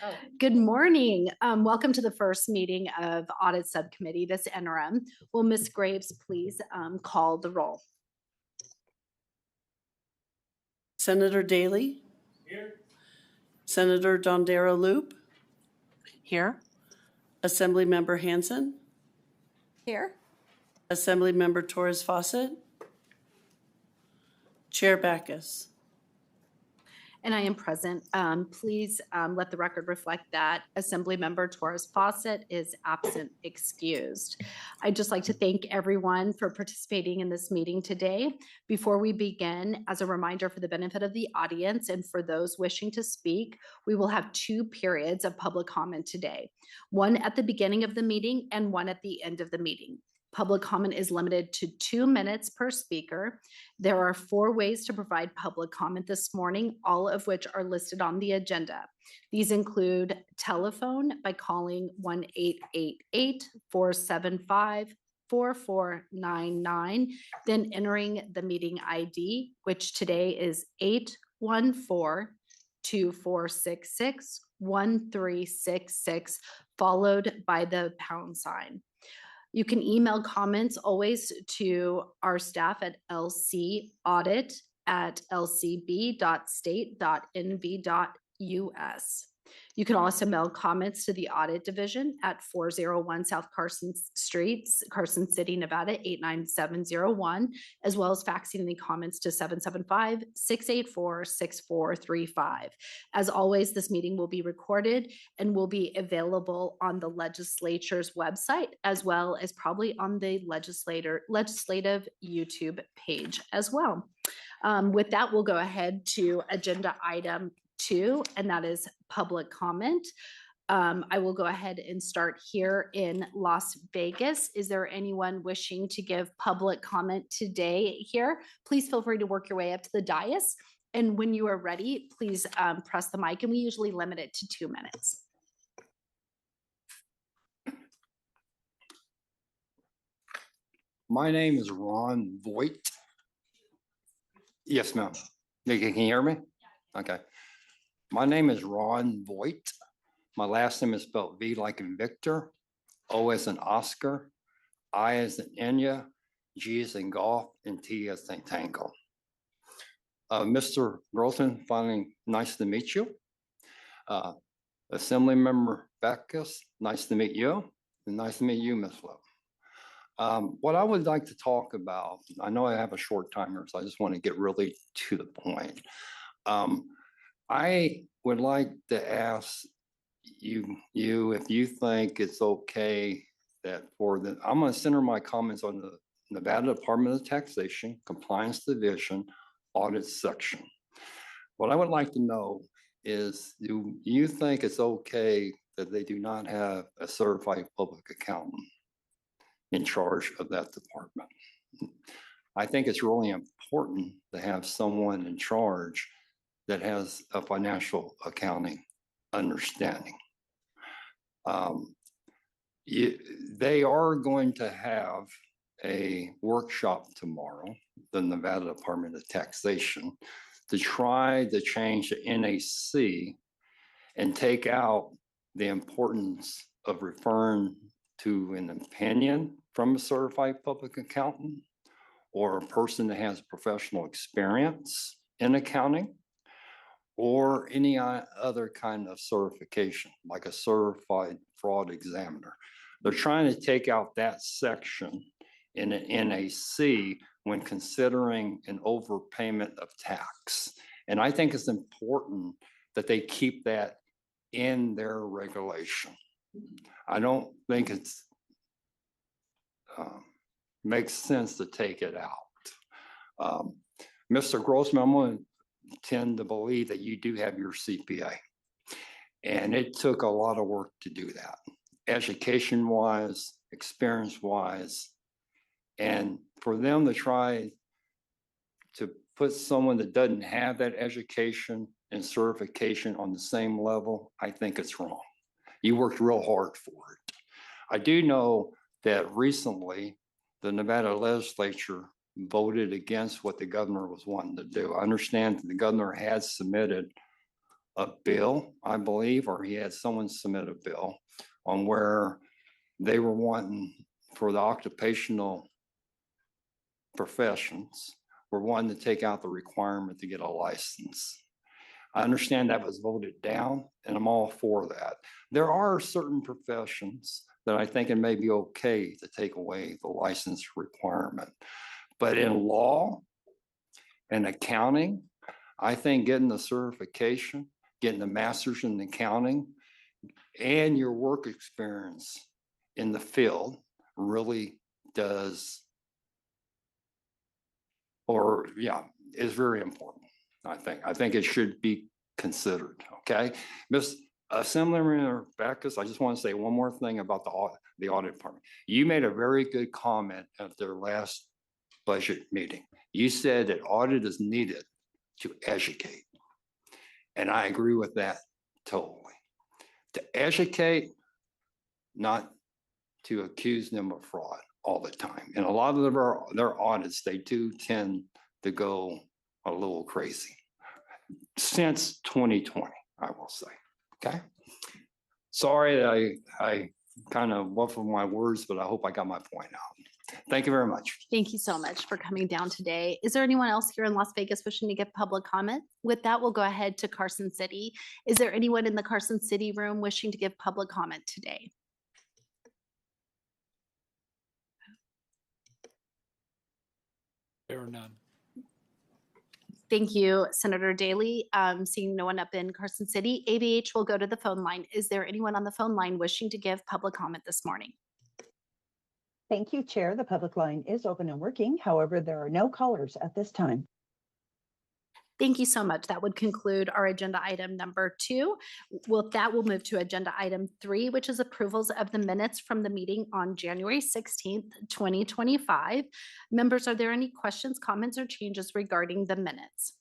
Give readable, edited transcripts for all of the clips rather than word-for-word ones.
Oh. Good morning. Welcome to the first meeting of Audit Subcommittee, this interim. Will Ms. Graves please call the roll? Senator Daly? Here. Senator Dondero Loop? Here. Assemblymember Hansen? Here. Assemblymember Torres Fawcett? Chair Backus? And I am present. Please let the record reflect that Assemblymember Torres Fawcett is absent excused. I'd just like to thank everyone for participating in this meeting today. Before we begin, as a reminder for the benefit of the audience and for those wishing to speak, we will have 2 periods of public comment today, one at the beginning of the meeting and one at the end of the meeting. Public comment is limited to 2 minutes per speaker. There are 4 ways to provide public comment this morning, all of which are listed on the These include telephone by calling 1-888-475-4499, then entering the meeting ID, which today is 814-2466-1366, followed by the pound sign. You can email comments always to our staff at lcAudit@lcb.state.nv.us. You can also mail comments to the Audit Division at 401 South Carson Street, Carson City, Nevada, 89701, as well as faxing any comments to 775-684-6435. As always, this meeting will be recorded and will be available on the legislature's website, as well as probably on the legislative YouTube page as well. With that, we'll go ahead to agenda item 2, and that is public comment. I will go ahead and start here in Las Vegas. Is there anyone wishing to give public comment today here? Please feel free to work your way up to the dais. And when you are ready, please press the mic, and we usually limit it to 2 minutes. My name is Ron Voigt. Yes, ma'am. Can you hear me? Okay. My name is Ron Voigt. My last name is spelled V like in Victor, O as in Oscar, I as in India, G as in golf, and T as in tango. Mr. Grossman, finally, nice to meet you. Assemblymember Backus, nice to meet you. And nice to meet you, Ms. Lowe. What I would like to talk about, I know I have a short timer, so I just want to get really to the point. I would like to ask you if you think it's okay that I'm going to center my comments on the Nevada Department of Taxation, Compliance Division, Audit Section. What I would like to know is, do you think it's okay that they do not have a certified public accountant in charge of that department? I think it's really important to have someone in charge that has a financial accounting understanding. They are going to have a workshop tomorrow, the Nevada Department of Taxation, to try to change the NAC and take out the importance of referring to an opinion from a certified public accountant or a person that has professional experience in accounting, or any other kind of certification, like a certified fraud examiner. They're trying to take out that section in an NAC when considering an overpayment of tax. And I think it's important that they keep that in their regulation. I don't think it's makes sense to take it out. Mr. Grossman, I'm going to tend to believe that you do have your CPA. And it took a lot of work to do that, education-wise, experience-wise. And for them to try to put someone that doesn't have that education and certification on the same level, I think it's wrong. You worked real hard for it. I do know that recently the Nevada Legislature voted against what the governor was wanting to do. I understand that the governor had submitted a bill, I believe, or he had someone submit a bill on where they were wanting for the occupational professions, were wanting to take out the requirement to get a license. I understand that was voted down, and I'm all for that. There are certain professions that I think it may be okay to take away the license requirement. But in law and accounting, I think getting the certification, getting the master's in accounting, and your work experience in the field really does, is very important. I think it should be considered, okay? Ms. Assemblymember Backus, I just want to say one more thing about the audit department. You made a very good comment at their last budget meeting. You said that audit is needed to educate. And I agree with that totally. To educate, not to accuse them of fraud all the time. And a lot of their audits, they do tend to go a little crazy. Since 2020, I will say, okay? Sorry, I kind of waffled my words, but I hope I got my point out. Thank you very much. Thank you so much for coming down today. Is there anyone else here in Las Vegas wishing to give public comment? With that, we'll go ahead to Carson City. Is there anyone in the Carson City room wishing to give public comment today? There are none. Thank you, Senator Daly. Seeing no one up in Carson City, ABH will go to the phone line. Is there anyone on the phone line wishing to give public comment this morning? Thank you, Chair. The public line is open and working. However, there are no callers at this time. Thank you so much. That would conclude our agenda item number 2. With that, we'll move to agenda item 3, which is approvals of the minutes from the meeting on January 16th, 2025. Members, are there any questions, comments, or changes regarding the minutes?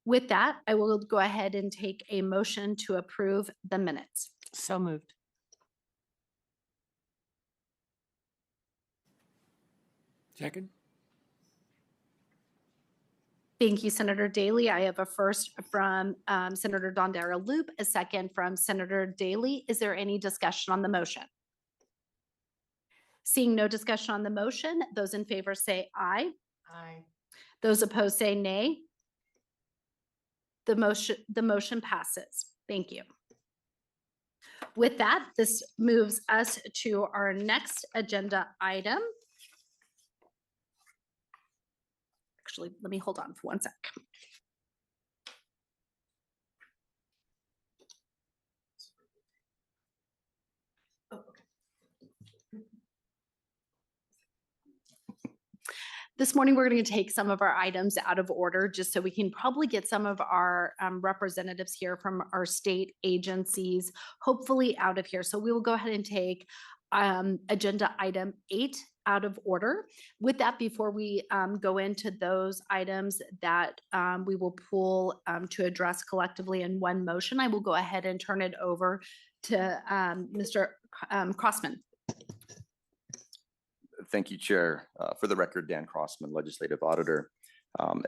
With that, I will go ahead and take a motion to approve the minutes. So moved. Second? Thank you, Senator Daly. I have a first from Senator Dondera Loop, a second from Senator Daly. Is there any discussion on the motion? Seeing no discussion on the motion, those in favor say aye. Aye. Those opposed say nay. The motion passes. Thank you. With that, this moves us to our next agenda item. Actually, let me hold on for one sec. This morning, we're going to take some of our items out of order just so we can probably get some of our representatives here from our state agencies, hopefully out of here. So we will go ahead and take agenda item 8 out of order. With that, before we go into those items that we will pull to address collectively in one motion, I will go ahead and turn it over to Mr. Crossman. Thank you, Chair. For the record, Dan Crossman, Legislative Auditor.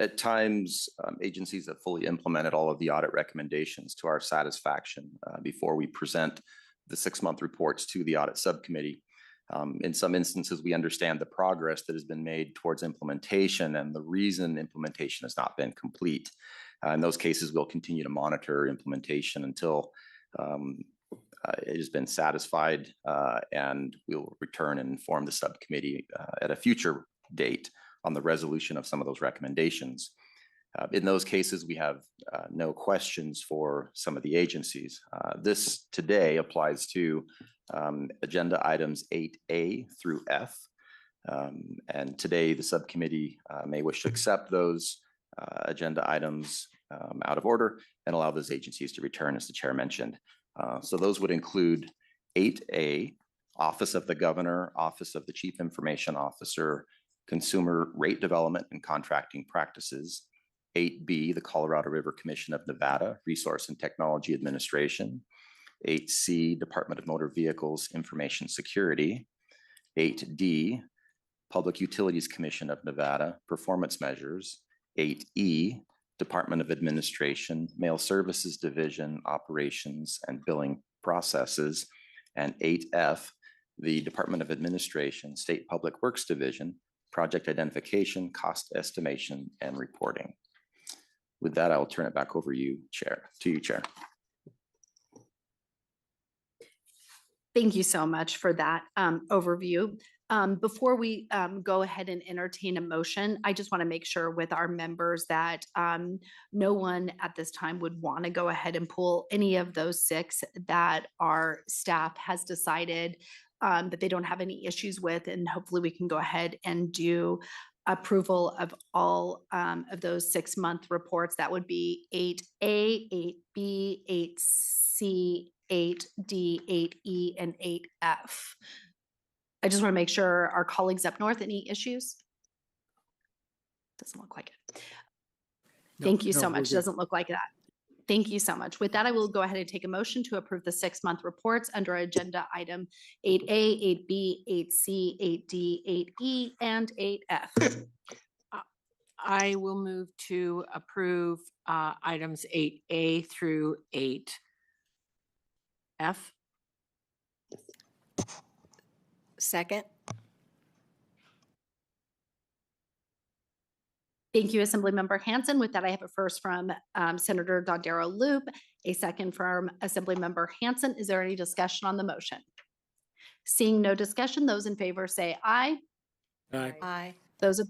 At times, agencies have fully implemented all of the audit recommendations to our satisfaction before we present the 6-month reports to the Audit Subcommittee. In some instances, we understand the progress that has been made towards implementation and the reason implementation has not been complete. In those cases, we'll continue to monitor implementation until it has been satisfied, and we'll return and inform the subcommittee at a future date on the resolution of some of those recommendations. In those cases, we have no questions for some of the agencies. This today applies to agenda items 8A through F. And today, the subcommittee may wish to accept those agenda items out of order and allow those agencies to return, as the chair mentioned. So those would include 8A, Office of the Governor, Office of the Chief Information Officer, Consumer Rate Development and Contracting Practices. 8B, the Colorado River Commission of Nevada, Resource and Technology Administration. 8C, Department of Motor Vehicles Information Security. 8D, Public Utilities Commission of Nevada, Performance Measures. 8E, Department of Administration, Mail Services Division, Operations and Billing Processes, and 8F, the Department of Administration, State Public Works Division, Project Identification, Cost Estimation, and Reporting. With that, I will turn it back over to you, Chair. Thank you so much for that overview. Before we go ahead and entertain a motion, I just want to make sure with our members that no one at this time would want to go ahead and pull any of those 6 that our staff has decided that they don't have any issues with, and hopefully we can go ahead and do approval of all of those 6-month reports. That would be 8A, 8B, 8C, 8D, 8E, and 8F. I just want to make sure our colleagues up north, any issues? Doesn't look like it. Thank you so much. Doesn't look like that. Thank you so much. With that, I will go ahead and take a motion to approve the 6-month reports under agenda item 8A, 8B, 8C, 8D, 8E, and 8F. I will move to approve items 8A through 8F. Second. Thank you, Assemblymember Hansen. With that, I have a first from Senator Dondero Loop, a second from Assemblymember Hansen. Is there any discussion on the motion? Seeing no discussion, those in favor say aye. Aye. Aye. Those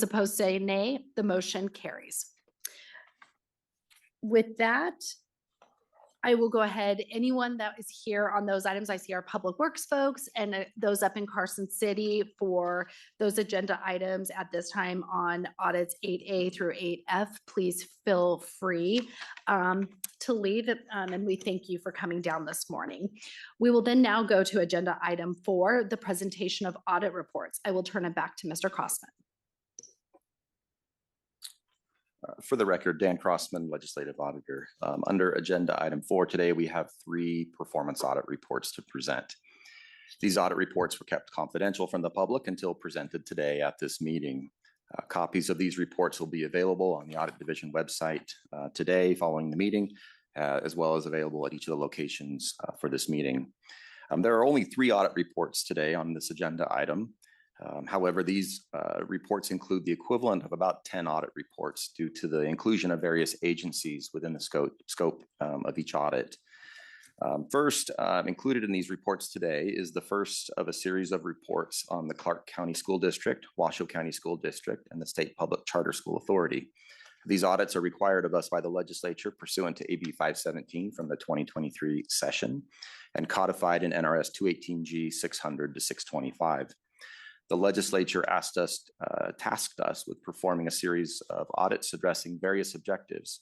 opposed say nay. The motion carries. With that, I will go ahead. Anyone that is here on those items, I see our Public Works folks and those up in Carson City for those agenda items at this time on audits 8A through 8F. Please feel free to leave, and we thank you for coming down this morning. We will then now go to agenda item 4, the presentation of audit reports. I will turn it back to Mr. Crossman. For the record, Dan Crossman, Legislative Auditor. Under agenda item 4 today, we have 3 performance audit reports to present. These audit reports were kept confidential from the public until presented today at this meeting. Copies of these reports will be available on the Audit Division website today following the meeting, as well as available at each of the locations for this meeting. There are only 3 audit reports today on this agenda item. However, these reports include the equivalent of about 10 audit reports due to the inclusion of various agencies within the scope of each audit. First, included in these reports today is the first of a series of reports on the Clark County School District, Washoe County School District, and the State Public Charter School Authority. These audits are required of us by the legislature pursuant to AB 517 from the 2023 session and codified in NRS 218G 600 to 625. The legislature tasked us with performing a series of audits addressing various objectives.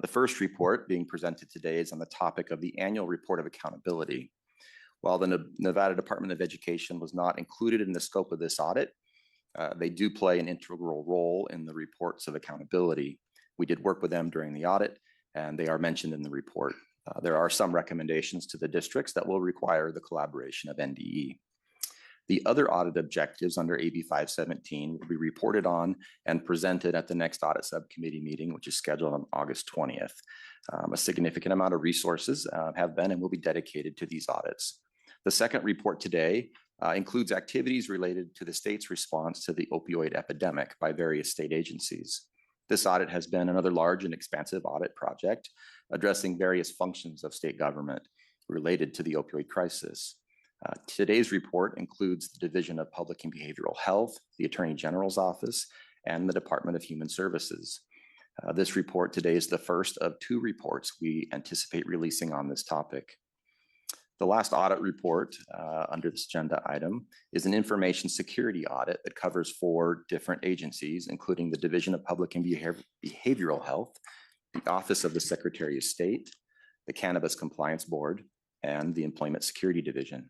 The first report being presented today is on the topic of the annual report of accountability. While the Nevada Department of Education was not included in the scope of this audit, they do play an integral role in the reports of accountability. We did work with them during the audit, and they are mentioned in the report. There are some recommendations to the districts that will require the collaboration of NDE. The other audit objectives under AB 517 will be reported on and presented at the next audit subcommittee meeting, which is scheduled on August 20th. A significant amount of resources have been and will be dedicated to these audits. The second report today includes activities related to the state's response to the opioid epidemic by various state agencies. This audit has been another large and expansive audit project addressing various functions of state government related to the opioid crisis. Today's report includes the Division of Public and Behavioral Health, the Attorney General's Office, and the Department of Human Services. This report today is the first of 2 reports we anticipate releasing on this topic. The last audit report under this agenda item is an information security audit that covers 4 different agencies, including the Division of Public and Behavioral Health, the Office of the Secretary of State, the Cannabis Compliance Board, and the Employment Security Division.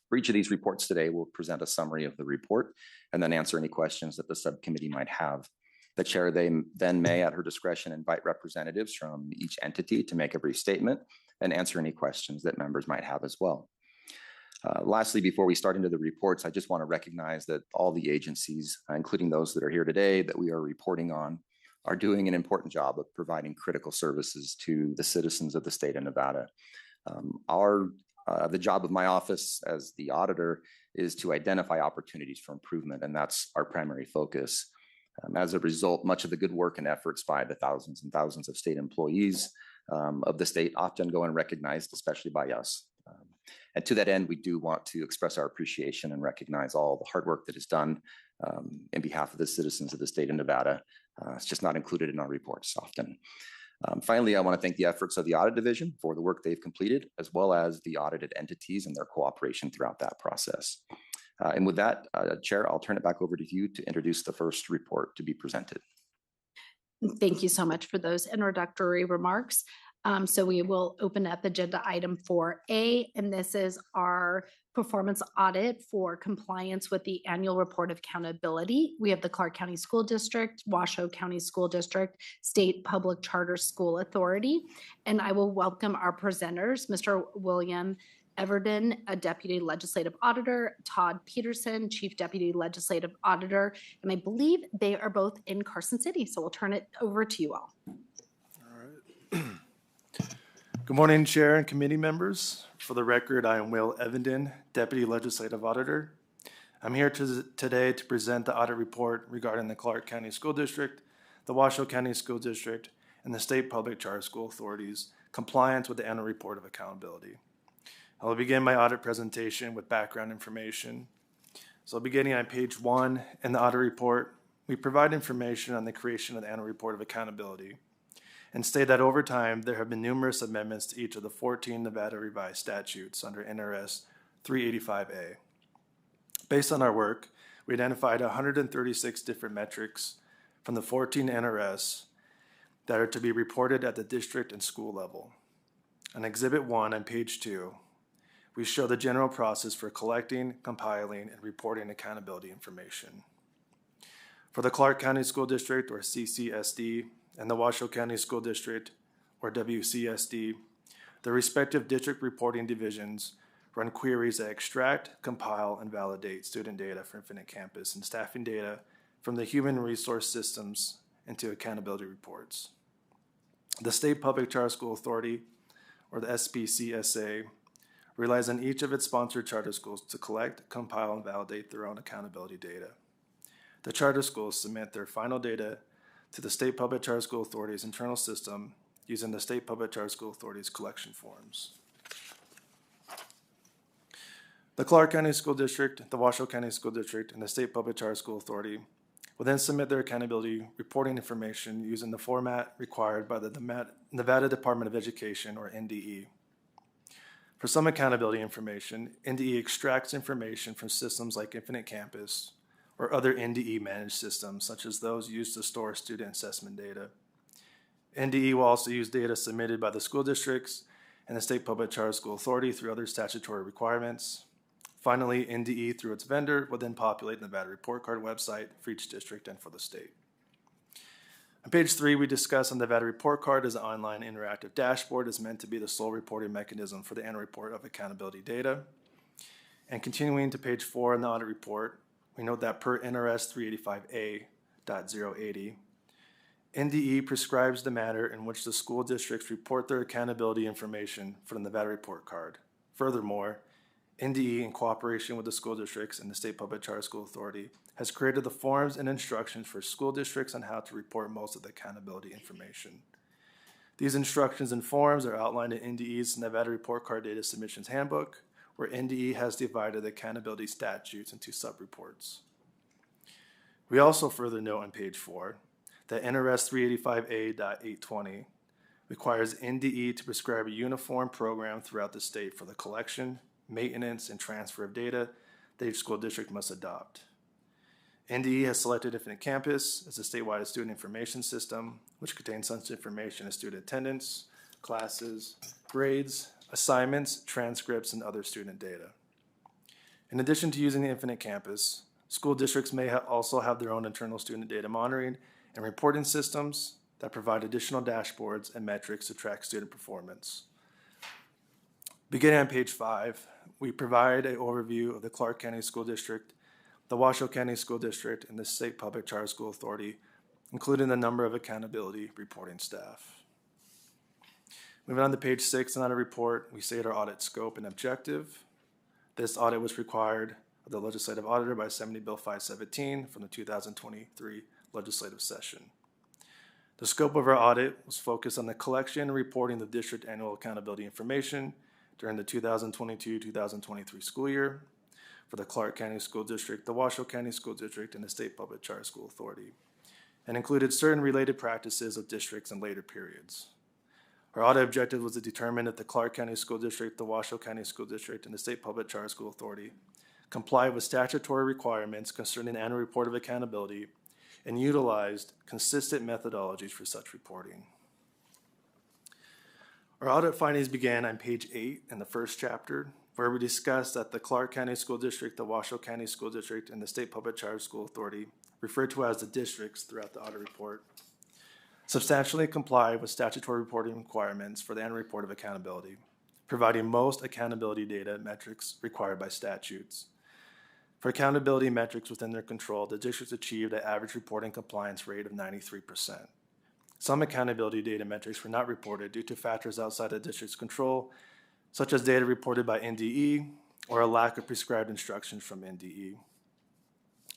For each of these reports today, we'll present a summary of the report and then answer any questions that the subcommittee might have. The chair then may, at her discretion, invite representatives from each entity to make a brief statement and answer any questions that members might have as well. Lastly, before we start into the reports, I just want to recognize that all the agencies, including those that are here today that we are reporting on, are doing an important job of providing critical services to the citizens of the state of Nevada. The job of my office as the auditor is to identify opportunities for improvement, and that's our primary focus. As a result, much of the good work and efforts by the thousands and thousands of state employees of the state often go unrecognized, especially by us. And to that end, we do want to express our appreciation and recognize all the hard work that is done in behalf of the citizens of the state of Nevada. It's just not included in our reports often. Finally, I want to thank the efforts of the audit division for the work they've completed, as well as the audited entities and their cooperation throughout that process. And with that, Chair, I'll turn it back over to you to introduce the first report to be presented. Thank you so much for those introductory remarks. So we will open up agenda item 4A, and this is our performance audit for compliance with the annual report of accountability. We have the Clark County School District, Washoe County School District, State Public Charter School Authority, and I will welcome our presenters, Mr. William Everden, a Deputy Legislative Auditor, Todd Peterson, Chief Deputy Legislative Auditor, and I believe they are both in Carson City. So we'll turn it over to you all. Good morning, Chair and committee members. For the record, I am Will Evenden, Deputy Legislative Auditor. I'm here today to present the audit report regarding the Clark County School District, the Washoe County School District, and the State Public Charter School Authority's compliance with the annual report of accountability. I will begin my audit presentation with background information. So beginning on page 1 in the audit report, we provide information on the creation of the annual report of accountability, and state that over time, there have been numerous amendments to each of the 14 Nevada revised statutes under NRS 385A. Based on our work, we identified 136 different metrics from the 14 NRS that are to be reported at the district and school level. On Exhibit 1 on page 2, we show the general process for collecting, compiling, and reporting accountability information. For the Clark County School District, or CCSD, and the Washoe County School District, or WCSD, the respective district reporting divisions run queries that extract, compile, and validate student data for Infinite Campus and staffing data from the human resource systems into accountability reports. The State Public Charter School Authority, or the SPCSA, relies on each of its sponsored charter schools to collect, compile, and validate their own accountability data. The charter schools submit their final data to the State Public Charter School Authority's internal system using the State Public Charter School Authority's collection forms. The Clark County School District, the Washoe County School District, and the State Public Charter School Authority will then submit their accountability reporting information using the format required by the Nevada Department of Education, or NDE. For some accountability information, NDE extracts information from systems like Infinite Campus or other NDE managed systems, such as those used to store student assessment data. NDE will also use data submitted by the school districts and the State Public Charter School Authority through other statutory requirements. Finally, NDE, through its vendor, will then populate the Nevada Report Card website for each district and for the state. On page 3, we discuss the Nevada Report Card as an online interactive dashboard is meant to be the sole reporting mechanism for the annual report of accountability data. And continuing to page 4 in the audit report, we note that per NRS 385A.080, NDE prescribes the manner in which the school districts report their accountability information for the Nevada Report Card. Furthermore, NDE, in cooperation with the school districts and the State Public Charter School Authority, has created the forms and instructions for school districts on how to report most of the accountability information. These instructions and forms are outlined in NDE's Nevada Report Card Data Submissions Handbook, where NDE has divided the accountability statutes into sub-reports. We also further note on page 4 that NRS 385A.820 requires NDE to prescribe a uniform program throughout the state for the collection, maintenance, and transfer of data that each school district must adopt. NDE has selected Infinite Campus as a statewide student information system, which contains such information as student attendance, classes, grades, assignments, transcripts, and other student data. In addition to using the Infinite Campus, school districts may also have their own internal student data monitoring and reporting systems that provide additional dashboards and metrics to track student performance. Beginning on page 5, we provide an overview of the Clark County School District, the Washoe County School District, and the State Public Charter School Authority including the number of accountability reporting staff. Moving on to page 6, in audit report, we state our audit scope and objective. This audit was required of the legislative auditor by Assembly Bill 517 from the 2023 legislative session. The scope of our audit was focused on the collection and reporting of district annual accountability information during the 2022-2023 school year for the Clark County School District, the Washoe County School District, and the State Public Charter School Authority, and included certain related practices of districts in later periods. Our audit objective was to determine if the Clark County School District, the Washoe County School District, and the State Public Charter School Authority comply with statutory requirements concerning annual report of accountability and utilized consistent methodologies for such reporting. Our audit findings began on page 8 in the first chapter, where we discussed that the Clark County School District, the Washoe County School District, and the State Public Charter School Authority, referred to as the districts throughout the audit report, substantially comply with statutory reporting requirements for the annual report of accountability, providing most accountability data metrics required by statutes. For accountability metrics within their control, the districts achieved an average reporting compliance rate of 93%. Some accountability data metrics were not reported due to factors outside the district's control, such as data reported by NDE or a lack of prescribed instructions from NDE.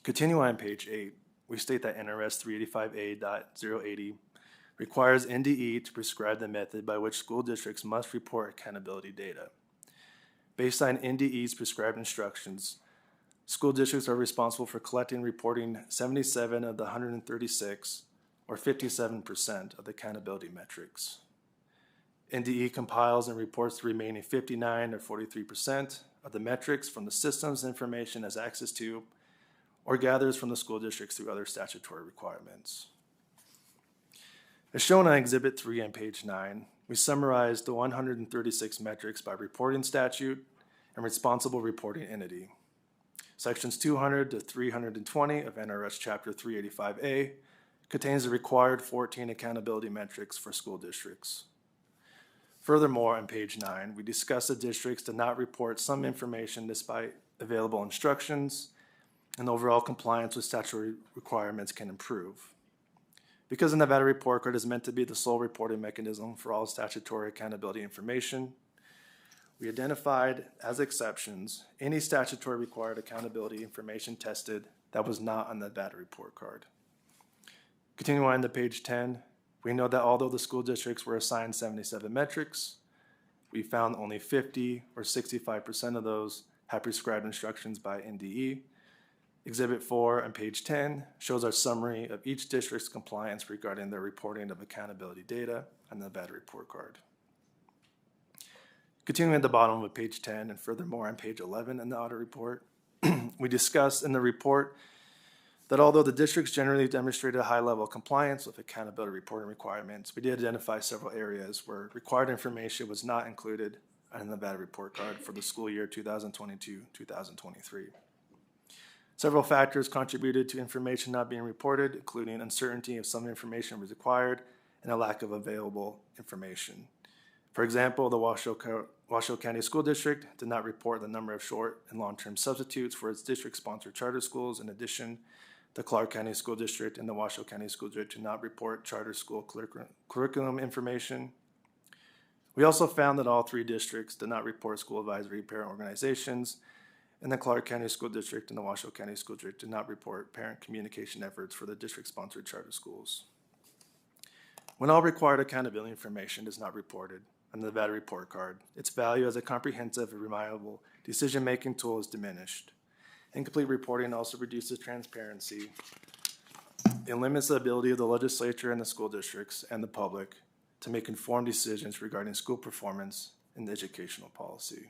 Continuing on page 8, we state that NRS 385A.080 requires NDE to prescribe the method by which school districts must report accountability data. Based on NDE's prescribed instructions, school districts are responsible for collecting and reporting 77 of the 136, or 57% of the accountability metrics. NDE compiles and reports the remaining 59 or 43% of the metrics from the systems information it has access to or gathers from the school districts through other statutory requirements. As shown on Exhibit 3 on page 9, we summarized the 136 metrics by reporting statute and responsible reporting entity. Sections 200 to 320 of NRS Chapter 385A contains the required 14 accountability metrics for school districts. Furthermore, on page 9, we discuss the districts did not report some information despite available instructions, and overall compliance with statutory requirements can improve. Because the Nevada Report Card is meant to be the sole reporting mechanism for all statutory accountability information, we identified as exceptions any statutory required accountability information tested that was not on the Nevada Report Card. Continuing on to page 10, we know that although the school districts were assigned 77 metrics, we found only 50 or 65% of those had prescribed instructions by NDE. Exhibit 4 on page 10 shows our summary of each district's compliance regarding their reporting of accountability data on the Nevada Report Card. Continuing at the bottom of page 10 and furthermore on page 11 in the audit report, we discussed in the report that although the districts generally demonstrated a high level of compliance with accountability reporting requirements, we did identify several areas where required information was not included on the Nevada Report Card for the school year 2022-2023. Several factors contributed to information not being reported, including uncertainty if some information was required and a lack of available information. For example, the Washoe County School District did not report the number of short and long-term substitutes for its district-sponsored charter schools. In addition, the Clark County School District and the Washoe County School District did not report charter school curriculum information. We also found that all three districts did not report school advisory parent organizations, and the Clark County School District and the Washoe County School District did not report parent communication efforts for the district-sponsored charter schools. When all required accountability information is not reported on the Nevada Report Card, its value as a comprehensive and reliable decision-making tool is diminished. Incomplete reporting also reduces transparency and limits the ability of the legislature and the school districts and the public to make informed decisions regarding school performance and educational policy.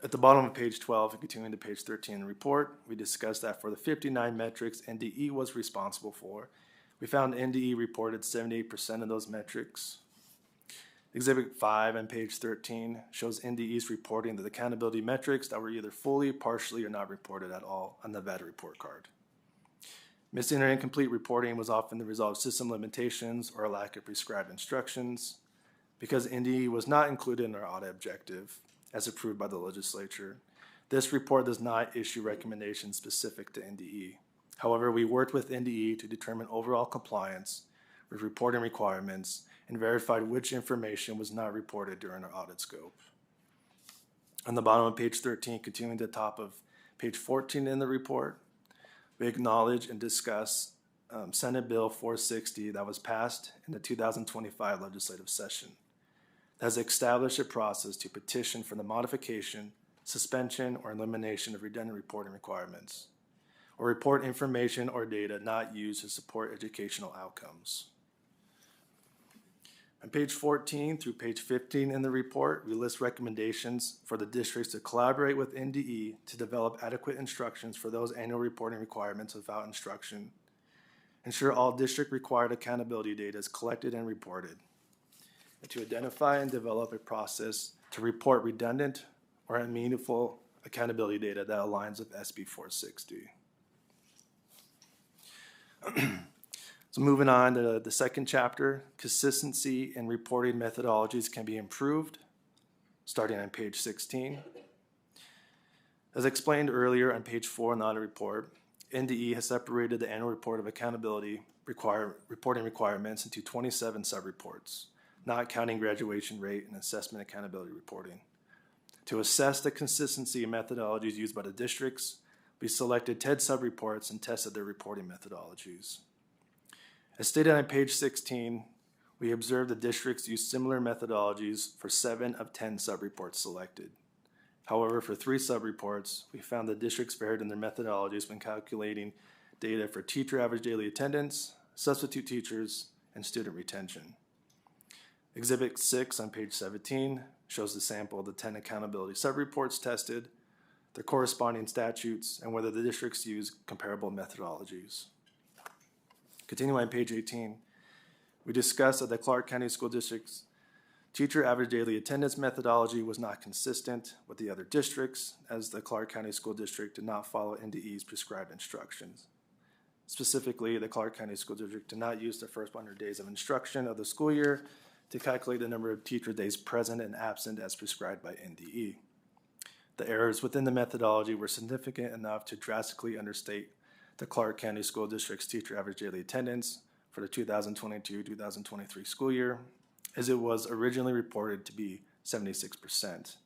At the bottom of page 12 and continuing to page 13 in the report, we discussed that for the 59 metrics NDE was responsible for, we found NDE reported 78% of those metrics. Exhibit 5 on page 13 shows NDE's reporting the accountability metrics that were either fully, partially, or not reported at all on the Nevada Report Card. Missing or incomplete reporting was often the result of system limitations or a lack of prescribed instructions. Because NDE was not included in our audit objective, as approved by the legislature, this report does not issue recommendations specific to NDE. However, we worked with NDE to determine overall compliance with reporting requirements and verified which information was not reported during our audit scope. On the bottom of page 13, continuing to the top of page 14 in the report, we acknowledge and discuss Senate Bill 460 that was passed in the 2025 legislative session that has established a process to petition for the modification, suspension, or elimination of redundant reporting requirements, or report information or data not used to support educational outcomes. On page 14 through page 15 in the report, we list recommendations for the districts to collaborate with NDE to develop adequate instructions for those annual reporting requirements without instruction, ensure all district-required accountability data is collected and reported, and to identify and develop a process to report redundant or unmeaningful accountability data that aligns with SB 460. So moving on to the second chapter, consistency in reporting methodologies can be improved, starting on page 16. As explained earlier on page 4 in the audit report, NDE has separated the annual report of accountability reporting requirements into 27 sub-reports, not counting graduation rate and assessment accountability reporting. To assess the consistency in methodologies used by the districts, we selected 10 sub-reports and tested their reporting methodologies. As stated on page 16, we observed the districts use similar methodologies for 7 of 10 sub-reports selected. However, for 3 sub-reports, we found the districts varied in their methodologies when calculating data for teacher average daily attendance, substitute teachers, and student retention. Exhibit 6 on page 17 shows the sample of the 10 accountability sub-reports tested, their corresponding statutes, and whether the districts use comparable methodologies. Continuing on page 18, we discussed that the Clark County School District's teacher average daily attendance methodology was not consistent with the other districts, as the Clark County School District did not follow NDE's prescribed instructions. Specifically, the Clark County School District did not use the first 100 days of instruction of the school year to calculate the number of teacher days present and absent as prescribed by NDE. The errors within the methodology were significant enough to drastically understate the Clark County School District's teacher average daily attendance for the 2022-2023 school year, as it was originally reported to be 76%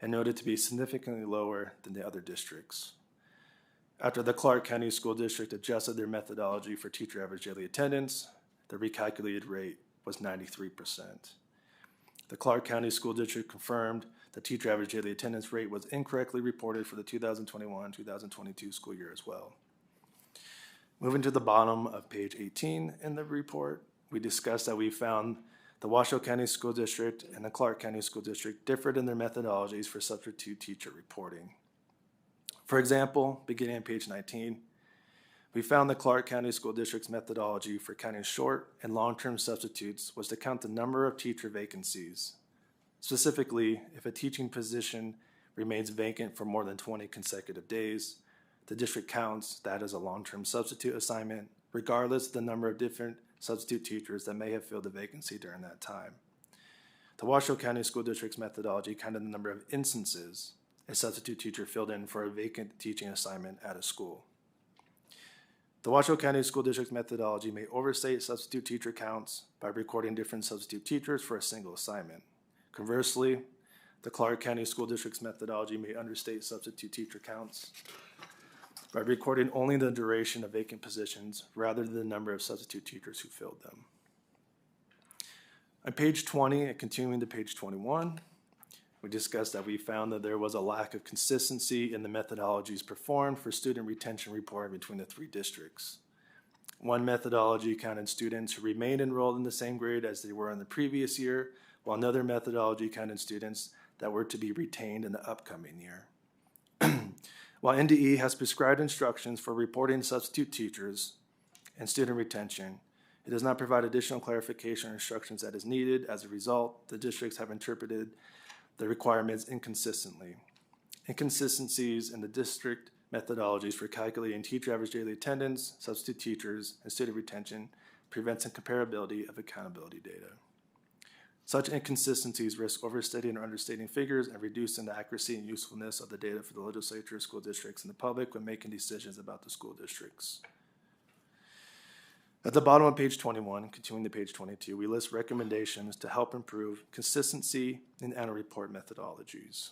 and noted to be significantly lower than the other districts. After the Clark County School District adjusted their methodology for teacher average daily attendance, the recalculated rate was 93%. The Clark County School District confirmed the teacher average daily attendance rate was incorrectly reported for the 2021-2022 school year as well. Moving to the bottom of page 18 in the report, we discussed that we found the Washoe County School District and the Clark County School District differed in their methodologies for substitute teacher reporting. For example, beginning on page 19, we found the Clark County School District's methodology for counting short and long-term substitutes was to count the number of teacher vacancies. Specifically, if a teaching position remains vacant for more than 20 consecutive days, the district counts that as a long-term substitute assignment, regardless of the number of different substitute teachers that may have filled the vacancy during that time. The Washoe County School District's methodology counted the number of instances a substitute teacher filled in for a vacant teaching assignment at a school. The Washoe County School District's methodology may overstate substitute teacher counts by recording different substitute teachers for a single assignment. Conversely, the Clark County School District's methodology may understate substitute teacher counts by recording only the duration of vacant positions rather than the number of substitute teachers who filled them. On page 20 and continuing to page 21, we discussed that we found that there was a lack of consistency in the methodologies performed for student retention reporting between the 3 districts. One methodology counted students who remained enrolled in the same grade as they were in the previous year, while another methodology counted students that were to be retained in the upcoming year. While NDE has prescribed instructions for reporting substitute teachers and student retention, it does not provide additional clarification or instructions that is needed. As a result, the districts have interpreted the requirements inconsistently. Inconsistencies in the district methodologies for calculating teacher average daily attendance, substitute teachers, and student retention prevents incomparability of accountability data. Such inconsistencies risk overstating or understating figures and reducing the accuracy and usefulness of the data for the legislature, school districts, and the public when making decisions about the school districts. At the bottom of page 21, continuing to page 22, we list recommendations to help improve consistency in annual report methodologies.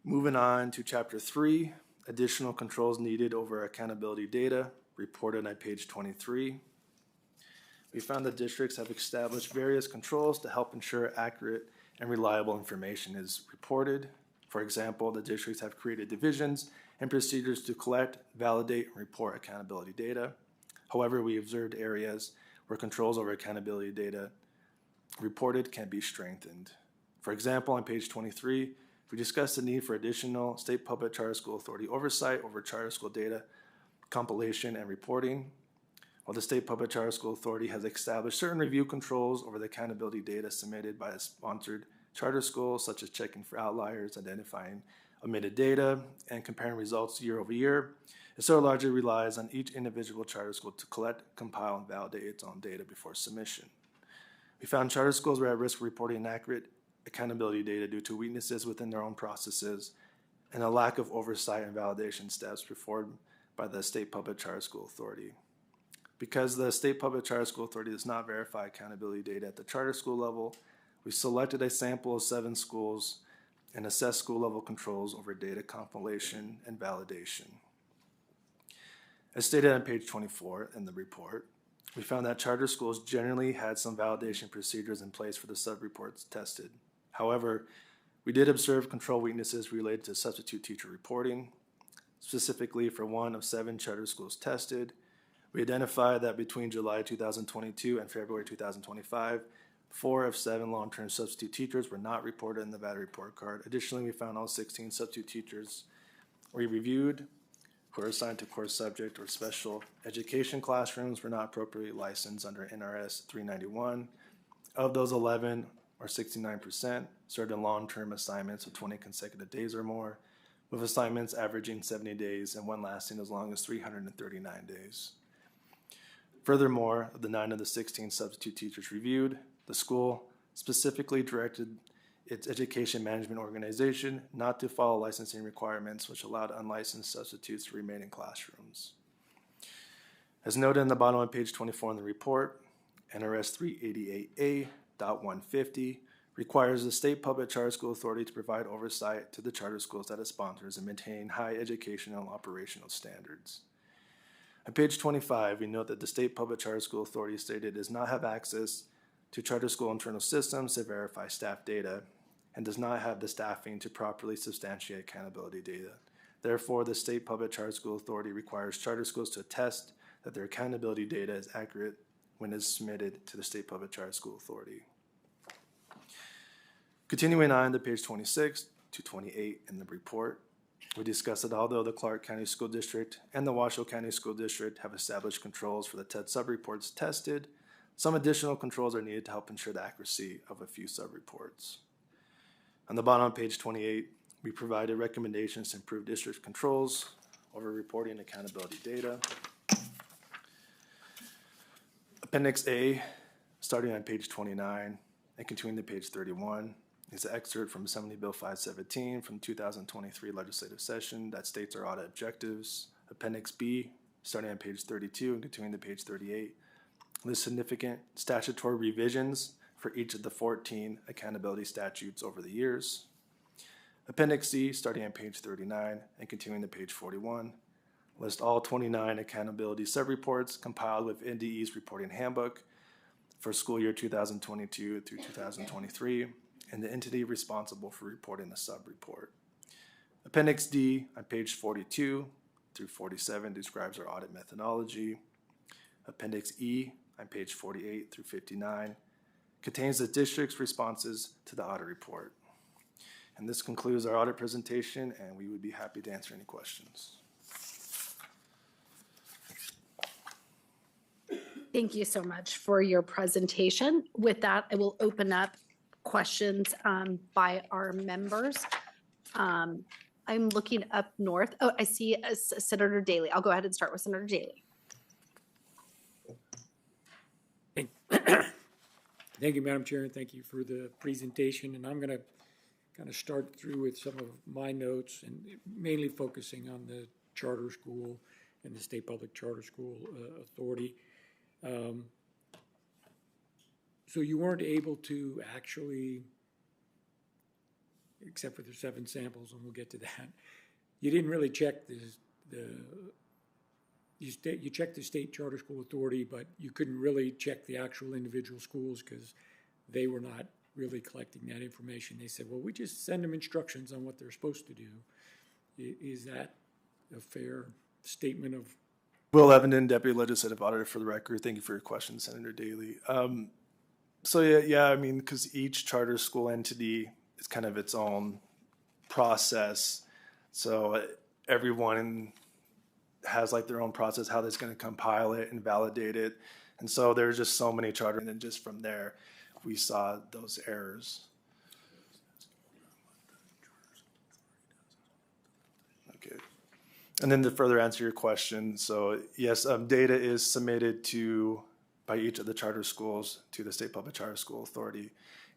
Moving on to chapter 3, additional controls needed over accountability data, reported on page 23. We found that districts have established various controls to help ensure accurate and reliable information is reported. For example, the districts have created divisions and procedures to collect, validate, and report accountability data. However, we observed areas where controls over accountability data reported can be strengthened. For example, on page 23, we discussed the need for additional state public charter school authority oversight over charter school data compilation and reporting. While the state public charter school authority has established certain review controls over the accountability data submitted by a sponsored charter school, such as checking for outliers, identifying omitted data, and comparing results year over year, it still largely relies on each individual charter school to collect, compile, and validate its own data before submission. We found charter schools were at risk of reporting inaccurate accountability data due to weaknesses within their own processes and a lack of oversight and validation steps performed by the state public charter school authority. Because the state public charter school authority does not verify accountability data at the charter school level, we selected a sample of 7 schools and assessed school level controls over data compilation and validation. As stated on page 24 in the report, we found that charter schools generally had some validation procedures in place for the sub-reports tested. However, we did observe control weaknesses related to substitute teacher reporting. Specifically, for 1 of 7 charter schools tested, we identified that between July 2022 and February 2025, 4 of 7 long-term substitute teachers were not reported in the Nevada report card. Additionally, we found all 16 substitute teachers we reviewed who are assigned to core subject or special education classrooms were not appropriately licensed under NRS 391. Of those 11, or 69%, served in long-term assignments of 20 consecutive days or more, with assignments averaging 70 days and one lasting as long as 339 days. Furthermore, of the 9 of the 16 substitute teachers reviewed, the school specifically directed its education management organization not to follow licensing requirements, which allowed unlicensed substitutes to remain in classrooms. As noted in the bottom of page 24 in the report, NRS 388A.150 requires the state public charter school authority to provide oversight to the charter schools that it sponsors and maintain high educational and operational standards. On page 25, we note that the state public charter school authority stated it does not have access to charter school internal systems to verify staff data and does not have the staffing to properly substantiate accountability data. Therefore, the state public charter school authority requires charter schools to attest that their accountability data is accurate when it is submitted to the state public charter school authority. Continuing on to page 26 to 28 in the report, we discussed that although the Clark County School District and the Washoe County School District have established controls for the TED sub-reports tested, some additional controls are needed to help ensure the accuracy of a few sub-reports. On the bottom of page 28, we provided recommendations to improve district controls over reporting accountability data. Appendix A, starting on page 29 and continuing to page 31, is an excerpt from Assembly Bill 517 from 2023 legislative session that states our audit objectives. Appendix B, starting on page 32 and continuing to page 38, lists significant statutory revisions for each of the 14 accountability statutes over the years. Appendix C, starting on page 39 and continuing to page 41, lists all 29 accountability sub-reports compiled with NDE's reporting handbook for school year 2022 through 2023, and the entity responsible for reporting the sub-report. Appendix D on page 42 through 47 describes our audit methodology. Appendix E on page 48 through 59 contains the district's responses to the audit report. And this concludes our audit presentation, and we would be happy to answer any questions. Thank you so much for your presentation. With that, I will open up questions by our members. I'm looking up north. Oh, I see Senator Daly. I'll go ahead and start with Senator Daly. Thank you, Madam Chair, and thank you for the presentation. And I'm going to kind of start through with some of my notes and mainly focusing on the charter school and the State Public Charter School Authority. So you weren't able to actually, except for the 7 samples, and we'll get to that, you didn't really check you checked the State Charter School Authority, but you couldn't really check the actual individual schools because they were not really collecting that information. They said, well, we just send them instructions on what they're supposed to do. Is that a fair statement of? Will Evenden, Deputy Legislative Auditor for the record. Thank you for your question, Senator Daly. So yeah, I mean, because each charter school entity is kind of its own process. So everyone has like their own process, how they're going to compile it and validate it. And so there's just so many charter, and then just from there, we saw those errors. Okay. And then to further answer your question, so yes, data is submitted by each of the charter schools to the State Public Charter School Authority.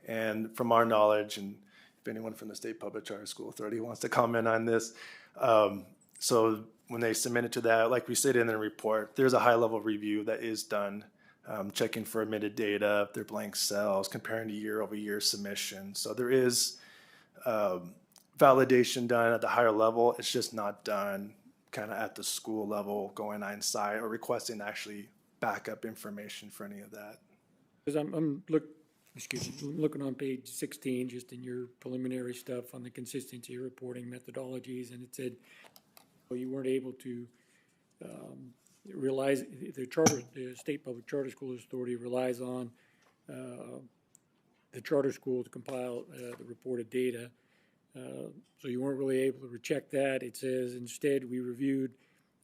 And from our knowledge, and if anyone from the State Public Charter School Authority wants to comment on this, so when they submit it to that, like we stated in the report, there's a high-level review that is done, checking for omitted data, if they're blank cells, comparing to year-over-year submission. So there is validation done at the higher level. It's just not done kind of at the school level, going on site or requesting actually backup information for any of that. Because I'm looking on page 16, just in your preliminary stuff on the consistency of reporting methodologies, and it said, well, you weren't able to realize the State Public Charter School Authority relies on the charter school to compile the reported data. So you weren't really able to recheck that. It says, instead, we reviewed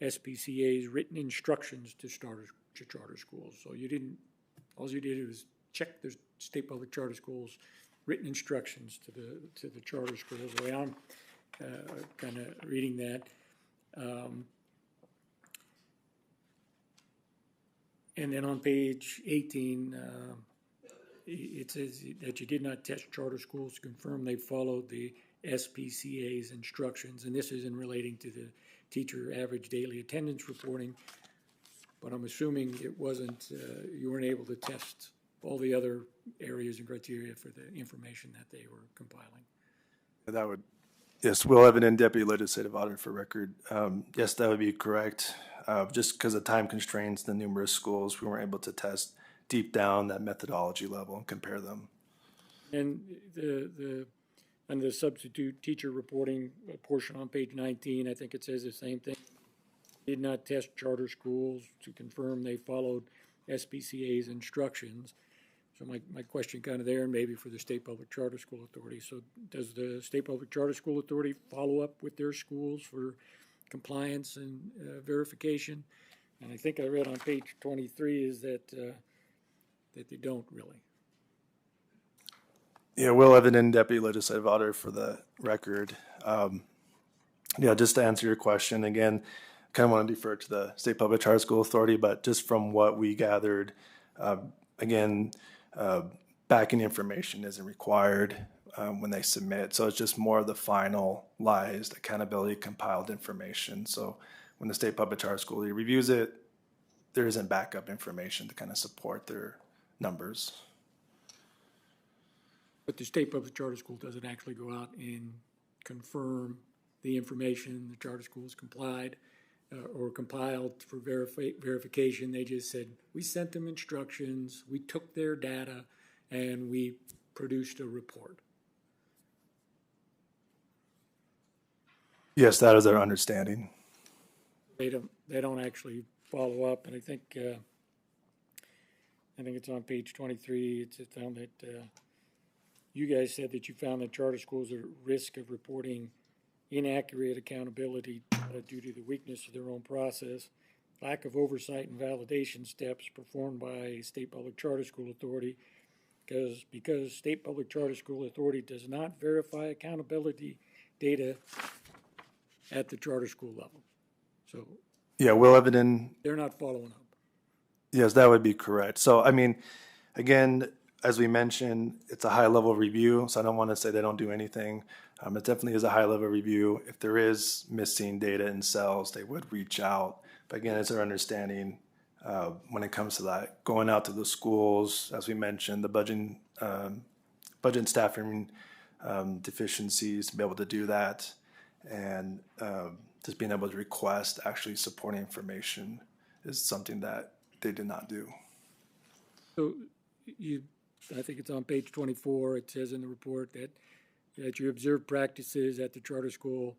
SPCA's written instructions to charter schools. So all you did was check the State Public Charter Schools written instructions to the charter schools. The way I'm kind of reading that. And then on page 18, it says that you did not test charter schools to confirm they followed the SPCA's instructions, and this isn't relating to the teacher average daily attendance reporting, but I'm assuming it wasn't, you weren't able to test all the other areas and criteria for the information that they were compiling. Yes, Will Evenden, Deputy Legislative Auditor for record. Yes, that would be correct. Just because of time constraints, the numerous schools, we weren't able to test deep down that methodology level and compare them. And under the substitute teacher reporting portion on page 19, I think it says the same thing. Did not test charter schools to confirm they followed SPCA's instructions. So my question kind of there, and maybe for the State Public Charter School Authority. So does the State Public Charter School Authority follow up with their schools for compliance and verification? And I think I read on page 23 is that they don't really. Yeah, Will Evenden, Deputy Legislative Auditor for the record. Yeah, just to answer your question, again, kind of want to defer to the State Public Charter School Authority, but just from what we gathered, again, backing information isn't required when they submit. So it's just more of the finalized accountability compiled information. So when the State Public Charter School reviews it, there isn't backup information to kind of support their numbers. But the State Public Charter School doesn't actually go out and confirm the information the charter schools complied or compiled for verification. They just said, we sent them instructions, we took their data, and we produced a report. Yes, that is our understanding. They don't actually follow up, and I think it's on page 23. It's found that you guys said that you found that charter schools are at risk of reporting inaccurate accountability due to the weakness of their own process, lack of oversight and validation steps performed by State Public Charter School Authority, because State Public Charter School Authority does not verify accountability data at the charter school level. So yeah, Will Evenden. They're not following up. Yes, that would be correct. So, I mean, again, as we mentioned, it's a high-level review, so I don't want to say they don't do anything. It definitely is a high-level review. If there is missing data in cells, they would reach out But again, it's our understanding when it comes to that, going out to the schools, as we mentioned, the budget and staffing deficiencies, to be able to do that, and just being able to request actually supporting information is something that they did not do. So I think it's on page 24, it says in the report that you observe practices at the charter school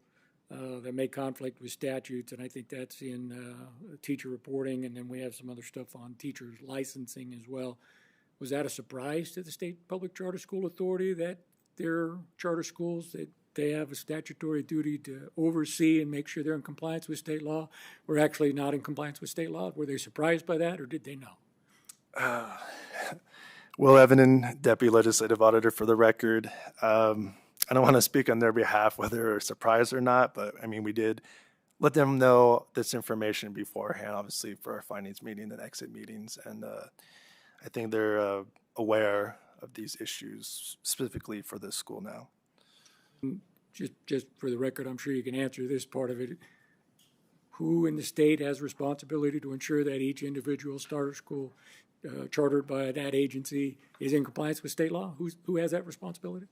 that may conflict with statutes, and I think that's in teacher reporting, and then we have some other stuff on teachers licensing as well. Was that a surprise to the State Public Charter School Authority that their charter schools, that they have a statutory duty to oversee and make sure they're in compliance with state law, were actually not in compliance with state law? Were they surprised by that, or did they know? Will Evenden, Deputy Legislative Auditor, for the record. I don't want to speak on their behalf whether they're surprised or not, but I mean, we did let them know this information beforehand, obviously, for our findings meeting and exit meetings. And I think they're aware of these issues specifically for this school now. Just for the record, I'm sure you can answer this part of it. Who in the state has responsibility to ensure that each individual charter school chartered by that agency is in compliance with state law? Who has that responsibility?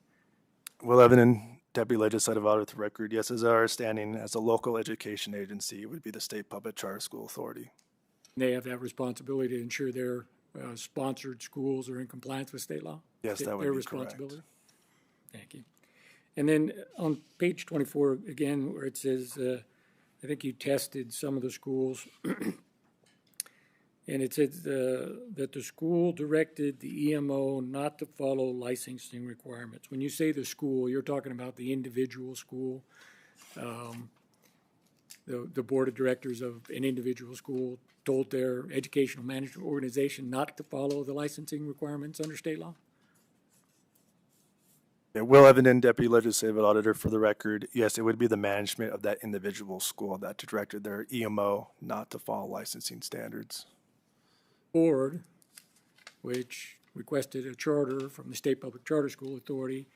Will Evenden, Deputy Legislative Auditor, for the record. Yes, as our standing as a local education agency, it would be the State Public Charter School Authority. They have that responsibility to ensure their sponsored schools are in compliance with state law? Yes, that would their be responsibility. correct. Thank you. And then on page 24, again, where it says, I think you tested some of the schools, and it says that the school directed the EMO not to follow licensing requirements. When you say the school, you're talking about the individual school, the board of directors of an individual school told their educational management organization not to follow the licensing requirements under state law? Yeah, Will Evenden, Deputy Legislative Auditor, for the record. Yes, it would be the management of that individual school that directed their EMO not to follow licensing standards. Board, which requested a charter from the State Public Charter School Authority,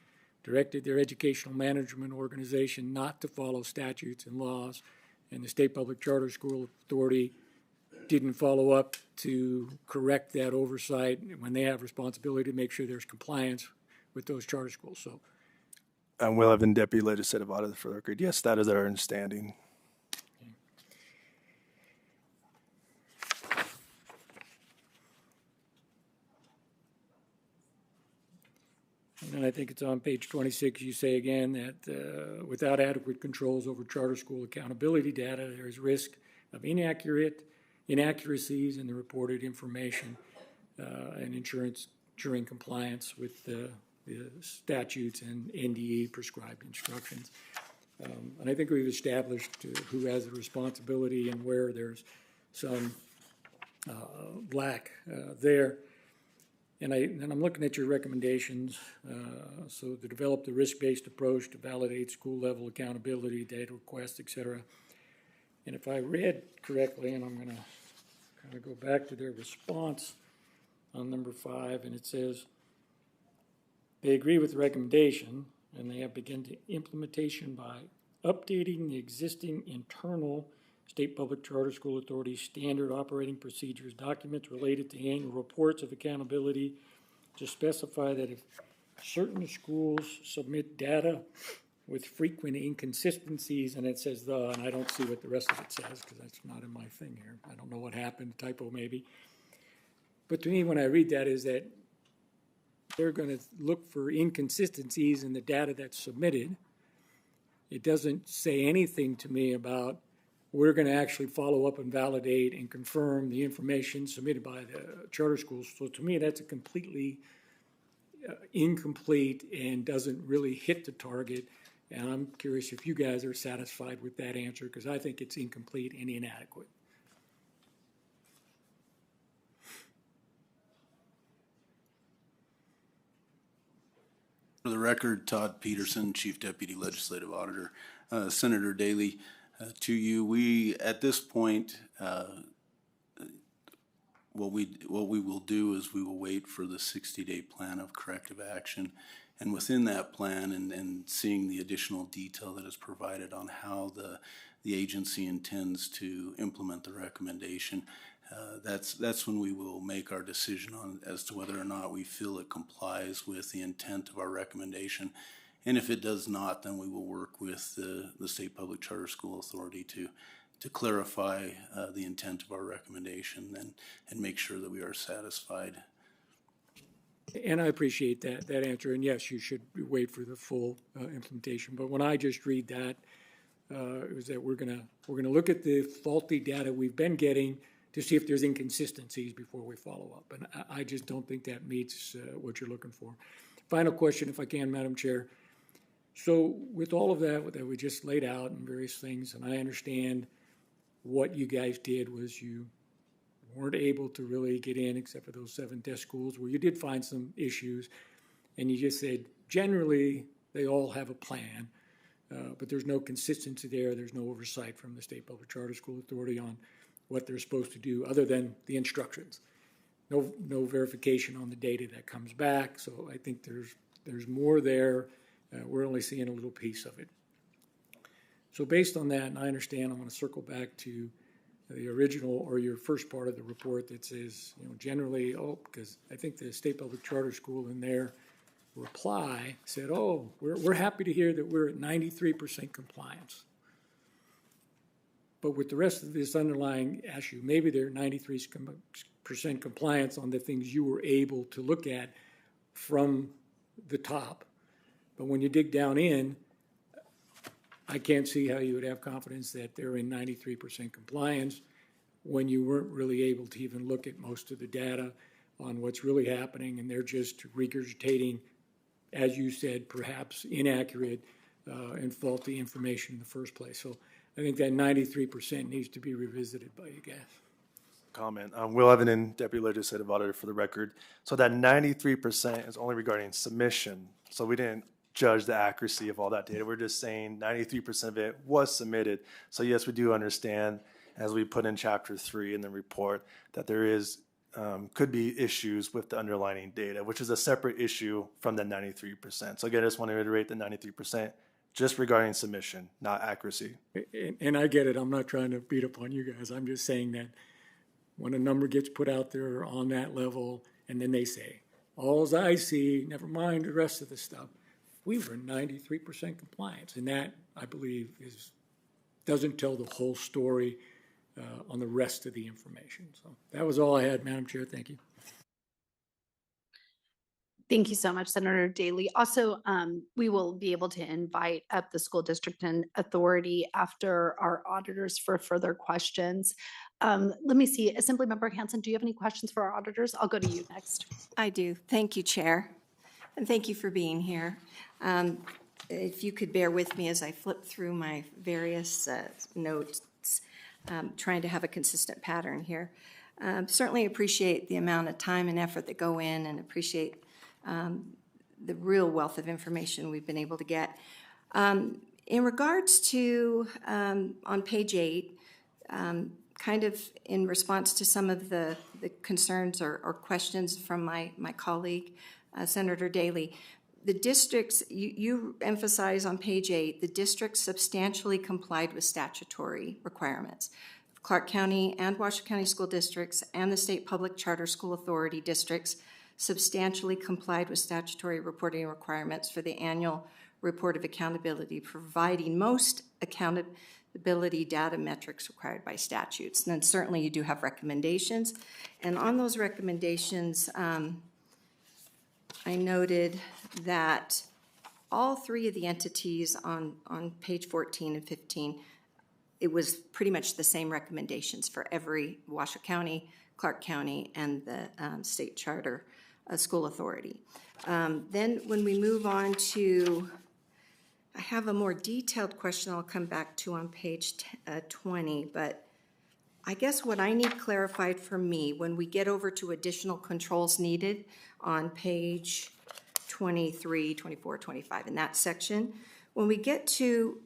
directed their educational management organization not to follow statutes and laws, and the State Public Charter School Authority didn't follow up to correct that oversight when they have responsibility to make sure there's compliance with those charter schools. So, Will Evenden, Deputy Legislative Auditor, for the record. Yes, that is our understanding. and I think it's on page 26, you say again that without adequate controls over charter school accountability data, there is risk of inaccuracies in the reported information and ensuring compliance with the statutes and NDE prescribed instructions. And I think we've established who has the responsibility and where there's some lack there. And I'm looking at your recommendations. So to develop the risk-based approach to validate school-level accountability, data requests, et cetera. And if I read correctly, and I'm going to kind of go back to their response on number 5, and it says, they agree with the recommendation, and they have begun the implementation by updating the existing internal State Public Charter School Authority standard operating procedures documents related to annual reports of accountability to specify that if certain schools submit data with frequent inconsistencies, and it says and I don't see what the rest of it says because that's not in my thing here. I don't know what happened, typo maybe. But to me, when I read that, is that they're going to look for inconsistencies in the data that's submitted. It doesn't say anything to me about we're going to actually follow up and validate and confirm the information submitted by the charter schools. So to me, that's a completely incomplete and doesn't really hit the target. And I'm curious if you guys are satisfied with that answer, because I think it's incomplete and inadequate. For the record, Todd Peterson, Chief Deputy Legislative Auditor. Senator Daley, to you, we, at this point, what we will do is we will wait for the 60-day plan of corrective action. And within that plan and seeing the additional detail that is provided on how the agency intends to implement the recommendation, that's when we will make our decision on as to whether or not we feel it complies with the intent of our recommendation. And if it does not, then we will work with the State Public Charter School Authority to clarify the intent of our recommendation and make sure that we are satisfied. And I appreciate that answer. And yes, you should wait for the full implementation. But when I just read that, it was that we're gonna look at the faulty data we've been getting to see if there's inconsistencies before we follow up. And I just don't think that meets what you're looking for. Final question, if I can, Madam Chair. So with all of that we just laid out and various things, and I understand what you guys did was you weren't able to really get in except for those 7 test schools where you did find some issues, and you just said generally they all have a plan, but there's no consistency there. There's no oversight from the State Public Charter School Authority on what they're supposed to do other than the instructions. No verification on the data that comes back. So I think there's more there. We're only seeing a little piece of it. So based on that, and I understand, I'm going to circle back to the original or your first part of the report that says, generally, because I think the State Public Charter School in their reply said, we're happy to hear that we're at 93% compliance. But with the rest of this underlying issue, maybe they're 93% compliance on the things you were able to look at from the top. But when you dig down in, I can't see how you would have confidence that they're in 93% compliance when you weren't really able to even look at most of the data on what's really happening, and they're just regurgitating, as you said, perhaps inaccurate and faulty information in the first place. So I think that 93% needs to be revisited by you guys. Comment. Will Evenden, Deputy Legislative Auditor for the record. So that 93% is only regarding submission. So we didn't judge the accuracy of all that data. We're just saying 93% of it was submitted. So yes, we do understand, as we put in Chapter 3 in the report, that there is could be issues with the underlying data, which is a separate issue from the 93%. So again, I just want to reiterate the 93% just regarding submission, not accuracy. And I get it. I'm not trying to beat up on you guys. I'm just saying that when a number gets put out there on that level, and then they say, all I see, never mind the rest of the stuff, we were 93% compliance. And that, I believe, doesn't tell the whole story on the rest of the information. So that was all I had, Madam Chair. Thank you. Thank you so much, Senator Daly. Also, we will be able to invite up the school district and authority after our auditors for further questions. Let me see, Assemblymember Hansen, do you have any questions for our auditors? I'll go to you next. I do. Thank you, Chair. And thank you for being here. If you could bear with me as I flip through my various notes, trying to have a consistent pattern here. Certainly appreciate the amount of time and effort that go in, and appreciate the real wealth of information we've been able to get. In regards to, on page 8, kind of in response to some of the concerns or questions from my colleague, Senator Daly, the districts, you emphasize on page 8, the districts substantially complied with statutory requirements. Clark County and Washoe County School Districts and the State Public Charter School Authority districts substantially complied with statutory reporting requirements for the annual report of accountability, providing most accountability data metrics required by statutes. And then certainly you do have recommendations. And on those recommendations, I noted that all 3 of the entities on page 14 and 15, it was pretty much the same recommendations for every Washoe County, Clark County, and the State Charter School Authority. Then when we move on to, I have a more detailed question I'll come back to on page 20, but I guess what I need clarified for me when we get over to additional controls needed on page 23, 24, 25, in that section, when we get to,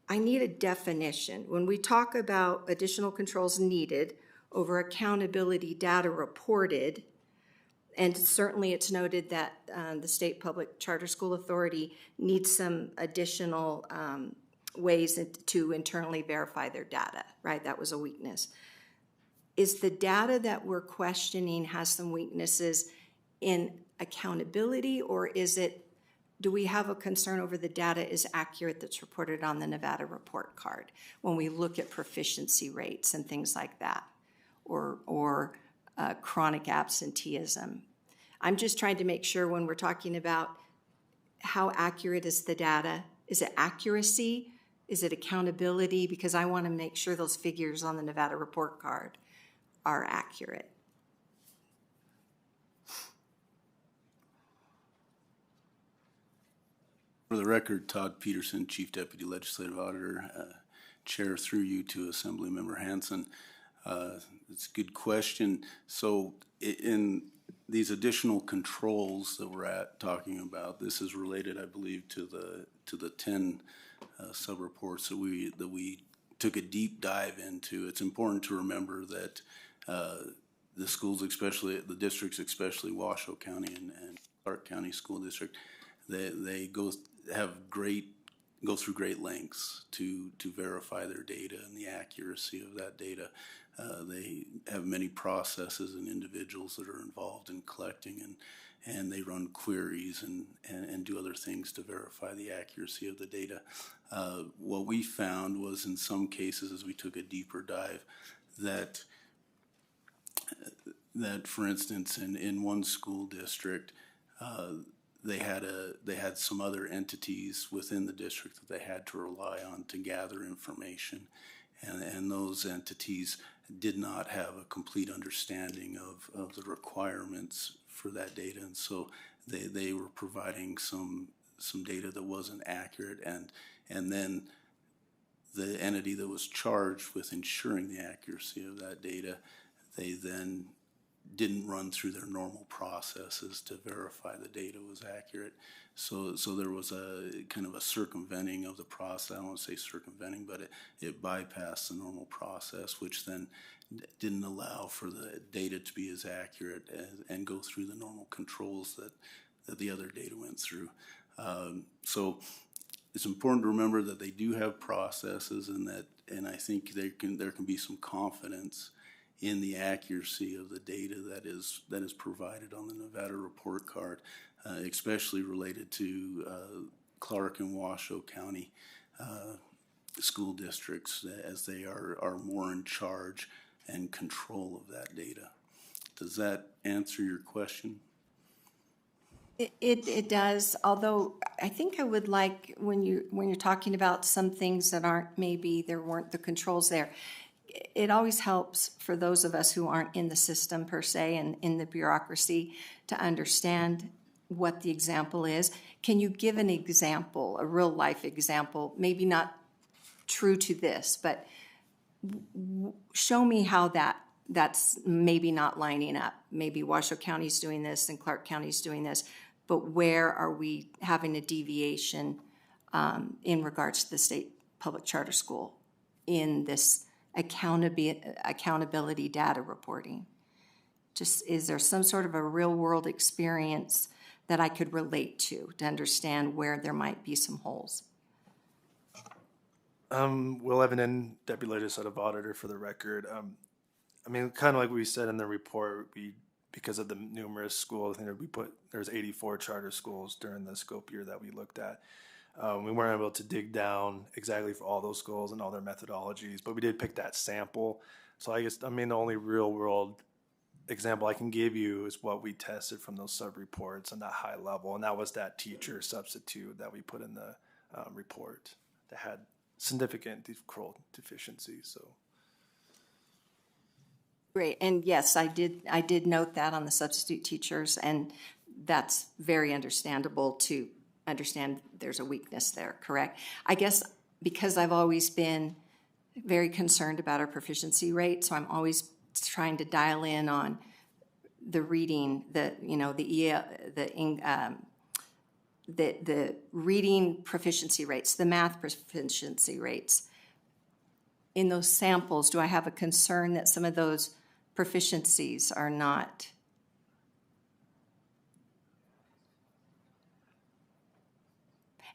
I need a definition. When we talk about additional controls needed over accountability data reported, and certainly it's noted that the State Public Charter School Authority needs some additional ways to internally verify their data, right? That was a weakness. Is the data that we're questioning has some weaknesses in accountability, or do we have a concern over the data is accurate that's reported on the Nevada report card when we look at proficiency rates and things like that, or chronic absenteeism? I'm just trying to make sure when we're talking about how accurate is the data, is it accuracy? Is it accountability? Because I want to make sure those figures on the Nevada report card are accurate. For the record, Todd Peterson, Chief Deputy Legislative Auditor, Chair through you to Assemblymember Hanson. It's a good question. So in these additional controls that we're talking about, this is related, I believe, to the 10 sub-reports that we took a deep dive into. It's important to remember that the schools, especially the districts, especially Washoe County and Clark County School District, they go through great lengths to verify their data and the accuracy of that data. They have many processes and individuals that are involved in collecting, and they run queries and do other things to verify the accuracy of the data. What we found was in some cases, as we took a deeper dive, that for instance, in one school district, they had some other entities within the district that they had to rely on to gather information, and those entities did not have a complete understanding of the requirements for that data, and so they were providing some data that wasn't accurate, and then the entity that was charged with ensuring the accuracy of that data, they then didn't run through their normal processes to verify the data was accurate. So there was a kind of a circumventing of the process. I don't want to say circumventing, but it bypassed the normal process, which then didn't allow for the data to be as accurate and go through the normal controls that the other data went through. So it's important to remember that they do have processes, and I think there can be some confidence in the accuracy of the data that is provided on the Nevada report card, especially related to Clark and Washoe County school districts, as they are more in charge and control of that data. Does that answer your question? It does, although I think I would like, when you're talking about some things that aren't, maybe there weren't the controls there, it always helps for those of us who aren't in the system per se and in the bureaucracy to understand what the example is. Can you give an example, a real life example, maybe not true to this, but show me how that's maybe not lining up. Maybe Washoe County's doing this and Clark County's doing this, but where are we having a deviation in regards to the state public charter school in this accountability data reporting? Just, is there some sort of a real world experience that I could relate to understand where there might be some holes? Will Evenden, Deputy Legislative Auditor for the record. I mean, kind of like we said in the report, because of the numerous schools, I think there's 84 charter schools during the scope year that we looked at. We weren't able to dig down exactly for all those schools and all their methodologies, but we did pick that sample. So I guess, the only real world example I can give you is what we tested from those sub-reports and that high level, and that was that teacher substitute that we put in the report that had significant control deficiencies. So. Great, and yes, I did note that on the substitute teachers, and that's very understandable to understand there's a weakness there, correct? I guess because I've always been very concerned about our proficiency rate, so I'm always trying to dial in on the reading, the reading proficiency rates, the math proficiency rates. In those samples, do I have a concern that some of those proficiencies are not?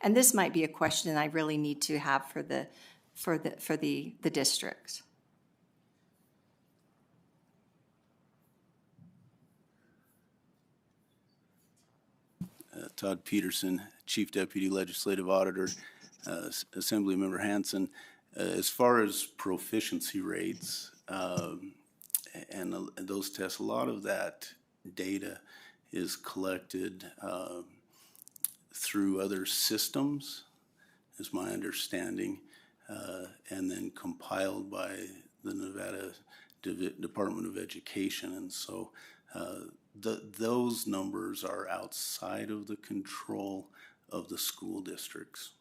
And this might be a question I really need to have for the district. Todd Peterson, Chief Deputy Legislative Auditor, Assemblymember Hanson. As far as proficiency rates and those tests, a lot of that data is collected through other systems, is my understanding, and then compiled by the Nevada Department of Education. And so those numbers are outside of the control of the school districts.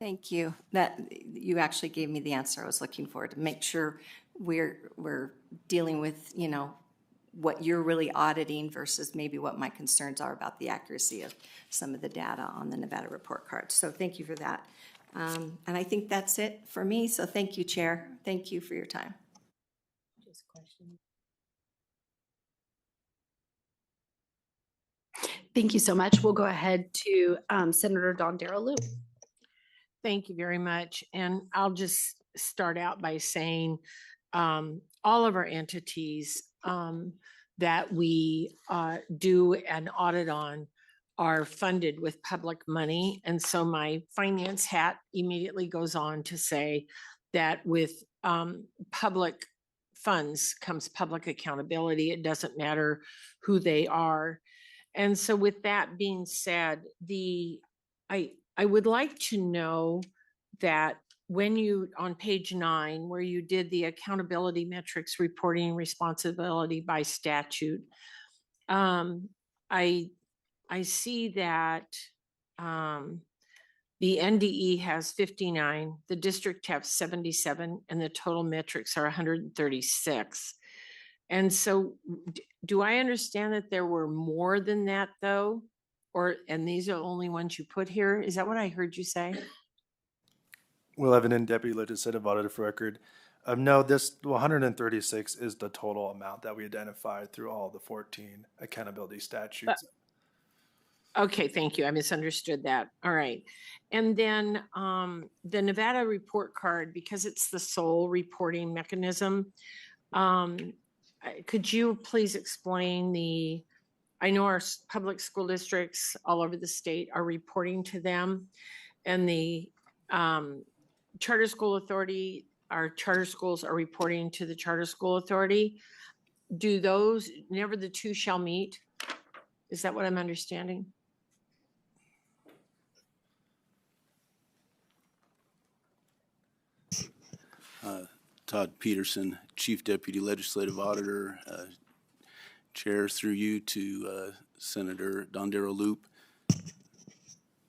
Thank you. That you actually gave me the answer I was looking for, to make sure we're dealing with, you know, what you're really auditing versus maybe what my concerns are about the accuracy of some of the data on the Nevada report card. So thank you for that. And I think that's it for me. So thank you, Chair. Thank you for your time. Thank you so much. We'll go ahead to Senator Dondero Loop. Thank you very much. And I'll just start out by saying all of our entities that we do an audit on are funded with public money. And so my finance hat immediately goes on to say that with public funds comes public accountability. It doesn't matter who they are. And so with that being said, I would like to know that when you, on page 9, where you did the accountability metrics reporting responsibility by statute, I see that the NDE has 59, the district has 77, and the total metrics are 136. And so do I understand that there were more than that though? And these are the only ones you put here? Is that what I heard you say? Will Evident, Deputy Legislative Auditor for record. No, this 136 is the total amount that we identified through all the 14 accountability statutes. Okay, thank you. I misunderstood that. All right. And then the Nevada report card, because it's the sole reporting mechanism, could you please explain I know our public school districts all over the state are reporting to them, and the charter school authority, our charter schools are reporting to the charter school authority. Do those, never the two shall meet? Is that what I'm understanding? Todd Peterson, Chief Deputy Legislative Auditor, Chair, through you to Senator Dondero Loop.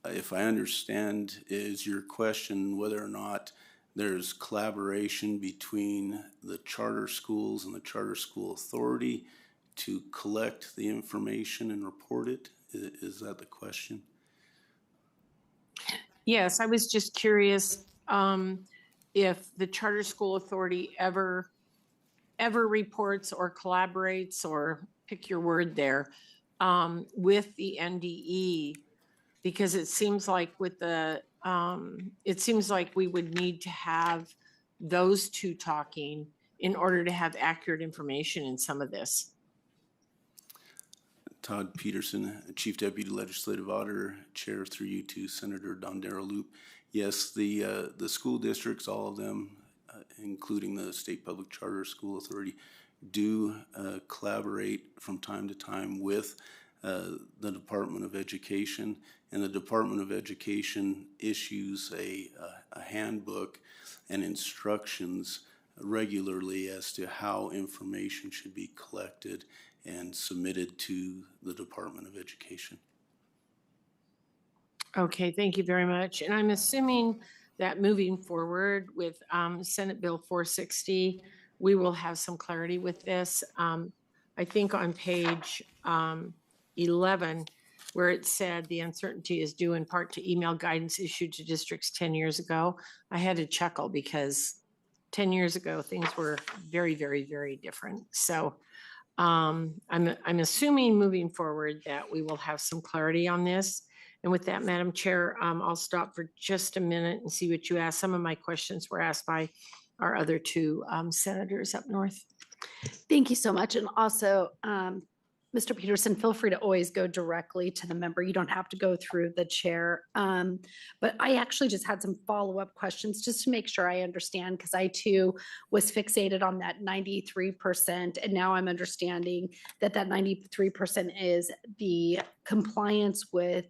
If I understand, is your question whether or not there's collaboration between the charter schools and the charter school authority to collect the information and report it? Is that the question? Yes, I was just curious if the charter school authority ever reports or collaborates, or pick your word there, with the NDE, because it seems like with it seems like we would need to have those two talking in order to have accurate information in some of this. Todd Peterson, Chief Deputy Legislative Auditor, Chair, through you to Senator Dondero Loop. Yes, the school districts, all of them, including the State Public Charter School Authority, do collaborate from time to time with the Department of Education, and the Department of Education issues a handbook and instructions regularly as to how information should be collected and submitted to the Department of Education. Okay, thank you very much. And I'm assuming that moving forward with Senate Bill 460, we will have some clarity with this. I think on page 11, where it said the uncertainty is due in part to email guidance issued to districts 10 years ago, I had to chuckle because 10 years ago, things were very, very, very different. So I'm assuming moving forward that we will have some clarity on this. And with that, Madam Chair, I'll stop for just a minute and see what you asked. Some of my questions were asked by our other two senators up north. Thank you so much. And also, Mr. Peterson, feel free to always go directly to the member. You don't have to go through the chair. But I actually just had some follow-up questions just to make sure I understand, because I too was fixated on that 93%. And now I'm understanding that that 93% is the compliance with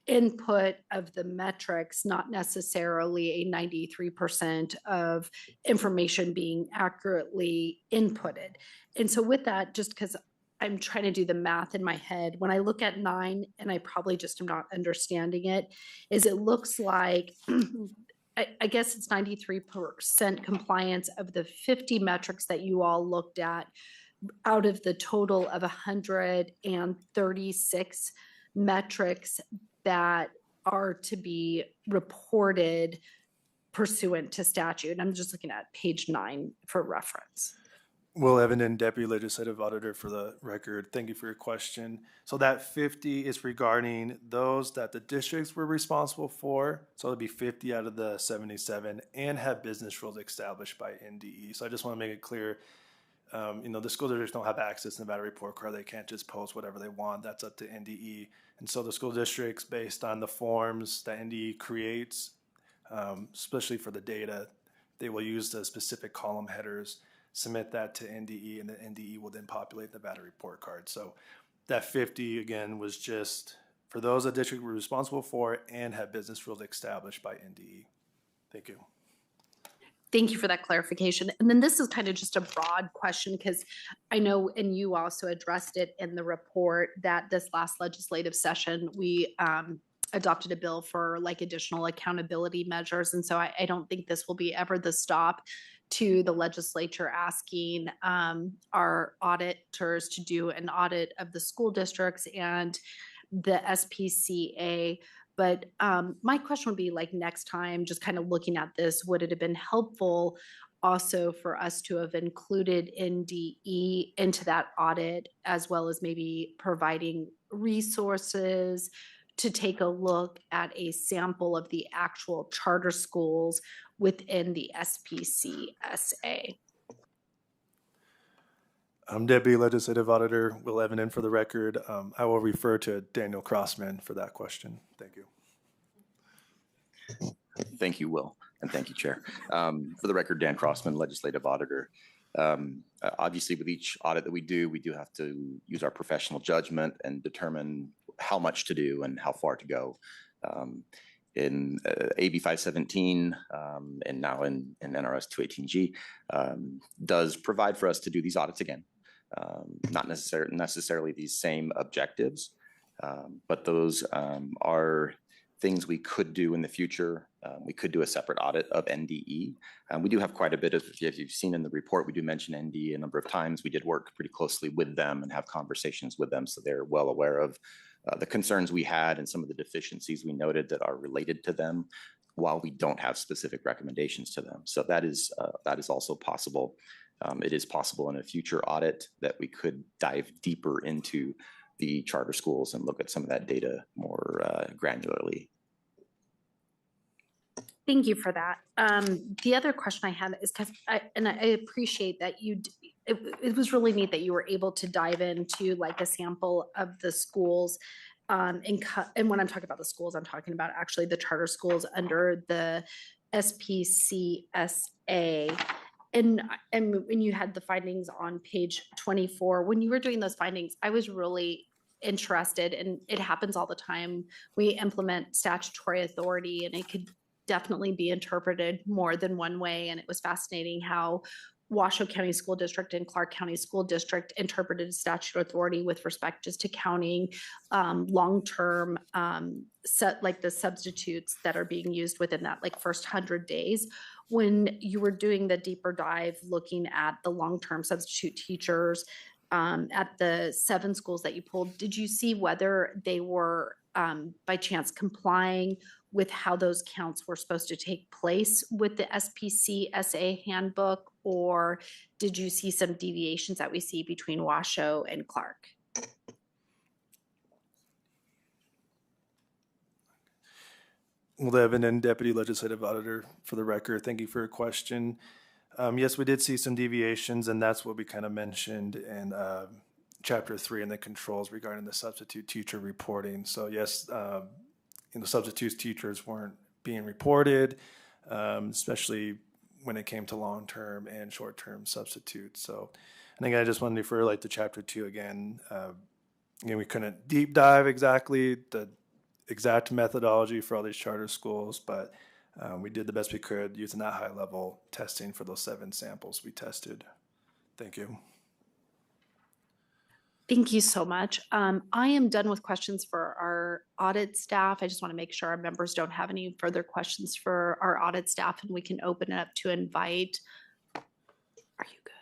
input of the metrics, not necessarily a 93% of information being accurately inputted. And so with that, just because I'm trying to do the math in my head, when I look at 9, and I probably just am not understanding it, is it looks like, I guess it's 93% compliance of the 50 metrics that you all looked at out of the total of 136 metrics that are to be reported pursuant to statute. I'm just looking at page 9 for reference. Will Evenden, Deputy Legislative Auditor for the record. Thank you for your question. So that 50 is regarding those that the districts were responsible for. So it'll be 50 out of the 77 and have business rules established by NDE. So I just want to make it clear, the school districts don't have access to the Nevada report card. They can't just post whatever they want. That's up to NDE. And so the school districts, based on the forms that NDE creates, especially for the data, they will use the specific column headers, submit that to NDE, and the NDE will then populate the Nevada report card. So that 50, again, was just for those the district were responsible for and have business rules established by NDE. Thank you. Thank you for that clarification. And then this is kind of just a broad question, because I know, and you also addressed it in the report, that this last legislative session, we adopted a bill for like additional accountability measures. And so I don't think this will be ever the stop to the legislature asking our auditors to do an audit of the school districts and the SPCA. But my question would be, like, next time, just kind of looking at this, would it have been helpful also for us to have included NDE into that audit, as well as maybe providing resources to take a look at a sample of the actual charter schools within the SPCSA? I'm Deputy Legislative Auditor Will Evenden for the record. I will refer to Daniel Crossman for that question. Thank you. Thank you, Will, and thank you, Chair. For the record, Dan Crossman, Legislative Auditor. Obviously, with each audit that we do have to use our professional judgment and determine how much to do and how far to go. In AB 517 and now in NRS 218G does provide for us to do these audits again. Not necessarily these same objectives, but those are things we could do in the future. We could do a separate audit of NDE. We do have quite a bit of, if you've seen in the report, we do mention NDE a number of times. We did work pretty closely with them and have conversations with them, so they're well aware of the concerns we had and some of the deficiencies we noted that are related to them, while we don't have specific recommendations to them. So that is also possible. It is possible in a future audit that we could dive deeper into the charter schools and look at some of that data more granularly. Thank you for that. The other question I had is, because I appreciate that it was really neat that you were able to dive into like a sample of the schools. And when I'm talking about the schools, I'm talking about actually the charter schools under the SPCSA. And when you had the findings on page 24, when you were doing those findings, I was really interested, and it happens all the time. We implement statutory authority, and it could definitely be interpreted more than one way. And it was fascinating how Washoe County School District and Clark County School District interpreted statutory authority with respect just to counting long-term like the substitutes that are being used within that like first 100 days. When you were doing the deeper dive, looking at the long-term substitute teachers at the 7 schools that you pulled, did you see whether they were by chance complying with how those counts were supposed to take place with the SPCSA handbook, or did you see some deviations that we see between Washoe and Clark? Will Evenden, Deputy Legislative Auditor. For the record, thank you for your question. Yes, we did see some deviations, and that's what we kind of mentioned in Chapter 3 in the controls regarding the substitute teacher reporting. So yes, substitute teachers weren't being reported, especially when it came to long-term and short-term substitutes. So I think I just wanted to refer to Chapter 2 again. We couldn't deep dive exactly the exact methodology for all these charter schools, but we did the best we could using that high-level testing for those 7 samples we tested. Thank you. Thank you so much. I am done with questions for our audit staff. I just want to make sure our members don't have any further questions for our audit staff, and we can open it up to invite. Are you good?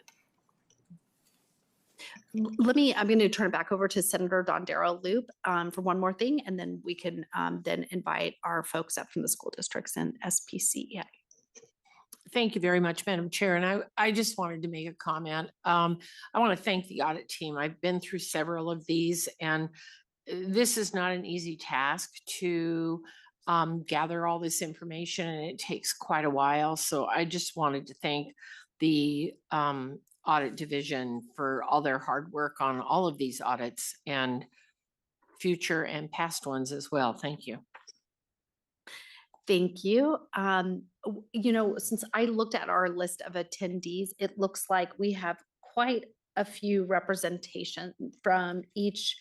I'm going to turn it back over to Senator Dondero Loop for one more thing, and then we can then invite our folks up from the school districts and SPCEA. Thank you very much, Madam Chair. And I just wanted to make a comment. I want to thank the audit team. I've been through several of these, and this is not an easy task to gather all this information, and it takes quite a while. So I just wanted to thank the audit division for all their hard work on all of these audits and future and past ones as well. Thank you. Thank you. Since I looked at our list of attendees, it looks like we have quite a few representation from each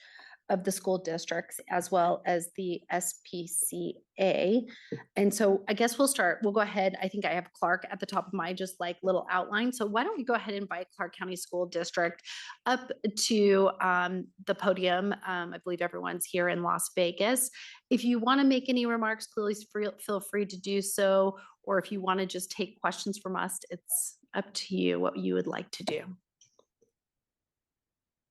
of the school districts as well as the SPCA. And so I guess we'll go ahead. I think I have Clark at the top of my just little outline. So why don't we go ahead and invite Clark County School District up to the podium. I believe everyone's here in Las Vegas. If you want to make any remarks, please feel free to do so. Or if you want to just take questions from us, it's up to you what you would like to do.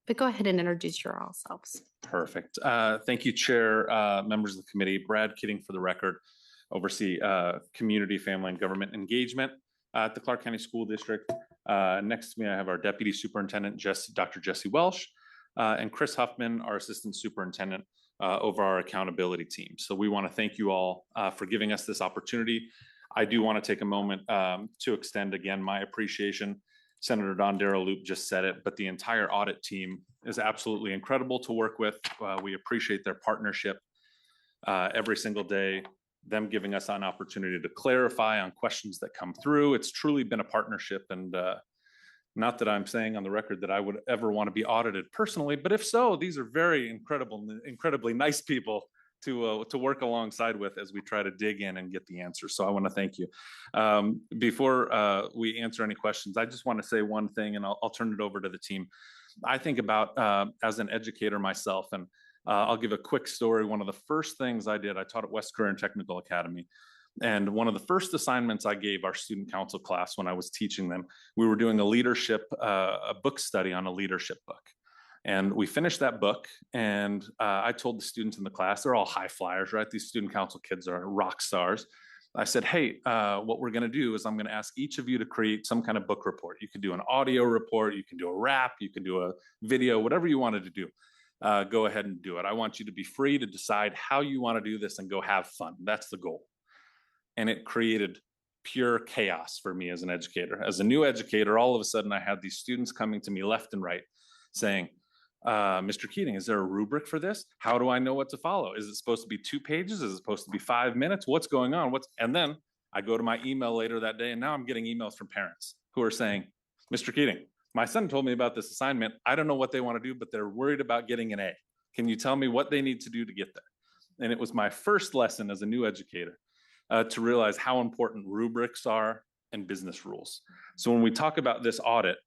But go ahead and introduce yourselves. Perfect. Thank you, Chair, members of the committee. Brad Kidding, for the record, oversee community, family, and government engagement at the Clark County School District. Next to me, I have our Deputy Superintendent, Dr. Jesse Welsh, and Chris Huffman, our Assistant Superintendent over our accountability team. So we want to thank you all for giving us this opportunity. I do want to take a moment to extend again my appreciation. Senator Dondero Loop just said it, but the entire audit team is absolutely incredible to work with. We appreciate their partnership every single day, them giving us an opportunity to clarify on questions that come through. It's truly been a partnership, and not that I'm saying on the record that I would ever want to be audited personally, but if so, these are very incredibly nice people to work alongside with as we try to dig in and get the answers. So I want to thank you. Before we answer any questions, I just want to say one thing, and I'll turn it over to the team. I think about as an educator myself, and I'll give a quick story. One of the first things I did, I taught at West Career and Technical Academy. And one of the first assignments I gave our student council class when I was teaching them, we were doing a book study on a leadership book. And we finished that book, and I told the students in the class, they're all high flyers, right? These student council kids are rock stars. I said, hey, what we're going to do is I'm going to ask each of you to create some kind of book report. You can do an audio report, you can do a rap, you can do a video, whatever you wanted to do. Go ahead and do it. I want you to be free to decide how you want to do this and go have fun. That's the goal. And it created pure chaos for me as an educator. As a new educator, all of a sudden I had these students coming to me left and right saying, Mr. Keating, is there a rubric for this? How do I know what to follow? Is it supposed to be 2 pages? Is it supposed to be 5 minutes? What's going on? And then I go to my email later that day, and now I'm getting emails from parents who are saying, Mr. Keating, my son told me about this assignment. I don't know what they want to do, but they're worried about getting an A. Can you tell me what they need to do to get there? And it was my first lesson as a new educator to realize how important rubrics are and business rules. So when we talk about this audit,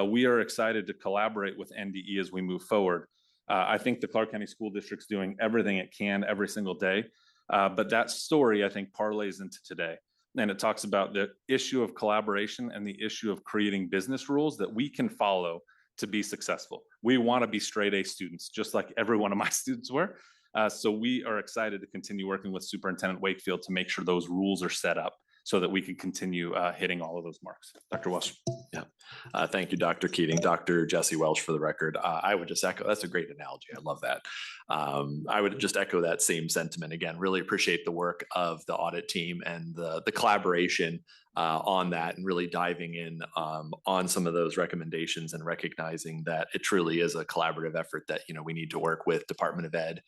we are excited to collaborate with NDE as we move forward. I think the Clark County School District's doing everything it can every single day, but that story, I think, parlays into today. And it talks about the issue of collaboration and the issue of creating business rules that we can follow to be successful. We want to be straight A students, just like every one of my students were. So we are excited to continue working with Superintendent Wakefield to make sure those rules are set up so that we can continue hitting all of those marks. Dr. Welsh. Yeah, thank you, Dr. Keating. Dr. Jesse Welsh, for the record. I would just echo, that's a great analogy. I love that. I would just echo that same sentiment again. Really appreciate the work of the audit team and the collaboration on that, and really diving in on some of those recommendations and recognizing that it truly is a collaborative effort that we need to work with Department of Ed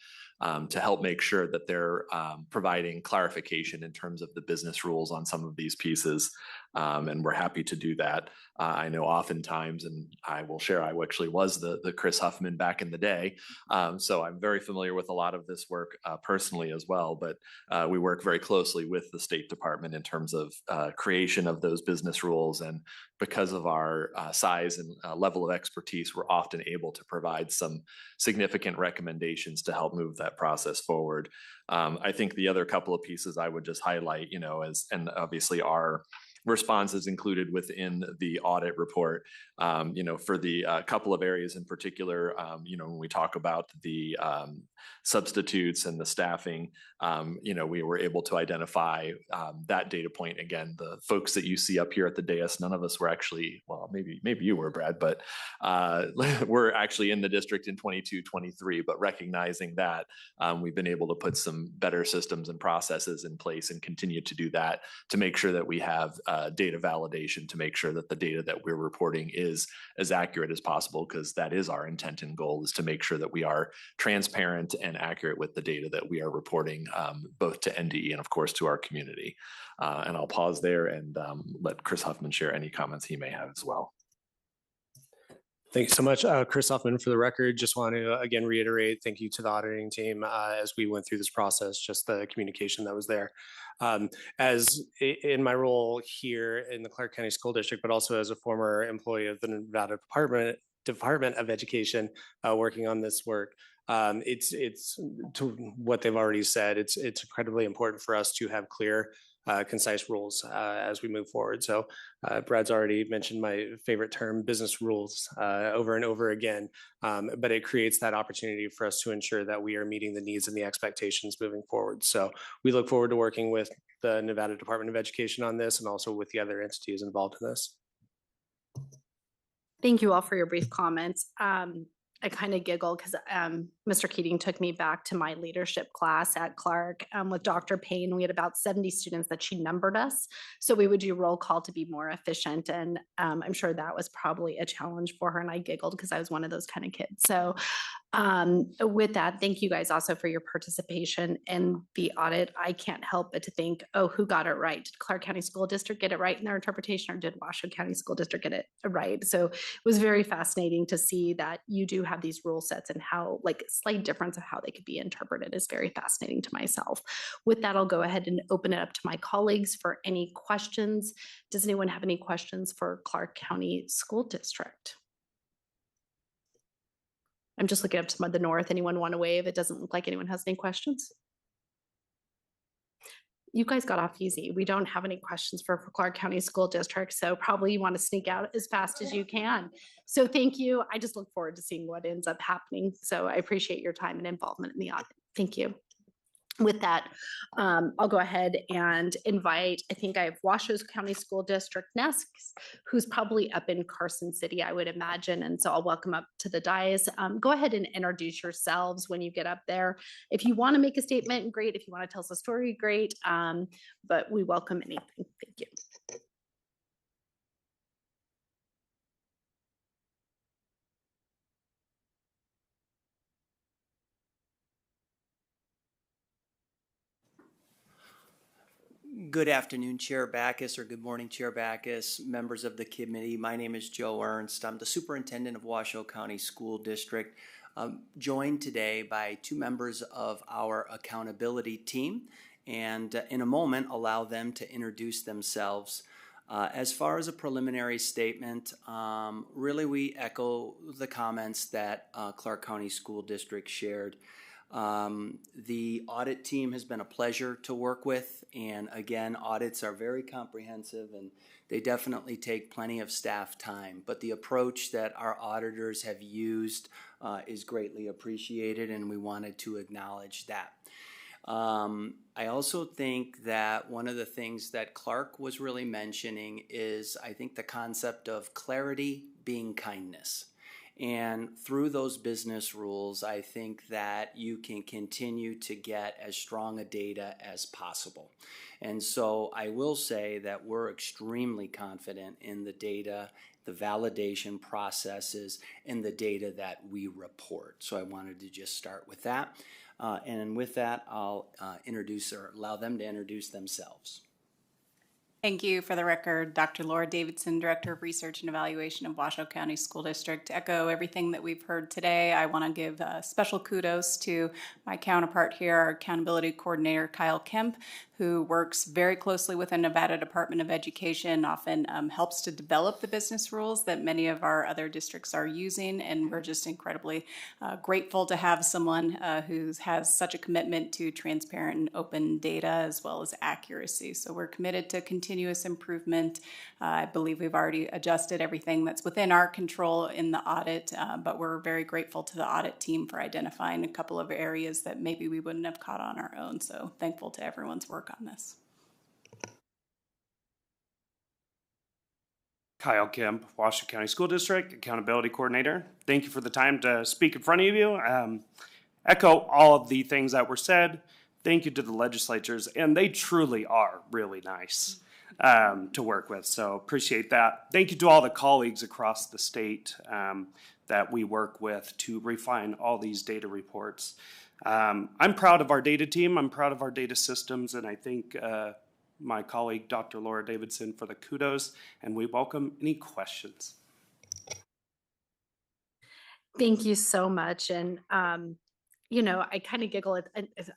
to help make sure that they're providing clarification in terms of the business rules on some of these pieces. And we're happy to do that. I know oftentimes, and I will share, I actually was the Chris Huffman back in the day. So I'm very familiar with a lot of this work personally as well, but we work very closely with the State Department in terms of creation of those business rules. And because of our size and level of expertise, we're often able to provide some significant recommendations to help move that process forward. I think the other couple of pieces I would just highlight, and obviously our responses included within the audit report, for the couple of areas in particular, when we talk about the substitutes and the staffing, we were able to identify that data point. Again, the folks that you see up here at the dais, none of us were actually, well, maybe you were, Brad, but we're actually in the district in 22-23, but recognizing that we've been able to put some better systems and processes in place and continue to do that to make sure that we have data validation, to make sure that the data that we're reporting is as accurate as possible, because that is our intent and goal, is to make sure that we are transparent and accurate with the data that we are reporting, both to NDE and of course to our community. And I'll pause there and let Chris Huffman share any comments he may have as well. Thank you so much, Chris Huffman. For the record, just want to again reiterate thank you to the auditing team as we went through this process, just the communication that was there. As in my role here in the Clark County School District, but also as a former employee of the Nevada Department of Education working on this work, it's to what they've already said, it's incredibly important for us to have clear, concise rules as we move forward. So Brad's already mentioned my favorite term, business rules, over and over again, but it creates that opportunity for us to ensure that we are meeting the needs and the expectations moving forward. So we look forward to working with the Nevada Department of Education on this, and also with the other entities involved in this. Thank you all for your brief comments. I kind of giggle because Mr. Keating took me back to my leadership class at Clark with Dr. Payne. We had about 70 students that she numbered us. So we would do roll call to be more efficient. And I'm sure that was probably a challenge for her. And I giggled because I was one of those kind of kids. So with that, thank you guys also for your participation in the audit. I can't help but to think, oh, who got it right? Did Clark County School District get it right in their interpretation, or did Washoe County School District get it right? So it was very fascinating to see that you do have these rule sets, and how like slight difference of how they could be interpreted is very fascinating to myself. With that, I'll go ahead and open it up to my colleagues for any questions. Does anyone have any questions for Clark County School District? I'm just looking up to the north. Anyone want to wave? It doesn't look like anyone has any questions. You guys got off easy. We don't have any questions for Clark County School District, so probably you want to sneak out as fast as you can. So thank you. I just look forward to seeing what ends up happening. So I appreciate your time and involvement in the audit. Thank you. With that, I'll go ahead and invite, I think I have Washoe County School District next, who's probably up in Carson City, I would imagine. And so I'll welcome up to the dais. Go ahead and introduce yourselves when you get up there. If you want to make a statement, great. If you want to tell us a story, great. But we welcome anything. Thank you. Good afternoon, Chair Backus, or good morning, Chair Backus, members of the committee. My name is Joe Ernst. I'm the superintendent of Washoe County School District, joined today by two members of our accountability team, and in a moment, allow them to introduce themselves. As far as a preliminary statement, really we echo the comments that Clark County School District shared. The audit team has been a pleasure to work with, and again, audits are very comprehensive and they definitely take plenty of staff time, but the approach that our auditors have used is greatly appreciated, and we wanted to acknowledge that. I also think that one of the things that Clark was really mentioning is, I think, the concept of clarity being kindness. And through those business rules, I think that you can continue to get as strong a data as possible. And so I will say that we're extremely confident in the data, the validation processes, and the data that we report. So I wanted to just start with that. And with that, I'll introduce or allow them to introduce themselves. Thank you. For the record, Dr. Laura Davidson, Director of Research and Evaluation of Washoe County School District. To echo everything that we've heard today, I want to give special kudos to my counterpart here, our Accountability Coordinator, Kyle Kemp, who works very closely with the Nevada Department of Education, often helps to develop the business rules that many of our other districts are using. And we're just incredibly grateful to have someone who has such a commitment to transparent and open data as well as accuracy. So we're committed to continuous improvement. I believe we've already adjusted everything that's within our control in the audit, but we're very grateful to the audit team for identifying a couple of areas that maybe we wouldn't have caught on our own. So thankful to everyone's work on this. Kyle Kemp, Washoe County School District Accountability Coordinator. Thank you for the time to speak in front of you. Echo all of the things that were said. Thank you to the legislatures, and they truly are really nice to work with, so appreciate that. Thank you to all the colleagues across the state that we work with to refine all these data reports. I'm proud of our data team. I'm proud of our data systems, and I think my colleague, Dr. Laura Davidson, for the kudos, and we welcome any questions. Thank you so much. And, you know, I kind of giggle at,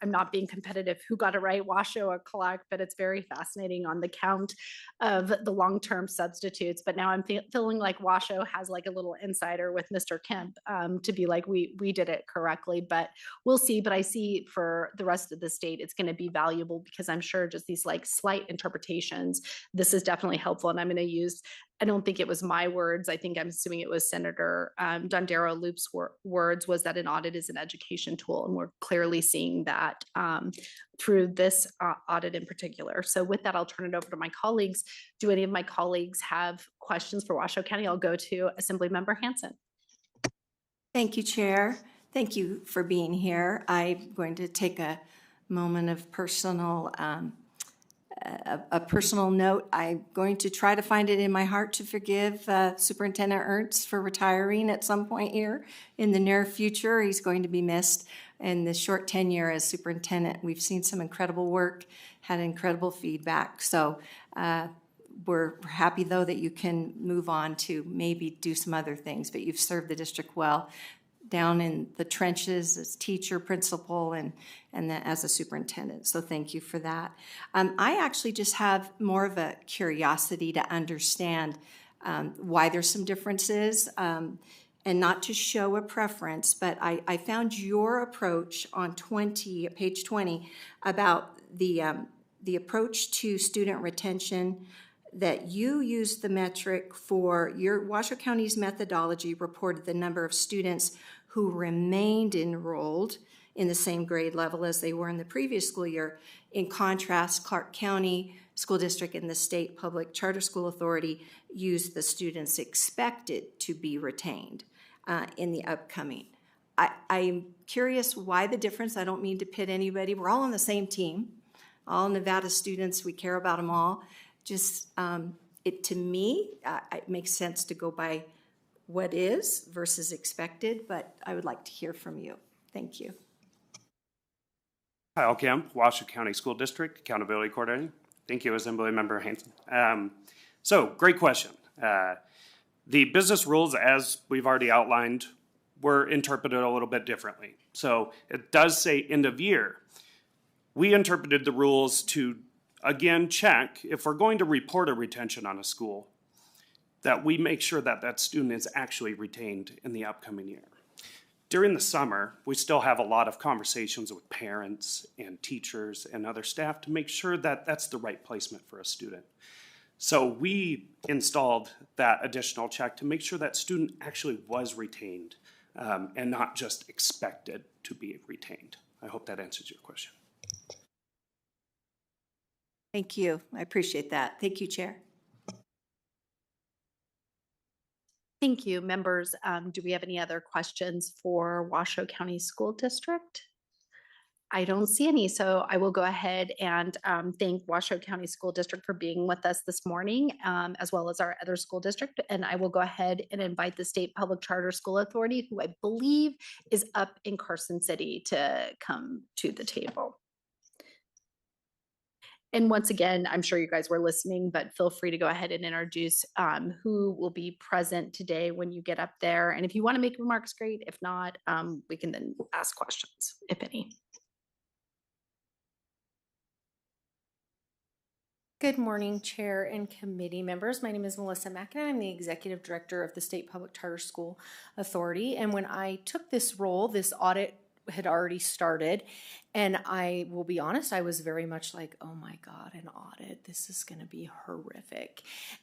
I'm not being competitive, who got it right, Washoe or Clark, but it's very fascinating on the count of the long-term substitutes. But now I'm feeling like Washoe has like a little insider with Mr. Kemp to be like, we did it correctly, but we'll see. But I see for the rest of the state, it's going to be valuable because I'm sure just these like slight interpretations, this is definitely helpful. And I'm going to use, I don't think it was my words. I think I'm assuming it was Senator Dondero Loop's words, was that an audit is an education tool. And we're clearly seeing that through this audit in particular. So with that, I'll turn it over to my colleagues. Do any of my colleagues have questions for Washoe County? I'll go to Assemblymember Hansen. Thank you, Chair. Thank you for being here. I'm going to take a moment of personal a personal note. I'm going to try to find it in my heart to forgive Superintendent Ernst for retiring at some point here in the near future. He's going to be missed. In the short tenure as superintendent, we've seen some incredible work, had incredible feedback. So we're happy, though, that you can move on to maybe do some other things, but you've served the district well down in the trenches as teacher, principal, and then as a superintendent. So thank you for that. I actually just have more of a curiosity to understand why there's some differences, and not to show a preference, but I found your approach on page 20 about the approach to student retention, that you used the metric for your Washoe County's methodology reported the number of students who remained enrolled in the same grade level as they were in the previous school year. In contrast, Clark County School District and the State Public Charter School Authority used the students expected to be retained in the upcoming. I'm curious why the difference. I don't mean to pit anybody. We're all on the same team, all Nevada students. We care about them all. Just to me, it makes sense to go by what is versus expected, but I would like to hear from you. Thank you. Kyle Kemp, Washoe County School District Accountability Coordinator. Thank you, Assemblymember Hansen. So, great question. The business rules, as we've already outlined, were interpreted a little bit differently. So, it does say end of year. We interpreted the rules to, again, check if we're going to report a retention on a school, that we make sure that that student is actually retained in the upcoming year. During the summer, we still have a lot of conversations with parents and teachers and other staff to make sure that that's the right placement for a student. So we installed that additional check to make sure that student actually was retained and not just expected to be retained. I hope that answers your question. Thank you. I appreciate that. Thank you, Chair. Thank you, members. Do we have any other questions for Washoe County School District? I don't see any, so I will go ahead and thank Washoe County School District for being with us this morning, as well as our other school district. And I will go ahead and invite the State Public Charter School Authority, who I believe is up in Carson City, to come to the table. And once again, I'm sure you guys were listening, but feel free to go ahead and introduce who will be present today when you get up there. And if you want to make remarks, great. If not, we can then ask questions, if any. Good morning, Chair and committee members. My name is Melissa Mackin. I'm the Executive Director of the State Public Charter School Authority. And when I took this role, this audit had already started. And I will be honest, I was very much like, oh my God, an audit. This is going to be horrific.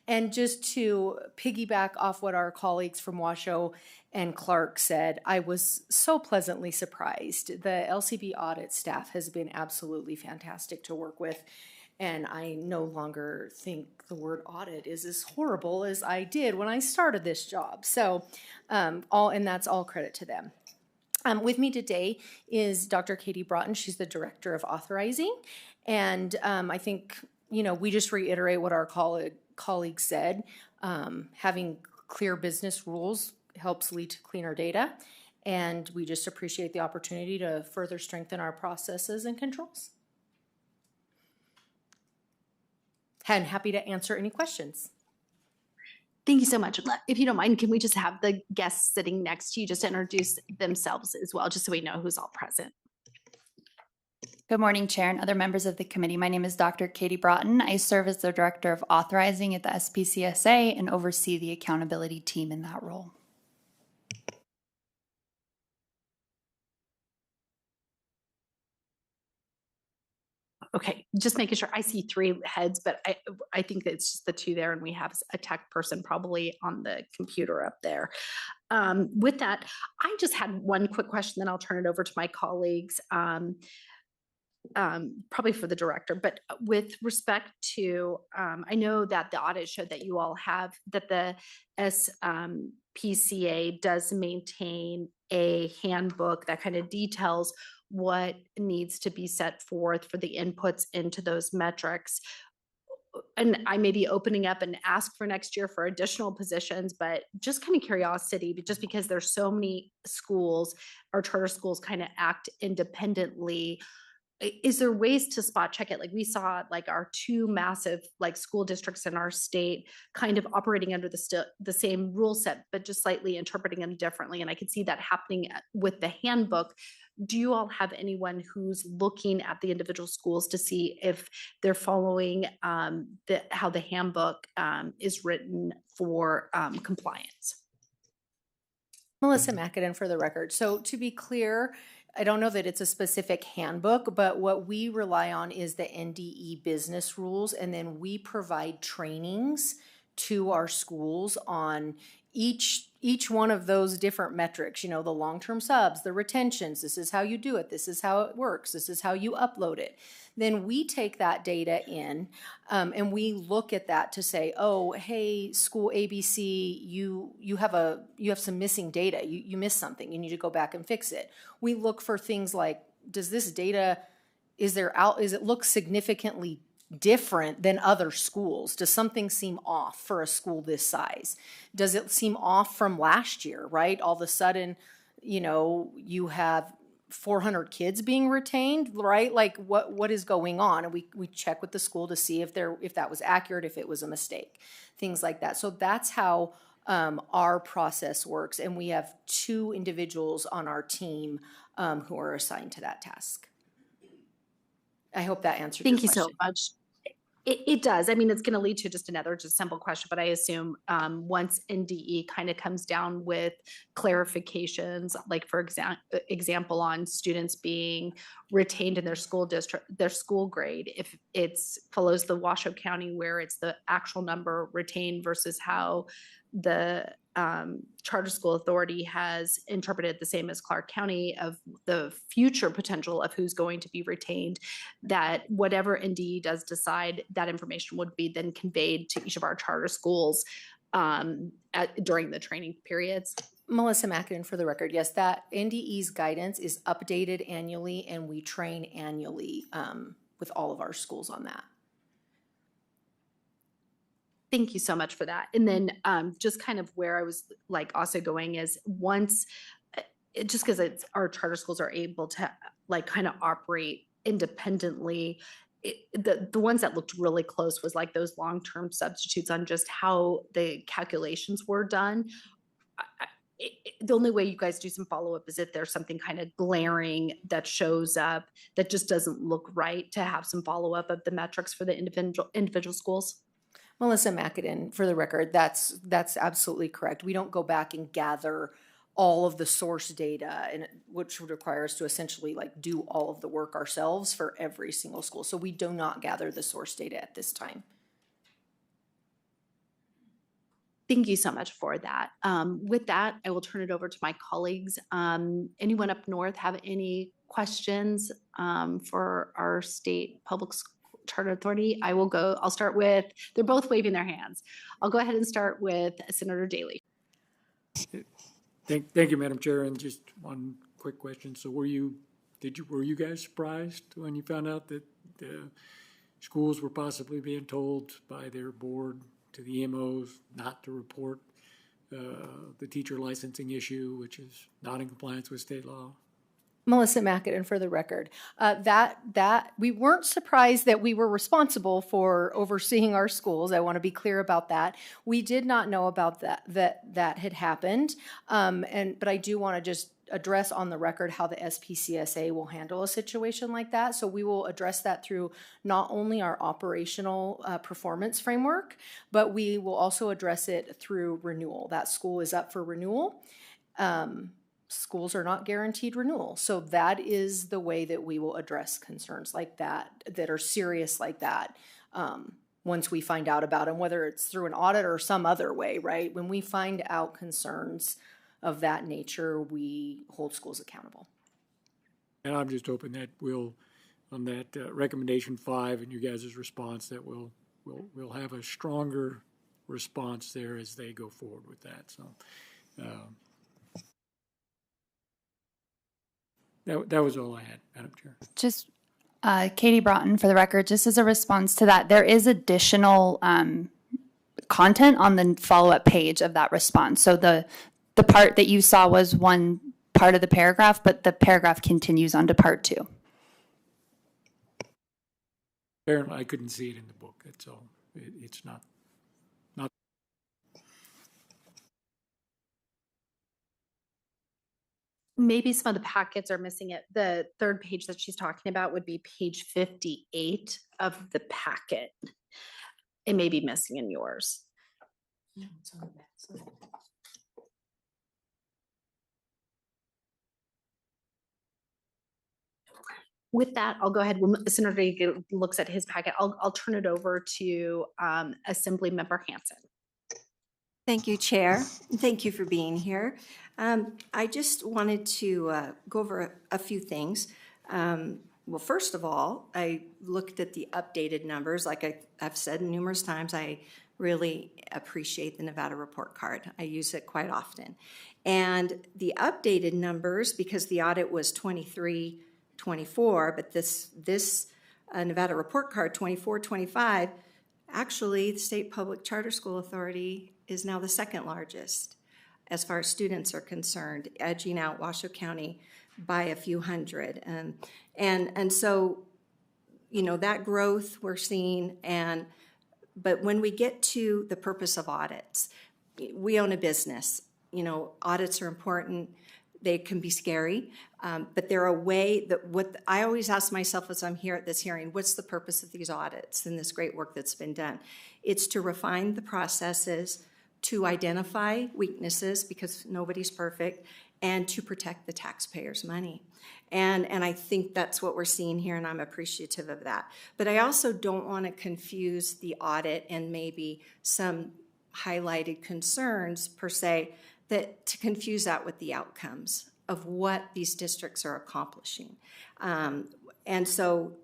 And just to piggyback off what our colleagues from Washoe and Clark said, I was so pleasantly surprised. The LCB audit staff has been absolutely fantastic to work with. And I no longer think the word audit is as horrible as I did when I started this job. So that's all credit to them. With me today is Dr. Katie Broughton. She's the Director of Authorizing. And I think, we just reiterate what our colleague said. Having clear business rules helps lead to cleaner data. And we just appreciate the opportunity to further strengthen our processes and controls. And happy to answer any questions. Thank you so much. If you don't mind, can we just have the guests sitting next to you just introduce themselves as well, just so we know who's all present? Good morning, Chair and other members of the committee. My name is Dr. Katie Broughton. I serve as the Director of Authorizing at the SPCSA and oversee the accountability team in that role. Okay, just making sure. I see 3 heads, but I think that it's just the 2 there, and we have a tech person probably on the computer up there. With that, I just had one quick question, then I'll turn it over to my colleagues, probably for the director. But with respect to, I know that the audit showed that you all have, that the SPCA does maintain a handbook that kind of details what needs to be set forth for the inputs into those metrics. And I may be opening up and ask for next year for additional positions, but just kind of curiosity, but just because there's so many schools, our charter schools kind of act independently. Is there ways to spot check it? Like we saw like our 2 massive like school districts in our state kind of operating under the same rule set, but just slightly interpreting them differently. And I could see that happening with the handbook. Do you all have anyone who's looking at the individual schools to see if they're following how the handbook is written for compliance? Melissa Mackin for the record. So to be clear, I don't know that it's a specific handbook, but what we rely on is the NDE business rules, and then we provide trainings to our schools on each one of those different metrics, the long-term subs, the retentions, this is how you do it, this is how it works, this is how you upload it. Then we take that data in and we look at that to say, oh, hey, school ABC, you have some missing data. You missed something. You need to go back and fix it. We look for things like, does this data, is it look significantly different than other schools? Does something seem off for a school this size? Does it seem off from last year, right? All of a sudden, you have 400 kids being retained, right? Like what is going on? And we check with the school to see if that was accurate, if it was a mistake, things like that. So that's how our process works. And we have 2 individuals on our team who are assigned to that task. I hope that answered your question. Thank you so much. It does. I mean, it's going to lead to just another simple question, but I assume once NDE kind of comes down with clarifications, like for example, on students being retained in their school district, their school grade, if it's follows the Washoe County where it's the actual number retained versus how the Charter School Authority has interpreted the same as Clark County of the future potential of who's going to be retained, that whatever NDE does decide, that information would be then conveyed to each of our charter schools during the training periods? Melissa Mackin for the record. Yes, that NDE's guidance is updated annually and we train annually with all of our schools on that. Thank you so much for that. And then just kind of where I was like also going is once, just because it's our charter schools are able to like kind of operate independently, the ones that looked really close was like those long-term substitutes on just how the calculations were done. The only way you guys do some follow-up is if there's something kind of glaring that shows up that just doesn't look right, to have some follow-up of the metrics for the individual schools. Melissa Mackin for the record. That's absolutely correct. We don't go back and gather all of the source data, and which would require us to essentially like do all of the work ourselves for every single school. So we do not gather the source data at this time. Thank you so much for that. With that, I will turn it over to my colleagues. Anyone up north have any questions for our state public charter authority? I'll start with, they're both waving their hands. I'll go ahead and start with Senator Daly. Thank you, Madam Chair. And just one quick question. So were you guys surprised when you found out that the schools were possibly being told by their board to the EMOs not to report the teacher licensing issue, which is not in compliance with state law? Melissa Mackin for the record. That we weren't surprised that we were responsible for overseeing our schools. I want to be clear about that. We did not know about that had happened. But I do want to just address on the record how the SPCSA will handle a situation like that. So we will address that through not only our operational performance framework, but we will also address it through renewal. That school is up for renewal. Schools are not guaranteed renewal. So that is the way that we will address concerns like that are serious like that once we find out about them, whether it's through an audit or some other way, right? When we find out concerns of that nature, we hold schools accountable. And I'm just hoping that we'll, on that recommendation 5 and you guys' response, that we'll have a stronger response there as they go forward with that. So that was all I had, Madam Chair. Just Katie Broughton for the record, just as a response to that, there is additional content on the follow-up page of that response. So the part that you saw was one part of the paragraph, but the paragraph continues on to part 2. Apparently, I couldn't see it in the book. That's all. It's not. Maybe some of the packets are missing it. The third page that she's talking about would be page 58 of the packet. It may be missing in yours. No, it's on the back side. With that, I'll go ahead. When Senator looks at his packet, I'll turn it over to Assembly Member Hansen. Thank you, Chair. Thank you for being here. I just wanted to go over a few things. Well, first of all, I looked at the updated numbers. Like I've said numerous times, I really appreciate the Nevada report card. I use it quite often. And the updated numbers, because the audit was 23-24, but this Nevada report card 24-25, actually the State Public Charter School Authority is now the second largest as far as students are concerned, edging out Washoe County by a few hundred. And so, you know, that growth we're seeing, but when we get to the purpose of audits, we own a business. You know, audits are important. They can be scary, but they're a way that what I always ask myself as I'm here at this hearing, what's the purpose of these audits and this great work that's been done? It's to refine the processes, to identify weaknesses, because nobody's perfect, and to protect the taxpayers' money. And I think that's what we're seeing here, and I'm appreciative of that. But I also don't want to confuse the audit and maybe some highlighted concerns per se, that to confuse that with the outcomes of what these districts are accomplishing. And so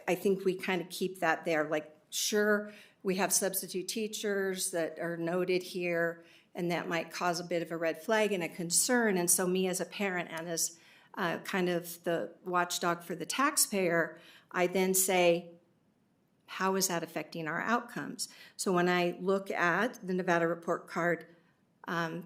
I think we kind of keep that there. Like, sure, We have substitute teachers that are noted here, and that might cause a bit of a red flag and a concern. And so me as a parent and as kind of the watchdog for the taxpayer, I then say, how is that affecting our outcomes? So when I look at the Nevada Report Card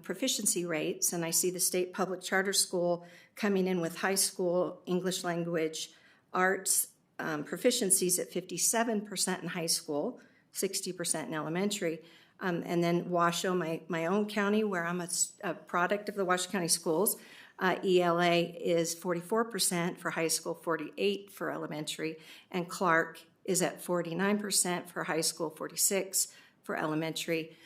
proficiency rates, and I see the state public charter school coming in with high school English language arts proficiencies at 57% in high school, 60% in elementary. And then Washoe, my own county, where I'm a product of the Washoe County Schools, ELA is 44% for high school, 48% for elementary, and Clark is at 49% for high school, 46% for elementary.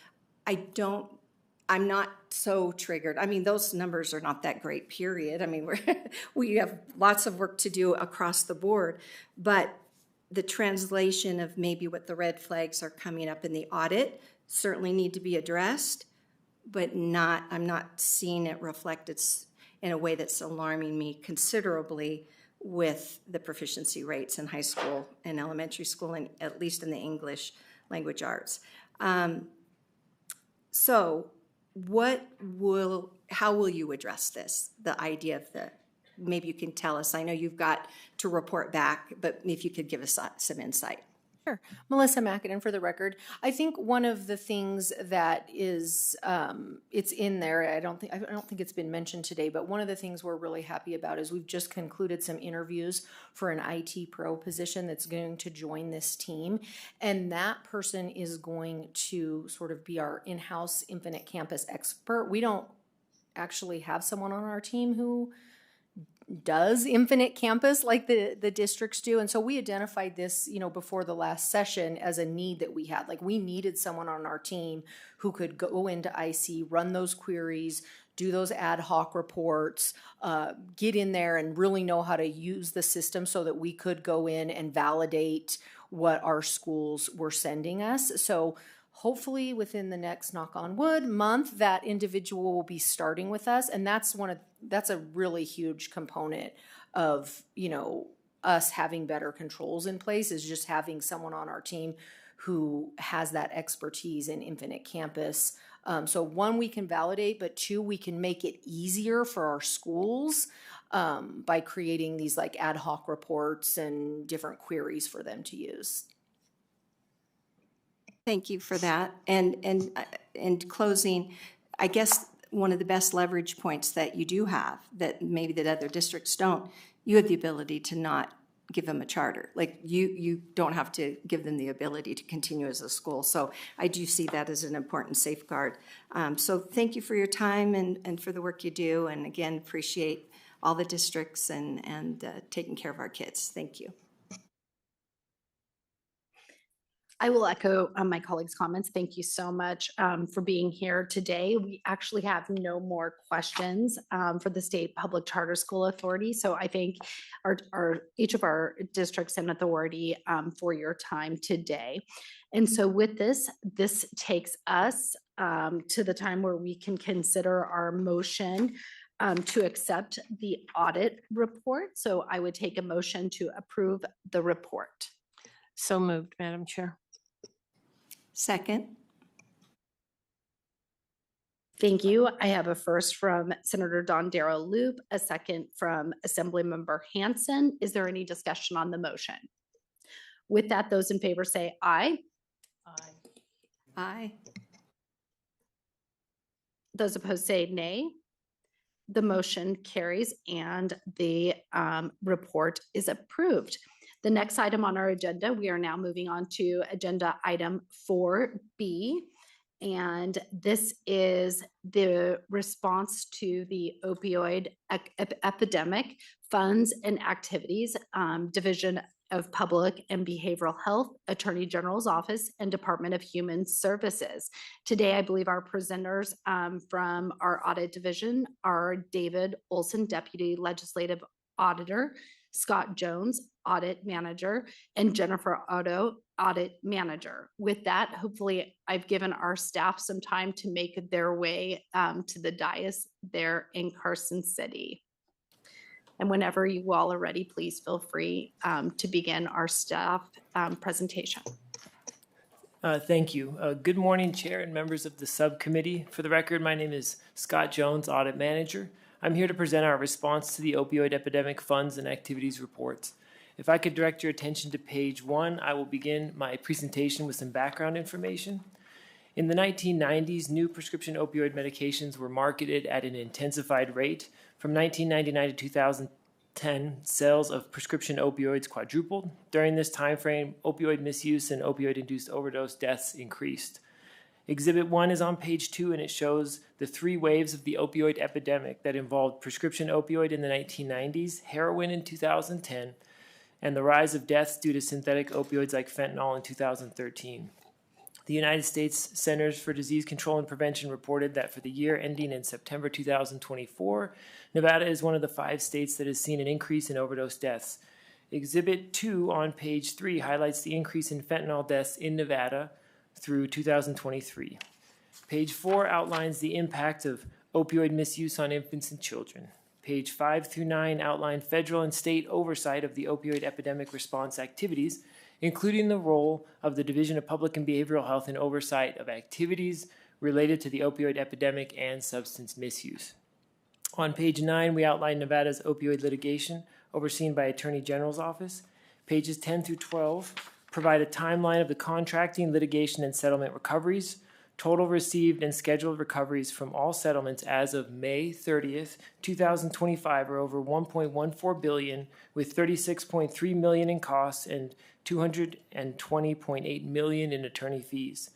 I'm not so triggered. I mean, those numbers are not that great, period. I mean, we have lots of work to do across the board, but the translation of maybe what the red flags are coming up in the audit certainly need to be addressed, but I'm not seeing it reflected in a way that's alarming me considerably with the proficiency rates in high school and elementary school, and at least in the English language arts. So how will you address this? The idea of maybe you can tell us, I know you've got to report back, but if you could give us some insight. Sure. Melissa Mackinnon for the record. I think one of the things that is, it's in there, I don't think it's been mentioned today, but one of the things we're really happy about is we've just concluded some interviews for an IT pro position that's going to join this team. And that person is going to sort of be our in-house Infinite Campus expert. We don't actually have someone on our team who does Infinite Campus like the districts do. And so we identified this, before the last session as a need that we had. Like, we needed someone on our team who could go into IC, run those queries, do those ad hoc reports, get in there and really know how to use the system so that we could go in and validate what our schools were sending us. So hopefully within the next, knock on wood, month, that individual will be starting with us. And that's a really huge component of, us having better controls in place, is just having someone on our team who has that expertise in Infinite Campus. So one, we can validate, but two, we can make it easier for our schools by creating these like ad hoc reports and different queries for them to use. Thank you for that. And in closing, I guess one of the best leverage points that you do have that maybe that other districts don't, you have the ability to not give them a charter. Like you don't have to give them the ability to continue as a school. So I do see that as an important safeguard. So thank you for your time and for the work you do. And again, appreciate all the districts and taking care of our kids. Thank you. I will echo my colleagues' comments. Thank you so much for being here today. We actually have no more questions for the State Public Charter School Authority. So I thank each of our districts and authority for your time today. And so with this takes us to the time where we can consider our motion to accept the audit report. So I would take a motion to approve the report. So moved, Madam Chair. Second. Thank you. I have a first from Senator Dondero Loop, a second from Assemblymember Hansen. Is there any discussion on the motion? With that, those in favor say aye. Aye. Aye. Those opposed say nay. The motion carries and the report is approved. The next item on our agenda, we are now moving on to agenda item 4B. And this is the response to the opioid epidemic, funds and activities, Division of Public and Behavioral Health, Attorney General's Office, and Department of Human Services. Today, I believe our presenters from our audit division are David Olson, Deputy Legislative Auditor, Scott Jones, Audit Manager, and Jennifer Otto, Audit Manager. With that, hopefully I've given our staff some time to make their way to the dais there in Carson City. And whenever you all are ready, please feel free to begin our staff presentation. Thank you. Good morning, Chair and members of the subcommittee. For the record, my name is Scott Jones, Audit Manager. I'm here to present our response to the opioid epidemic funds and activities reports. If I could direct your attention to page 1, I will begin my presentation with some background information. In the 1990s, new prescription opioid medications were marketed at an intensified rate. From 1999 to 2010, sales of prescription opioids quadrupled. During this time frame, opioid misuse and opioid-induced overdose deaths increased. Exhibit 1 is on page 2, and it shows the 3 waves of the opioid epidemic that involved prescription opioid in the 1990s, heroin in 2010, and the rise of deaths due to synthetic opioids like fentanyl in 2013. The United States Centers for Disease Control and Prevention reported that for the year ending in September 2024, Nevada is one of the 5 states that has seen an increase in overdose deaths. Exhibit 2 on page 3 highlights the increase in fentanyl deaths in Nevada through 2023. Page 4 outlines the impact of opioid misuse on infants and children. Page 5 through 9 outline federal and state oversight of the opioid epidemic response activities, including the role of the Division of Public and Behavioral Health in oversight of activities related to the opioid epidemic and substance misuse. On page 9, we outline Nevada's opioid litigation overseen by Attorney General's Office. Pages 10 through 12 provide a timeline of the contracting, litigation, and settlement recoveries. Total received and scheduled recoveries from all settlements as of May 30th, 2025 are over $1.14 billion, with $36.3 million in costs and $220.8 million in attorney fees.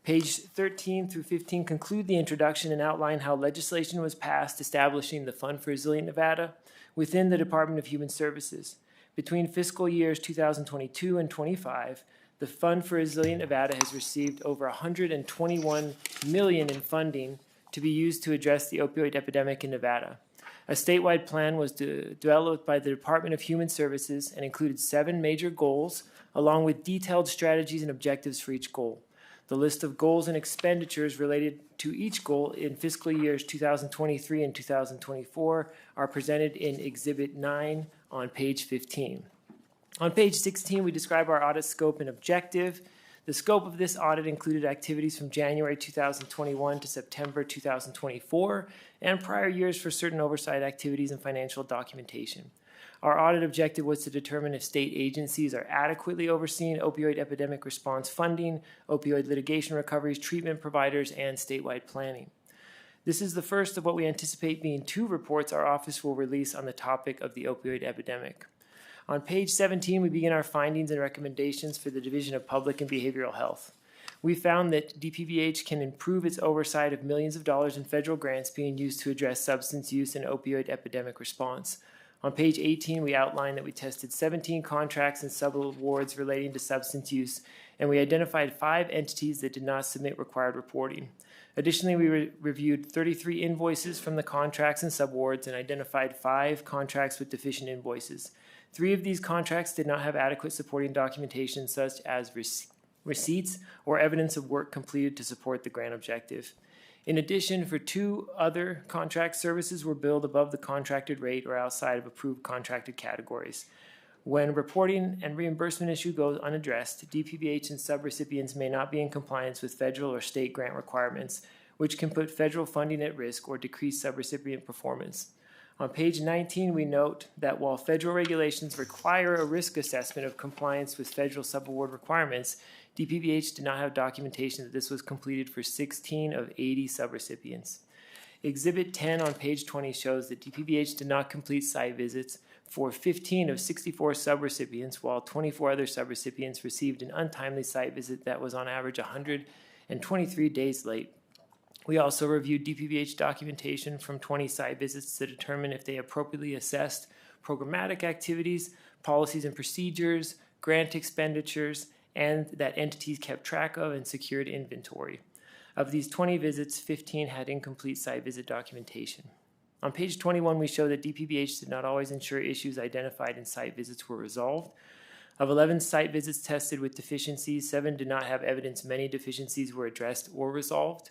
Page 13 through 15 conclude the introduction and outline how legislation was passed establishing the Fund for Resilient Nevada within the Department of Human Services. Between fiscal years 2022 and 25, the Fund for Resilient Nevada has received over $121 million in funding to be used to address the opioid epidemic in Nevada. A statewide plan was developed by the Department of Human Services and included 7 major goals, along with detailed strategies and objectives for each goal. The list of goals and expenditures related to each goal in fiscal years 2023 and 2024 are presented in Exhibit 9 on page 15. On page 16, we describe our audit scope and objective. The scope of this audit included activities from January 2021 to September 2024 and prior years for certain oversight activities and financial documentation. Our audit objective was to determine if state agencies are adequately overseeing opioid epidemic response funding, opioid litigation recoveries, treatment providers, and statewide planning. This is the first of what we anticipate being 2 reports our office will release on the topic of the opioid epidemic. On page 17, we begin our findings and recommendations for the Division of Public and Behavioral Health. We found that DPBH can improve its oversight of millions of dollars in federal grants being used to address substance use and opioid epidemic response. On page 18, we outline that we tested 17 contracts and subawards relating to substance use, and we identified 5 entities that did not submit required reporting. Additionally, we reviewed 33 invoices from the contracts and subawards and identified 5 contracts with deficient invoices. 3 of these contracts did not have adequate supporting documentation such as receipts or evidence of work completed to support the grant objective. In addition, for 2 other contract services were billed above the contracted rate or outside of approved contracted categories. When reporting and reimbursement issue goes unaddressed, DPBH and subrecipients may not be in compliance with federal or state grant requirements, which can put federal funding at risk or decrease subrecipient performance. On page 19, we note that while federal regulations require a risk assessment of compliance with federal subaward requirements, DPBH did not have documentation that this was completed for 16 of 80 subrecipients. Exhibit 10 on page 20 shows that DPBH did not complete site visits for 15 of 64 subrecipients, while 24 other subrecipients received an untimely site visit that was on average 123 days late. We also reviewed DPBH documentation from 20 site visits to determine if they appropriately assessed programmatic activities, policies and procedures, grant expenditures, and that entities kept track of and secured inventory. Of these 20 visits, 15 had incomplete site visit documentation. On page 21, we show that DPBH did not always ensure issues identified in site visits were resolved. Of 11 site visits tested with deficiencies, 7 did not have evidence many deficiencies were addressed or resolved.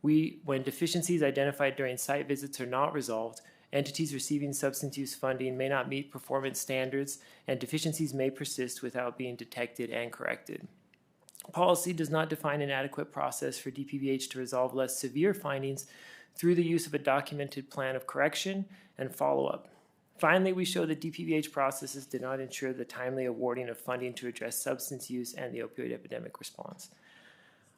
When deficiencies identified during site visits are not resolved, entities receiving substance use funding may not meet performance standards, and deficiencies may persist without being detected and corrected. Policy does not define an adequate process for DPVH to resolve less severe findings through the use of a documented plan of correction and follow-up. Finally, we show that DPVH processes did not ensure the timely awarding of funding to address substance use and the opioid epidemic response.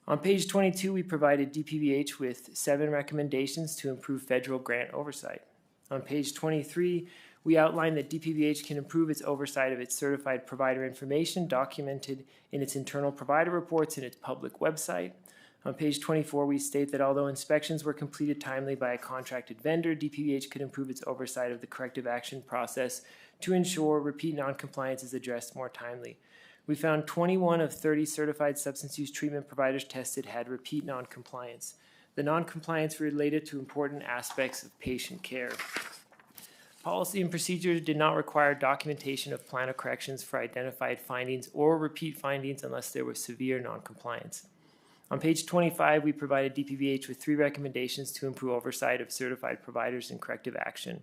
On page 22, we provided DPVH with 7 recommendations to improve federal grant oversight. On page 23, we outlined that DPVH can improve its oversight of its certified provider information documented in its internal provider reports and its public website. On page 24, we state that although inspections were completed timely by a contracted vendor, DPVH could improve its oversight of the corrective action process to ensure repeat noncompliance is addressed more timely. We found 21 of 30 certified substance use treatment providers tested had repeat noncompliance. The noncompliance related to important aspects of patient care. Policy and procedures did not require documentation of plan of corrections for identified findings or repeat findings unless there was severe noncompliance. On page 25, we provided DPVH with 3 recommendations to improve oversight of certified providers in corrective action.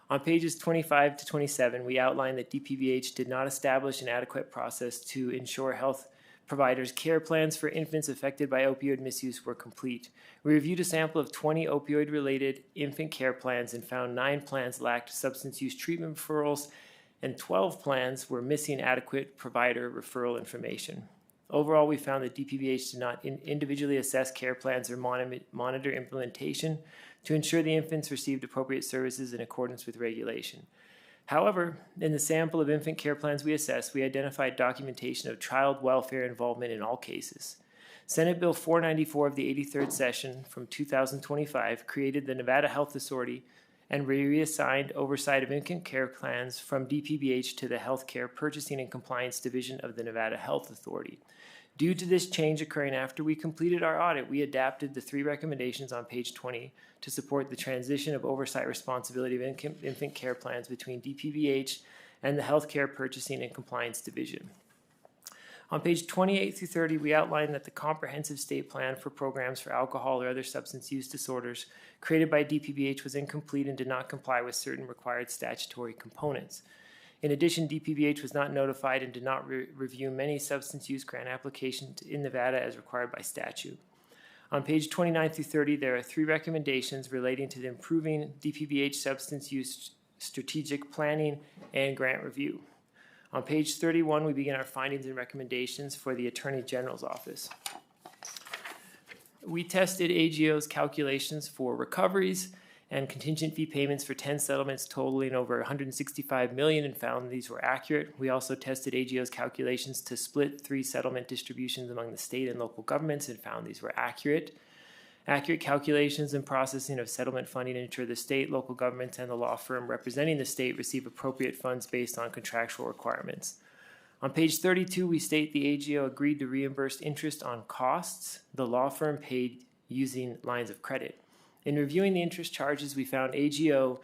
On pages 25 to 27, we outlined that DPVH did not establish an adequate process to ensure health providers' care plans for infants affected by opioid misuse were complete. We reviewed a sample of 20 opioid-related infant care plans and found 9 plans lacked substance use treatment referrals and 12 plans were missing adequate provider referral information. Overall, we found that DPVH did not individually assess care plans or monitor implementation to ensure the infants received appropriate services in accordance with regulation. However, in the sample of infant care plans we assessed, we identified documentation of child welfare involvement in all cases. Senate Bill 494 of the 83rd session from 2025 created the Nevada Health Authority and reassigned oversight of infant care plans from DPVH to the Healthcare Purchasing and Compliance Division of the Nevada Health Authority. Due to this change occurring after we completed our audit, we adapted the 3 recommendations on page 20 to support the transition of oversight responsibility of infant care plans between DPVH and the Healthcare Purchasing and Compliance Division. On page 28 through 30, we outlined that the comprehensive state plan for programs for alcohol or other substance use disorders created by DPVH was incomplete and did not comply with certain required statutory components. In addition, DPVH was not notified and did not review many substance use grant applications in Nevada as required by statute. On page 29 through 30, there are 3 recommendations relating to the improving DPVH substance use strategic planning and grant review. On page 31, we begin our findings and recommendations for the Attorney General's Office. We tested AGO's calculations for recoveries and contingent fee payments for 10 settlements totaling over $165 million and found these were accurate. We also tested AGO's calculations to split 3 settlement distributions among the state and local governments and found these were accurate. Accurate calculations and processing of settlement funding ensure the state, local governments, and the law firm representing the state receive appropriate funds based on contractual requirements. On page 32, we state the AGO agreed to reimburse interest on costs the law firm paid using lines of credit. In reviewing the interest charges, we found AGO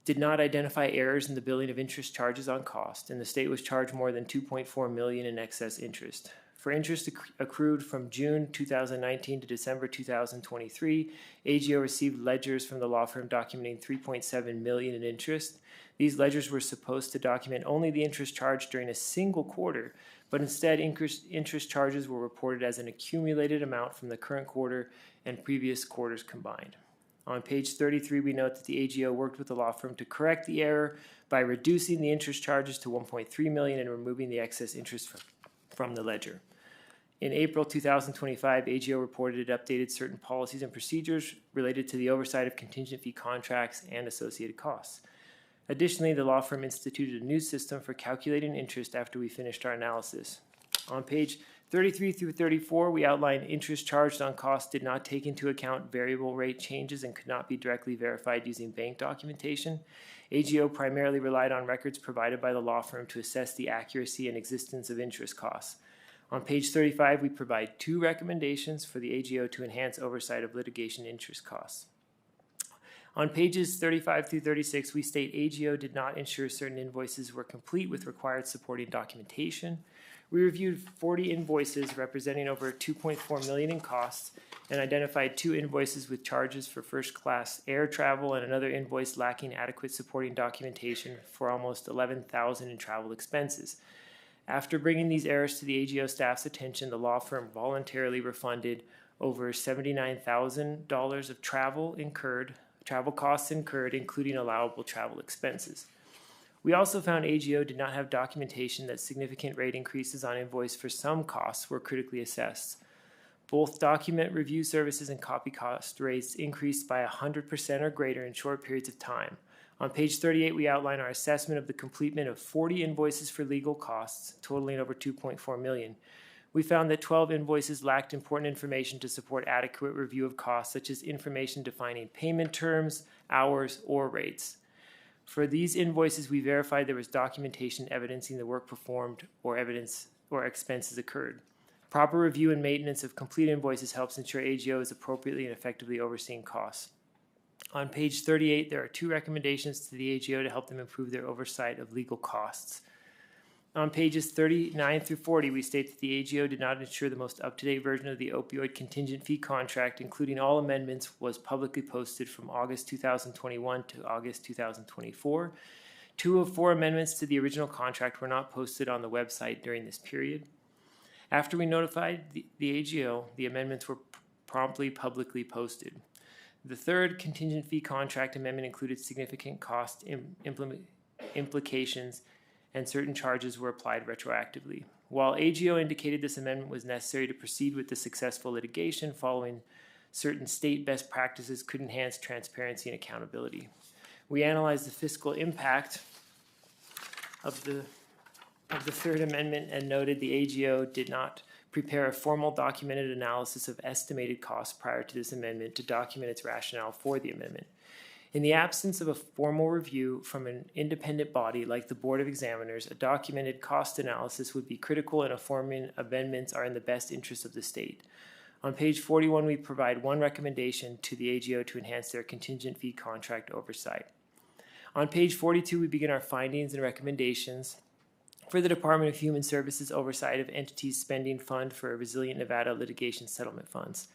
did not identify errors in the billing of interest charges on cost, and the state was charged more than $2.4 million in excess interest. For interest accrued from June 2019 to December 2023, AGO received ledgers from the law firm documenting $3.7 million in interest. These ledgers were supposed to document only the interest charged during a single quarter, but instead interest charges were reported as an accumulated amount from the current quarter and previous quarters combined. On page 33, we note that the AGO worked with the law firm to correct the error by reducing the interest charges to $1.3 million and removing the excess interest from the ledger. In April 2025, AGO reported it updated certain policies and procedures related to the oversight of contingent fee contracts and associated costs. Additionally, the law firm instituted a new system for calculating interest after we finished our analysis. On page 33 through 34, we outline interest charged on costs did not take into account variable rate changes and could not be directly verified using bank documentation. AGO primarily relied on records provided by the law firm to assess the accuracy and existence of interest costs. On page 35, we provide 2 recommendations for the AGO to enhance oversight of litigation interest costs. On pages 35 through 36, we state AGO did not ensure certain invoices were complete with required supporting documentation. We reviewed 40 invoices representing over $2.4 million in costs and identified 2 invoices with charges for first-class air travel and another invoice lacking adequate supporting documentation for almost $11,000 in travel expenses. After bringing these errors to the AGO staff's attention, the law firm voluntarily refunded over $79,000 of travel costs incurred, including allowable travel expenses. We also found AGO did not have documentation that significant rate increases on invoice for some costs were critically assessed. Both document review services and copy cost rates increased by 100% or greater in short periods of time. On page 38, we outline our assessment of the completement of 40 invoices for legal costs, totaling over $2.4 million. We found that 12 invoices lacked important information to support adequate review of costs, such as information defining payment terms, hours, or rates. For these invoices, we verified there was documentation evidencing the work performed or expenses occurred. Proper review and maintenance of complete invoices helps ensure AGO is appropriately and effectively overseeing costs. On page 38, there are 2 recommendations to the AGO to help them improve their oversight of legal costs. On pages 39 through 40, we state that the AGO did not ensure the most up-to-date version of the opioid contingent fee contract, including all amendments, was publicly posted from August 2021 to August 2024. 2 of 4 amendments to the original contract were not posted on the website during this period. After we notified the AGO, the amendments were promptly publicly posted. The 3rd contingent fee contract amendment included significant cost implications, and certain charges were applied retroactively. While AGO indicated this amendment was necessary to proceed with the successful litigation, following certain state best practices could enhance transparency and accountability. We analyzed the fiscal impact of the 3rd amendment and noted the AGO did not prepare a formal documented analysis of estimated costs prior to this amendment to document its rationale for the amendment. In the absence of a formal review from an independent body like the Board of Examiners, a documented cost analysis would be critical in informing amendments are in the best interest of the state. On page 41, we provide 1 recommendation to the AGO to enhance their contingent fee contract oversight. On page 42, we begin our findings and recommendations for the Department of Human Services oversight of entities spending fund for Resilient Nevada litigation settlement funds.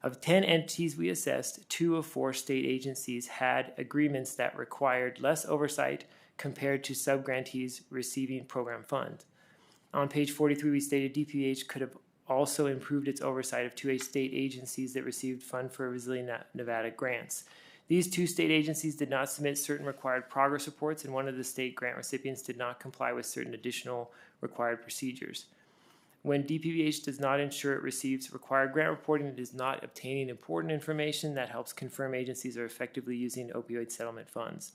Of 10 entities we assessed, 2 of 4 state agencies had agreements that required less oversight compared to subgrantees receiving program funds. On page 43, we stated DPH could have also improved its oversight of 2 state agencies that received Fund for Resilient Nevada grants. These 2 state agencies did not submit certain required progress reports, and one of the state grant recipients did not comply with certain additional required procedures. When DPH does not ensure it receives required grant reporting, it is not obtaining important information that helps confirm agencies are effectively using opioid settlement funds.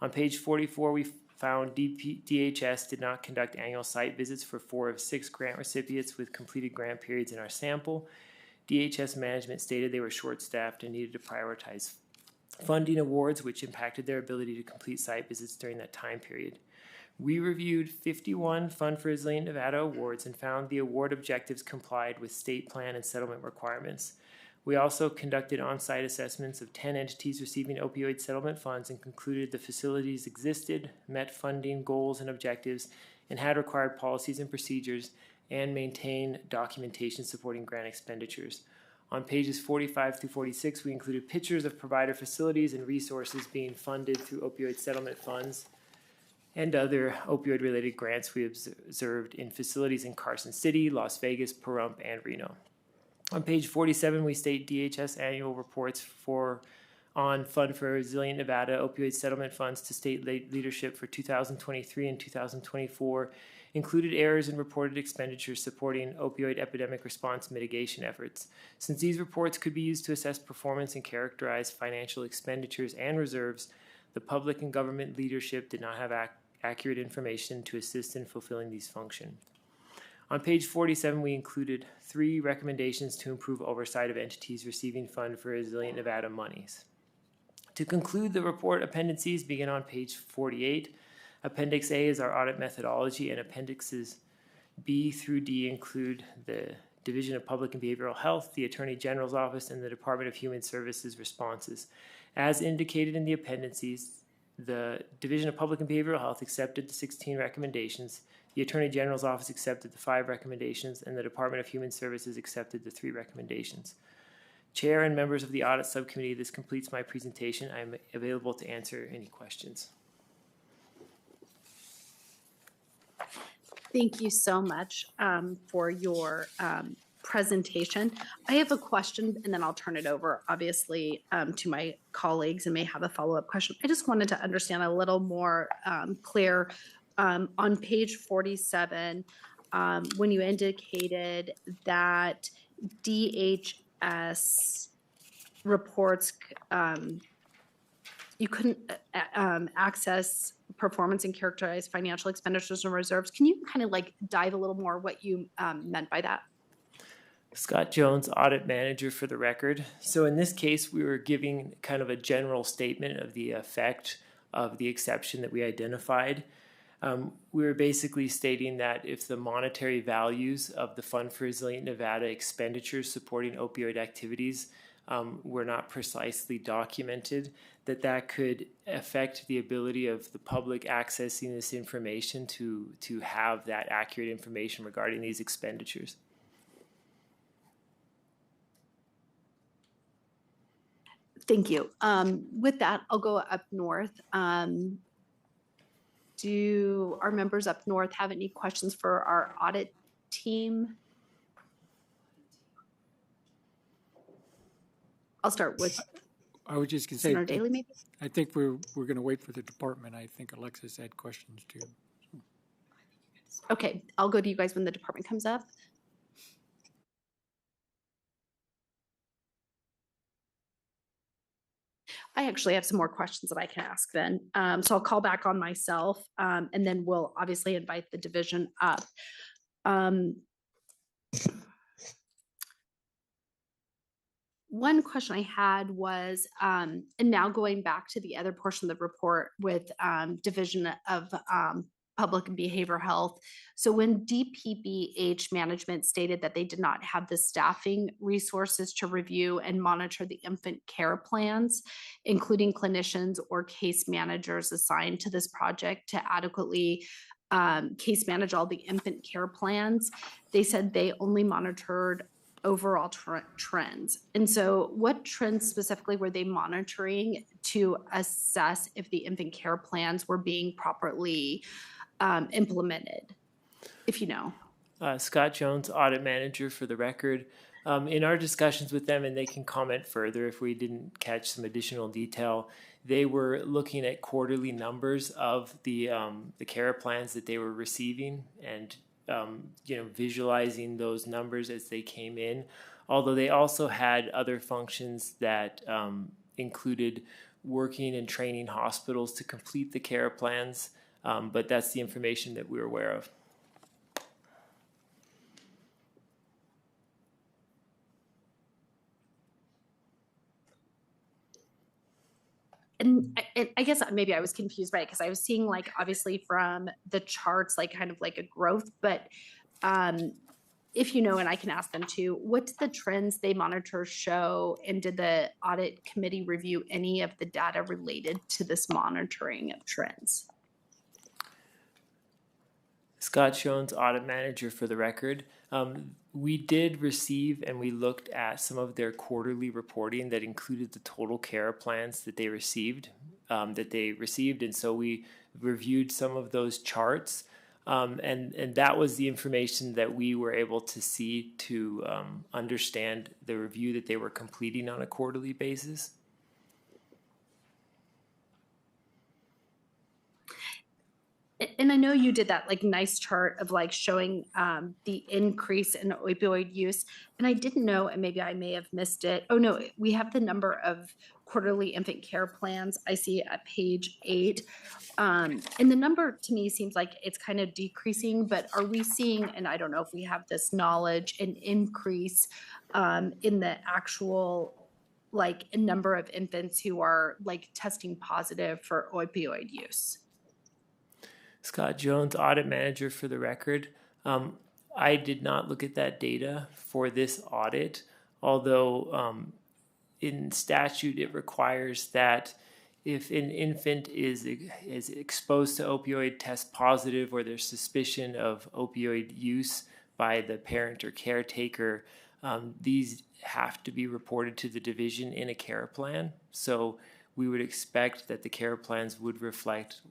On page 44, we found DHS did not conduct annual site visits for 4 of 6 grant recipients with completed grant periods in our sample. DHS management stated they were short-staffed and needed to prioritize funding awards, which impacted their ability to complete site visits during that time period. We reviewed 51 Fund for Resilient Nevada awards and found the award objectives complied with state plan and settlement requirements. We also conducted on-site assessments of 10 entities receiving opioid settlement funds and concluded the facilities existed, met funding goals and objectives, and had required policies and procedures and maintained documentation supporting grant expenditures. On pages 45 through 46, we included pictures of provider facilities and resources being funded through opioid settlement funds and other opioid-related grants we observed in facilities in Carson City, Las Vegas, Pahrump, and Reno. On page 47, we state DHS annual reports on Fund for Resilient Nevada opioid settlement funds to state leadership for 2023 and 2024 included errors in reported expenditures supporting opioid epidemic response mitigation efforts. Since these reports could be used to assess performance and characterize financial expenditures and reserves, the public and government leadership did not have accurate information to assist in fulfilling these functions. On page 47, we included 3 recommendations to improve oversight of entities receiving Fund for Resilient Nevada monies. To conclude the report, appendices begin on page 48. Appendix A is our audit methodology, and appendixes B through D include the Division of Public and Behavioral Health, the Attorney General's Office, and the Department of Human Services responses. As indicated in the appendices, the Division of Public and Behavioral Health accepted the 16 recommendations, the Attorney General's Office accepted the 5 recommendations, and the Department of Human Services accepted the 3 recommendations. Chair and members of the Audit Subcommittee, this completes my presentation. I am available to answer any questions. Thank you so much for your presentation. I have a question and then I'll turn it over, obviously, to my colleagues and may have a follow-up question. I just wanted to understand a little more clear on page 47, when you indicated that DHS reports you couldn't access performance and characterize financial expenditures and reserves. Can you kind of like dive a little more what you meant by that? Scott Jones, Audit Manager for the record. So in this case, we were giving kind of a general statement of the effect of the exception that we identified. We were basically stating that if the monetary values of the Fund for Resilient Nevada expenditures supporting opioid activities were not precisely documented, that could affect the ability of the public accessing this information to have that accurate information regarding these expenditures. Thank you. With that, I'll go up north. Do our members up north have any questions for our audit team? I'll start with I was just going to say, Senator Daly, maybe? I think we're going to wait for the department. I think Alexis had questions too. Okay, I'll go to you guys when the department comes up. I actually have some more questions that I can ask then. So I'll call back on myself and then we'll obviously invite the division up. One question I had was, and now going back to the other portion of the report with Division of Public and Behavioral Health. So when DPBH management stated that they did not have the staffing resources to review and monitor the infant care plans, including clinicians or case managers assigned to this project to adequately case manage all the infant care plans, they said they only monitored overall trends. And so what trends specifically were they monitoring to assess if the infant care plans were being properly implemented, if you know? Scott Jones, Audit Manager for the record. In our discussions with them, and they can comment further if we didn't catch some additional detail, they were looking at quarterly numbers of the care plans that they were receiving and visualizing those numbers as they came in. Although they also had other functions that included working and training hospitals to complete the care plans, but that's the information that we're aware of. And I guess maybe I was confused by it because I was seeing like obviously from the charts like kind of like a growth, but if you know, and I can ask them too, what did the trends they monitor show, and did the audit committee review any of the data related to this monitoring of trends? Scott Jones, Audit Manager for the record. We did receive and we looked at some of their quarterly reporting that included the total care plans that they received, and so we reviewed some of those charts, and that was the information that we were able to see to understand the review that they were completing on a quarterly basis. And I know you did that like nice chart of like showing the increase in opioid use. And I didn't know, and maybe I may have missed it. Oh no, we have the number of quarterly infant care plans I see at page 8. And the number to me seems like it's kind of decreasing, but are we seeing, and I don't know if we have this knowledge, an increase in the actual like number of infants who are like testing positive for opioid use? Scott Jones, Audit Manager for the record. I did not look at that data for this audit, although in statute it requires that if an infant is exposed to opioid, test positive, or there's suspicion of opioid use by the parent or caretaker, these have to be reported to the division in a care plan. So we would expect that the care plans would reflect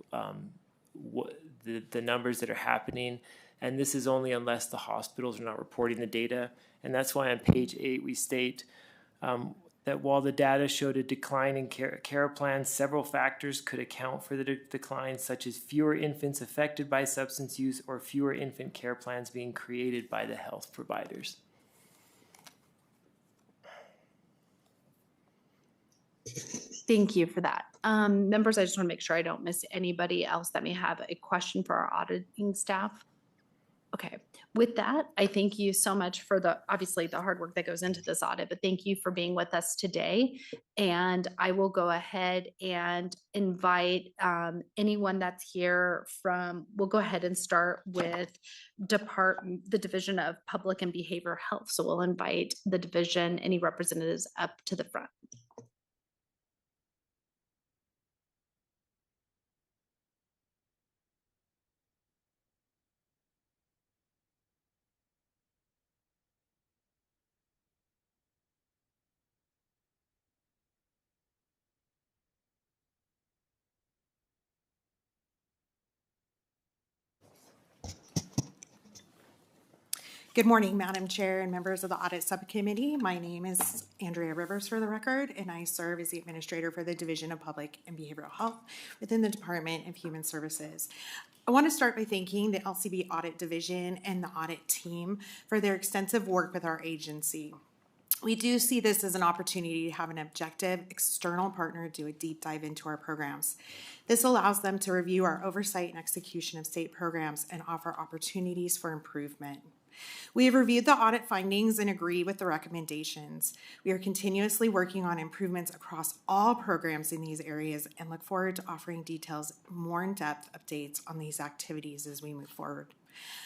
the numbers that are happening, And this is only unless the hospitals are not reporting the data. And that's why on page 8 we state that while the data showed a decline in care plans, several factors could account for the decline, such as fewer infants affected by substance use or fewer infant care plans being created by the health providers. Thank you for that. Members, I just want to make sure I don't miss anybody else that may have a question for our auditing staff. Okay, with that, I thank you so much for obviously the hard work that goes into this audit, but thank you for being with us today. And I will go ahead and invite anyone that's here we'll go ahead and start with the Division of Public and Behavioral Health. So we'll invite the division, any representatives up to the front. Good morning, Madam Chair and members of the Audit Subcommittee. My name is Andrea Rivers for the record, and I serve as the Administrator for the Division of Public and Behavioral Health within the Department of Human Services. I want to start by thanking the LCB Audit Division and the audit team for their extensive work with our agency. We do see this as an opportunity to have an objective external partner do a deep dive into our programs. This allows them to review our oversight and execution of state programs and offer opportunities for improvement. We have reviewed the audit findings and agree with the recommendations. We are continuously working on improvements across all programs in these areas and look forward to offering details, more in-depth updates on these activities as we move forward.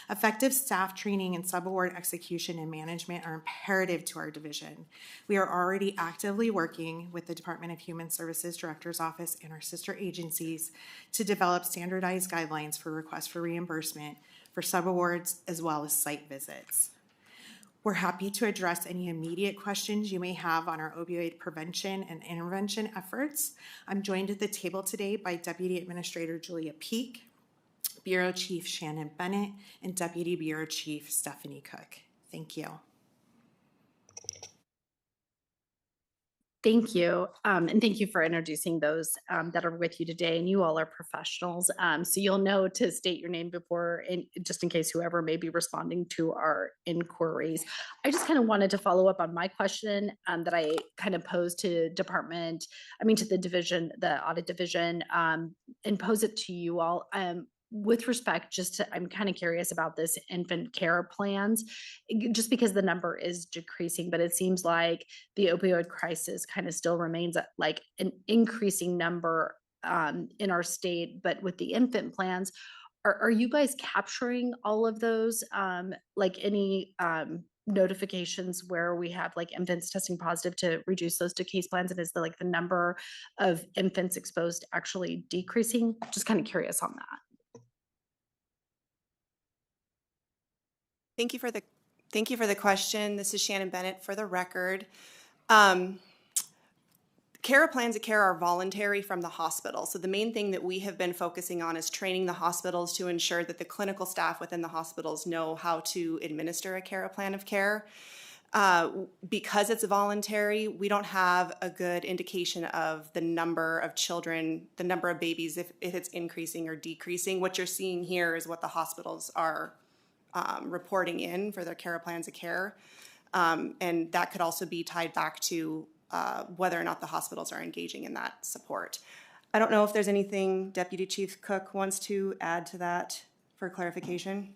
Effective staff training and subaward execution and management are imperative to our division. We are already actively working with the Department of Human Services Director's Office and our sister agencies to develop standardized guidelines for requests for reimbursement for subawards as well as site visits. We're happy to address any immediate questions you may have on our opioid prevention and intervention efforts. I'm joined at the table today by Deputy Administrator Julia Peak, Bureau Chief Shannon Bennett, and Deputy Bureau Chief Stephanie Cook. Thank you. Thank you. And thank you for introducing those that are with you today. And you all are professionals. So you'll know to state your name before, just in case whoever may be responding to our inquiries. I just kind of wanted to follow up on my question that I kind of posed to to the division, the audit division, and pose it to you all. With respect, I'm kind of curious about this infant care plans, just because the number is decreasing, but it seems like the opioid crisis kind of still remains at like an increasing number in our state. But with the infant plans, are you guys capturing all of those? Like any notifications where we have like infants testing positive to reduce those to case plans, and is the number of infants exposed actually decreasing? Just kind of curious on that. Thank you for the question. This is Shannon Bennett for the record. Care plans of care are voluntary from the hospital. So the main thing that we have been focusing on is training the hospitals to ensure that the clinical staff within the hospitals know how to administer a care plan of care. Because it's voluntary, we don't have a good indication of the number of children, the number of babies, if it's increasing or decreasing. What you're seeing here is what the hospitals are reporting in for their care plans of care. And that could also be tied back to whether or not the hospitals are engaging in that support. I don't know if there's anything Deputy Chief Cook wants to add to that for clarification.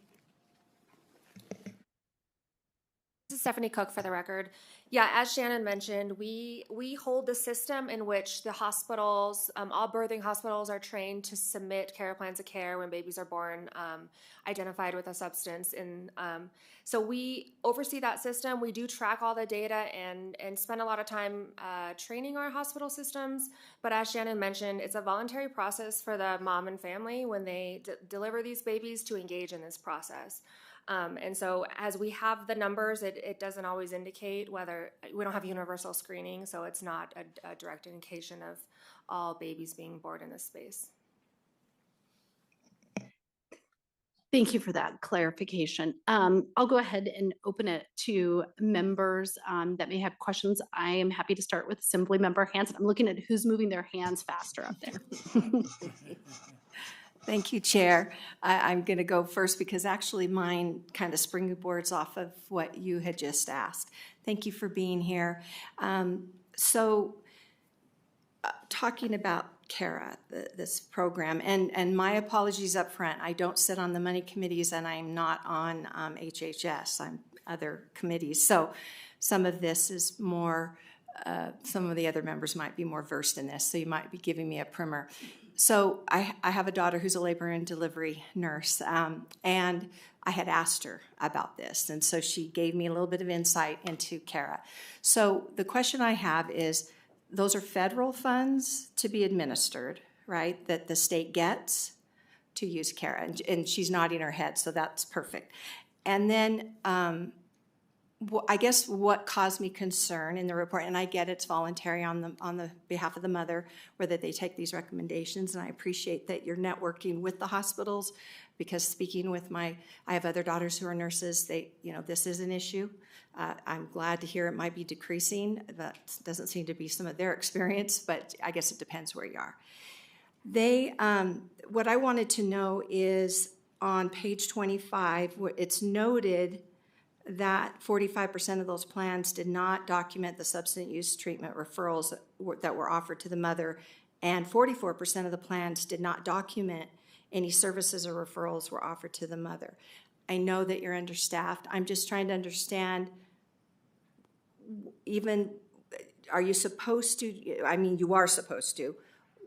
This is Stephanie Cook for the record. Yeah, as Shannon mentioned, we hold the system in which the hospitals, all birthing hospitals are trained to submit care plans of care when babies are born identified with a substance. And so we oversee that system. We do track all the data and spend a lot of time training our hospital systems. But as Shannon mentioned, it's a voluntary process for the mom and family when they deliver these babies to engage in this process. And so as we have the numbers, it doesn't always indicate whether we don't have universal screening, so it's not a direct indication of all babies being born in this space. Thank you for that clarification. I'll go ahead and open it to members that may have questions. I am happy to start with Assembly Member Hanson. I'm looking at who's moving their hands faster up there. Thank you, Chair. I'm going to go first because actually mine kind of springboards off of what you had just asked. Thank you for being here. Talking about CARA, this program, and my apologies up front. I don't sit on the money committees and I'm not on HHS. I'm other committees. So some of this is more, some of the other members might be more versed in this, so you might be giving me a primer. So I have a daughter who's a labor and delivery nurse, and I had asked her about this, and so she gave me a little bit of insight into CARA. So the question I have is, those are federal funds to be administered, right, that the state gets to use CARA, and she's nodding her head, so that's perfect. And then I guess what caused me concern in the report, and I get it's voluntary on the behalf of the mother, whether they take these recommendations, and I appreciate that you're networking with the hospitals, because speaking with I have other daughters who are nurses, this is an issue. I'm glad to hear it might be decreasing. That doesn't seem to be some of their experience, but I guess it depends where you are. What I wanted to know is on page 25, it's noted that 45% of those plans did not document the substance use treatment referrals that were offered to the mother, and 44% of the plans did not document any services or referrals were offered to the mother. I know that you're understaffed. I'm just trying to understand, are you supposed to, I mean, you are supposed to,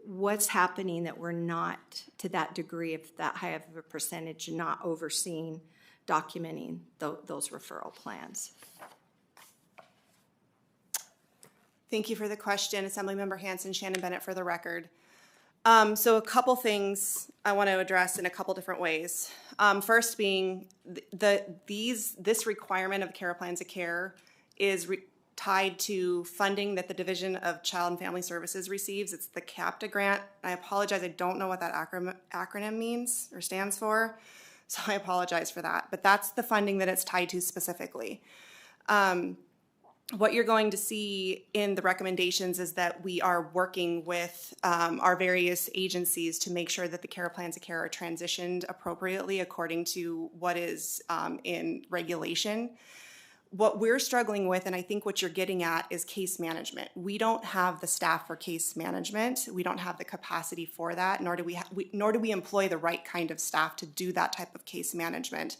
what's happening that we're not to that degree of that high of a percentage not overseeing, documenting those referral plans? Thank you for the question, Assemblymember Hanson. Shannon Bennett for the record. So a couple things I want to address in a couple different ways. First being this requirement of CARA plans of care is tied to funding that the Division of Child and Family Services receives. It's the CAPTA grant. I apologize, I don't know what that acronym means or stands for, so I apologize for that. But that's the funding that it's tied to specifically. What you're going to see in the recommendations is that we are working with our various agencies to make sure that the CARA plans of care are transitioned appropriately according to what is in regulation. What we're struggling with, and I think what you're getting at, is case management. We don't have the staff for case management. We don't have the capacity for that, nor do we employ the right kind of staff to do that type of case management,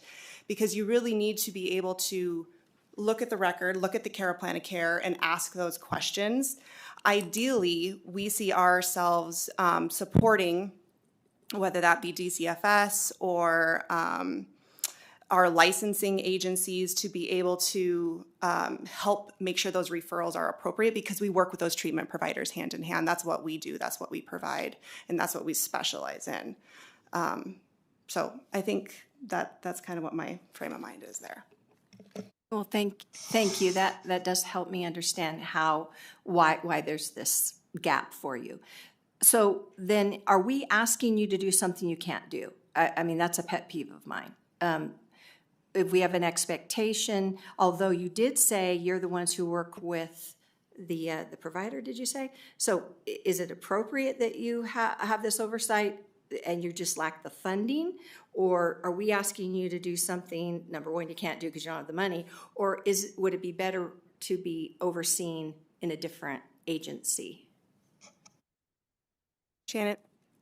because you really need to be able to look at the record, look at the CARA plan of care, and ask those questions. Ideally, we see ourselves supporting, whether that be DCFS or our licensing agencies, to be able to help make sure those referrals are appropriate, because we work with those treatment providers hand in hand. That's what we do, that's what we provide, and that's what we specialize in. So I think that's kind of what my frame of mind is there. Well, thank you. That does help me understand why there's this gap for you. So then, are we asking you to do something you can't do? I mean, that's a pet peeve of mine. If we have an expectation, although you did say you're the ones who work with the provider, did you say? So is it appropriate that you have this oversight and you just lack the funding? Or are we asking you to do something, number one, you can't do because you don't have the money? Or would it be better to be overseen in a different agency? Shannon,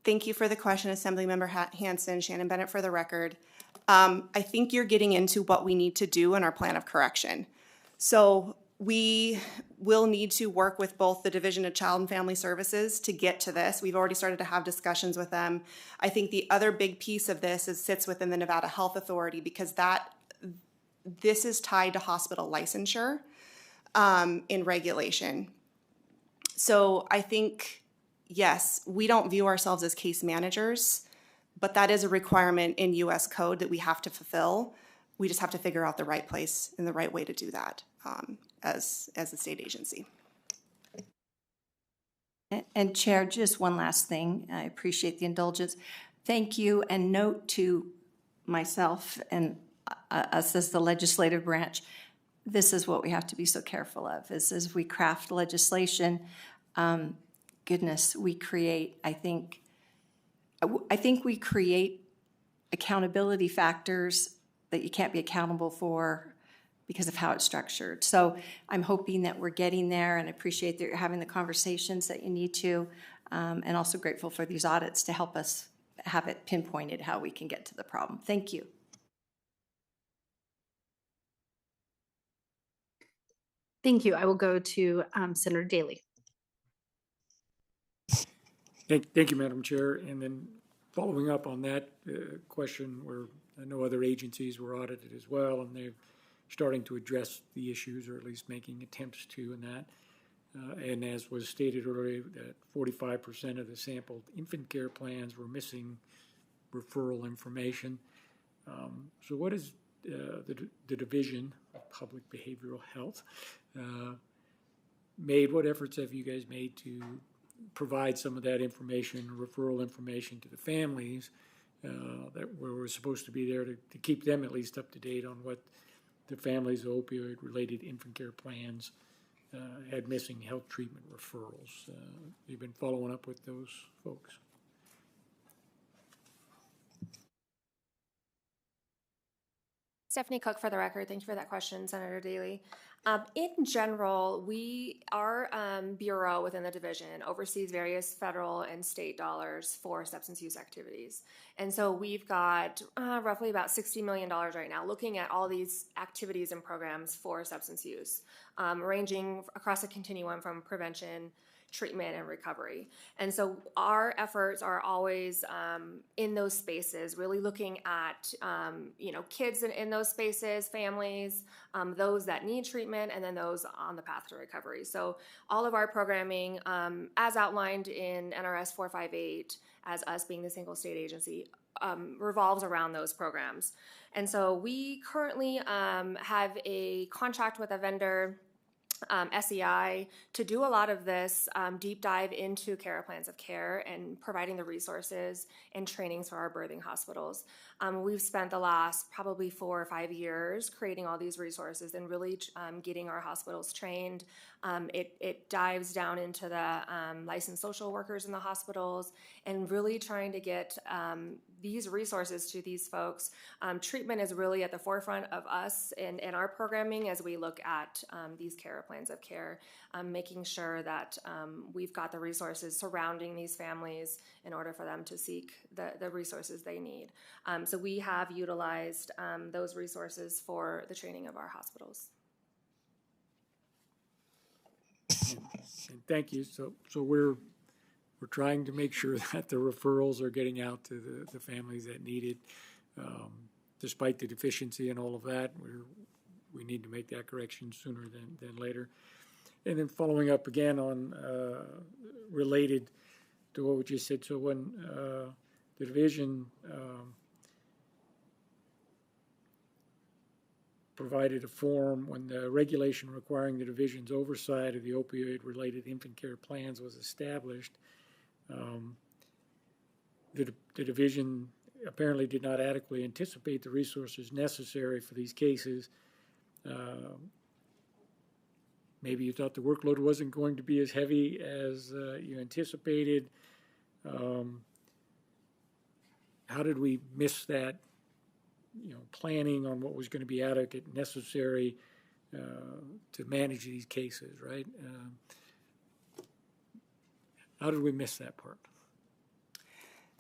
thank you for the question, Assemblymember Hanson. Shannon Bennett for the record. I think you're getting into what we need to do in our plan of correction. So we will need to work with both the Division of Child and Family Services to get to this. We've already started to have discussions with them. I think the other big piece of this sits within the Nevada Health Authority, because this is tied to hospital licensure in regulation. So I think, yes, we don't view ourselves as case managers, but that is a requirement in U.S. code that we have to fulfill. We just have to figure out the right place and the right way to do that as a state agency. And Chair, just one last thing. I appreciate the indulgence. Thank you, and note to myself and us as the legislative branch, this is what we have to be so careful of, is as we craft legislation, goodness, we create, I think we create accountability factors that you can't be accountable for because of how it's structured. So I'm hoping that we're getting there, and appreciate that you're having the conversations that you need to, and also grateful for these audits to help us have it pinpointed how we can get to the problem. Thank you. Thank you. I will go to Senator Daly. Thank you, Madam Chair. And then following up on that question, where I know other agencies were audited as well, and they're starting to address the issues, or at least making attempts to in that. And as was stated earlier, that 45% of the sampled infant care plans were missing referral information. So what is the Division of Public Behavioral Health made? What efforts have you guys made to provide some of that information, referral information to the families that were supposed to be there to keep them at least up to date on what the families of opioid-related infant care plans had missing health treatment referrals? You've been following up with those folks. Stephanie Cook for the record. Thank you for that question, Senator Daly. In general, our bureau within the division oversees various federal and state dollars for substance use activities. And so we've got roughly about $60 million right now looking at all these activities and programs for substance use, ranging across a continuum from prevention, treatment, and recovery. And so our efforts are always in those spaces, really looking at kids in those spaces, families, those that need treatment, and then those on the path to recovery. So all of our programming, as outlined in NRS 458, as us being the single state agency, revolves around those programs. And so we currently have a contract with a vendor, SEI, to do a lot of this deep dive into care plans of care and providing the resources and trainings for our birthing hospitals. We've spent the last probably 4 or 5 years creating all these resources and really getting our hospitals trained. It dives down into the licensed social workers in the hospitals and really trying to get these resources to these folks. Treatment is really at the forefront of us in our programming as we look at these care plans of care, making sure that we've got the resources surrounding these families in order for them to seek the resources they need. So we have utilized those resources for the training of our hospitals. And thank you. So we're trying to make sure that the referrals are getting out to the families that need it. Despite the deficiency and all of that, we need to make that correction sooner than later. And then following up again on related to what we just said. So when the division provided a form when the regulation requiring the division's oversight of the opioid-related infant care plans was established, the division apparently did not adequately anticipate the resources necessary for these cases. Maybe you thought the workload wasn't going to be as heavy as you anticipated. How did we miss that? Planning on what was going to be adequate and necessary to manage these cases, right? How did we miss that part?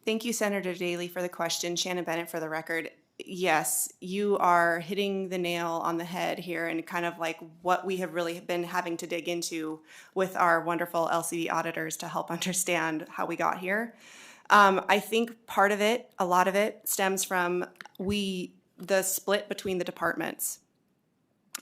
Thank you, Senator Daly, for the question. Shannon Bennett for the record. Yes, you are hitting the nail on the head here, and kind of like what we have really been having to dig into with our wonderful LCD auditors to help understand how we got here. I think part of it, a lot of it, stems from the split between the departments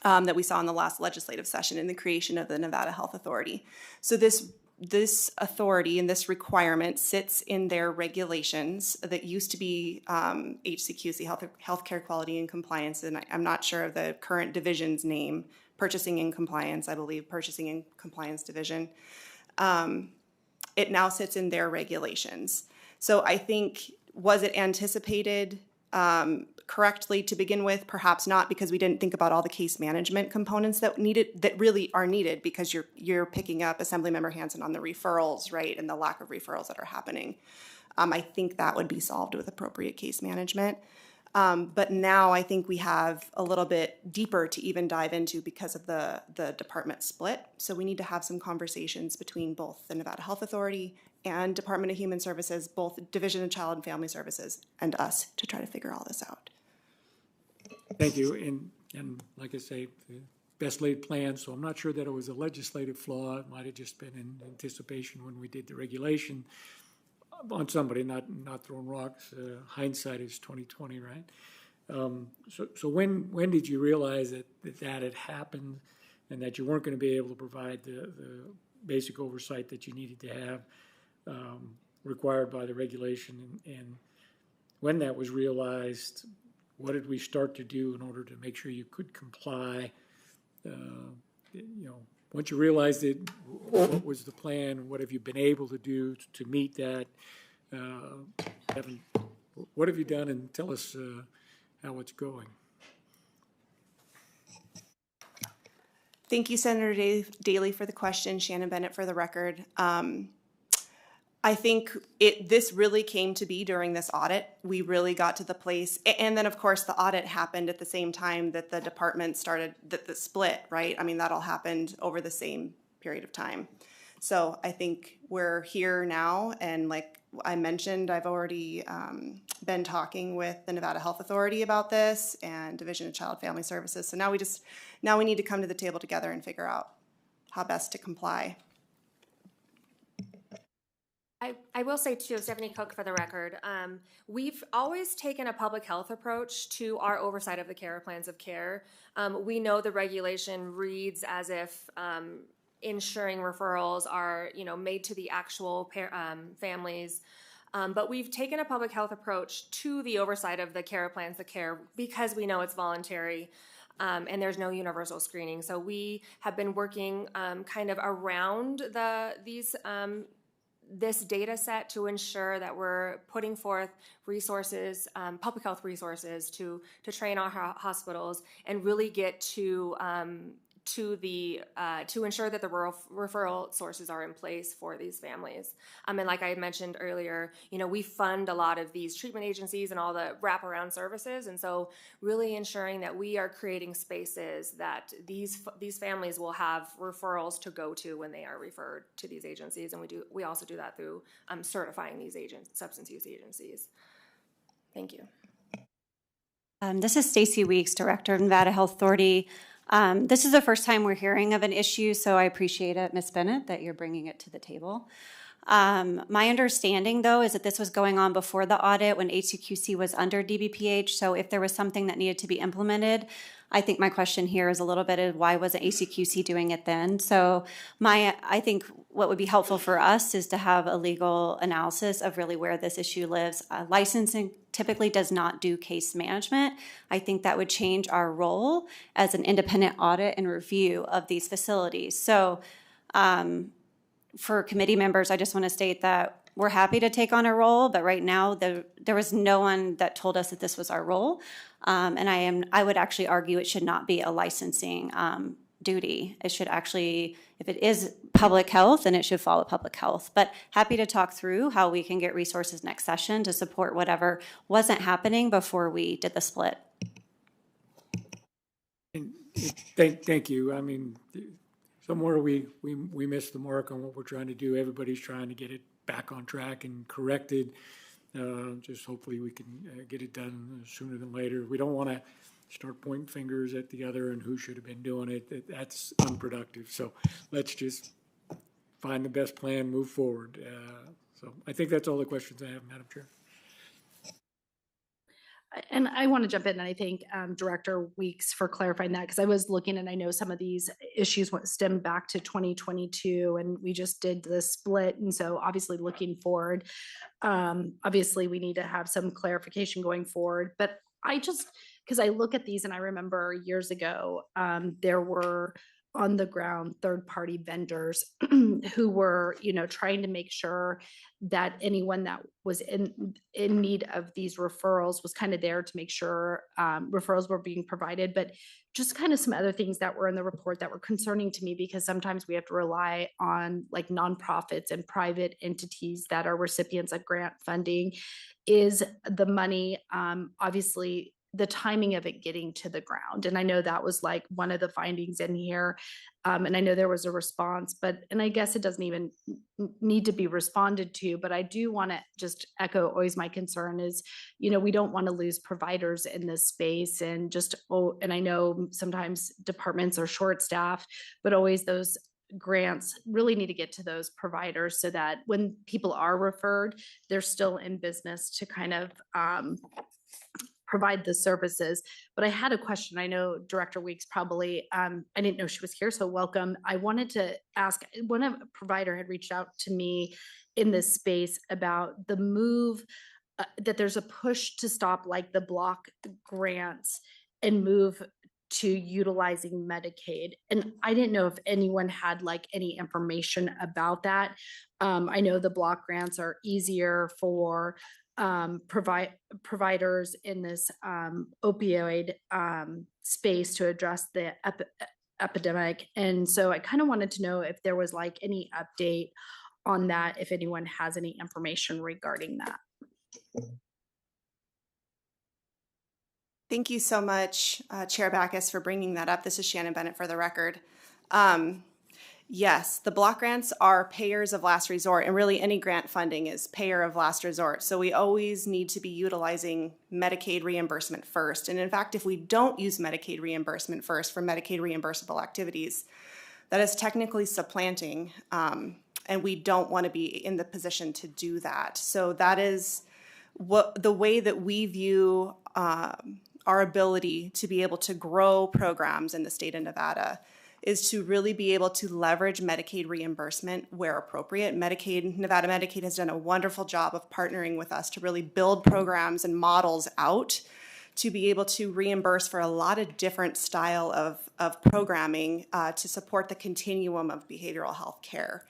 that we saw in the last legislative session in the creation of the Nevada Health Authority. So this authority and this requirement sits in their regulations that used to be HCQC, Healthcare Quality and Compliance, and I'm not sure of the current division's name, Purchasing and Compliance, I believe, Purchasing and Compliance Division. It now sits in their regulations. So I think, was it anticipated? correctly to begin with, perhaps not, because we didn't think about all the case management components that really are needed, because you're picking up Assemblymember Hanson on the referrals, right, and the lack of referrals that are happening. I think that would be solved with appropriate case management. But now I think we have a little bit deeper to even dive into because of the department split. So we need to have some conversations between both the Nevada Health Authority and Department of Human Services, both Division of Child and Family Services, and us to try to figure all this out. Thank you. And like I say, the best laid plan, so I'm not sure that it was a legislative flaw. It might have just been in anticipation when we did the regulation on somebody, not throwing rocks. Hindsight is 20/20, right? So when did you realize that had happened and that you weren't going to be able to provide the basic oversight that you needed to have required by the regulation? And when that was realized, what did we start to do in order to make sure you could comply? Once you realized it, what was the plan? What have you been able to do to meet that? What have you done? And tell us how it's going. Thank you, Senator Daly, for the question. Shannon Bennett for the record. I think this really came to be during this audit. We really got to the place, and then of course the audit happened at the same time that the department started the split, right? I mean, that all happened over the same period of time. So I think we're here now, and like I mentioned, I've already been talking with the Nevada Health Authority about this and Division of Child Family Services. So now we need to come to the table together and figure out how best to comply. I will say too, Stephanie Cook for the record, we've always taken a public health approach to our oversight of the care plans of care. We know the regulation reads as if ensuring referrals are made to the actual families, but we've taken a public health approach to the oversight of the care plans of care because we know it's voluntary. And there's no universal screening. So we have been working kind of around this data set to ensure that we're putting forth resources, public health resources to train our hospitals and really get to ensure that the referral sources are in place for these families. And like I had mentioned earlier, we fund a lot of these treatment agencies and all the wraparound services, and so really ensuring that we are creating spaces that these families will have referrals to go to when they are referred to these agencies, and we also do that through certifying these substance use agencies. Thank you. This is Stacy Weeks, Director of Nevada Health Authority. This is the first time we're hearing of an issue, so I appreciate it, Ms. Bennett, that you're bringing it to the table. My understanding, though, is that this was going on before the audit when HCQC was under DBPH, so if there was something that needed to be implemented, I think my question here is a little bit of why wasn't HCQC doing it then? So I think what would be helpful for us is to have a legal analysis of really where this issue lives. Licensing typically does not do case management. I think that would change our role as an independent audit and review of these facilities. So for committee members, I just want to state that we're happy to take on a role, but right now there was no one that told us that this was our role. And I would actually argue it should not be a licensing duty. It should actually, if it is public health, then it should follow public health. But happy to talk through how we can get resources next session to support whatever wasn't happening before we did the split. Thank you. I mean, somewhere we missed the mark on what we're trying to do. Everybody's trying to get it back on track and corrected. Just hopefully we can get it done sooner than later. We don't want to start pointing fingers at the other and who should have been doing it. That's unproductive. So let's just find the best plan, move forward. So I think that's all the questions I have, Madam Chair. And I want to jump in, and I thank Director Weeks for clarifying that, because I was looking and I know some of these issues stem back to 2022 and we just did the split. And so obviously looking forward, obviously we need to have some clarification going forward. But because I look at these and I remember years ago, there were on the ground third-party vendors who were, trying to make sure that anyone that was in need of these referrals was kind of there to make sure referrals were being provided. But just kind of some other things that were in the report that were concerning to me, because sometimes we have to rely on like nonprofits and private entities that are recipients of grant funding, is the money, obviously the timing of it getting to the ground. And I know that was like one of the findings in here. And I know there was a response, and I guess it doesn't even need to be responded to, but I do want to just echo always my concern is, we don't want to lose providers in this space, and and I know sometimes departments are short-staffed, but always those grants really need to get to those providers so that when people are referred, they're still in business to kind of, provide the services. But I had a question. I know Director Weeks probably, I didn't know she was here, so welcome. I wanted to ask, one of a provider had reached out to me in this space about the move, that there's a push to stop like the block grants and move to utilizing Medicaid. And I didn't know if anyone had like any information about that. I know the block grants are easier for providers in this opioid space to address the epidemic. And so I kind of wanted to know if there was like any update on that, if anyone has any information regarding that. Thank you so much, Chair Backus, for bringing that up. This is Shannon Bennett for the record. Yes, the block grants are payers of last resort, and really any grant funding is payer of last resort. So we always need to be utilizing Medicaid reimbursement first. And in fact, if we don't use Medicaid reimbursement first for Medicaid reimbursable activities, that is technically supplanting, and we don't want to be in the position to do that. So that is the way that we view our ability to be able to grow programs in the state of Nevada, is to really be able to leverage Medicaid reimbursement where appropriate. Nevada Medicaid has done a wonderful job of partnering with us to really build programs and models out to be able to reimburse for a lot of different style of programming to support the continuum of behavioral health care.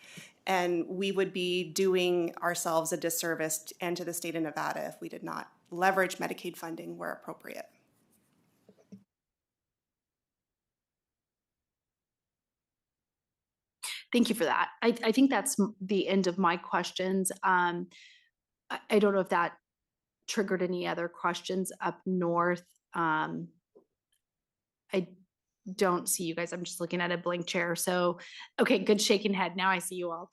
And we would be doing ourselves a disservice and to the state of Nevada if we did not leverage Medicaid funding where appropriate. Thank you for that. I think that's the end of my questions. I don't know if that triggered any other questions up north. I don't see you guys. I'm just looking at a blank chair. So, okay, good shaking head. Now I see you all.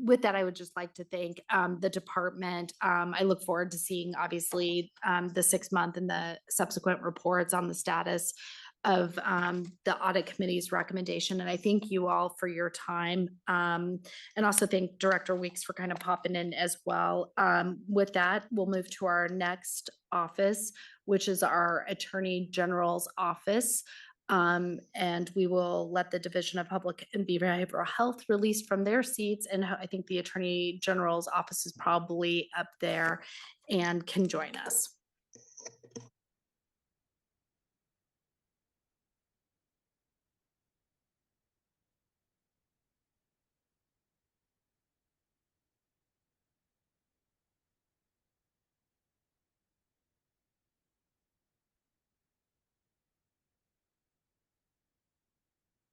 With that, I would just like to thank the department. I look forward to seeing, obviously, the 6-month and the subsequent reports on the status of the audit committee's recommendation. And I thank you all for your time. And also thank Director Weeks for kind of popping in as well. With that, we'll move to our next office, which is our Attorney General's office. And we will let the Division of Public and Behavioral Health release from their seats. And I think the Attorney General's office is probably up there and can join us.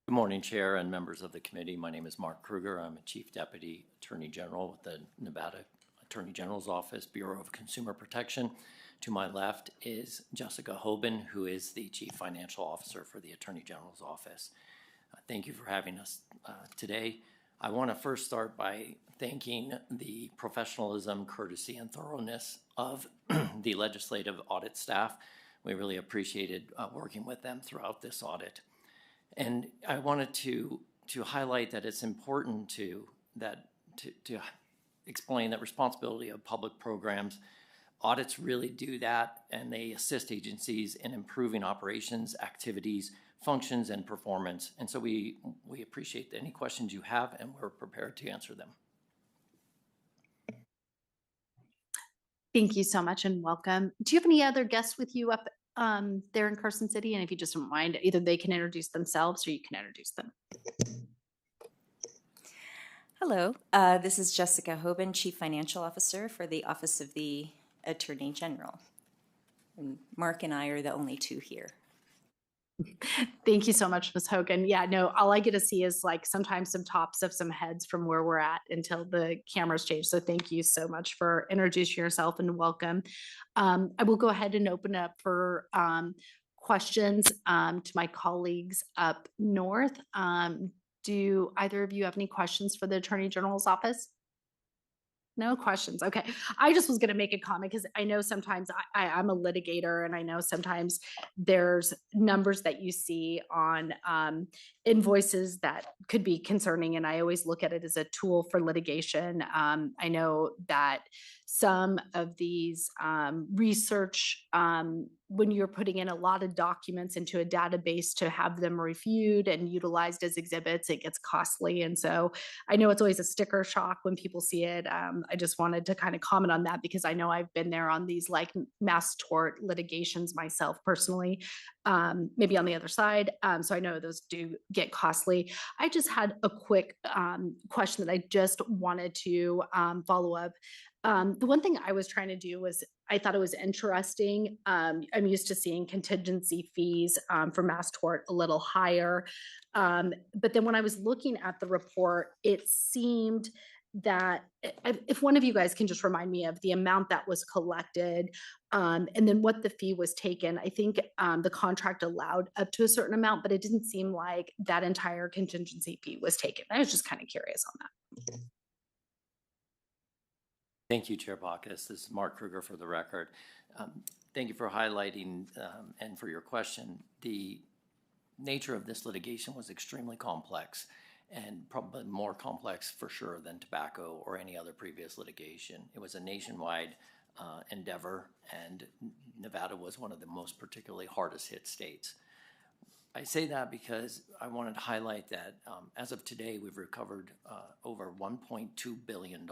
Good morning, Chair and members of the committee. My name is Mark Kruger. I'm a Chief Deputy Attorney General with the Nevada Attorney General's Office, Bureau of Consumer Protection. To my left is Jessica Hoban, who is the Chief Financial Officer for the Attorney General's Office. Thank you for having us today. I want to first start by thanking the professionalism, courtesy, and thoroughness of the legislative audit staff. We really appreciated working with them throughout this audit. And I wanted to highlight that it's important to explain that responsibility of public programs. Audits really do that, and they assist agencies in improving operations, activities, functions, and performance. And so we appreciate any questions you have, and we're prepared to answer them. Thank you so much and welcome. Do you have any other guests with you up there in Carson City, and if you just don't mind, either they can introduce themselves or you can introduce them. Hello, this is Jessica Hoban, Chief Financial Officer for the Office of the Attorney General. And Mark and I are the only two here. Thank you so much, Ms. Hogan. Yeah, no, all I get to see is like sometimes some tops of some heads from where we're at until the cameras change. So thank you so much for introducing yourself and welcome. I will go ahead and open up for questions to my colleagues up north. Do either of you have any questions for the Attorney General's office? No questions. Okay. I just was going to make a comment because I know sometimes I'm a litigator and I know sometimes there's numbers that you see on invoices that could be concerning. And I always look at it as a tool for litigation. I know that some of these research, when you're putting in a lot of documents into a database to have them reviewed and utilized as exhibits, it gets costly. And so I know it's always a sticker shock when people see it. I just wanted to kind of comment on that because I know I've been there on these like mass tort litigations myself personally, maybe on the other side. So I know those do get costly. I just had a quick question that I just wanted to follow up. The one thing I was trying to do was I thought it was interesting. I'm used to seeing contingency fees for mass tort a little higher. But then when I was looking at the report, it seemed that if one of you guys can just remind me of the amount that was collected and then what the fee was taken. I think the contract allowed up to a certain amount, but it didn't seem like that entire contingency fee was taken. I was just kind of curious on that. Thank you, Chair Bacchus. This is Mark Kruger for the record. Thank you for highlighting and for your question. The nature of this litigation was extremely complex and probably more complex for sure than tobacco or any other previous litigation. It was a nationwide endeavor, and Nevada was one of the most particularly hardest hit states. I say that because I wanted to highlight that as of today, we've recovered over $1.2 billion.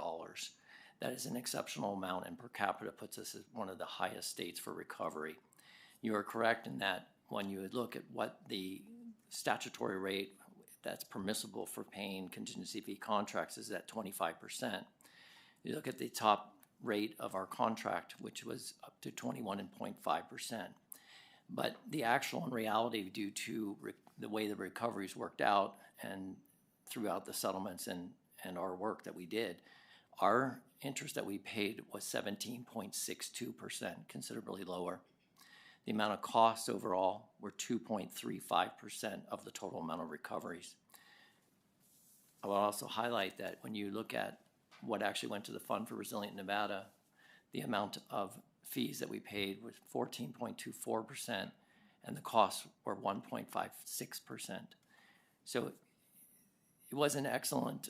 That is an exceptional amount, and per capita puts us as one of the highest states for recovery. You are correct in that when you look at what the statutory rate that's permissible for paying contingency fee contracts is at 25%. You look at the top rate of our contract, which was up to 21.5%. But the actual and reality, due to the way the recoveries worked out and throughout the settlements and our work that we did, our interest that we paid was 17.62%, considerably lower. The amount of costs overall were 2.35% of the total amount of recoveries. I will also highlight that when you look at what actually went to the Fund for Resilient Nevada, the amount of fees that we paid was 14.24%, and the costs were 1.56%. So it was an excellent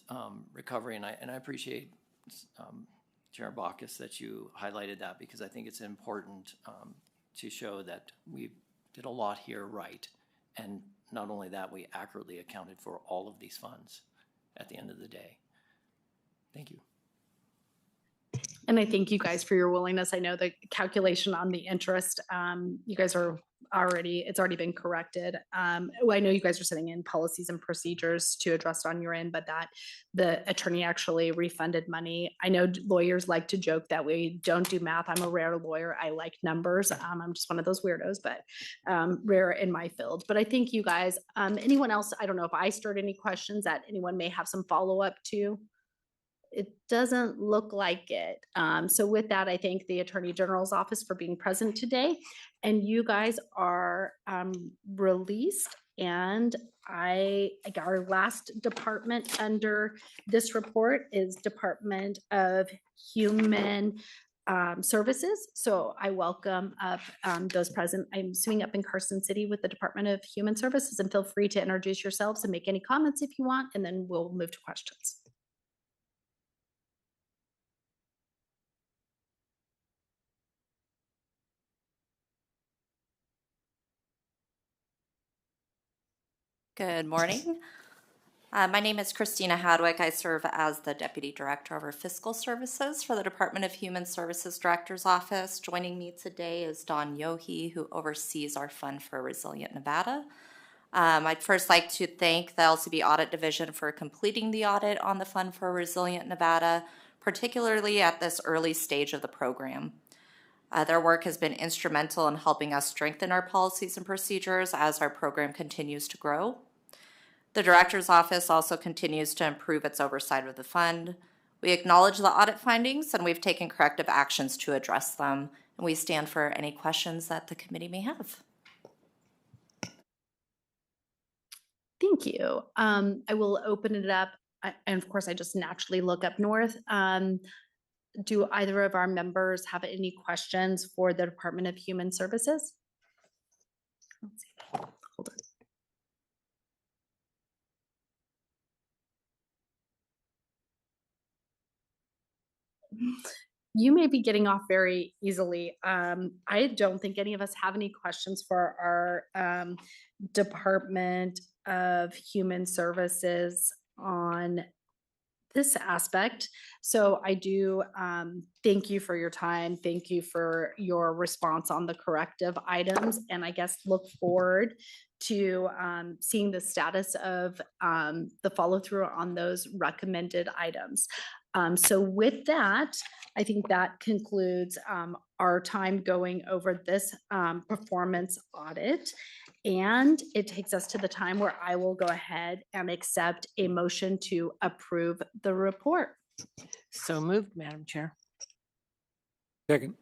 recovery, and I appreciate Chair Bacchus that you highlighted that, because I think it's important to show that we did a lot here right, and not only that, we accurately accounted for all of these funds at the end of the day. Thank you. And I thank you guys for your willingness. I know the calculation on the interest, you guys are it's already been corrected. I know you guys are sitting in policies and procedures to address it on your end, but that the attorney actually refunded money. I know lawyers like to joke that we don't do math. I'm a rare lawyer. I like numbers. I'm just one of those weirdos, but rare in my field. But I thank you guys. Anyone else? I don't know if I stirred any questions that anyone may have some follow-up to. It doesn't look like it. So with that, I thank the Attorney General's office for being present today. And you guys are released. And our last department under this report is Department of Human Services. So I welcome up those present. I'm sitting up in Carson City with the Department of Human Services, and feel free to introduce yourselves and make any comments if you want, and then we'll move to questions. Good morning. My name is Christina Hadwick. I serve as the Deputy Director of our Fiscal Services for the Department of Human Services Director's Office. Joining me today is Dawn Yohe, who oversees our Fund for Resilient Nevada. I'd first like to thank the LCB Audit Division for completing the audit on the Fund for Resilient Nevada, particularly at this early stage of the program. Their work has been instrumental in helping us strengthen our policies and procedures as our program continues to grow. The Director's Office also continues to improve its oversight of the fund. We acknowledge the audit findings and we've taken corrective actions to address them, and we stand for any questions that the committee may have. Thank you. I will open it up. And of course, I just naturally look up north. Do either of our members have any questions for the Department of Human Services? Let's see. Hold on. You may be getting off very easily. I don't think any of us have any questions for our Department of Human Services on this aspect. So I do thank you for your time. Thank you for your response on the corrective items. And I guess look forward to seeing the status of the follow through on those recommended items. So with that, I think that concludes our time going over this performance audit. And it takes us to the time where I will go ahead and accept a motion to approve the report. So moved, Madam Chair. Second.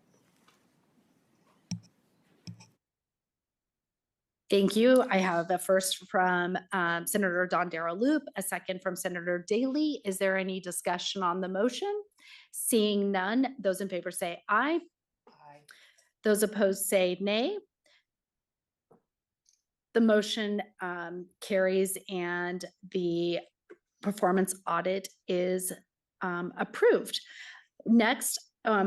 Thank you. I have a first from Senator Don Loop, a second from Senator Daly. Is there any discussion on the motion? Seeing none, those in favor say aye. Aye. Those opposed say nay. The motion carries and the performance audit is approved. Next,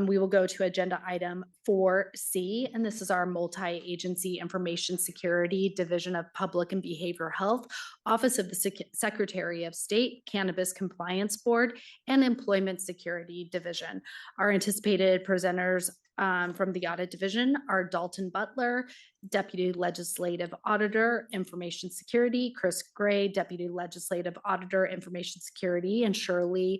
we will go to agenda item 4C, and this is our multi-agency information security, Division of Public and Behavioral Health, Office of the Secretary of State, Cannabis Compliance Board, and Employment Security Division. Our anticipated presenters from the Audit Division are Dalton Butler, Deputy Legislative Auditor, Information Security, Chris Gray, Deputy Legislative Auditor, Information Security, and Shirley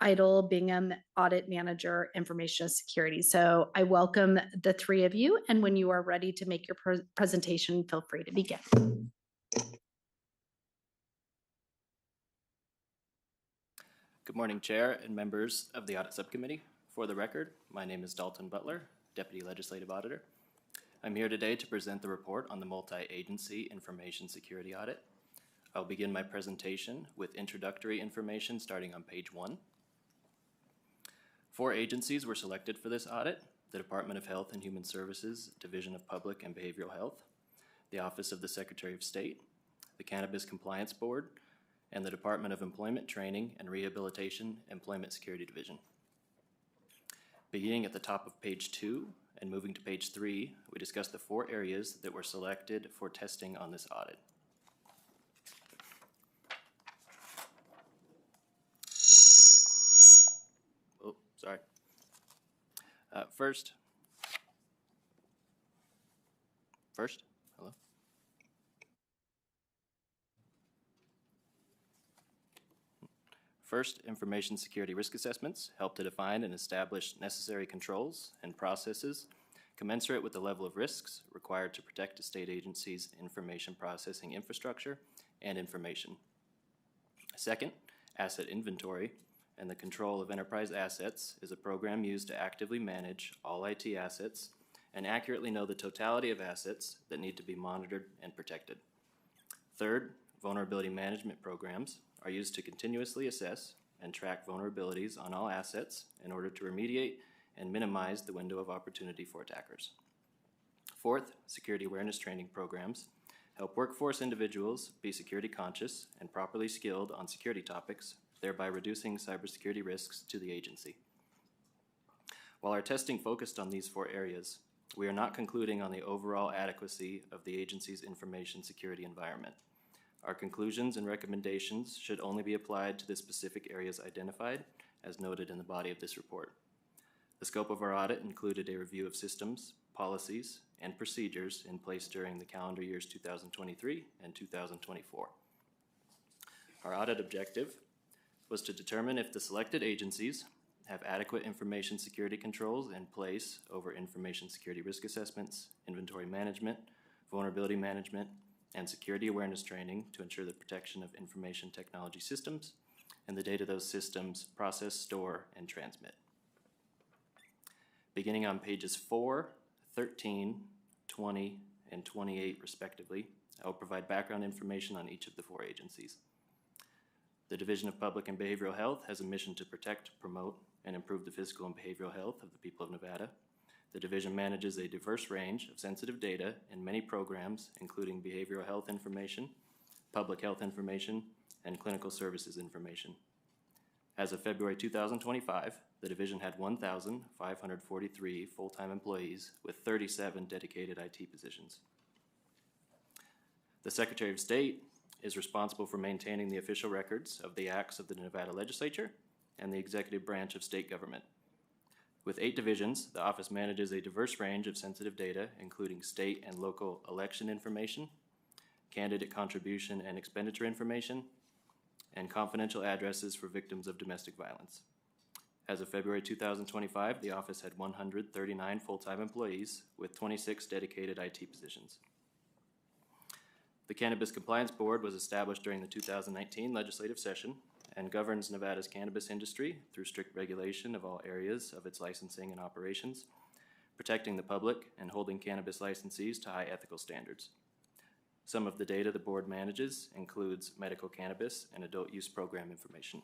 Idle Bingham, Audit Manager, Information Security. So I welcome the three of you, and when you are ready to make your presentation, feel free to begin. Good morning, Chair and members of the Audit Subcommittee. For the record, my name is Dalton Butler, Deputy Legislative Auditor. I'm here today to present the report on the multi-agency information security audit. I'll begin my presentation with introductory information starting on page 1. 4 agencies were selected for this audit: the Department of Health and Human Services, Division of Public and Behavioral Health, the Office of the Secretary of State, the Cannabis Compliance Board, and the Department of Employment Training and Rehabilitation Employment Security Division. Beginning at the top of page 2 and moving to page 3, we discuss the 4 areas that were selected for testing on this audit. Oh, sorry. First, hello. First, information security risk assessments help to define and establish necessary controls and processes commensurate with the level of risks required to protect a state agency's information processing infrastructure and information. Second, asset inventory and the control of enterprise assets is a program used to actively manage all IT assets and accurately know the totality of assets that need to be monitored and protected. Third, vulnerability management programs are used to continuously assess and track vulnerabilities on all assets in order to remediate and minimize the window of opportunity for attackers. Fourth, security awareness training programs help workforce individuals be security conscious and properly skilled on security topics, thereby reducing cybersecurity risks to the agency. While our testing focused on these 4 areas, we are not concluding on the overall adequacy of the agency's information security environment. Our conclusions and recommendations should only be applied to the specific areas identified, as noted in the body of this report. The scope of our audit included a review of systems, policies, and procedures in place during the calendar years 2023 and 2024. Our audit objective was to determine if the selected agencies have adequate information security controls in place over information security risk assessments, inventory management, vulnerability management, and security awareness training to ensure the protection of information technology systems and the data those systems process, store, and transmit. Beginning on pages 4, 13, 20, and 28 respectively, I will provide background information on each of the 4 agencies. The Division of Public and Behavioral Health has a mission to protect, promote, and improve the physical and behavioral health of the people of Nevada. The division manages a diverse range of sensitive data in many programs, including behavioral health information, public health information, and clinical services information. As of February 2025, the division had 1,543 full-time employees with 37 dedicated IT positions. The Secretary of State is responsible for maintaining the official records of the acts of the Nevada Legislature and the executive branch of state government. With 8 divisions, the office manages a diverse range of sensitive data, including state and local election information, candidate contribution and expenditure information, and confidential addresses for victims of domestic violence. As of February 2025, the office had 139 full-time employees with 26 dedicated IT positions. The Cannabis Compliance Board was established during the 2019 legislative session and governs Nevada's cannabis industry through strict regulation of all areas of its licensing and operations, protecting the public and holding cannabis licensees to high ethical standards. Some of the data the board manages includes medical cannabis and adult use program information.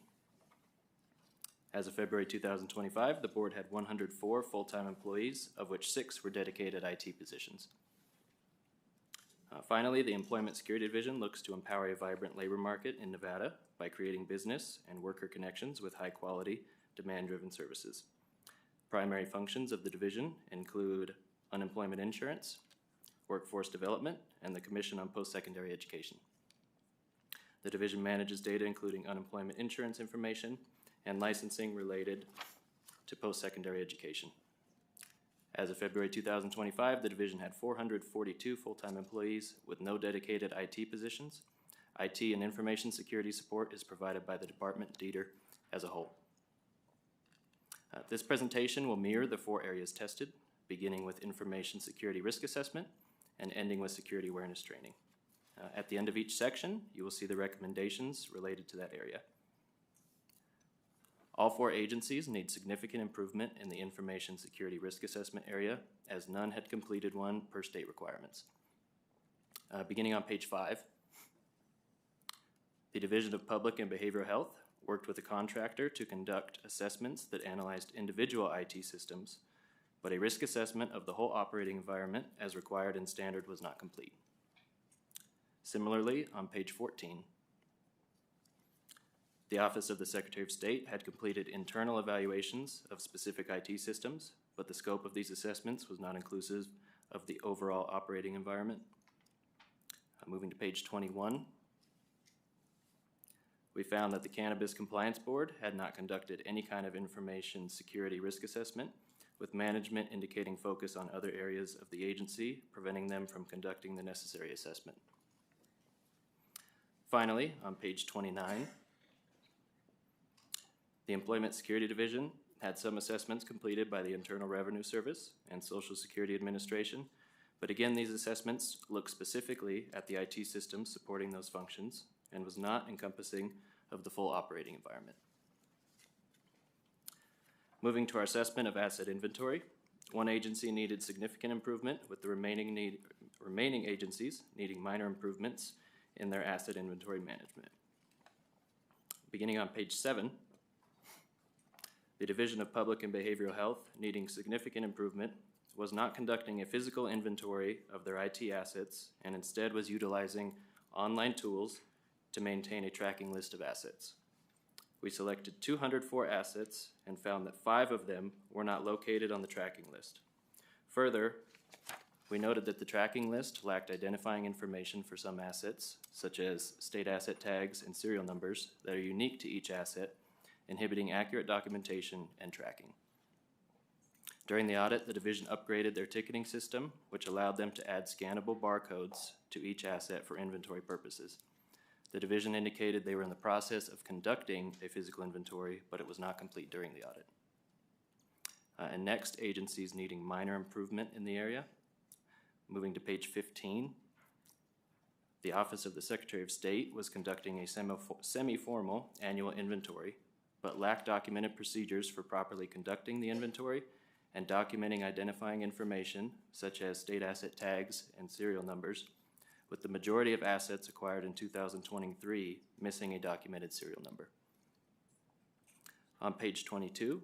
As of February 2025, the board had 104 full-time employees, of which 6 were dedicated IT positions. Finally, the Employment Security Division looks to empower a vibrant labor market in Nevada by creating business and worker connections with high-quality, demand-driven services. Primary functions of the division include unemployment insurance, workforce development, and the Commission on Post-Secondary Education. The division manages data including unemployment insurance information and licensing related to post-secondary education. As of February 2025, the division had 442 full-time employees with no dedicated IT positions. IT and information security support is provided by the department leader as a whole. This presentation will mirror the 4 areas tested, beginning with information security risk assessment and ending with security awareness training. At the end of each section, you will see the recommendations related to that area. All 4 agencies need significant improvement in the information security risk assessment area, as none had completed one per state requirements. Beginning on page 5, the Division of Public and Behavioral Health worked with a contractor to conduct assessments that analyzed individual IT systems, but a risk assessment of the whole operating environment as required in standard was not complete. Similarly, on page 14, the Office of the Secretary of State had completed internal evaluations of specific IT systems, but the scope of these assessments was not inclusive of the overall operating environment. Moving to page 21, we found that the Cannabis Compliance Board had not conducted any kind of information security risk assessment, with management indicating focus on other areas of the agency, preventing them from conducting the necessary assessment. Finally, on page 29, the Employment Security Division had some assessments completed by the Internal Revenue Service and Social Security Administration, but again, these assessments look specifically at the IT systems supporting those functions and was not encompassing of the full operating environment. Moving to our assessment of asset inventory, one agency needed significant improvement, with the remaining agencies needing minor improvements in their asset inventory management. Beginning on page 7, the Division of Public and Behavioral Health, needing significant improvement, was not conducting a physical inventory of their IT assets and instead was utilizing online tools to maintain a tracking list of assets. We selected 204 assets and found that 5 of them were not located on the tracking list. Further, We noted that the tracking list lacked identifying information for some assets, such as state asset tags and serial numbers that are unique to each asset, inhibiting accurate documentation and tracking. During the audit, the division upgraded their ticketing system, which allowed them to add scannable barcodes to each asset for inventory purposes. The division indicated they were in the process of conducting a physical inventory, but it was not complete during the audit. And next, agencies needing minor improvement in the area. Moving to page 15, the Office of the Secretary of State was conducting a semi-formal annual inventory, but lacked documented procedures for properly conducting the inventory and documenting identifying information, such as state asset tags and serial numbers, with the majority of assets acquired in 2023 missing a documented serial number. On page 22,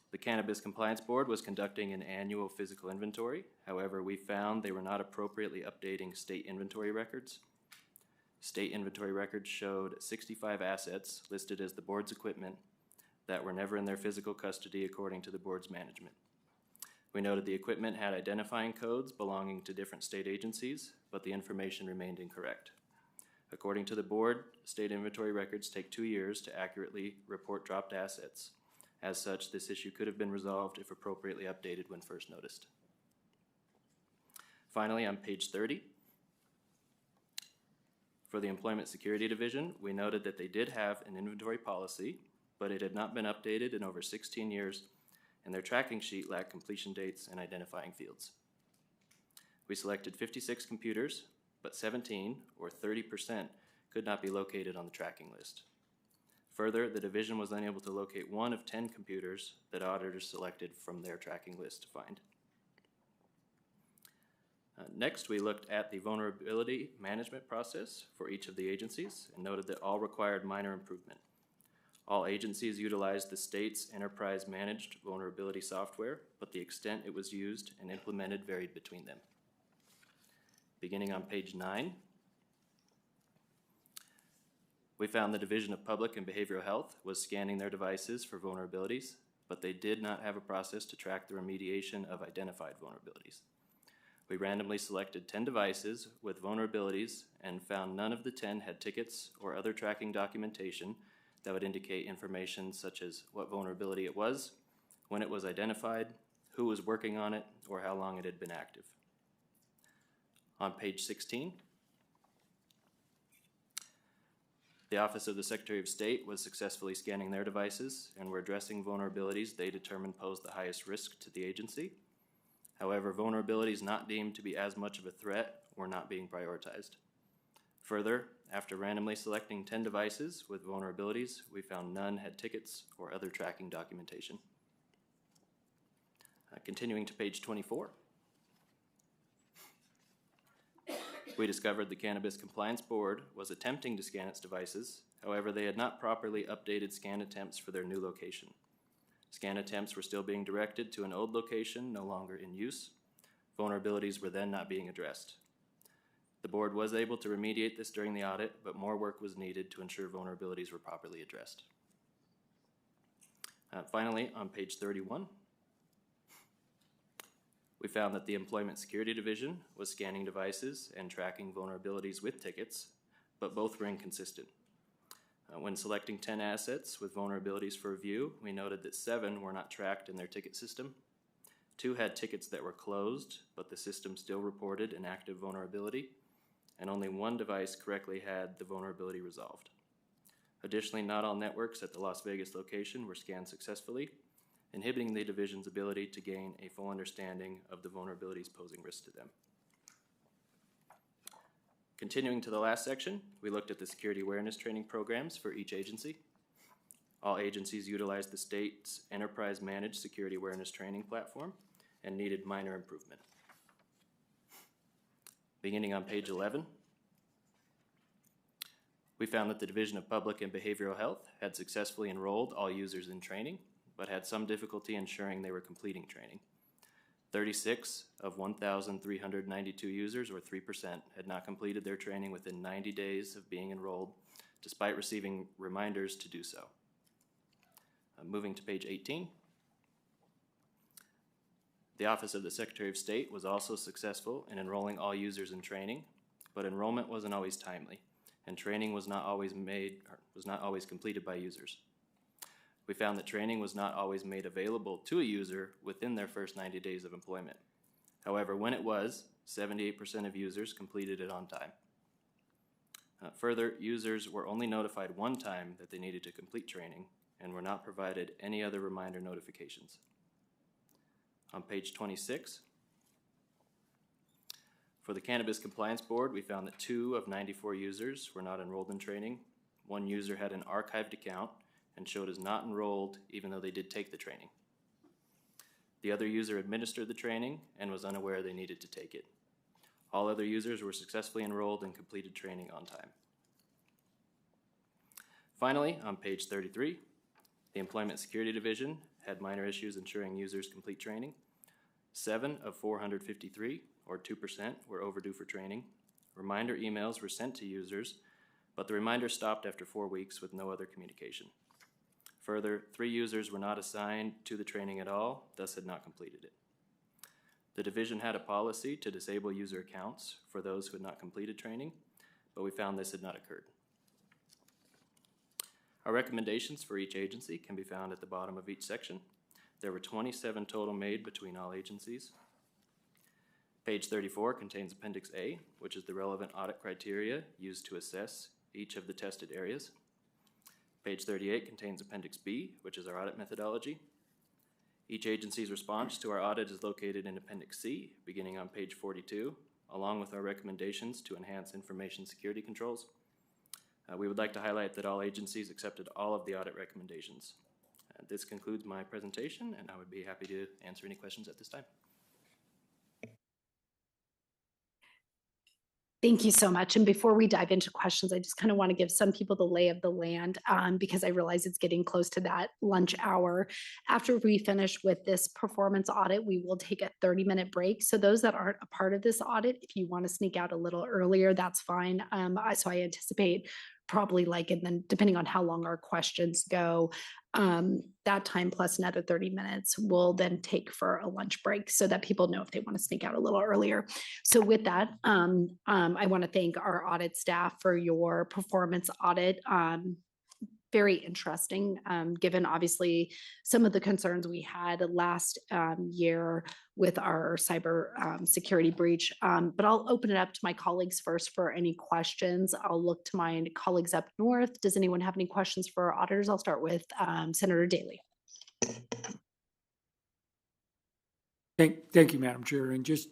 the Cannabis Compliance Board was conducting an annual physical inventory. However, we found they were not appropriately updating state inventory records. State inventory records showed 65 assets listed as the board's equipment that were never in their physical custody according to the board's management. We noted the equipment had identifying codes belonging to different state agencies, but the information remained incorrect. According to the board, state inventory records take 2 years to accurately report dropped assets. As such, this issue could have been resolved if appropriately updated when first noticed. Finally, on page 30, for the Employment Security Division, we noted that they did have an inventory policy, but it had not been updated in over 16 years, and their tracking sheet lacked completion dates and identifying fields. We selected 56 computers, but 17, or 30%, could not be located on the tracking list. Further, the division was unable to locate 1 of 10 computers that auditors selected from their tracking list to find. Next, we looked at the vulnerability management process for each of the agencies and noted that all required minor improvement. All agencies utilized the state's enterprise managed vulnerability software, but the extent it was used and implemented varied between them. Beginning on page 9, we found the Division of Public and Behavioral Health was scanning their devices for vulnerabilities, but they did not have a process to track the remediation of identified vulnerabilities. We randomly selected 10 devices with vulnerabilities and found none of the 10 had tickets or other tracking documentation that would indicate information such as what vulnerability it was, when it was identified, who was working on it, or how long it had been active. On page 16, the Office of the Secretary of State was successfully scanning their devices and were addressing vulnerabilities they determined posed the highest risk to the agency. However, vulnerabilities not deemed to be as much of a threat were not being prioritized. Further, after randomly selecting 10 devices with vulnerabilities, we found none had tickets or other tracking documentation. Continuing to page 24. We discovered the Cannabis Compliance Board was attempting to scan its devices. However, they had not properly updated scan attempts for their new location. Scan attempts were still being directed to an old location no longer in use. Vulnerabilities were then not being addressed. The board was able to remediate this during the audit, but more work was needed to ensure vulnerabilities were properly addressed. Finally, on page 31, we found that the Employment Security Division was scanning devices and tracking vulnerabilities with tickets, but both were inconsistent. When selecting 10 assets with vulnerabilities for review, we noted that 7 were not tracked in their ticket system. 2 had tickets that were closed, but the system still reported an active vulnerability, and only 1 device correctly had the vulnerability resolved. Additionally, not all networks at the Las Vegas location were scanned successfully, inhibiting the division's ability to gain a full understanding of the vulnerabilities posing risk to them. Continuing to the last section, we looked at the security awareness training programs for each agency. All agencies utilized the state's enterprise managed security awareness training platform and needed minor improvement. Beginning on page 11, we found that the Division of Public and Behavioral Health had successfully enrolled all users in training, but had some difficulty ensuring they were completing training. 36 of 1,392 users, or 3%, had not completed their training within 90 days of being enrolled, despite receiving reminders to do so. Moving to page 18. The Office of the Secretary of State was also successful in enrolling all users in training, but enrollment wasn't always timely, and training was not always completed by users. We found that training was not always made available to a user within their first 90 days of employment. However, when it was, 78% of users completed it on time. Further, users were only notified one time that they needed to complete training and were not provided any other reminder notifications. On page 26, for the Cannabis Compliance Board, we found that 2 of 94 users were not enrolled in training. 1 user had an archived account and showed as not enrolled even though they did take the training. The other user administered the training and was unaware they needed to take it. All other users were successfully enrolled and completed training on time. Finally, on page 33, the Employment Security Division had minor issues ensuring users complete training. 7 of 453, or 2%, were overdue for training. Reminder emails were sent to users, but the reminder stopped after 4 weeks with no other communication. Further, 3 users were not assigned to the training at all, thus had not completed it. The division had a policy to disable user accounts for those who had not completed training, but we found this had not occurred. Our recommendations for each agency can be found at the bottom of each section. There were 27 total made between all agencies. Page 34 contains Appendix A, which is the relevant audit criteria used to assess each of the tested areas. Page 38 contains Appendix B, which is our audit methodology. Each agency's response to our audit is located in Appendix C, beginning on page 42, along with our recommendations to enhance information security controls. We would like to highlight that all agencies accepted all of the audit recommendations. This concludes my presentation, and I would be happy to answer any questions at this time. Thank you so much. And before we dive into questions, I just kind of want to give some people the lay of the land because I realize it's getting close to that lunch hour. After we finish with this performance audit, we will take a 30-minute break. So those that aren't a part of this audit, if you want to sneak out a little earlier, that's fine. So I anticipate probably and then depending on how long our questions go, that time plus another 30 minutes will then take for a lunch break so that people know if they want to sneak out a little earlier. So with that, I want to thank our audit staff for your performance audit. Very interesting, given obviously some of the concerns we had last year with our cyber security breach. But I'll open it up to my colleagues first for any questions. I'll look to my colleagues up north. Does anyone have any questions for our auditors? I'll start with Senator Daly. Thank you, Madam Chair. And just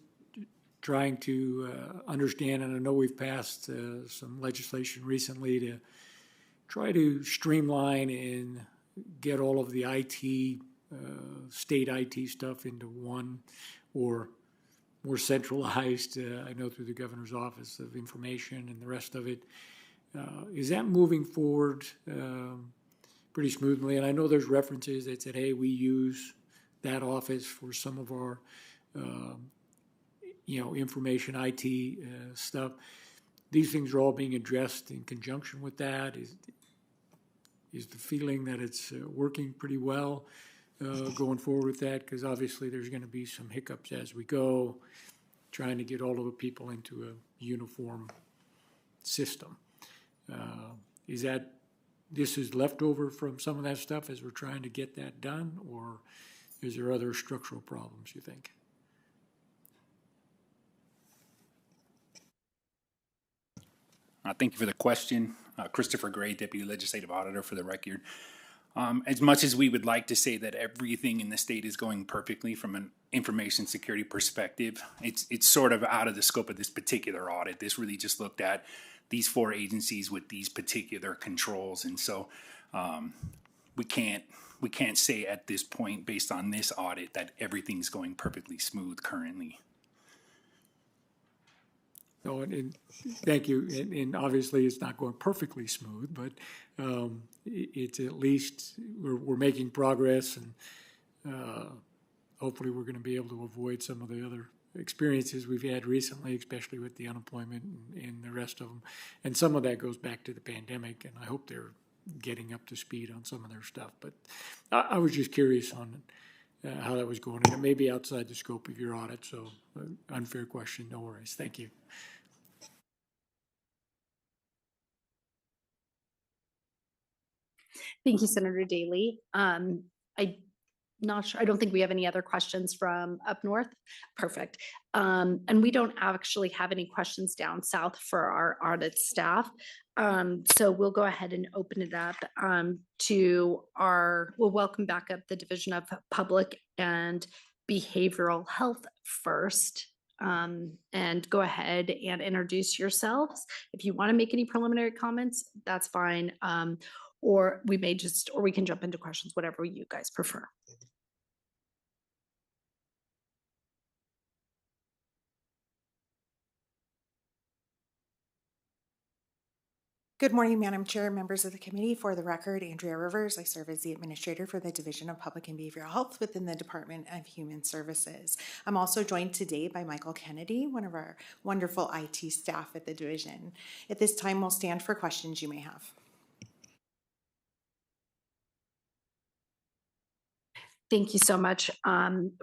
trying to understand, and I know we've passed some legislation recently to try to streamline and get all of the IT, state IT stuff into one or more centralized, I know through the Governor's Office of Information and the rest of it. Is that moving forward pretty smoothly? And I know there's references that said, hey, we use that office for some of our, information IT stuff. These things are all being addressed in conjunction with that. Is the feeling that it's working pretty well going forward with that? Because obviously there's going to be some hiccups as we go, trying to get all of the people into a uniform system. This is leftover from some of that stuff as we're trying to get that done, or is there other structural problems, you think? Thank you for the question. Christopher Gray, Deputy Legislative Auditor for the record. As much as we would like to say that everything in the state is going perfectly from an information security perspective, it's sort of out of the scope of this particular audit. This really just looked at these 4 agencies with these particular controls. And so we can't say at this point, based on this audit, that everything's going perfectly smooth currently. No, and thank you. And obviously, it's not going perfectly smooth, but it's at least we're making progress, and hopefully, we're going to be able to avoid some of the other experiences we've had recently, especially with the unemployment and the rest of them. And some of that goes back to the pandemic, and I hope they're getting up to speed on some of their stuff. But I was just curious on how that was going. And it may be outside the scope of your audit, so unfair question, no worries. Thank you. Thank you, Senator Daly. Not sure, I don't think we have any other questions from up north. Perfect. And we don't actually have any questions down south for our audit staff. So we'll go ahead and open it up we'll welcome back up the Division of Public and Behavioral Health first. And go ahead and introduce yourselves. If you want to make any preliminary comments, that's fine. Or we can jump into questions, whatever you guys prefer. Good morning, Madam Chair, members of the committee. For the record, Andrea Rivers. I serve as the administrator for the Division of Public and Behavioral Health within the Department of Human Services. I'm also joined today by Michael Kennedy, one of our wonderful IT staff at the division. At this time, we'll stand for questions you may have. Thank you so much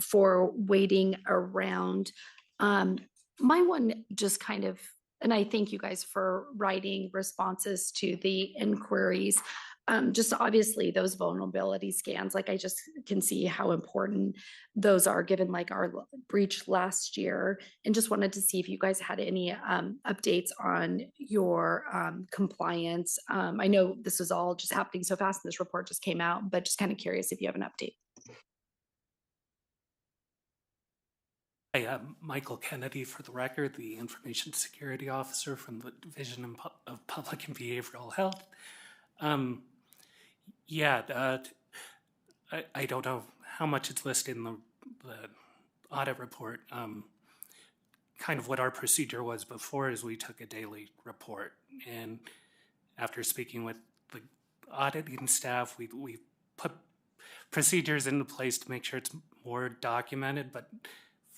for waiting around. My one just kind of, and I thank you guys for writing responses to the inquiries. Just obviously those vulnerability scans, like I just can see how important those are given like our breach last year, and just wanted to see if you guys had any updates on your compliance. I know this was all just happening so fast and this report just came out, but just kind of curious if you have an update. Hi, I'm Michael Kennedy, for the record, the Information Security Officer from the Division of Public and Behavioral Health. I don't know how much it's listed in the audit report. Kind of what our procedure was before is we took a daily report, and after speaking with the auditing staff, we put procedures into place to make sure it's more documented, but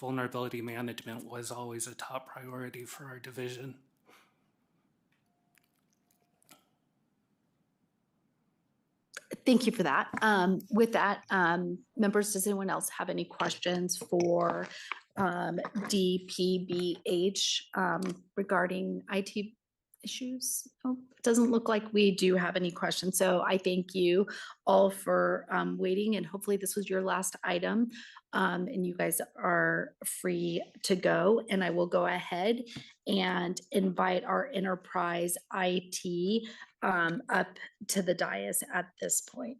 vulnerability management was always a top priority for our division. Thank you for that. With that, members, does anyone else have any questions for DPBH regarding IT issues? Oh, it doesn't look like we do have any questions. So I thank you all for waiting, and hopefully this was your last item and you guys are free to go. And I will go ahead and invite our enterprise IT up to the dais at this point.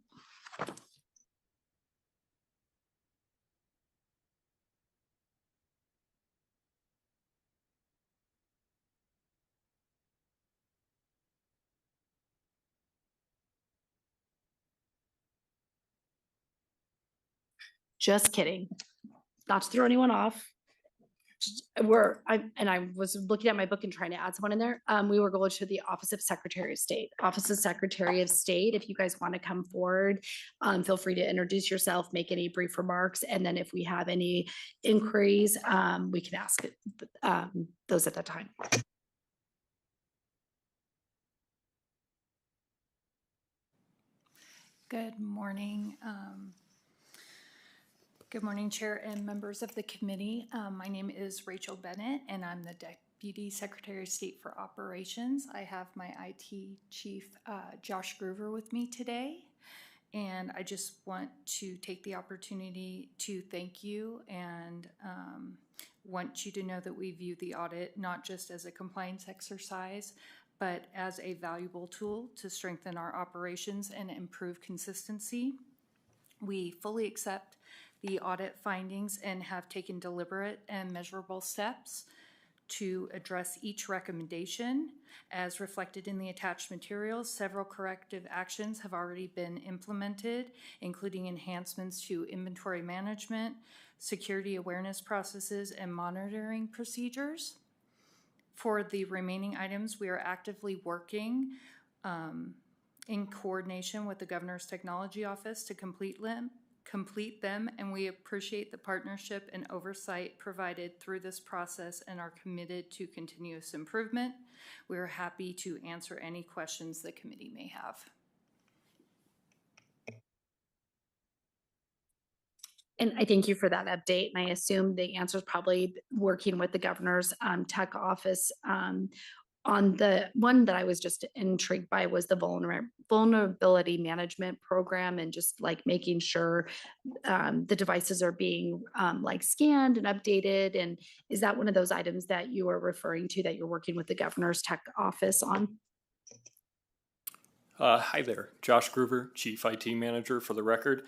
Just kidding. Not to throw anyone off. I was looking at my book and trying to add someone in there. We were going to the Office of Secretary of State. Office of Secretary of State, if you guys want to come forward, feel free to introduce yourself, make any brief remarks, and then if we have any inquiries, we can ask those at that time. Good morning. Good morning, Chair and members of the committee. My name is Rachel Bennett, and I'm the Deputy Secretary of State for Operations. I have my IT Chief, Josh Groover, with me today. And I just want to take the opportunity to thank you and want you to know that we view the audit not just as a compliance exercise, but as a valuable tool to strengthen our operations and improve consistency. We fully accept the audit findings and have taken deliberate and measurable steps to address each recommendation. As reflected in the attached materials, several corrective actions have already been implemented, including enhancements to inventory management, security awareness processes, and monitoring procedures. For the remaining items, we are actively working in coordination with the Governor's Technology Office to complete them, and we appreciate the partnership and oversight provided through this process and are committed to continuous improvement. We are happy to answer any questions the committee may have. And I thank you for that update. And I assume the answer is probably working with the governor's tech office. On the one that I was just intrigued by was the vulnerability management program, and just like making sure the devices are being like scanned and updated. And is that one of those items that you are referring to that you're working with the governor's tech office on? Hi there, Josh Groover, Chief IT Manager for the record.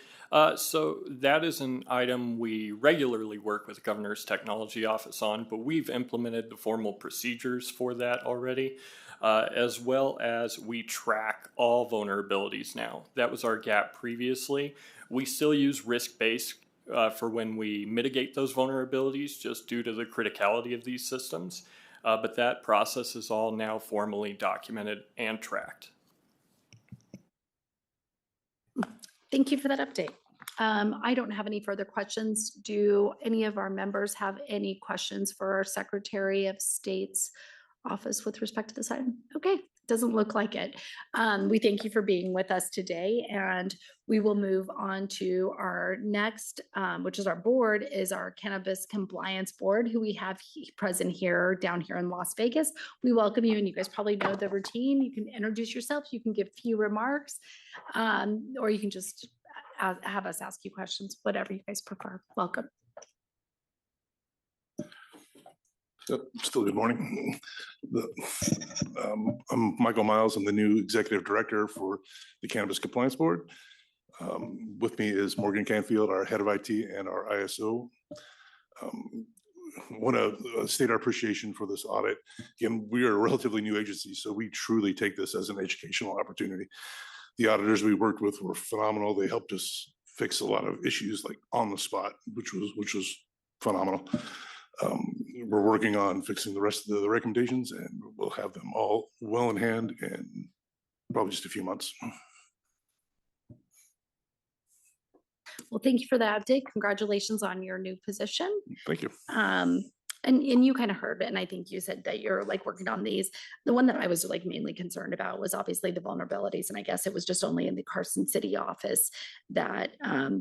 So that is an item we regularly work with the Governor's Technology Office on, but we've implemented the formal procedures for that already, as well as we track all vulnerabilities now. That was our gap previously. We still use risk-based for when we mitigate those vulnerabilities, just due to the criticality of these systems, but that process is all now formally documented and tracked. Thank you for that update. I don't have any further questions. Do any of our members have any questions for our Secretary of State's office with respect to this item? Okay, doesn't look like it. We thank you for being with us today, and we will move on to our next, which is our board, is our Cannabis Compliance Board, who we have present here, down here in Las Vegas. We welcome you, and you guys probably know the routine. You can introduce yourself, you can give few remarks, or you can just have us ask you questions, whatever you guys prefer. Welcome. Still good morning. I'm Michael Miles. I'm the new Executive Director for the Cannabis Compliance Board. With me is Morgan Canfield, our Head of IT and our ISO. Want to state our appreciation for this audit. Again, we are a relatively new agency, so we truly take this as an educational opportunity. The auditors we worked with were phenomenal. They helped us fix a lot of issues like on the spot, which was phenomenal. We're working on fixing the rest of the recommendations, and we'll have them all well in hand in probably just a few months. Well, thank you for that update. Congratulations on your new position. Thank you. And you kind of heard it, and I think you said that you're like working on these. The one that I was like mainly concerned about was obviously the vulnerabilities, and I guess it was just only in the Carson City office that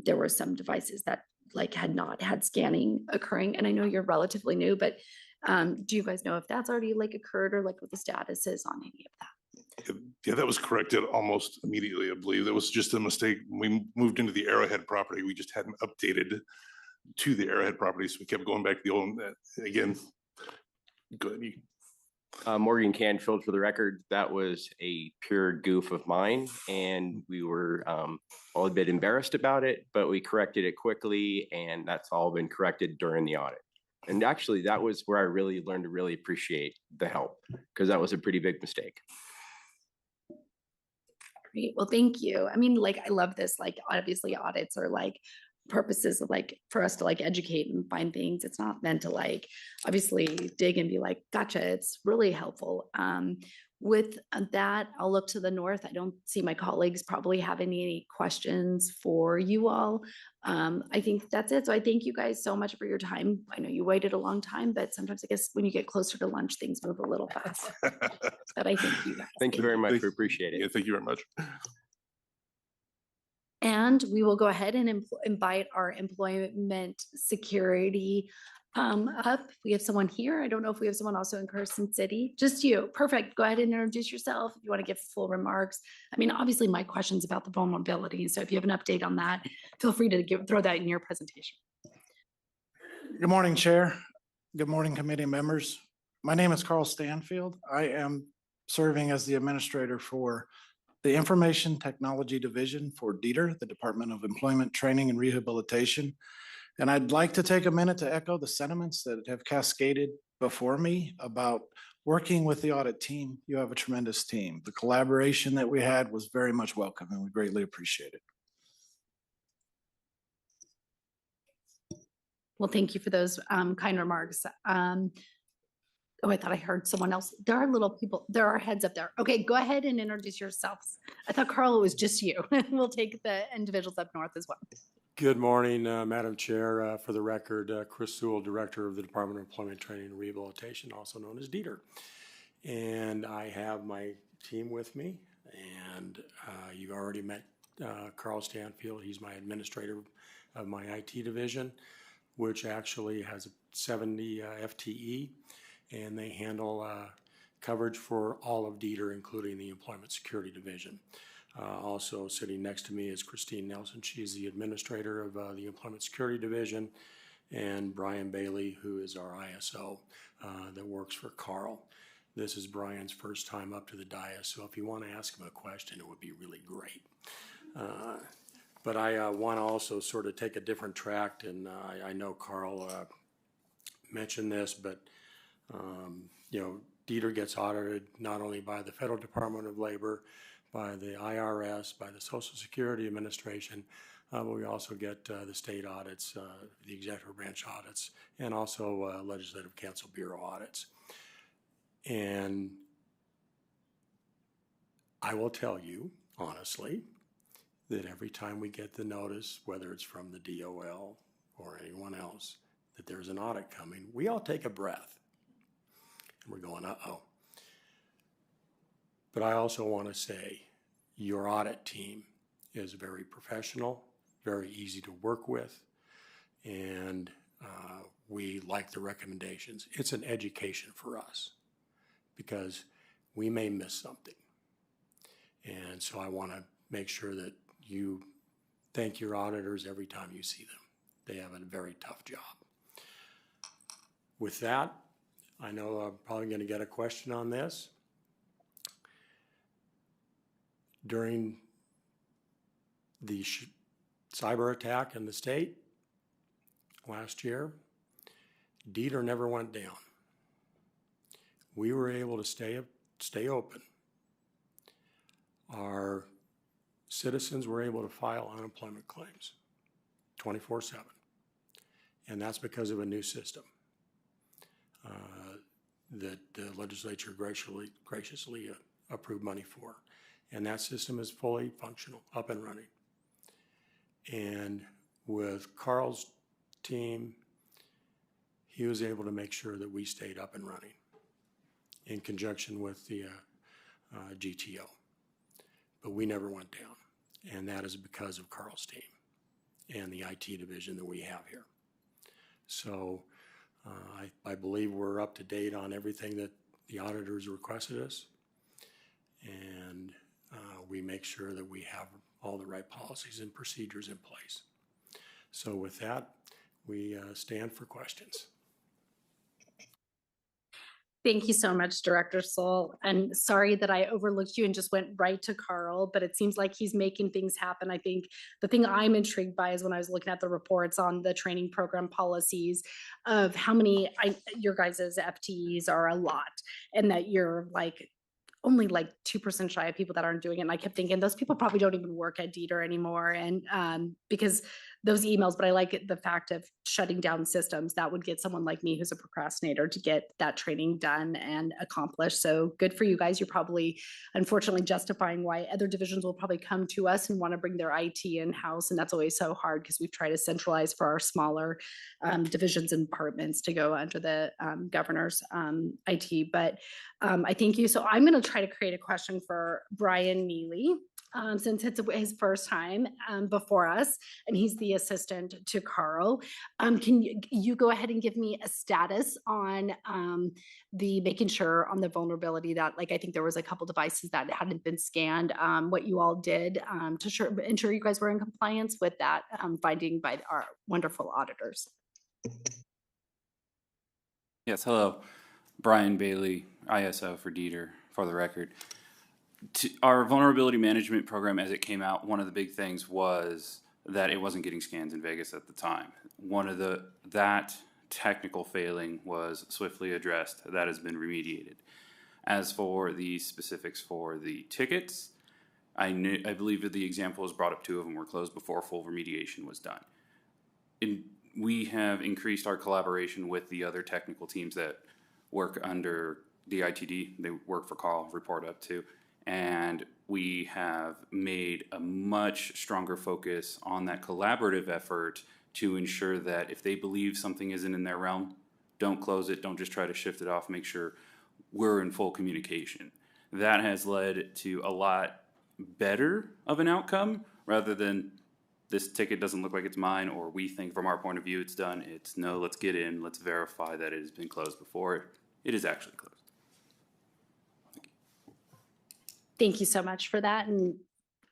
there were some devices that like had not had scanning occurring. And I know you're relatively new, but do you guys know if that's already like occurred, or like what the status is on any of that? Yeah, that was corrected almost immediately, I believe. That was just a mistake. When we moved into the Arrowhead property, we just hadn't updated to the Arrowhead property, so we kept going back to the old, again, good. Morgan Canfield for the record. That was a pure goof of mine, and we were all a bit embarrassed about it, but we corrected it quickly, and that's all been corrected during the audit. And actually, that was where I really learned to really appreciate the help, because that was a pretty big mistake. Great. Well, thank you. I mean, like, I love this. Like, obviously, audits are like purposes of like for us to like educate and find things. It's not meant to like obviously dig and be like, gotcha. It's really helpful. With that, I'll look to the north. I don't see my colleagues probably have any questions for you all. I think that's it. So I thank you guys so much for your time. I know you waited a long time, but sometimes I guess when you get closer to lunch, things move a little fast. But I thank you guys. Thank you very much. We appreciate it. Yeah, thank you very much. And we will go ahead and invite our employment security up. We have someone here. I don't know if we have someone also in Carson City. Just you. Perfect. Go ahead and introduce yourself if you want to give full remarks. I mean, obviously my question's about the vulnerability. So if you have an update on that, feel free to throw that in your presentation. Good morning, Chair. Good morning, committee members. My name is Carl Stanfield. I am serving as the administrator for the Information Technology Division for DETR, the Department of Employment, Training, and Rehabilitation. And I'd like to take a minute to echo the sentiments that have cascaded before me about working with the audit team. You have a tremendous team. The collaboration that we had was very much welcome, and we greatly appreciate it. Well, thank you for those kind remarks. Oh, I thought I heard someone else. There are little people, there are heads up there. Okay, go ahead and introduce yourselves. I thought Carl was just you. We'll take the individuals up north as well. Good morning, Madam Chair. For the record, Chris Sewell, Director of the Department of Employment, Training, and Rehabilitation, also known as DETR. And I have my team with me, and you've already met Carl Stanfield. He's my administrator of my IT division, which actually has 70 FTE, and they handle coverage for all of Dieter, including the Employment Security Division. Also sitting next to me is Christine Nelson. She's the administrator of the Employment Security Division, and Brian Bailey, who is our ISO that works for Carl. This is Brian's first time up to the dais, so if you want to ask him a question, it would be really great. But I want to also sort of take a different track, and I know Carl mentioned this, but you know, Dieter gets audited not only by the Federal Department of Labor, by the IRS, by the Social Security Administration, but we also get the state audits, the executive branch audits, and also Legislative Council Bureau audits. And I will tell you, honestly, that every time we get the notice, whether it's from the DOL or anyone else, that there's an audit coming, we all take a breath. And we're going, uh-oh. But I also want to say, your audit team is very professional, very easy to work with, and we like the recommendations. It's an education for us, because we may miss something. And so I want to make sure that you thank your auditors every time you see them. They have a very tough job. With that, I know I'm probably going to get a question on this. During the cyber attack in the state last year, Dieter never went down. We were able to stay open. Our citizens were able to file unemployment claims 24/7. And that's because of a new system that the legislature graciously approved money for. And that system is fully functional, up and running. And with Carl's team, he was able to make sure that we stayed up and running in conjunction with the GTO. But we never went down. And that is because of Carl's team and the IT division that we have here. So I believe we're up to date on everything that the auditors requested us. And we make sure that we have all the right policies and procedures in place. So with that, we stand for questions. Thank you so much, Director Soul. And sorry that I overlooked you and just went right to Carl, but it seems like he's making things happen. I think the thing I'm intrigued by is when I was looking at the reports on the training program policies of how many your guys' FTEs are a lot, and that you're like only like 2% shy of people that aren't doing it. And I kept thinking those people probably don't even work at Dieter anymore. And because those emails, but I like it, the fact of shutting down systems that would get someone like me who's a procrastinator to get that training done and accomplished. So good for you guys. You're probably unfortunately justifying why other divisions will probably come to us and want to bring their IT in-house. And that's always so hard because we've tried to centralize for our smaller divisions and departments to go under the governor's IT. But I thank you. So I'm going to try to create a question for Brian Neely. Since it's his first time before us, and he's the assistant to Carl. Can you go ahead and give me a status on the making sure on the vulnerability that, like, I think there was a couple devices that hadn't been scanned, what you all did to ensure you guys were in compliance with that finding by our wonderful auditors. Yes, hello. Brian Bailey, ISO for Dieter, for the record. Our vulnerability management program, as it came out, one of the big things was that it wasn't getting scans in Vegas at the time. That technical failing was swiftly addressed. That has been remediated. As for the specifics for the tickets, I believe that the example was brought up, 2 of them were closed before full remediation was done. We have increased our collaboration with the other technical teams that work under the ITD. They work for Carl, report up to. And we have made a much stronger focus on that collaborative effort to ensure that if they believe something isn't in their realm, don't close it, don't just try to shift it off, make sure we're in full communication. That has led to a lot better of an outcome rather than this ticket doesn't look like it's mine, or we think from our point of view it's done. It's no, let's get in, let's verify that it has been closed before it is actually closed. Thank you so much for that, and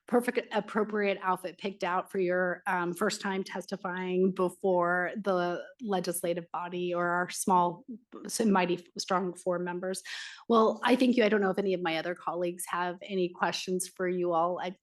perfect appropriate outfit picked out for your first time testifying before the legislative body or our small, mighty, strong four members. Well, I thank you. I don't know if any of my other colleagues have any questions for you all. I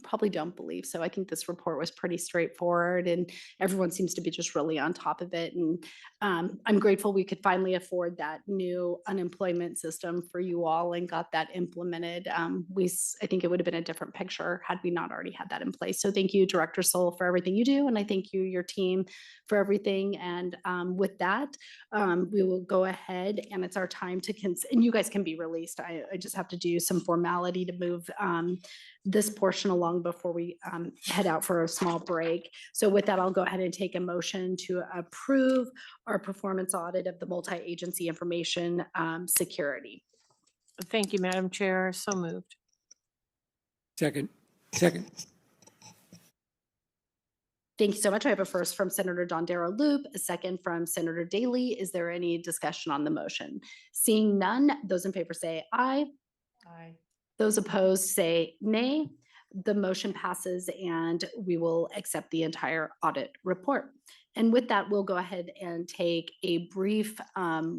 probably don't believe so. I think this report was pretty straightforward and everyone seems to be just really on top of it. And I'm grateful we could finally afford that new unemployment system for you all and got that implemented. I think it would have been a different picture had we not already had that in place. So thank you, Director Soul, for everything you do. And I thank you, your team, for everything. And with that, we will go ahead and it's our time to, and you guys can be released. I just have to do some formality to move this portion along before we head out for a small break. So with that, I'll go ahead and take a motion to approve our performance audit of the multi-agency information security. Thank you, Madam Chair. So moved. Second. Thank you so much. I have a first from Senator Dondero Loop, a second from Senator Daly. Is there any discussion on the motion? Seeing none, those in favor say aye. Aye. Those opposed say nay. The motion passes and we will accept the entire audit report. And with that, we'll go ahead and take a brief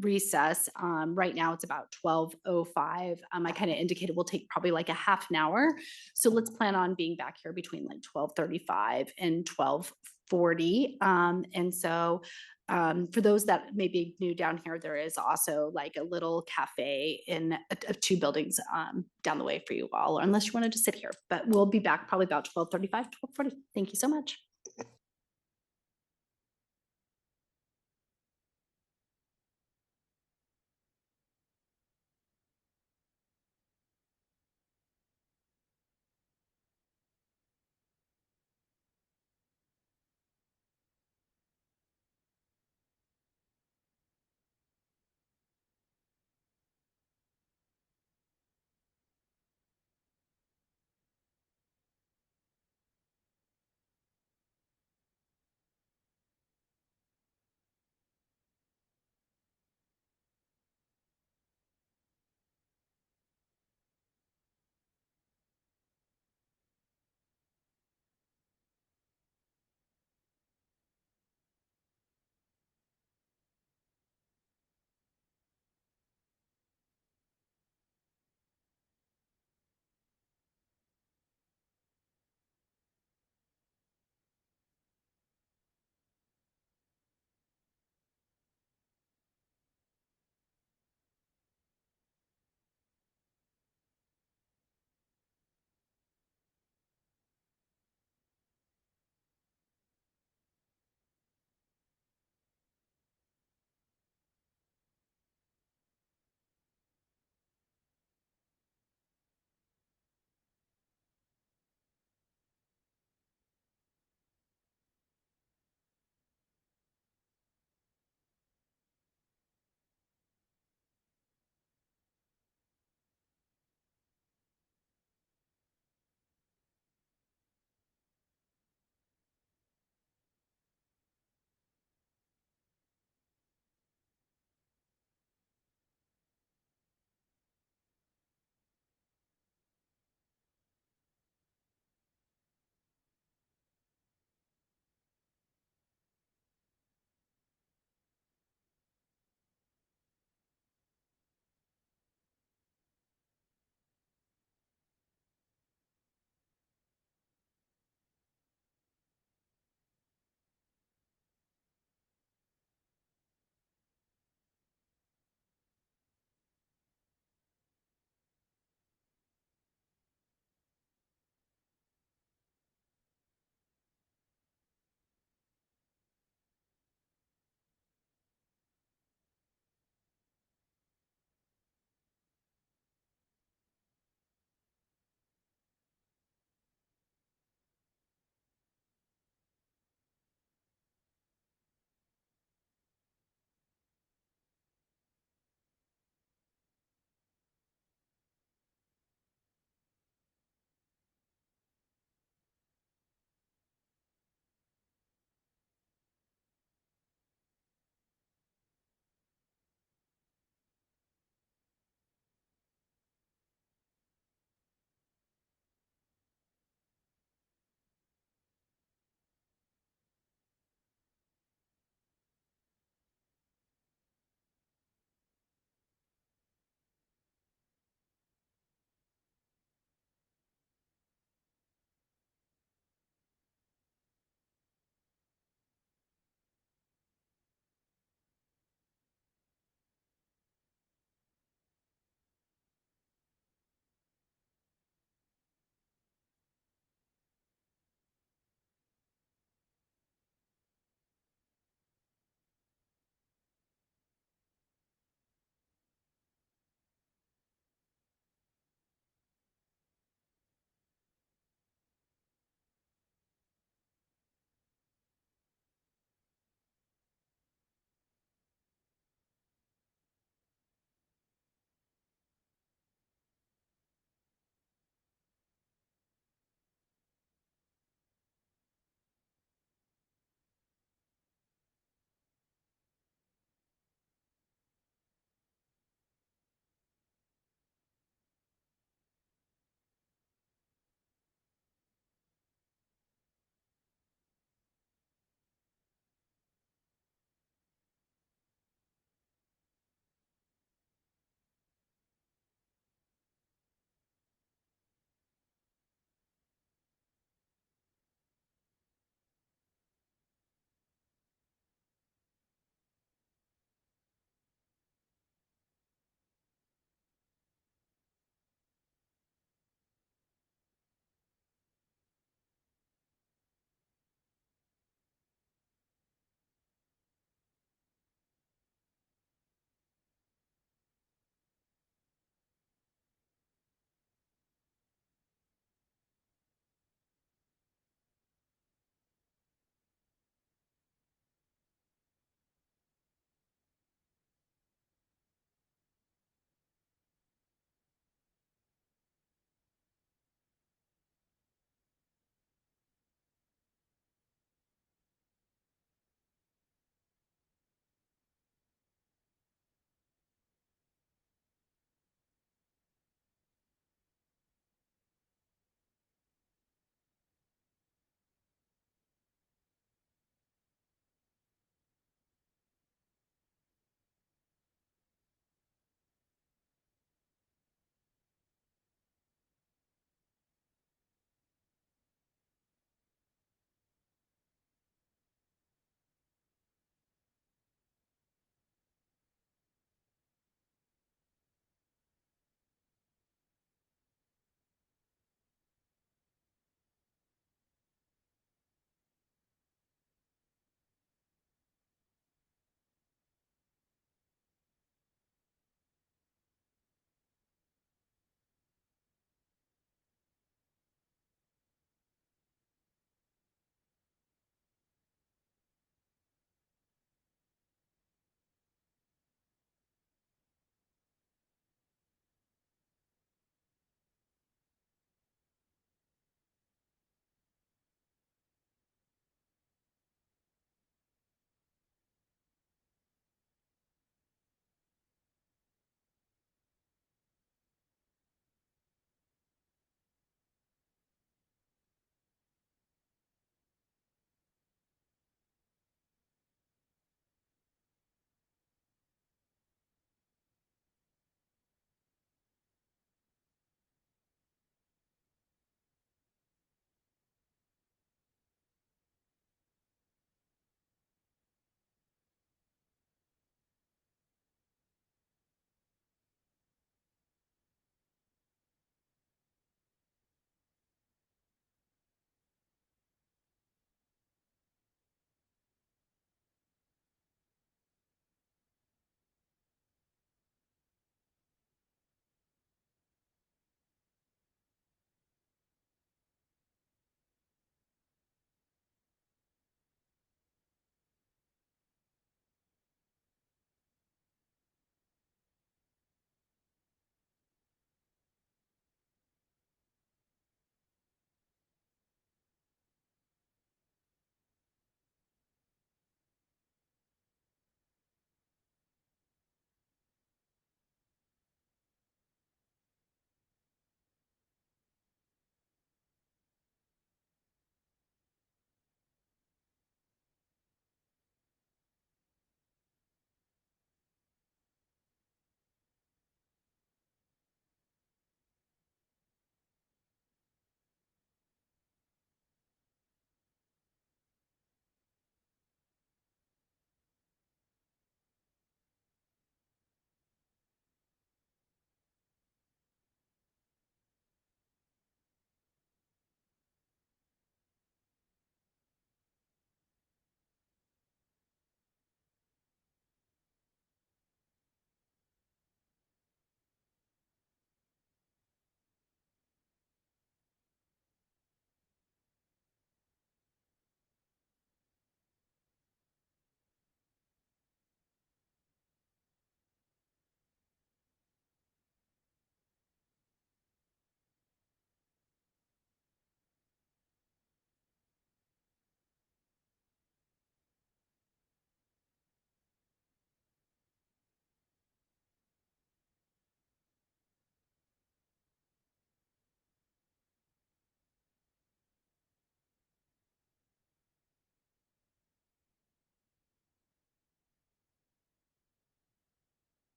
recess. Right now it's about 12:05. I kind of indicated we'll take probably like a half an hour. So let's plan on being back here between like 12:35 and 12:40. And so for those that may be new down here, there is also like a little cafe in two buildings down the way for you all, or unless you wanted to sit here. But we'll be back probably about 12:35, 12:40. Thank you so much.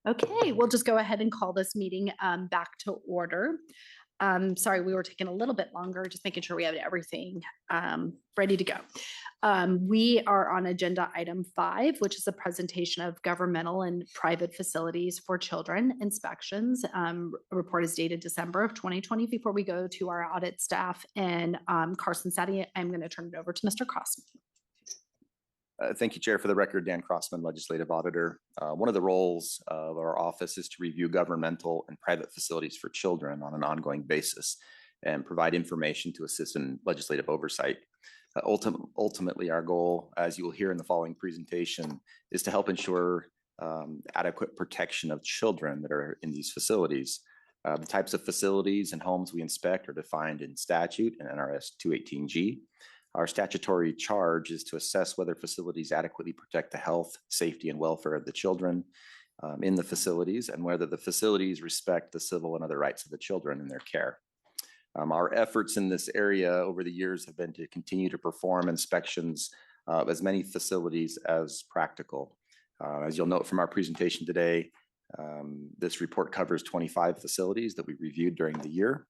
Okay, we'll just go ahead and call this meeting back to order. Sorry, we were taking a little bit longer, just making sure we have everything ready to go. We are on agenda item 5, which is a presentation of governmental and private facilities for children inspections. A report is dated December of 2020. Before we go to our audit staff and Carson Sadie, I'm going to turn it over to Mr. Crossman. Thank you, Chair. For the record, Dan Crossman, Legislative Auditor. One of the roles of our office is to review governmental and private facilities for children on an ongoing basis and provide information to assist in legislative oversight. Ultimately, our goal, as you will hear in the following presentation, is to help ensure adequate protection of children that are in these facilities. The types of facilities and homes we inspect are defined in statute and NRS 218G. Our statutory charge is to assess whether facilities adequately protect the health, safety, and welfare of the children in the facilities and whether the facilities respect the civil and other rights of the children in their care. Our efforts in this area over the years have been to continue to perform inspections of as many facilities as practical. As you'll note from our presentation today, this report covers 25 facilities that we reviewed during the year.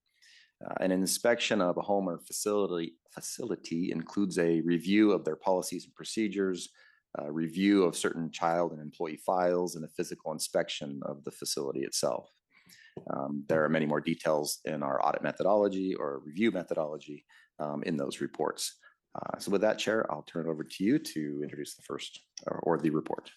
An inspection of a home or facility includes a review of their policies and procedures, a review of certain child and employee files, and a physical inspection of the facility itself. There are many more details in our audit methodology or review methodology in those reports. So with that, Chair, I'll turn it over to you to introduce the first or the report.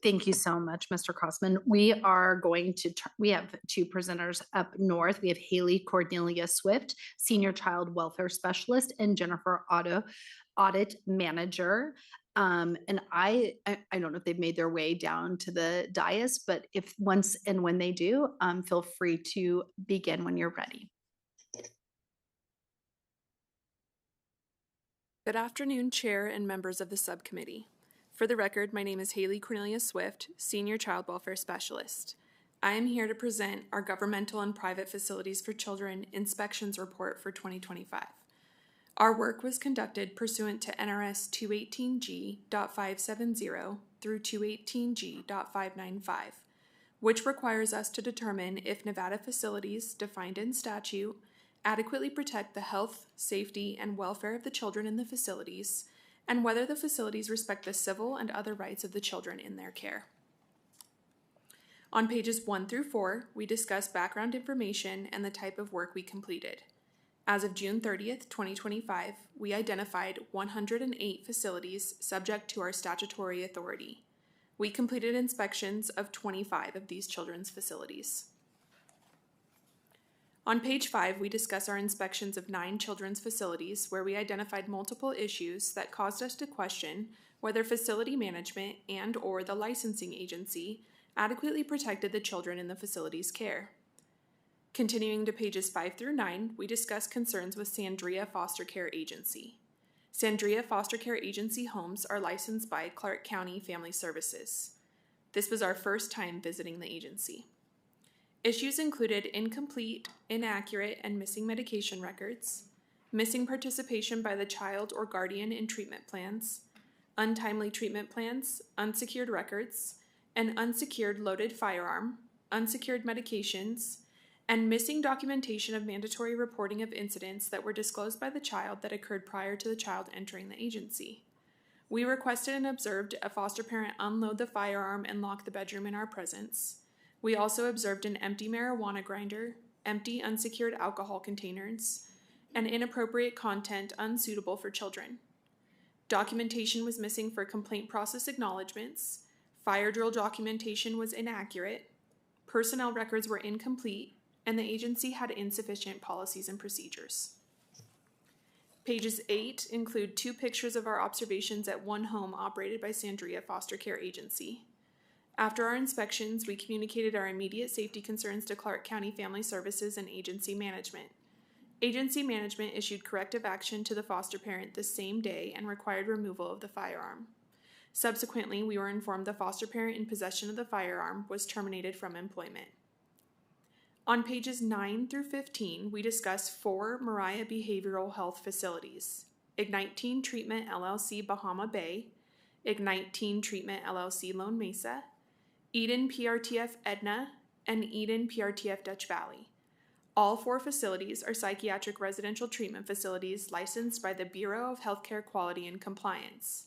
Thank you so much, Mr. Crossman. We are going to, we have 2 presenters up north. We have Haley Cornelia Swift, Senior Child Welfare Specialist, and Jennifer Otto, Audit Manager. And I don't know if they've made their way down to the dais, but if once and when they do, feel free to begin when you're ready. Good afternoon, Chair and members of the subcommittee. For the record, my name is Haley Cornelia Swift, Senior Child Welfare Specialist. I am here to present our Governmental and Private Facilities for Children Inspections Report for 2025. Our work was conducted pursuant to NRS 218G.570 through 218G.595, which requires us to determine if Nevada facilities defined in statute adequately protect the health, safety, and welfare of the children in the facilities, and whether the facilities respect the civil and other rights of the children in their care. On pages 1 through 4, we discuss background information and the type of work we completed. As of June 30th, 2025, we identified 108 facilities subject to our statutory authority. We completed inspections of 25 of these children's facilities. On page 5, we discuss our inspections of 9 children's facilities where we identified multiple issues that caused us to question whether facility management and/or the licensing agency adequately protected the children in the facility's care. Continuing to pages 5 through 9, we discuss concerns with Sandria Foster Care Agency. Sandria Foster Care Agency homes are licensed by Clark County Family Services. This was our first time visiting the agency. Issues included incomplete, inaccurate, and missing medication records, missing participation by the child or guardian in treatment plans, untimely treatment plans, unsecured records, an unsecured loaded firearm, unsecured medications, and missing documentation of mandatory reporting of incidents that were disclosed by the child that occurred prior to the child entering the agency. We requested and observed a foster parent unload the firearm and lock the bedroom in our presence. We also observed an empty marijuana grinder, empty unsecured alcohol containers, and inappropriate content unsuitable for children. Documentation was missing for complaint process acknowledgments, fire drill documentation was inaccurate, personnel records were incomplete, and the agency had insufficient policies and procedures. Pages 8 include 2 pictures of our observations at one home operated by Sandria Foster Care Agency. After our inspections, we communicated our immediate safety concerns to Clark County Family Services and agency management. Agency management issued corrective action to the foster parent the same day and required removal of the firearm. Subsequently, we were informed the foster parent in possession of the firearm was terminated from employment. On pages 9 through 15, we discuss 4 Mariah Behavioral Health facilities: Ignite Teen Treatment LLC Bahama Bay, Ignite Teen Treatment LLC Lone Mesa, Eden PRTF Edna, and Eden PRTF Dutch Valley. All 4 facilities are psychiatric residential treatment facilities licensed by the Bureau of Healthcare Quality and Compliance.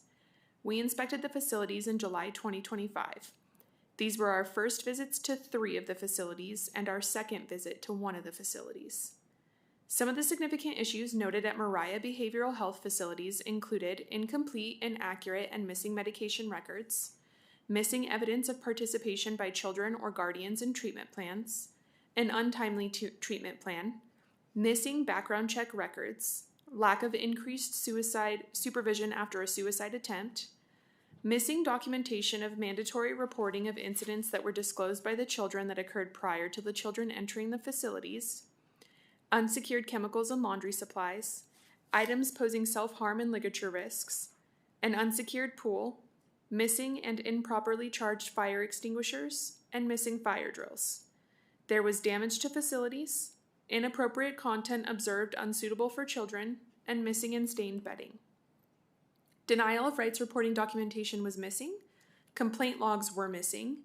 We inspected the facilities in July 2025. These were our first visits to 3 of the facilities and our second visit to 1 of the facilities. Some of the significant issues noted at Mariah Behavioral Health facilities included incomplete, inaccurate, and missing medication records, missing evidence of participation by children or guardians in treatment plans, an untimely treatment plan, missing background check records, lack of increased suicide supervision after a suicide attempt, missing documentation of mandatory reporting of incidents that were disclosed by the children that occurred prior to the children entering the facilities, unsecured chemicals and laundry supplies, items posing self-harm and ligature risks, an unsecured pool, missing and improperly charged fire extinguishers, and missing fire drills. There was damage to facilities, inappropriate content observed unsuitable for children, and missing and stained bedding. Denial of rights reporting documentation was missing, complaint logs were missing,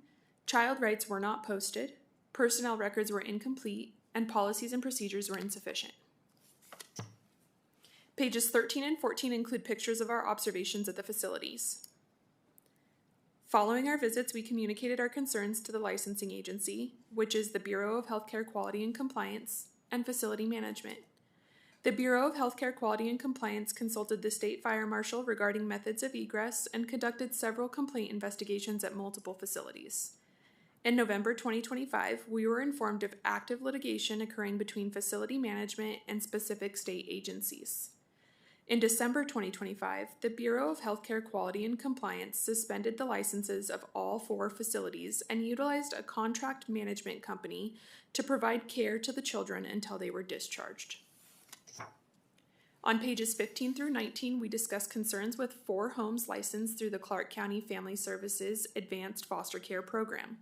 child rights were not posted, personnel records were incomplete, and policies and procedures were insufficient. Pages 13 and 14 include pictures of our observations at the facilities. Following our visits, we communicated our concerns to the licensing agency, which is the Bureau of Healthcare Quality and Compliance, and Facility Management. The Bureau of Healthcare Quality and Compliance consulted the State Fire Marshal regarding methods of egress and conducted several complaint investigations at multiple facilities. In November 2025, we were informed of active litigation occurring between facility management and specific state agencies. In December 2025, the Bureau of Healthcare Quality and Compliance suspended the licenses of all 4 facilities and utilized a contract management company to provide care to the children until they were discharged. On pages 15 through 19, we discuss concerns with 4 homes licensed through the Clark County Family Services Advanced Foster Care Program.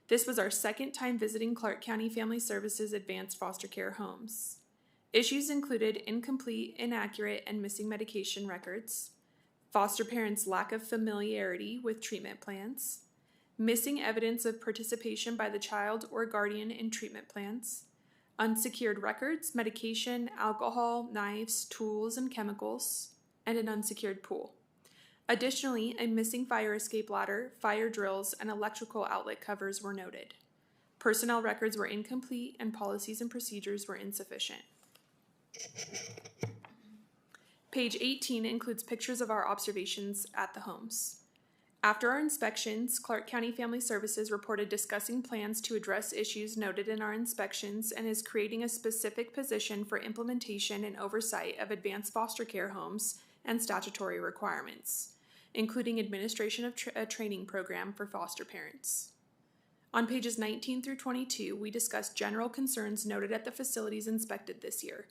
This was our second time visiting Clark County Family Services Advanced Foster Care homes. Issues included incomplete, inaccurate, and missing medication records, foster parents' lack of familiarity with treatment plans, missing evidence of participation by the child or guardian in treatment plans, unsecured records, medication, alcohol, knives, tools, and chemicals, and an unsecured pool. Additionally, a missing fire escape ladder, fire drills, and electrical outlet covers were noted. Personnel records were incomplete and policies and procedures were insufficient. Page 18 includes pictures of our observations at the homes. After our inspections, Clark County Family Services reported discussing plans to address issues noted in our inspections and is creating a specific position for implementation and oversight of advanced foster care homes and statutory requirements, including administration of a training program for foster parents. On pages 19 through 22, we discuss general concerns noted at the facilities inspected this year.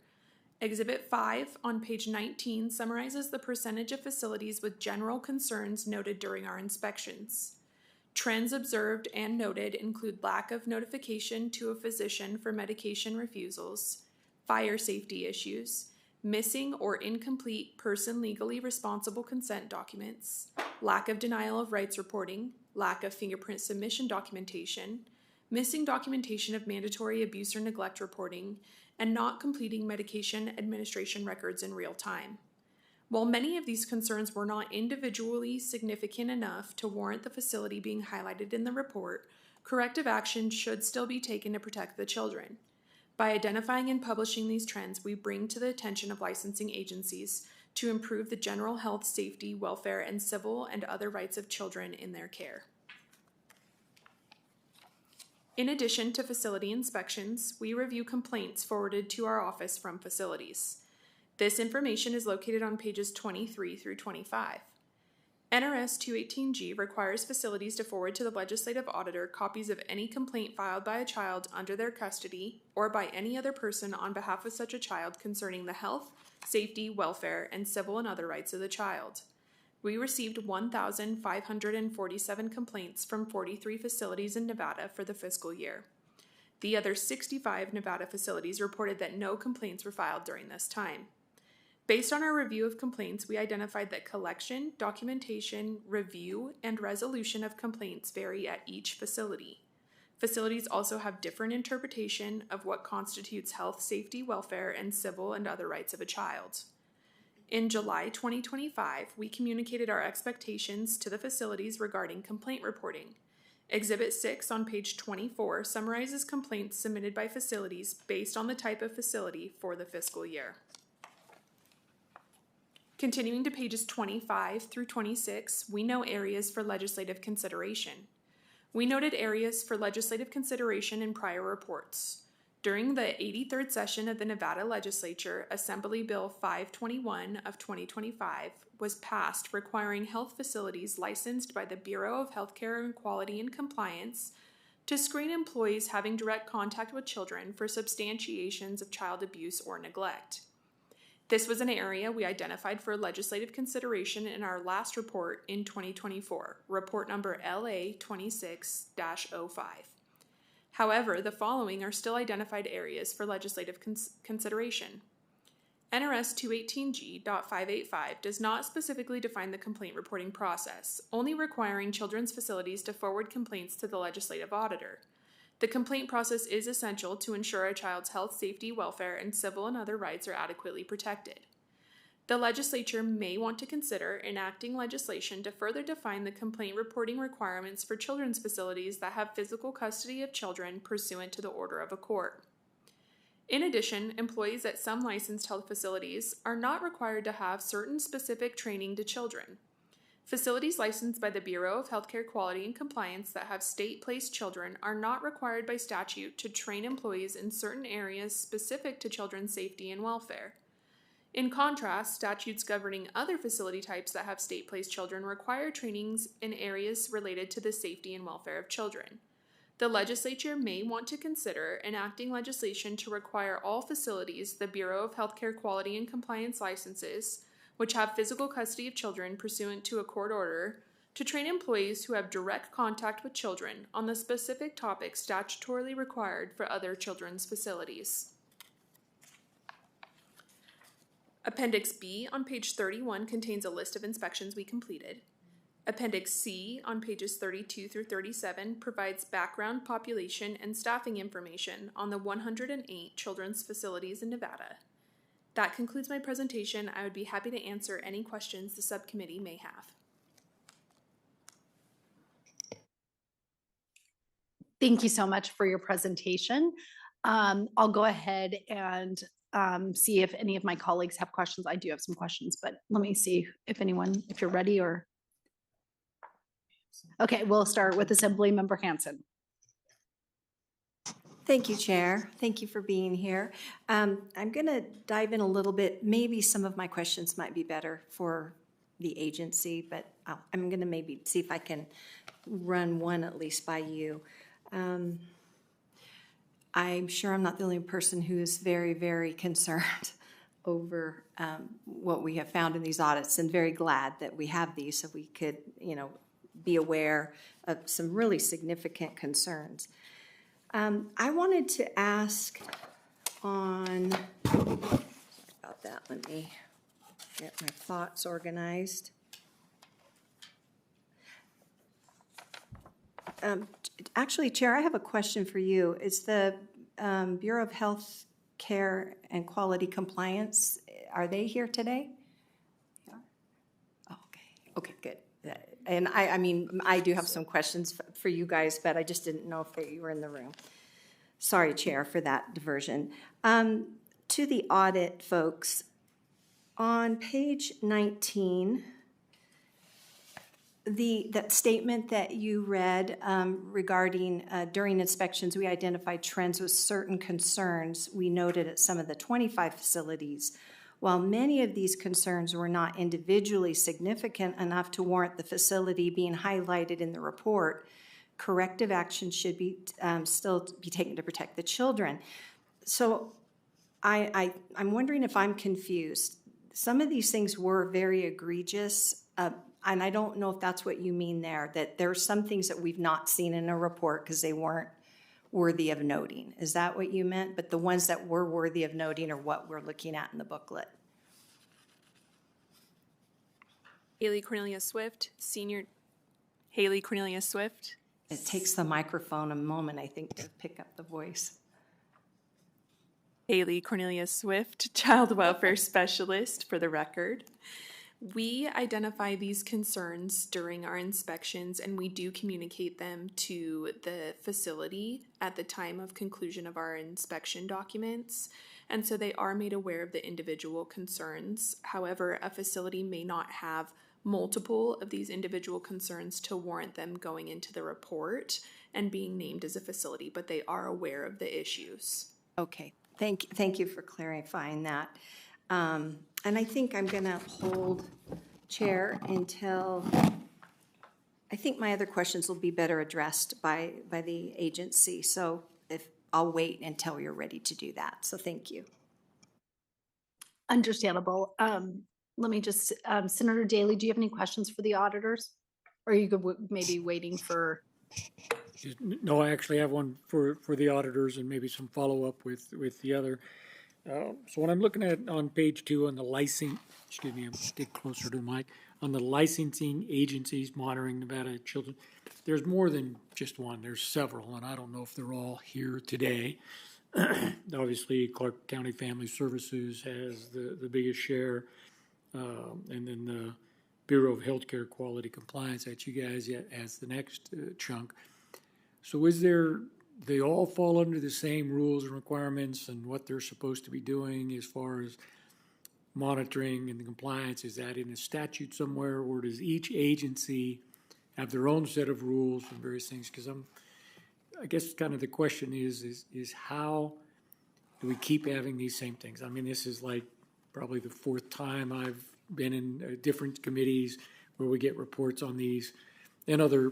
Exhibit 5 on page 19 summarizes the percentage of facilities with general concerns noted during our inspections. Trends observed and noted include lack of notification to a physician for medication refusals, fire safety issues, missing or incomplete person legally responsible consent documents, lack of denial of rights reporting, lack of fingerprint submission documentation, missing documentation of mandatory abuse or neglect reporting, and not completing medication administration records in real time. While many of these concerns were not individually significant enough to warrant the facility being highlighted in the report, corrective action should still be taken to protect the children. By identifying and publishing these trends, we bring to the attention of licensing agencies to improve the general health, safety, welfare, and civil and other rights of children in their care. In addition to facility inspections, we review complaints forwarded to our office from facilities. This information is located on pages 23 through 25. NRS 218G requires facilities to forward to the legislative auditor copies of any complaint filed by a child under their custody or by any other person on behalf of such a child concerning the health, safety, welfare, and civil and other rights of the child. We received 1,547 complaints from 43 facilities in Nevada for the fiscal year. The other 65 Nevada facilities reported that no complaints were filed during this time. Based on our review of complaints, we identified that collection, documentation, review, and resolution of complaints vary at each facility. Facilities also have different interpretation of what constitutes health, safety, welfare, and civil and other rights of a child. In July 2025, we communicated our expectations to the facilities regarding complaint reporting. Exhibit 6 on page 24 summarizes complaints submitted by facilities based on the type of facility for the fiscal year. Continuing to pages 25 through 26, we know areas for legislative consideration. We noted areas for legislative consideration in prior reports. During the 83rd session of the Nevada Legislature, Assembly Bill 521 of 2025 was passed requiring health facilities licensed by the Bureau of Healthcare and Quality and Compliance to screen employees having direct contact with children for substantiations of child abuse or neglect. This was an area we identified for legislative consideration in our last report in 2024, report number LA 26-05. However, the following are still identified areas for legislative consideration. NRS 218G.585 does not specifically define the complaint reporting process, only requiring children's facilities to forward complaints to the legislative auditor. The complaint process is essential to ensure a child's health, safety, welfare, and civil and other rights are adequately protected. The legislature may want to consider enacting legislation to further define the complaint reporting requirements for children's facilities that have physical custody of children pursuant to the order of a court. In addition, employees at some licensed health facilities are not required to have certain specific training to children. Facilities licensed by the Bureau of Healthcare Quality and Compliance that have state-placed children are not required by statute to train employees in certain areas specific to children's safety and welfare. In contrast, statutes governing other facility types that have state-placed children require trainings in areas related to the safety and welfare of children. The legislature may want to consider enacting legislation to require all facilities the Bureau of Healthcare Quality and Compliance licenses, which have physical custody of children pursuant to a court order, to train employees who have direct contact with children on the specific topics statutorily required for other children's facilities. Appendix B on page 31 contains a list of inspections we completed. Appendix C on pages 32 through 37 provides background, population, and staffing information on the 108 children's facilities in Nevada. That concludes my presentation. I would be happy to answer any questions the subcommittee may have. Thank you so much for your presentation. I'll go ahead and see if any of my colleagues have questions. I do have some questions, but let me see if anyone, if you're ready or. Okay, we'll start with Assembly Member Hansen. Thank you, Chair. Thank you for being here. I'm going to dive in a little bit. Maybe some of my questions might be better for the agency, but I'm going to maybe see if I can run one at least by you. I'm sure I'm not the only person who is very, very concerned over what we have found in these audits, and very glad that we have these so we could, be aware of some really significant concerns. I wanted to ask on, sorry about that, let me get my thoughts organized. Actually, Chair, I have a question for you. Is the Bureau of Health Care and Quality Compliance, are they here today? Yeah. Oh, okay, good. And I mean, I do have some questions for you guys, but I just didn't know if you were in the room. Sorry, Chair, for that diversion. To the audit folks, on page 19, that statement that you read regarding during inspections, we identified trends with certain concerns we noted at some of the 25 facilities. While many of these concerns were not individually significant enough to warrant the facility being highlighted in the report, corrective action should be still be taken to protect the children. So I'm wondering if I'm confused. Some of these things were very egregious, and I don't know if that's what you mean there, that there are some things that we've not seen in a report because they weren't worthy of noting. Is that what you meant? But the ones that were worthy of noting are what we're looking at in the booklet. Haley Cornelia Swift, Senior. Haley Cornelia Swift. It takes the microphone a moment, I think, to pick up the voice. Haley Cornelia Swift, Child Welfare Specialist, for the record. We identify these concerns during our inspections and we do communicate them to the facility at the time of conclusion of our inspection documents. And so they are made aware of the individual concerns. However, a facility may not have multiple of these individual concerns to warrant them going into the report and being named as a facility, but they are aware of the issues. Okay, thank you for clarifying that. And I think I'm going to hold chair until, I think my other questions will be better addressed by the agency. So if I'll wait until you're ready to do that. So thank you. Understandable. Let me just, Senator Daly, do you have any questions for the auditors? Or are you maybe waiting for? No, I actually have one for the auditors and maybe some follow-up with the other. So when I'm looking at on page 2 on the licensing, excuse me, I'm get closer to the mic, on the licensing agencies monitoring Nevada children, there's more than just one, there's several, and I don't know if they're all here today. Obviously, Clark County Family Services has the biggest share, and then the Bureau of Healthcare Quality Compliance, that's you guys, as the next chunk. So they all fall under the same rules and requirements and what they're supposed to be doing as far as monitoring and the compliance? Is that in a statute somewhere, or does each agency have their own set of rules and various things? Because I guess kind of the question is how do we keep having these same things? I mean, this is like probably the 4th time I've been in different committees where we get reports on these and other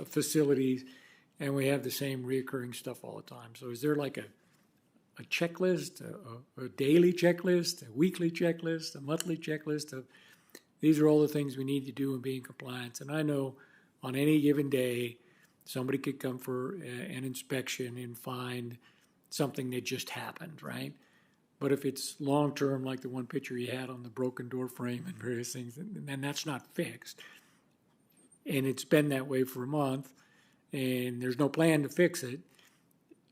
facilities, and we have the same reoccurring stuff all the time. So is there like a checklist, a daily checklist, a weekly checklist, a monthly checklist of these are all the things we need to do and be in compliance? And I know on any given day, somebody could come for an inspection and find something that just happened, right? But if it's long-term, like the one picture you had on the broken door frame and various things, then that's not fixed. And it's been that way for a month, and there's no plan to fix it.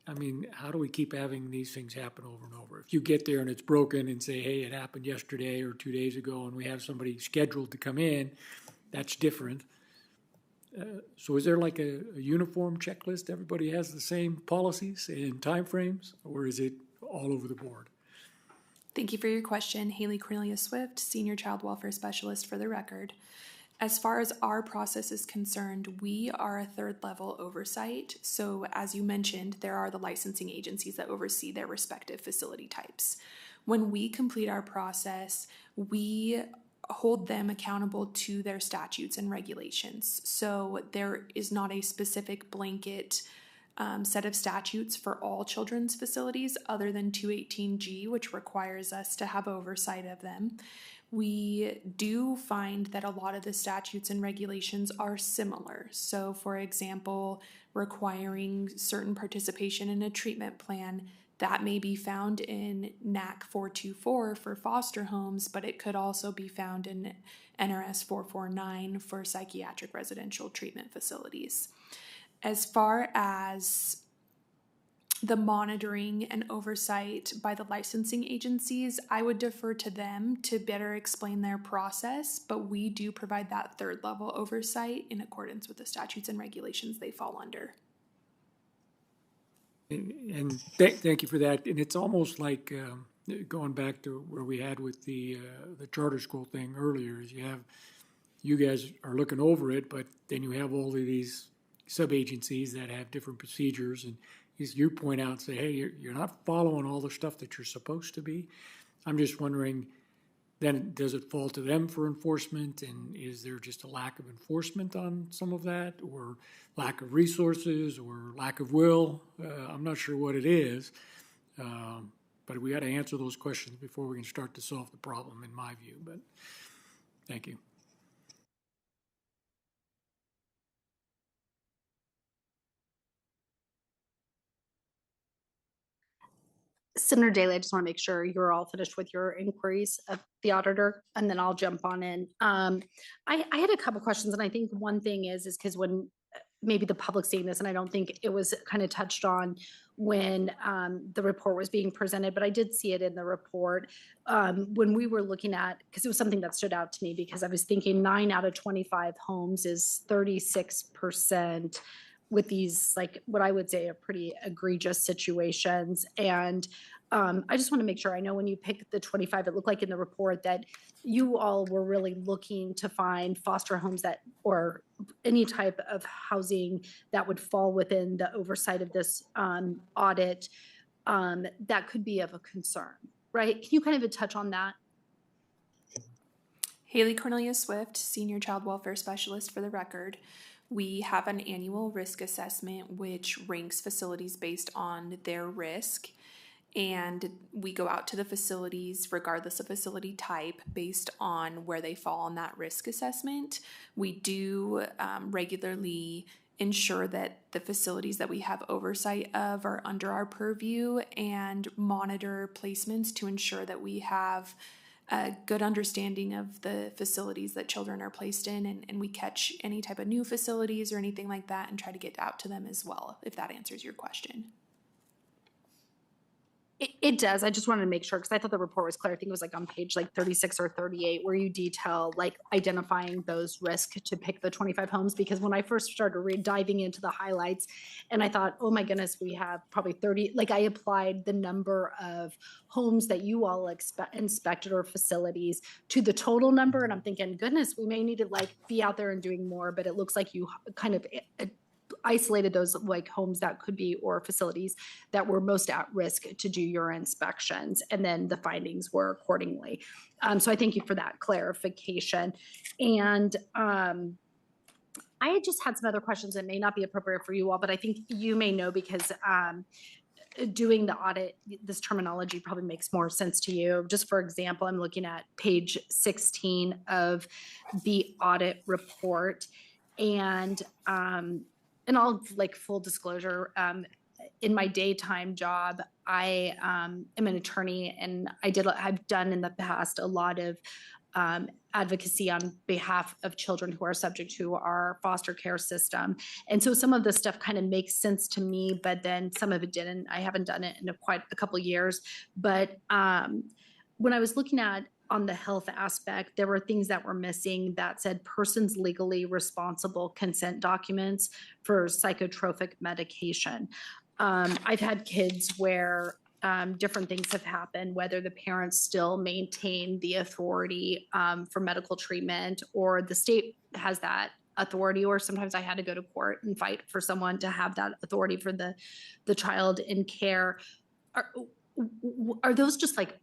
I mean, how do we keep having these things happen over and over? If you get there and it's broken and say, hey, it happened yesterday or 2 days ago, and we have somebody scheduled to come in, that's different. So is there like a uniform checklist? Everybody has the same policies and timeframes, or is it all over the board? Thank you for your question. Haley Cornelia Swift, Senior Child Welfare Specialist, for the record. As far as our process is concerned, we are a 3rd level oversight. So as you mentioned, there are the licensing agencies that oversee their respective facility types. When we complete our process, we hold them accountable to their statutes and regulations. So there is not a specific blanket set of statutes for all children's facilities other than 218G, which requires us to have oversight of them. We do find that a lot of the statutes and regulations are similar. So, for example, requiring certain participation in a treatment plan, that may be found in NAC 424 for foster homes, but it could also be found in NRS 449 for psychiatric residential treatment facilities. As far as the monitoring and oversight by the licensing agencies, I would defer to them to better explain their process, but we do provide that 3rd level oversight in accordance with the statutes and regulations they fall under. And thank you for that. And it's almost like going back to where we had with the charter school thing earlier, is you guys are looking over it, but then you have all of these sub-agencies that have different procedures, and as you point out, say, hey, you're not following all the stuff that you're supposed to be. I'm just wondering, then does it fall to them for enforcement, and is there just a lack of enforcement on some of that, or lack of resources, or lack of will? I'm not sure what it is, but we got to answer those questions before we can start to solve the problem, in my view. But thank you. Senator Daly, I just want to make sure you're all finished with your inquiries of the auditor, and then I'll jump on in. I had a couple questions, and I think one thing is because when maybe the public seeing this, and I don't think it was kind of touched on when the report was being presented, but I did see it in the report when we were looking at, because it was something that stood out to me because I was thinking 9 out of 25 homes is 36% with these, like, what I would say are pretty egregious situations. And I just want to make sure, I know when you picked the 25, it looked like in the report that you all were really looking to find foster homes that, or any type of housing that would fall within the oversight of this audit that could be of a concern, right? Can you kind of touch on that? Haley Cornelia Swift, Senior Child Welfare Specialist for the record. We have an annual risk assessment which ranks facilities based on their risk. And we go out to the facilities regardless of facility type based on where they fall on that risk assessment. We do regularly ensure that the facilities that we have oversight of are under our purview and monitor placements to ensure that we have a good understanding of the facilities that children are placed in, and we catch any type of new facilities or anything like that and try to get out to them as well, if that answers your question. It does. I just wanted to make sure because I thought the report was clear. I think it was like on page like 36 or 38 where you detail like identifying those risks to pick the 25 homes. Because when I first started diving into the highlights and I thought, oh my goodness, we have probably 30, like I applied the number of homes that you all inspected or facilities to the total number. And I'm thinking, goodness, we may need to like be out there and doing more, but it looks like you kind of isolated those like homes that could be or facilities that were most at risk to do your inspections, and then the findings were accordingly. So I thank you for that clarification. And I just had some other questions that may not be appropriate for you all, but I think you may know because doing the audit, this terminology probably makes more sense to you. Just for example, I'm looking at page 16 of the audit report, and all like full disclosure, in my daytime job, I am an attorney, and I've done in the past a lot of advocacy on behalf of children who are subject to our foster care system. And so some of this stuff kind of makes sense to me, but then some of it didn't. I haven't done it in quite a couple of years. But when I was looking at on the health aspect, there were things that were missing that said persons legally responsible consent documents for psychotropic medication. I've had kids where different things have happened, whether the parents still maintain the authority for medical treatment or the state has that authority, or sometimes I had to go to court and fight for someone to have that authority for the child in care. Are those just like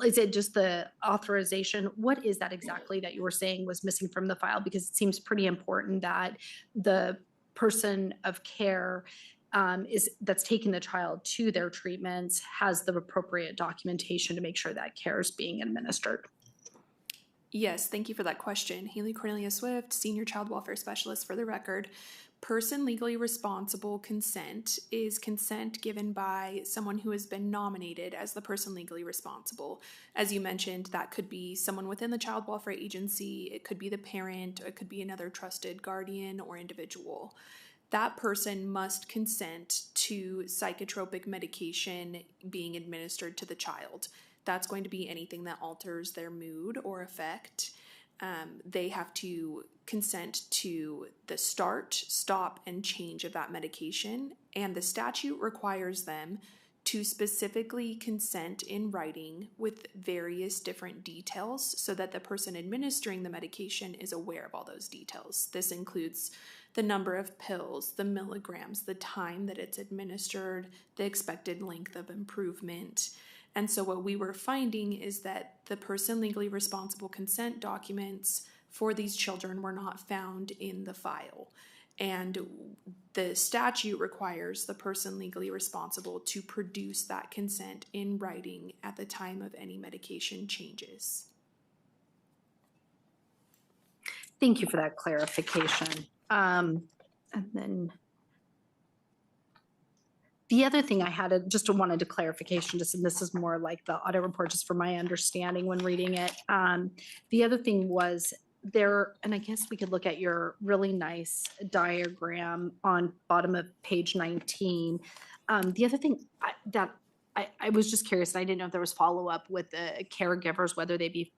is it just the authorization? What is that exactly that you were saying was missing from the file? Because it seems pretty important that the person of care that's taking the child to their treatments has the appropriate documentation to make sure that care is being administered. Yes, thank you for that question. Haley Cornelia Swift, Senior Child Welfare Specialist for the record. Person legally responsible consent is consent given by someone who has been nominated as the person legally responsible. As you mentioned, that could be someone within the child welfare agency, it could be the parent, it could be another trusted guardian or individual. That person must consent to psychotropic medication being administered to the child. That's going to be anything that alters their mood or affect. They have to consent to the start, stop, and change of that medication, and the statute requires them to specifically consent in writing with various different details so that the person administering the medication is aware of all those details. This includes the number of pills, the milligrams, the time that it's administered, the expected length of improvement. And so what we were finding is that the person legally responsible consent documents for these children were not found in the file. And the statute requires the person legally responsible to produce that consent in writing at the time of any medication changes. Thank you for that clarification. And then The other thing I had, just wanted a clarification, and this is more like the audit report, just for my understanding when reading it. The other thing was there, and I guess we could look at your really nice diagram on bottom of page 19. The other thing I was just curious, and I didn't know if there was follow-up with the caregivers, whether they be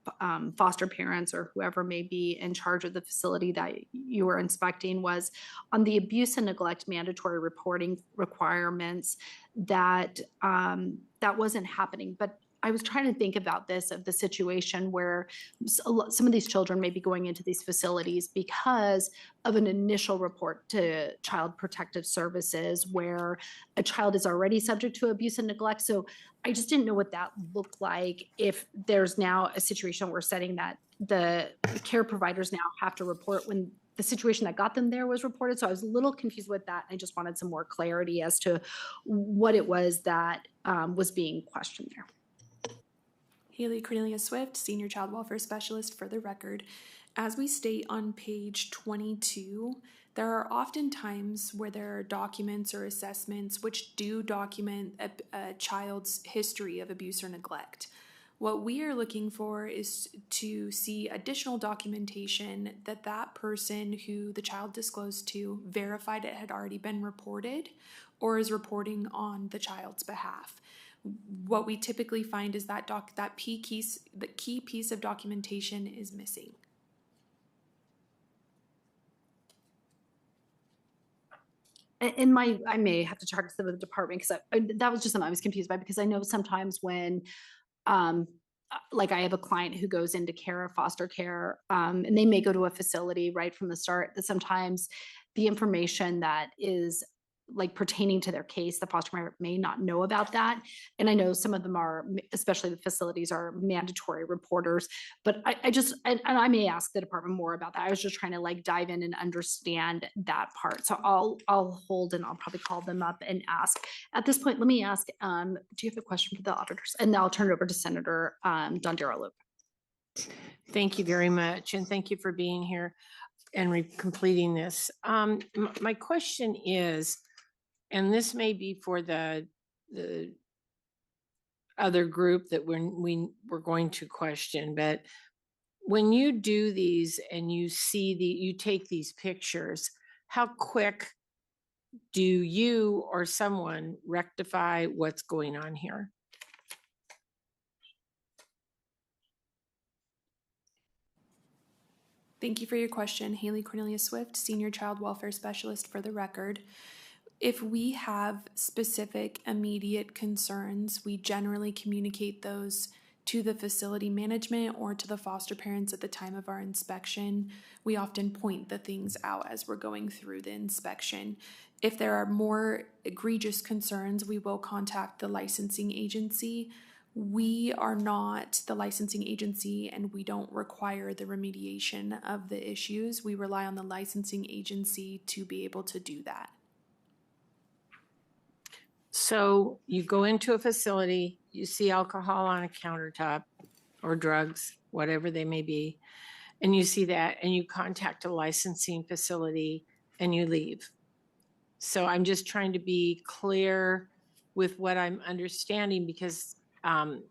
foster parents or whoever may be in charge of the facility that you were inspecting, was on the abuse and neglect mandatory reporting requirements that that wasn't happening. But I was trying to think about this, of the situation where some of these children may be going into these facilities because of an initial report to Child Protective Services where a child is already subject to abuse and neglect. So I just didn't know what that looked like, if there's now a situation where setting that the care providers now have to report when the situation that got them there was reported. So I was a little confused with that. I just wanted some more clarity as to what it was that was being questioned there. Haley Cornelia Swift, Senior Child Welfare Specialist, for the record. As we state on page 22, there are often times where there are documents or assessments which do document a child's history of abuse or neglect. What we are looking for is to see additional documentation that that person who the child disclosed to verified it had already been reported or is reporting on the child's behalf. What we typically find is that the key piece of documentation is missing. And I may have to talk to the department, because that was just something I was confused by, because I know sometimes when, like I have a client who goes into care, foster care, and they may go to a facility right from the start, that sometimes the information that is like pertaining to their case, the foster parent may not know about that. And I know some of them are, especially the facilities, are mandatory reporters, but and I may ask the department more about that. I was just trying to like dive in and understand that part. So I'll hold, and I'll probably call them up and ask. At this point, let me ask, do you have a question for the auditors? And I'll turn it over to Senator Don Darrow. Thank you very much. And thank you for being here and completing this. My question is, and this may be for the other group that we're going to question, but when you do these and you take these pictures, how quick do you or someone rectify what's going on here? Thank you for your question. Haley Cornelia Swift, Senior Child Welfare Specialist, for the record. If we have specific immediate concerns, we generally communicate those to the facility management or to the foster parents at the time of our inspection. We often point the things out as we're going through the inspection. If there are more egregious concerns, we will contact the licensing agency. We are not the licensing agency, and we don't require the remediation of the issues. We rely on the licensing agency to be able to do that. So you go into a facility, you see alcohol on a countertop or drugs, whatever they may be, and you see that and you contact a licensing facility and you leave. So I'm just trying to be clear with what I'm understanding, because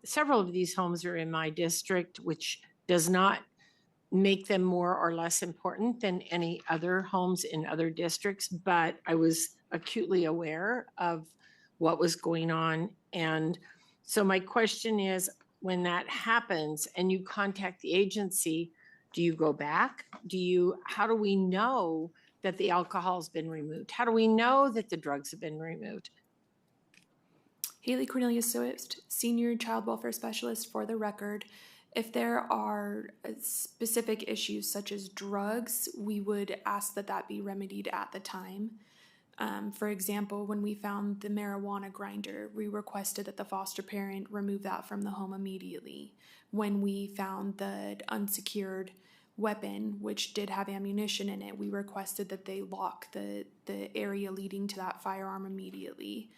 several of these homes are in my district, which does not make them more or less important than any other homes in other districts, but I was acutely aware of what was going on. And so my question is, when that happens and you contact the agency, do you go back? How do we know that the alcohol's been removed? How do we know that the drugs have been removed? Haley Cornelia Swift, Senior Child Welfare Specialist, for the record. If there are specific issues such as drugs, we would ask that that be remedied at the time. For example, when we found the marijuana grinder, we requested that the foster parent remove that from the home immediately. When we found the unsecured weapon, which did have ammunition in it, we requested that they lock the area leading to that firearm immediately.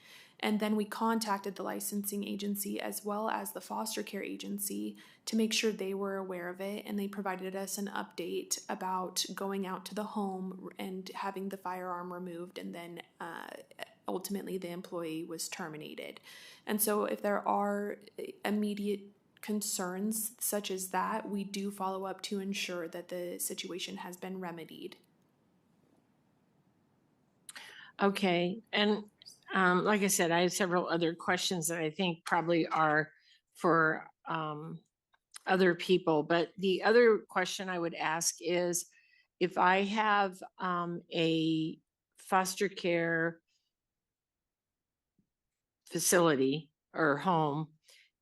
And then we contacted the licensing agency as well as the foster care agency to make sure they were aware of it, and they provided us an update about going out to the home and having the firearm removed and then ultimately the employee was terminated. And so if there are immediate concerns such as that, we do follow up to ensure that the situation has been remedied. Okay, and like I said, I have several other questions that I think probably are for other people, but the other question I would ask is, if I have a foster care facility or home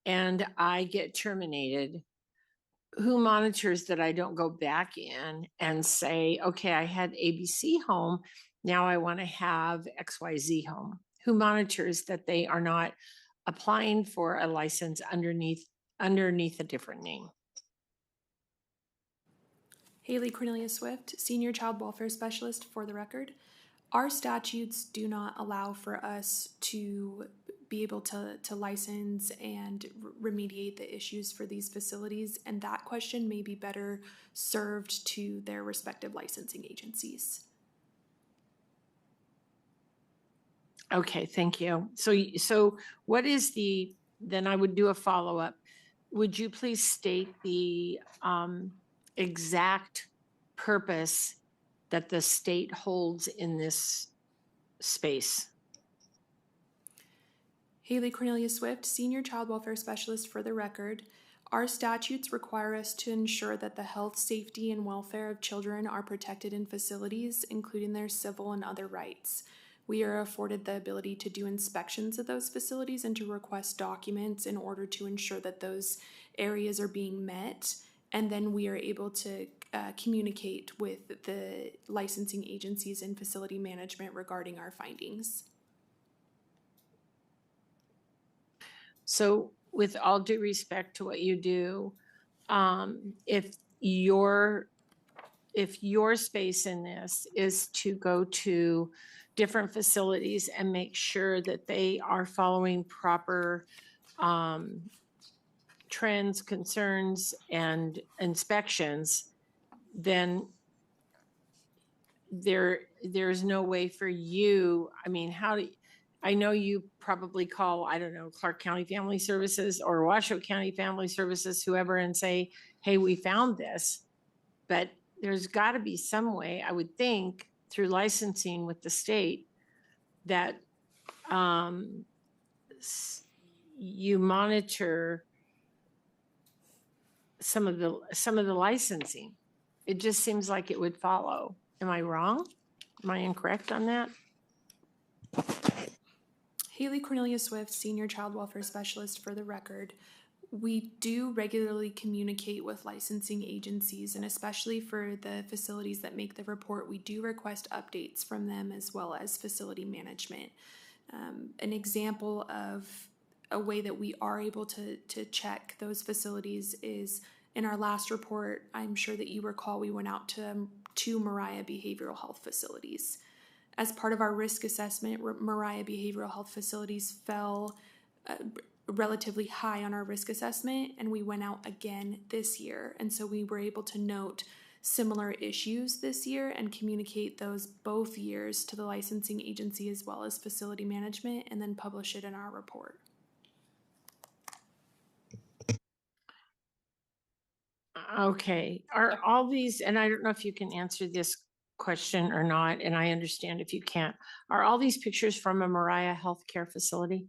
and I get terminated, who monitors that I don't go back in and say, okay, I had ABC home, now I want to have XYZ home? Who monitors that they are not applying for a license underneath a different name? Haley Cornelia Swift, Senior Child Welfare Specialist for the record. Our statutes do not allow for us to be able to license and remediate the issues for these facilities, and that question may be better served to their respective licensing agencies. Okay, thank you. So what is then I would do a follow-up. Would you please state the exact purpose that the state holds in this space? Haley Cornelia Swift, Senior Child Welfare Specialist for the record. Our statutes require us to ensure that the health, safety, and welfare of children are protected in facilities, including their civil and other rights. We are afforded the ability to do inspections of those facilities and to request documents in order to ensure that those areas are being met. And then we are able to communicate with the licensing agencies and facility management regarding our findings. So with all due respect to what you do, if your space in this is to go to different facilities and make sure that they are following proper trends, concerns, and inspections, then there's no way for you, I mean, I know you probably call, I don't know, Clark County Family Services or Washoe County Family Services, whoever, and say, hey, we found this. But there's got to be some way, I would think, through licensing with the state that you monitor some of the licensing. It just seems like it would follow. Am I wrong? Am I incorrect on that? Haley Cornelia Swift, Senior Child Welfare Specialist for the record. We do regularly communicate with licensing agencies, and especially for the facilities that make the report, we do request updates from them as well as facility management. An example of a way that we are able to check those facilities is in our last report. I'm sure that you recall we went out to Mariah Behavioral Health facilities. As part of our risk assessment, Mariah Behavioral Health facilities fell relatively high on our risk assessment, and we went out again this year. And so we were able to note similar issues this year and communicate those both years to the licensing agency as well as facility management, and then publish it in our report. Okay, are all these, and I don't know if you can answer this question or not, and I understand if you can't, are all these pictures from a Mariah Healthcare facility?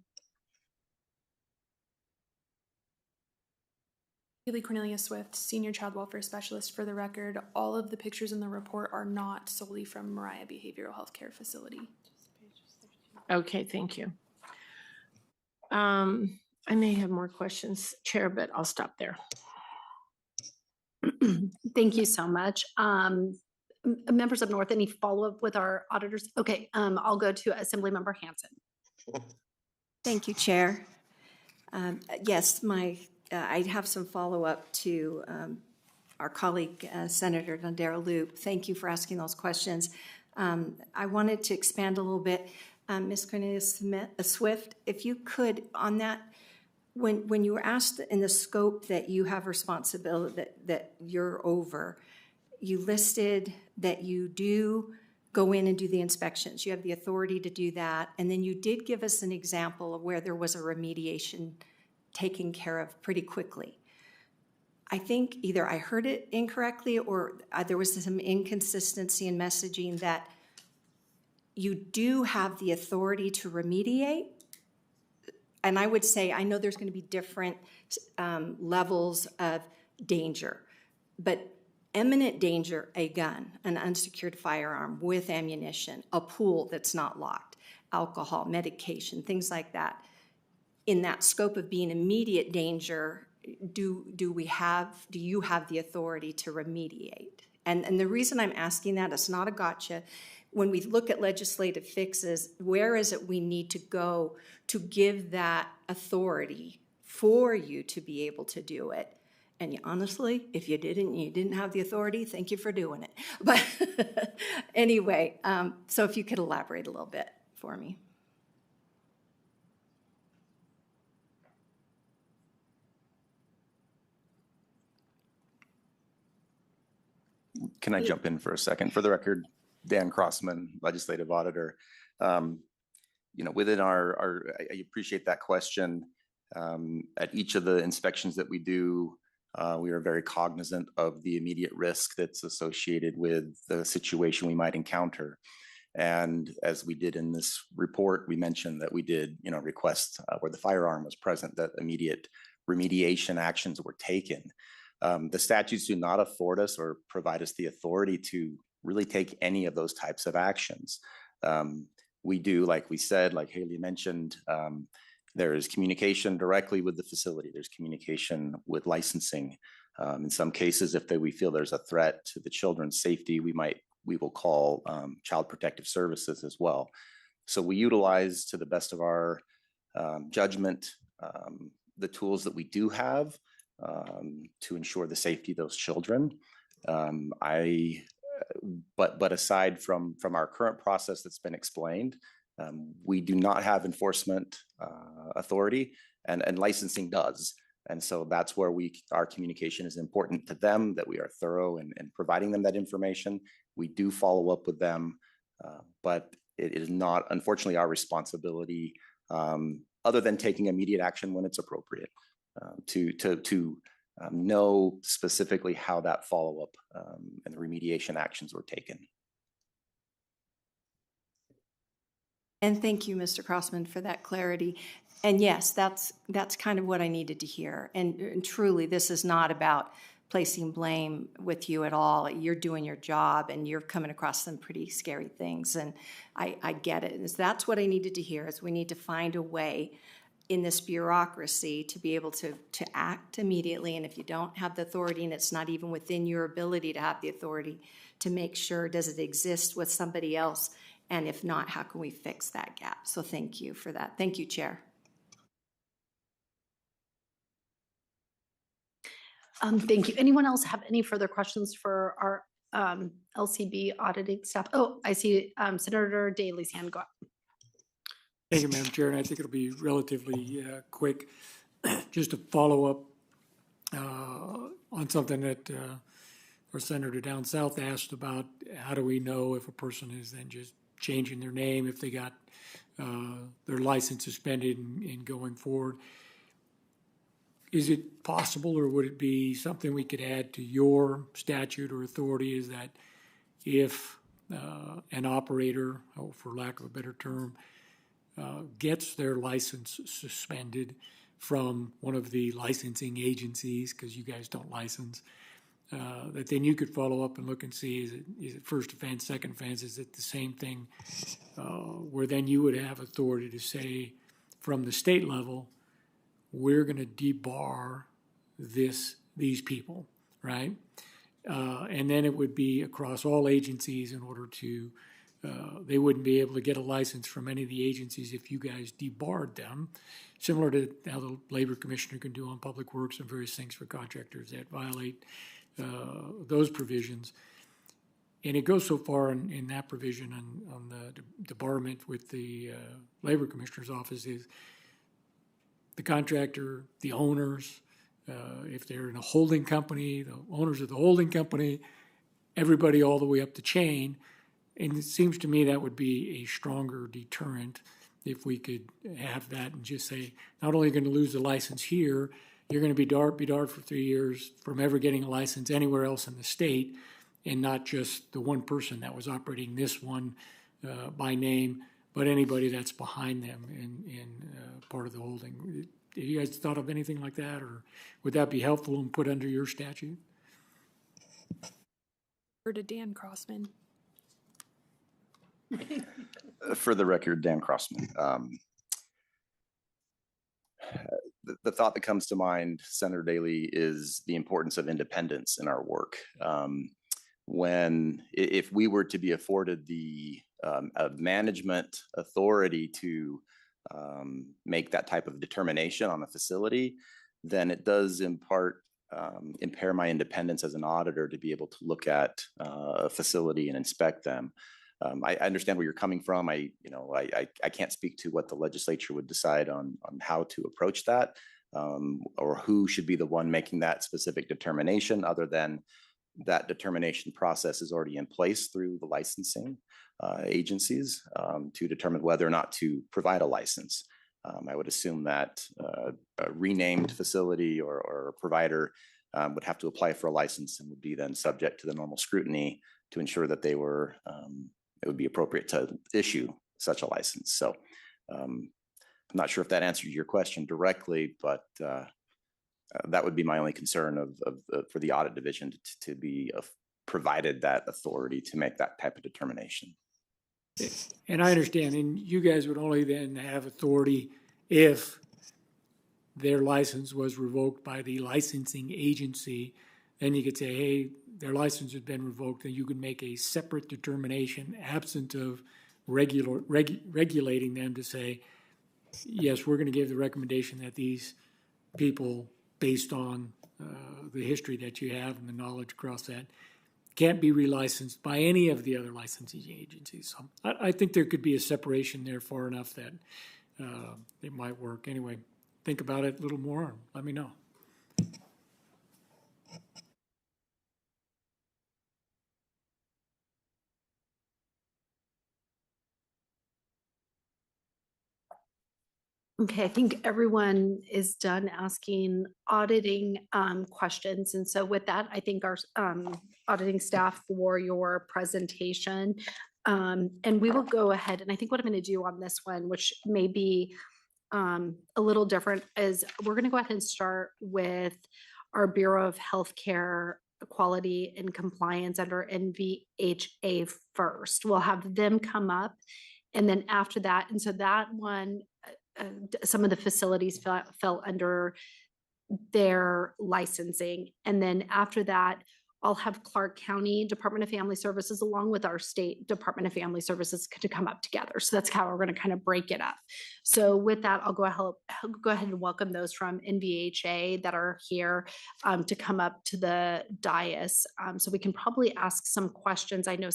Haley Cornelia Swift, Senior Child Welfare Specialist for the record. All of the pictures in the report are not solely from Mariah Behavioral Health Care Facility. Okay, thank you. I may have more questions, Chair, but I'll stop there. Thank you so much. Members of North, any follow-up with our auditors? Okay, I'll go to Assemblymember Hanson. Thank you, Chair. Yes, I have some follow-up to our colleague, Senator Dondero Loop. Thank you for asking those questions. I wanted to expand a little bit. Ms. Cornelia Swift, if you could, on that, when you were asked in the scope that you have responsibility, that you're over, you listed that you do go in and do the inspections. You have the authority to do that. And then you did give us an example of where there was a remediation taken care of pretty quickly. I think either I heard it incorrectly or there was some inconsistency in messaging that you do have the authority to remediate. And I would say, I know there's going to be different levels of danger, but imminent danger, a gun, an unsecured firearm with ammunition, a pool that's not locked, alcohol, medication, things like that. In that scope of being immediate danger, do you have the authority to remediate? And the reason I'm asking that, it's not a gotcha. When we look at legislative fixes, where is it we need to go to give that authority for you to be able to do it? And honestly, if you didn't have the authority, thank you for doing it. But anyway, so if you could elaborate a little bit for me. Can I jump in for a second? For the record, Dan Crossman, Legislative Auditor. Within I appreciate that question. At each of the inspections that we do, we are very cognizant of the immediate risk that's associated with the situation we might encounter. And as we did in this report, we mentioned that we did, request where the firearm was present, that immediate remediation actions were taken. The statutes do not afford us or provide us the authority to really take any of those types of actions. We do, like we said, like Haley mentioned, there is communication directly with the facility. There's communication with licensing. In some cases, if we feel there's a threat to the children's safety, we will call Child Protective Services as well. So we utilize, to the best of our judgment, the tools that we do have to ensure the safety of those children. But aside from our current process that's been explained, we do not have enforcement authority, and licensing does. And so that's where our communication is important to them, that we are thorough in providing them that information. We do follow up with them, but it is not, unfortunately, our responsibility, other than taking immediate action when it's appropriate, to know specifically how that follow-up and the remediation actions were taken. And thank you, Mr. Crossman, for that clarity. And yes, that's kind of what I needed to hear. And truly, this is not about placing blame with you at all. You're doing your job, and you're coming across some pretty scary things. And I get it. And that's what I needed to hear, is we need to find a way in this bureaucracy to be able to act immediately. And if you don't have the authority, and it's not even within your ability to have the authority, to make sure, does it exist with somebody else? And if not, how can we fix that gap? So thank you for that. Thank you, Chair. Thank you. Anyone else have any further questions for our LCB auditing staff? Oh, I see Senator Daley's hand go up. Thank you, Madam Chair, and I think it'll be relatively quick. Just to follow up on something that our Senator down south asked about, how do we know if a person is then just changing their name, if they got their license suspended and going forward? Is it possible, or would it be something we could add to your statute or authority, is that if an operator, for lack of a better term, gets their license suspended from one of the licensing agencies, because you guys don't license, that then you could follow up and look and see, is it first offense, second offense, is it the same thing, where then you would have authority to say from the state level, we're going to debar these people, right? And then it would be across all agencies in order to, they wouldn't be able to get a license from any of the agencies if you guys debarred them, similar to how the labor commissioner can do on public works and various things for contractors that violate those provisions. And it goes so far in that provision on the debarment with the labor commissioner's office is the contractor, the owners, if they're in a holding company, the owners of the holding company, everybody all the way up the chain And it seems to me that would be a stronger deterrent if we could have that and just say, not only are you going to lose the license here, you're going to be barred for 3 years from ever getting a license anywhere else in the state, and not just the one person that was operating this one by name, but anybody that's behind them in part of the holding. Have you guys thought of anything like that, or would that be helpful and put under your statute? Or to Dan Crossman. For the record, Dan Crossman. The thought that comes to mind, Senator Daly, is the importance of independence in our work. If we were to be afforded the management authority to make that type of determination on a facility, then it does impair my independence as an auditor to be able to look at a facility and inspect them. I understand where you're coming from. I can't speak to what the legislature would decide on how to approach that, or who should be the one making that specific determination, other than that determination process is already in place through the licensing agencies to determine whether or not to provide a license. I would assume that a renamed facility or provider would have to apply for a license and would be then subject to the normal scrutiny to ensure that it would be appropriate to issue such a license. So I'm not sure if that answers your question directly, but that would be my only concern for the audit division to be provided that authority to make that type of determination. And I understand, and you guys would only then have authority if their license was revoked by the licensing agency. Then you could say, hey, their license has been revoked, and you can make a separate determination absent of regulating them to say, yes, we're going to give the recommendation that these people, based on the history that you have and the knowledge across that, can't be relicensed by any of the other licensing agencies. So I think there could be a separation there far enough that it might work. Anyway, think about it a little more and let me know. Okay, I think everyone is done asking auditing questions. And so with that, I thank our auditing staff for your presentation. And we will go ahead, and I think what I'm going to do on this one, which may be a little different, is we're going to go ahead and start with our Bureau of Healthcare Quality and Compliance under NVHA first. We'll have them come up, and then after that, and so that one, some of the facilities fell under their licensing. And then after that, I'll have Clark County Department of Family Services along with our state Department of Family Services to come up together. So that's how we're going to kind of break it up. So with that, I'll go ahead and welcome those from NVHA that are here to come up to the dais. So we can probably ask some questions. I know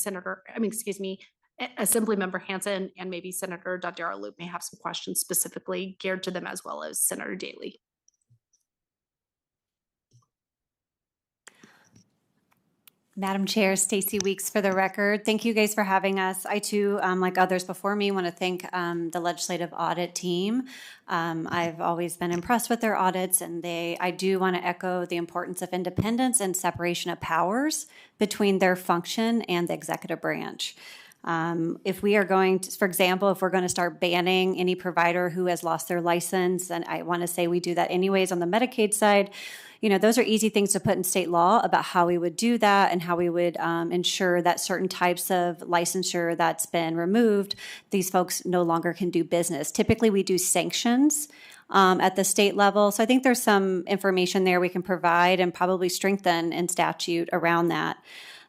Assemblymember Hansen and maybe Senator Dodaro Loop may have some questions specifically geared to them, as well as Senator Daly. Madam Chair, Stacy Weeks for the record. Thank you guys for having us. I too, like others before me, want to thank the legislative audit team. I've always been impressed with their audits, and I do want to echo the importance of independence and separation of powers between their function and the executive branch. If we are going to, for example, if we're going to start banning any provider who has lost their license, and I want to say we do that anyways on the Medicaid side, those are easy things to put in state law about how we would do that and how we would ensure that certain types of licensure that's been removed, these folks no longer can do business. Typically, we do sanctions at the state level. So I think there's some information there we can provide and probably strengthen in statute around that.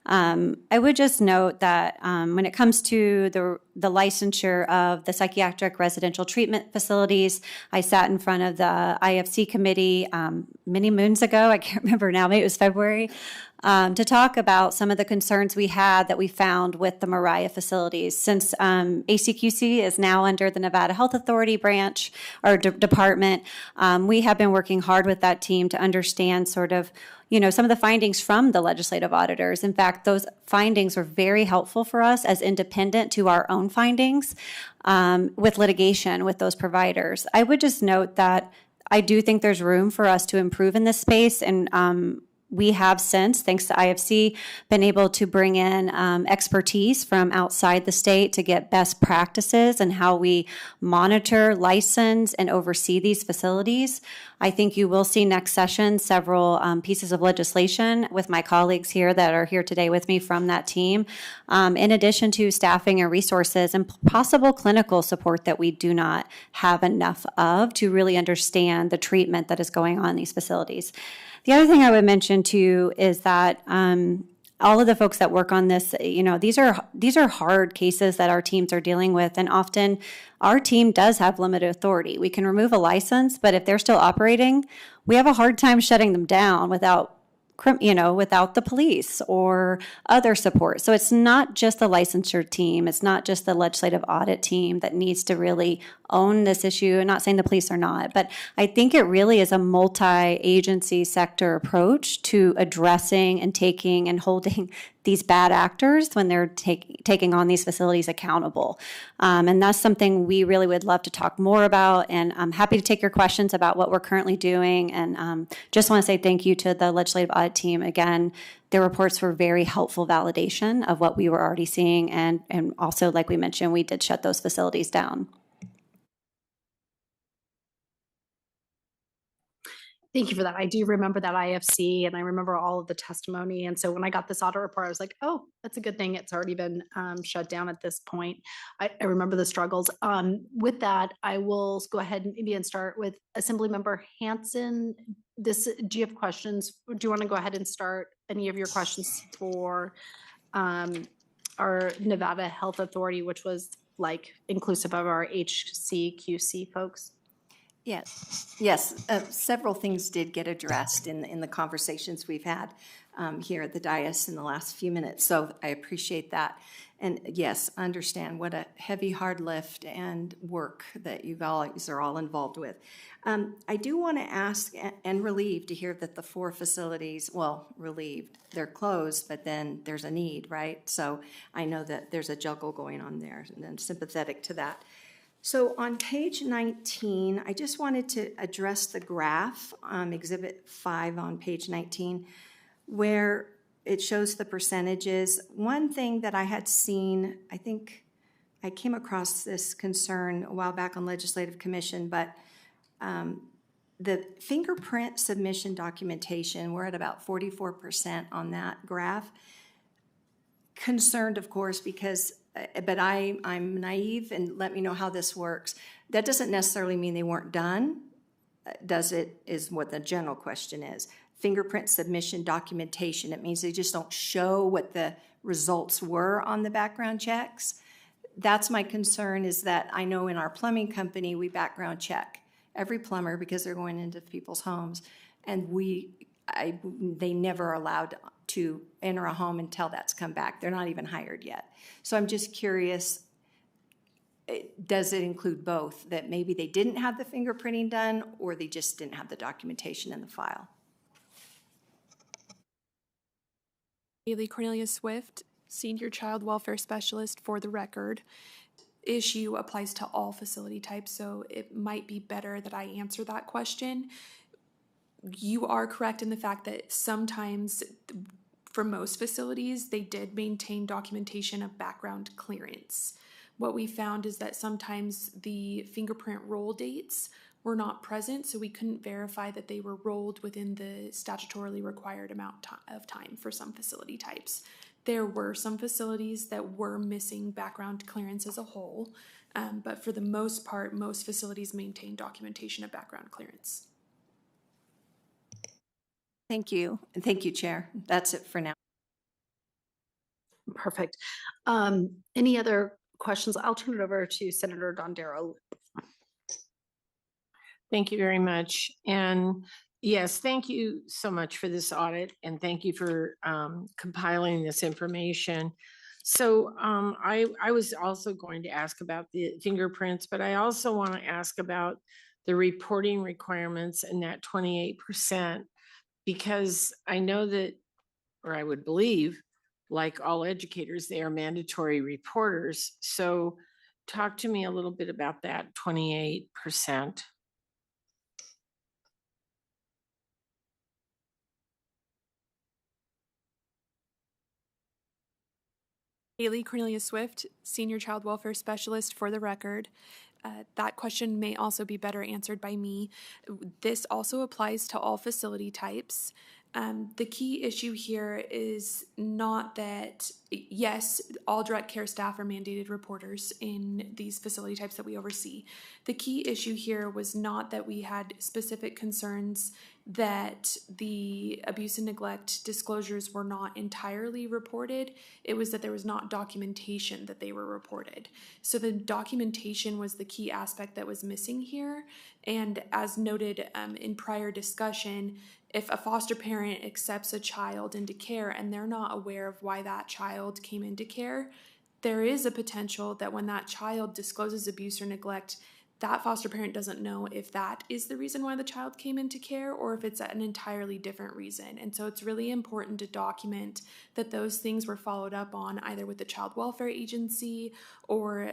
I would just note that when it comes to the licensure of the psychiatric residential treatment facilities. I sat in front of the IFC committee many moons ago, I can't remember now, maybe it was February, to talk about some of the concerns we had that we found with the Mariah facilities. Since ACQC is now under the Nevada Health Authority branch or department, we have been working hard with that team to understand sort of, you know, some of the findings from the legislative auditors. In fact, those findings were very helpful for us as independent to our own findings with litigation with those providers. I would just note that I do think there's room for us to improve in this space, and we have since, thanks to IFC, been able to bring in expertise from outside the state to get best practices and how we monitor, license, and oversee these facilities. I think you will see next session several pieces of legislation with my colleagues here that are here today with me from that team, in addition to staffing and resources and possible clinical support that we do not have enough of to really understand the treatment that is going on in these facilities. The other thing I would mention too is that all of the folks that work on this, you know, these are hard cases that our teams are dealing with, and often our team does have limited authority. We can remove a license, but if they're still operating, we have a hard time shutting them down without the police or other support. So it's not just the licensure team. It's not just the legislative audit team that needs to really own this issue. I'm not saying the police are not, but I think it really is a multi-agency sector approach to addressing and taking and holding these bad actors when they're taking on these facilities accountable. And that's something we really would love to talk more about. And I'm happy to take your questions about what we're currently doing. And just want to say thank you to the legislative audit team. Again, their reports were very helpful validation of what we were already seeing. And also, like we mentioned, we did shut those facilities down. Thank you for that. I do remember that IFC, and I remember all of the testimony. And so when I got this audit report, I was like, oh, that's a good thing. It's already been shut down at this point. I remember the struggles. With that, I will go ahead and maybe start with Assemblymember Hanson. Do you have questions? Do you want to go ahead and start any of your questions for our Nevada Health Authority, which was like inclusive of our HCQC folks? Yes. Several things did get addressed in the conversations we've had here at the dais in the last few minutes. So I appreciate that. And yes, understand what a heavy, hard lift and work that you guys are all involved with. I do want to ask, and relieved to hear that the 4 facilities, well, relieved, they're closed, but then there's a need, right? So I know that there's a juggle going on there, and I'm sympathetic to that. So on page 19, I just wanted to address the graph, Exhibit 5 on page 19, where it shows the percentages. One thing that I had seen, I think I came across this concern a while back on Legislative Commission, but the fingerprint submission documentation, we're at about 44% on that graph. Concerned, of course, because but I'm naive, and let me know how this works. That doesn't necessarily mean they weren't done, does it, is what the general question is. Fingerprint submission documentation, it means they just don't show what the results were on the background checks. That's my concern, is that I know in our plumbing company, we background check every plumber because they're going into people's homes, and they never are allowed to enter a home until that's come back. They're not even hired yet. So I'm just curious, does it include both, that maybe they didn't have the fingerprinting done or they just didn't have the documentation in the file? Haley Cornelia Swift, Senior Child Welfare Specialist for the record. Issue applies to all facility types, so it might be better that I answer that question. You are correct in the fact that sometimes, for most facilities, they did maintain documentation of background clearance. What we found is that sometimes the fingerprint roll dates were not present, so we couldn't verify that they were rolled within the statutorily required amount of time for some facility types. There were some facilities that were missing background clearance as a whole, but for the most part, most facilities maintain documentation of background clearance. Thank you. And thank you, Chair. That's it for now. Perfect. Any other questions. I'll turn it over to Senator Dondero. Thank you very much. And yes, thank you so much for this audit, and thank you for compiling this information. So I was also going to ask about the fingerprints, but I also want to ask about the reporting requirements and that 28%, because I know that, or I would believe, like all educators, they are mandatory reporters. So talk to me a little bit about that 28%. Haley Cornelia Swift, Senior Child Welfare Specialist for the record. That question may also be better answered by me. This also applies to all facility types. The key issue here is not that, yes, all direct care staff are mandated reporters in these facility types that we oversee. The key issue here was not that we had specific concerns that the abuse and neglect disclosures were not entirely reported. It was that there was not documentation that they were reported. So the documentation was the key aspect that was missing here. And as noted in prior discussion, if a foster parent accepts a child into care and they're not aware of why that child came into care, there is a potential that when that child discloses abuse or neglect, that foster parent doesn't know if that is the reason why the child came into care or if it's an entirely different reason. And so it's really important to document that those things were followed up on either with the child welfare agency or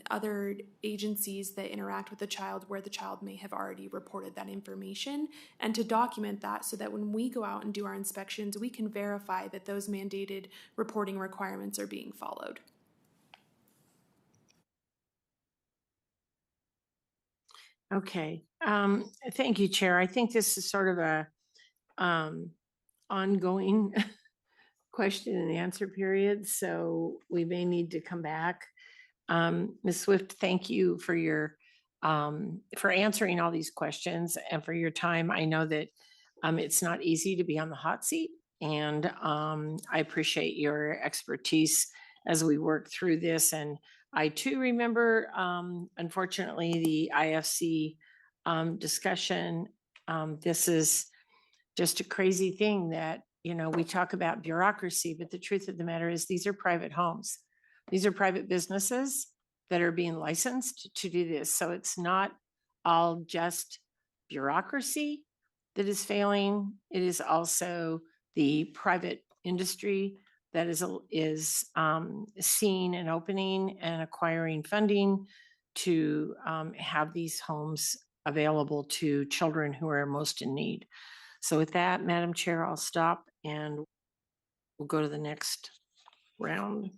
other agencies that interact with the child where the child may have already reported that information, and to document that so that when we go out and do our inspections, we can verify that those mandated reporting requirements are being followed. Okay, thank you, Chair. I think this is sort of a ongoing question and answer period, so we may need to come back. Ms. Swift, thank you for your for answering all these questions and for your time. I know that it's not easy to be on the hot seat, and I appreciate your expertise as we work through this. And I too remember, unfortunately, the IFC discussion. This is just a crazy thing that, you know, we talk about bureaucracy, but the truth of the matter is these are private homes. These are private businesses that are being licensed to do this. So it's not all just bureaucracy that is failing. It is also the private industry that is seeing and opening and acquiring funding to have these homes available to children who are most in need. So with that, Madam Chair, I'll stop and we'll go to the next round.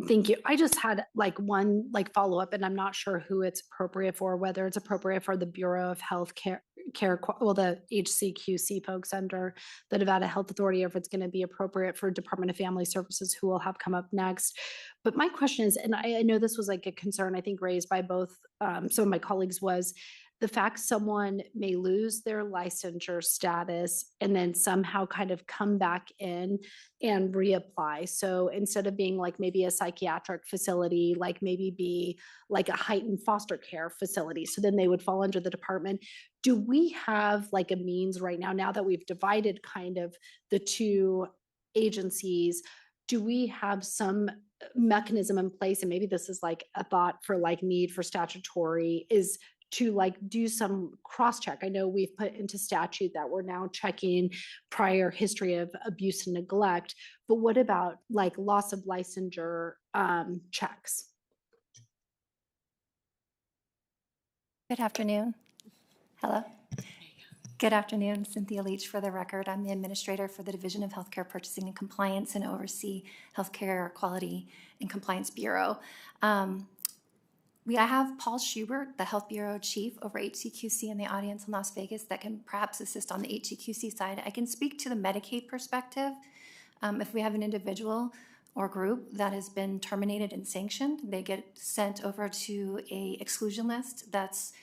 Thank you. I just had one follow-up, and I'm not sure who it's appropriate for, whether it's appropriate for the Bureau of Health Care, the HCQC folks under the Nevada Health Authority, or if it's going to be appropriate for Department of Family Services, who will have come up next. But my question is, and I know this was a concern I think raised by both some of my colleagues, was the fact someone may lose their licensure status and then somehow kind of come back in and reapply. So instead of being maybe a psychiatric facility, maybe be a heightened foster care facility. So then they would fall under the department. Do we have a means right now that we've divided kind of the two agencies, do we have some mechanism in place? And maybe this is a thought for need for statutory, is to do some cross-check. I know we've put into statute that we're now checking prior history of abuse and neglect, but what about loss of licensure checks? Good afternoon. Hello. Good afternoon, Cynthia Leach for the record. I'm the administrator for the Division of Healthcare Purchasing and Compliance and oversee Healthcare Quality and Compliance Bureau. I have Paul Schubert, the Health Bureau Chief over HCQC in the audience in Las Vegas that can perhaps assist on the HCQC side. I can speak to the Medicaid perspective. If we have an individual or group that has been terminated and sanctioned, they get sent over to a exclusion list that's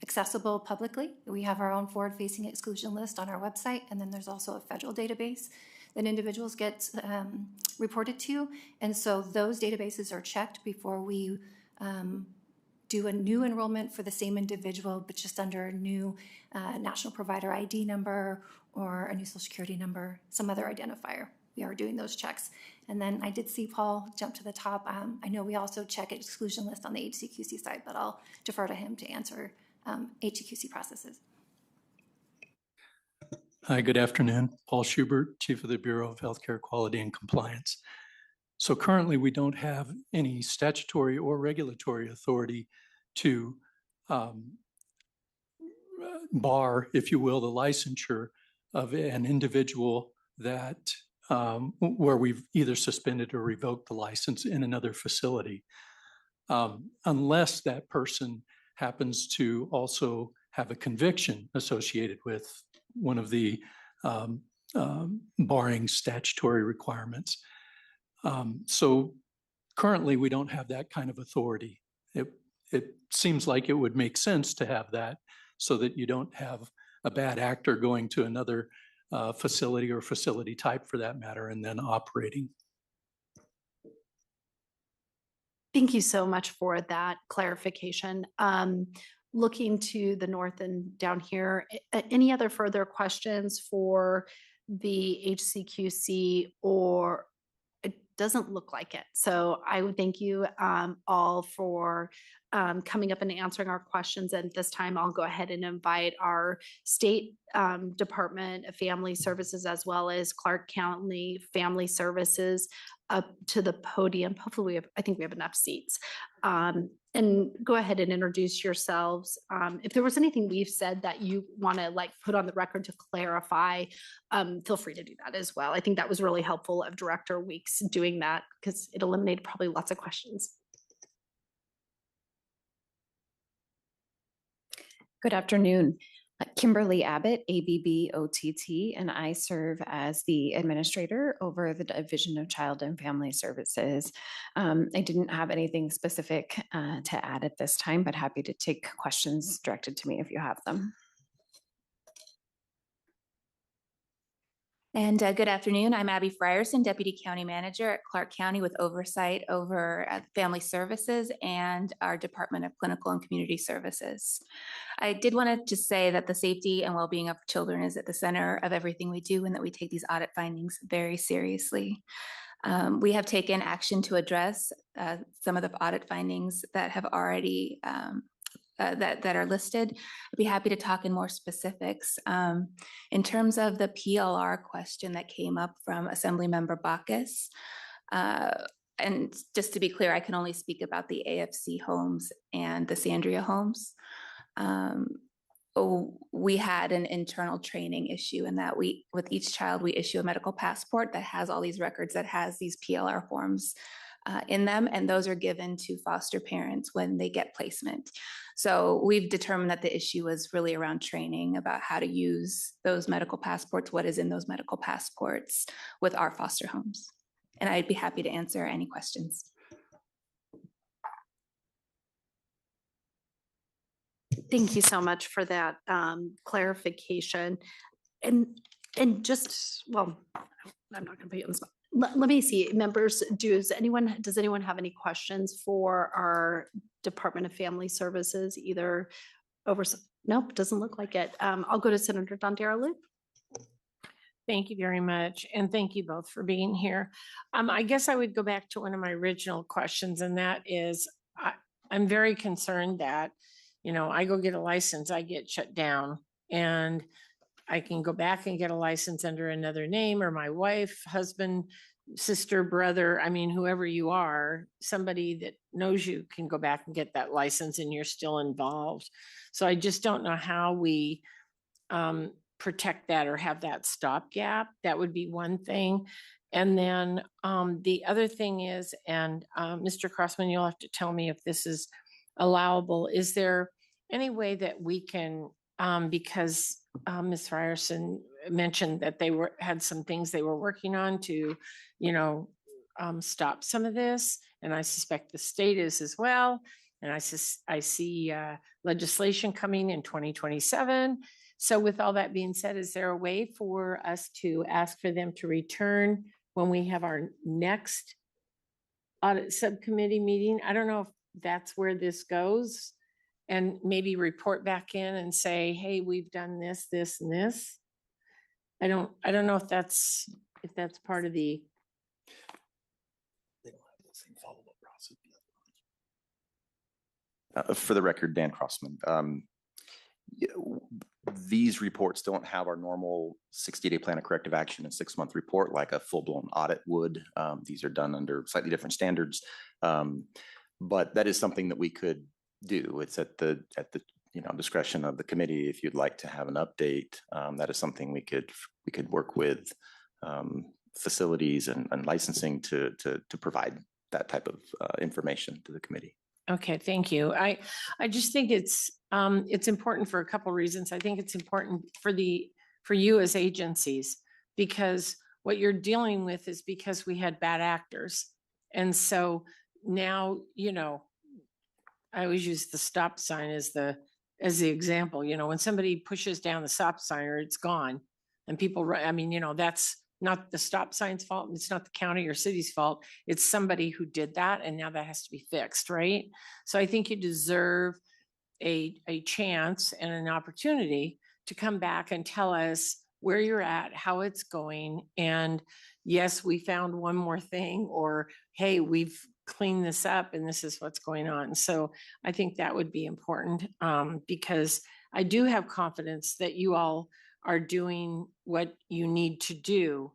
accessible publicly. We have our own forward-facing exclusion list on our website, and then there's also a federal database that individuals get reported to. And so those databases are checked before we do a new enrollment for the same individual, but just under a new national provider ID number or a new social security number, some other identifier. We are doing those checks. And then I did see Paul jump to the top. I know we also check exclusion list on the HCQC side, but I'll defer to him to answer HCQC processes. Hi, good afternoon. Paul Schubert, Chief of the Bureau of Healthcare Quality and Compliance. So currently we don't have any statutory or regulatory authority to bar, if you will, the licensure of an individual that where we've either suspended or revoked the license in another facility, unless that person happens to also have a conviction associated with one of the barring statutory requirements. So currently we don't have that kind of authority. It seems like it would make sense to have that so that you don't have a bad actor going to another facility or facility type for that matter and then operating. Thank you so much for that clarification. Looking to the north and down here, any other further questions for the HCQC, or it doesn't look like it. So I would thank you all for coming up and answering our questions. And this time I'll go ahead and invite our State Department of Family Services as well as Clark County Family Services up to the podium. Hopefully I think we have enough seats. And go ahead and introduce yourselves. If there was anything we've said that you want to put on the record to clarify, feel free to do that as well. I think that was really helpful of Director Weeks doing that because it eliminated probably lots of questions. Good afternoon. Kimberly Abbott, ABB OTT, and I serve as the administrator over the Division of Child and Family Services. I didn't have anything specific to add at this time, but happy to take questions directed to me if you have them. And good afternoon. I'm Abby Frierson, Deputy County Manager at Clark County with oversight over Family Services and our Department of Clinical and Community Services. I did want to just say that the safety and well-being of children is at the center of everything we do and that we take these audit findings very seriously. We have taken action to address some of the audit findings that have already that are listed. I'd be happy to talk in more specifics. In terms of the PLR question that came up from Assemblymember Bacchus, and just to be clear, I can only speak about the AFC homes and the Sandria homes. We had an internal training issue in that with each child, we issue a medical passport that has all these records, that has these PLR forms in them, and those are given to foster parents when they get placement. So we've determined that the issue was really around training about how to use those medical passports, what is in those medical passports with our foster homes. And I'd be happy to answer any questions. Thank you so much for that clarification. And just, well, I'm not going to put you on the spot. Let me see, members, does anyone have any questions for our Department of Family Services, either over, nope, doesn't look like it. I'll go to Senator Dondera. Thank you very much. And thank you both for being here. I guess I would go back to one of my original questions, and that is, I'm very concerned that, I go get a license, I get shut down, and I can go back and get a license under another name, or my wife, husband, sister, brother, whoever you are, somebody that knows you can go back and get that license and you're still involved. So I just don't know how we protect that or have that stopgap. That would be one thing. And then the other thing is, and Mr. Crossman, you'll have to tell me if this is allowable, is there any way that we can, because Ms. Frierson mentioned that they had some things they were working on to, stop some of this, and I suspect the state is as well. And I see legislation coming in 2027. So with all that being said, is there a way for us to ask for them to return when we have our next audit subcommittee meeting? I don't know if that's where this goes, and maybe report back in and say, hey, we've done this, this, and this. I don't know if that's part of the. They don't have the same follow-up process. For the record, Dan Crossman. These reports don't have our normal 60-day plan of corrective action and 6-month report like a full-blown audit would. These are done under slightly different standards, but that is something that we could do. It's at the discretion of the committee. If you'd like to have an update, that is something we could work with facilities and licensing to provide that type of information to the committee. Okay, thank you. I just think it's important for a couple reasons. I think it's important for you as agencies, because what you're dealing with is because we had bad actors. And so now, I always use the stop sign as the example. When somebody pushes down the stop sign, or it's gone, and people run, that's not the stop sign's fault. It's not the county or city's fault. It's somebody who did that, and now that has to be fixed, right? So I think you deserve a chance and an opportunity to come back and tell us where you're at, how it's going, and yes, we found one more thing, or hey, we've cleaned this up and this is what's going on. So I think that would be important, because I do have confidence that you all are doing what you need to do.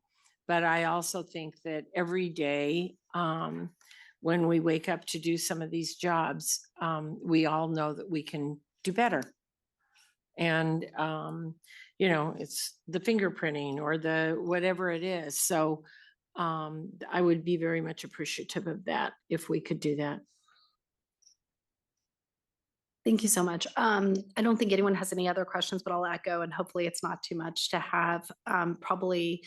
But I also think that every day when we wake up to do some of these jobs, we all know that we can do better. And, it's the fingerprinting or the whatever it is. So I would be very much appreciative of that if we could do that. Thank you so much. I don't think anyone has any other questions, but I'll echo, and hopefully it's not too much to have probably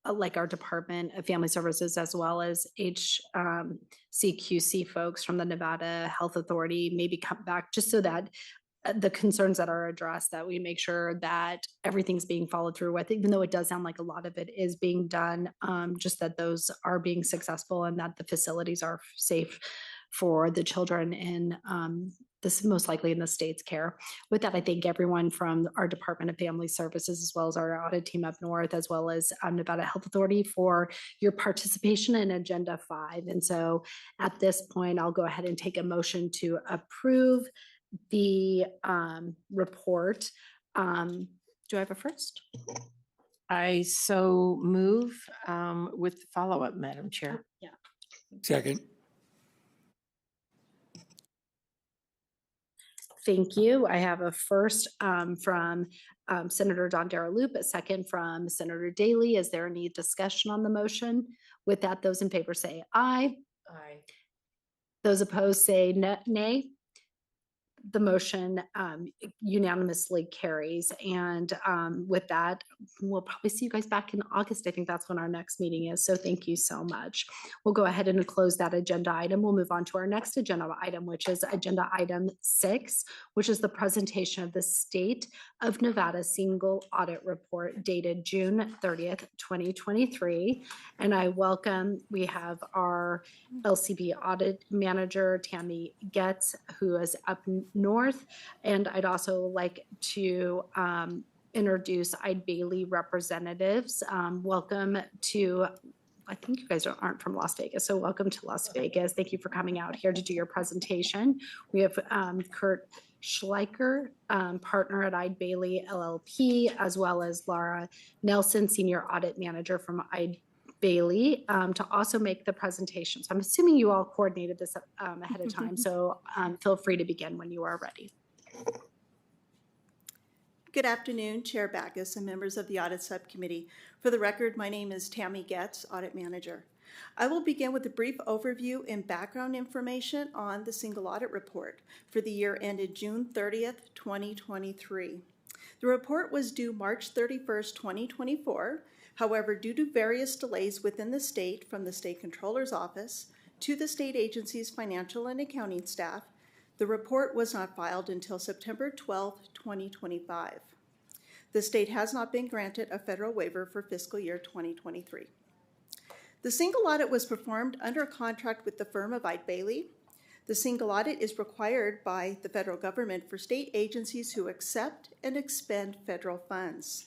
like our Department of Family Services as well as HCQC folks from the Nevada Health Authority maybe come back just so that the concerns that are addressed, that we make sure that everything's being followed through with, even though it does sound like a lot of it is being done, just that those are being successful and that the facilities are safe for the children in this most likely in the state's care. With that, I thank everyone from our Department of Family Services, as well as our audit team up north, as well as Nevada Health Authority for your participation in Agenda 5. And so at this point, I'll go ahead and take a motion to approve the report. Do I have a first? I so move with the follow-up, Madam Chair. Yeah. Second. Thank you. I have a first from Senator Don Daraloop, a second from Senator Daly. Is there any discussion on the motion? With that, those in favor say aye. Aye. Those opposed say nay. The motion unanimously carries. And with that, we'll probably see you guys back in August. I think that's when our next meeting is. So thank you so much. We'll go ahead and close that agenda item. We'll move on to our next agenda item, which is agenda item 6, which is the presentation of the State of Nevada Single Audit Report dated June 30th, 2023. And we have our LCB Audit Manager, Tammy Getz, who is up north. And I'd also like to introduce Eid Bailey representatives. Welcome to, I think you guys aren't from Las Vegas, so welcome to Las Vegas. Thank you for coming out here to do your presentation. We have Kurt Schleicher, partner at Eid Bailey LLP, as well as Laura Nelson, Senior Audit Manager from Eid Bailey, to also make the presentation. So I'm assuming you all coordinated this ahead of time, so feel free to begin when you are ready. Good afternoon, Chair Backus and members of the Audit Subcommittee. For the record, my name is Tammy Getz, Audit Manager. I will begin with a brief overview and background information on the Single Audit Report for the year ended June 30th, 2023. The report was due March 31st, 2024. However, due to various delays within the state from the State Controller's Office to the state agency's financial and accounting staff, The report was not filed until September 12, 2025. The state has not been granted a federal waiver for fiscal year 2023. The single audit was performed under a contract with the firm of Eide Bailly. The single audit is required by the federal government for state agencies who accept and expend federal funds.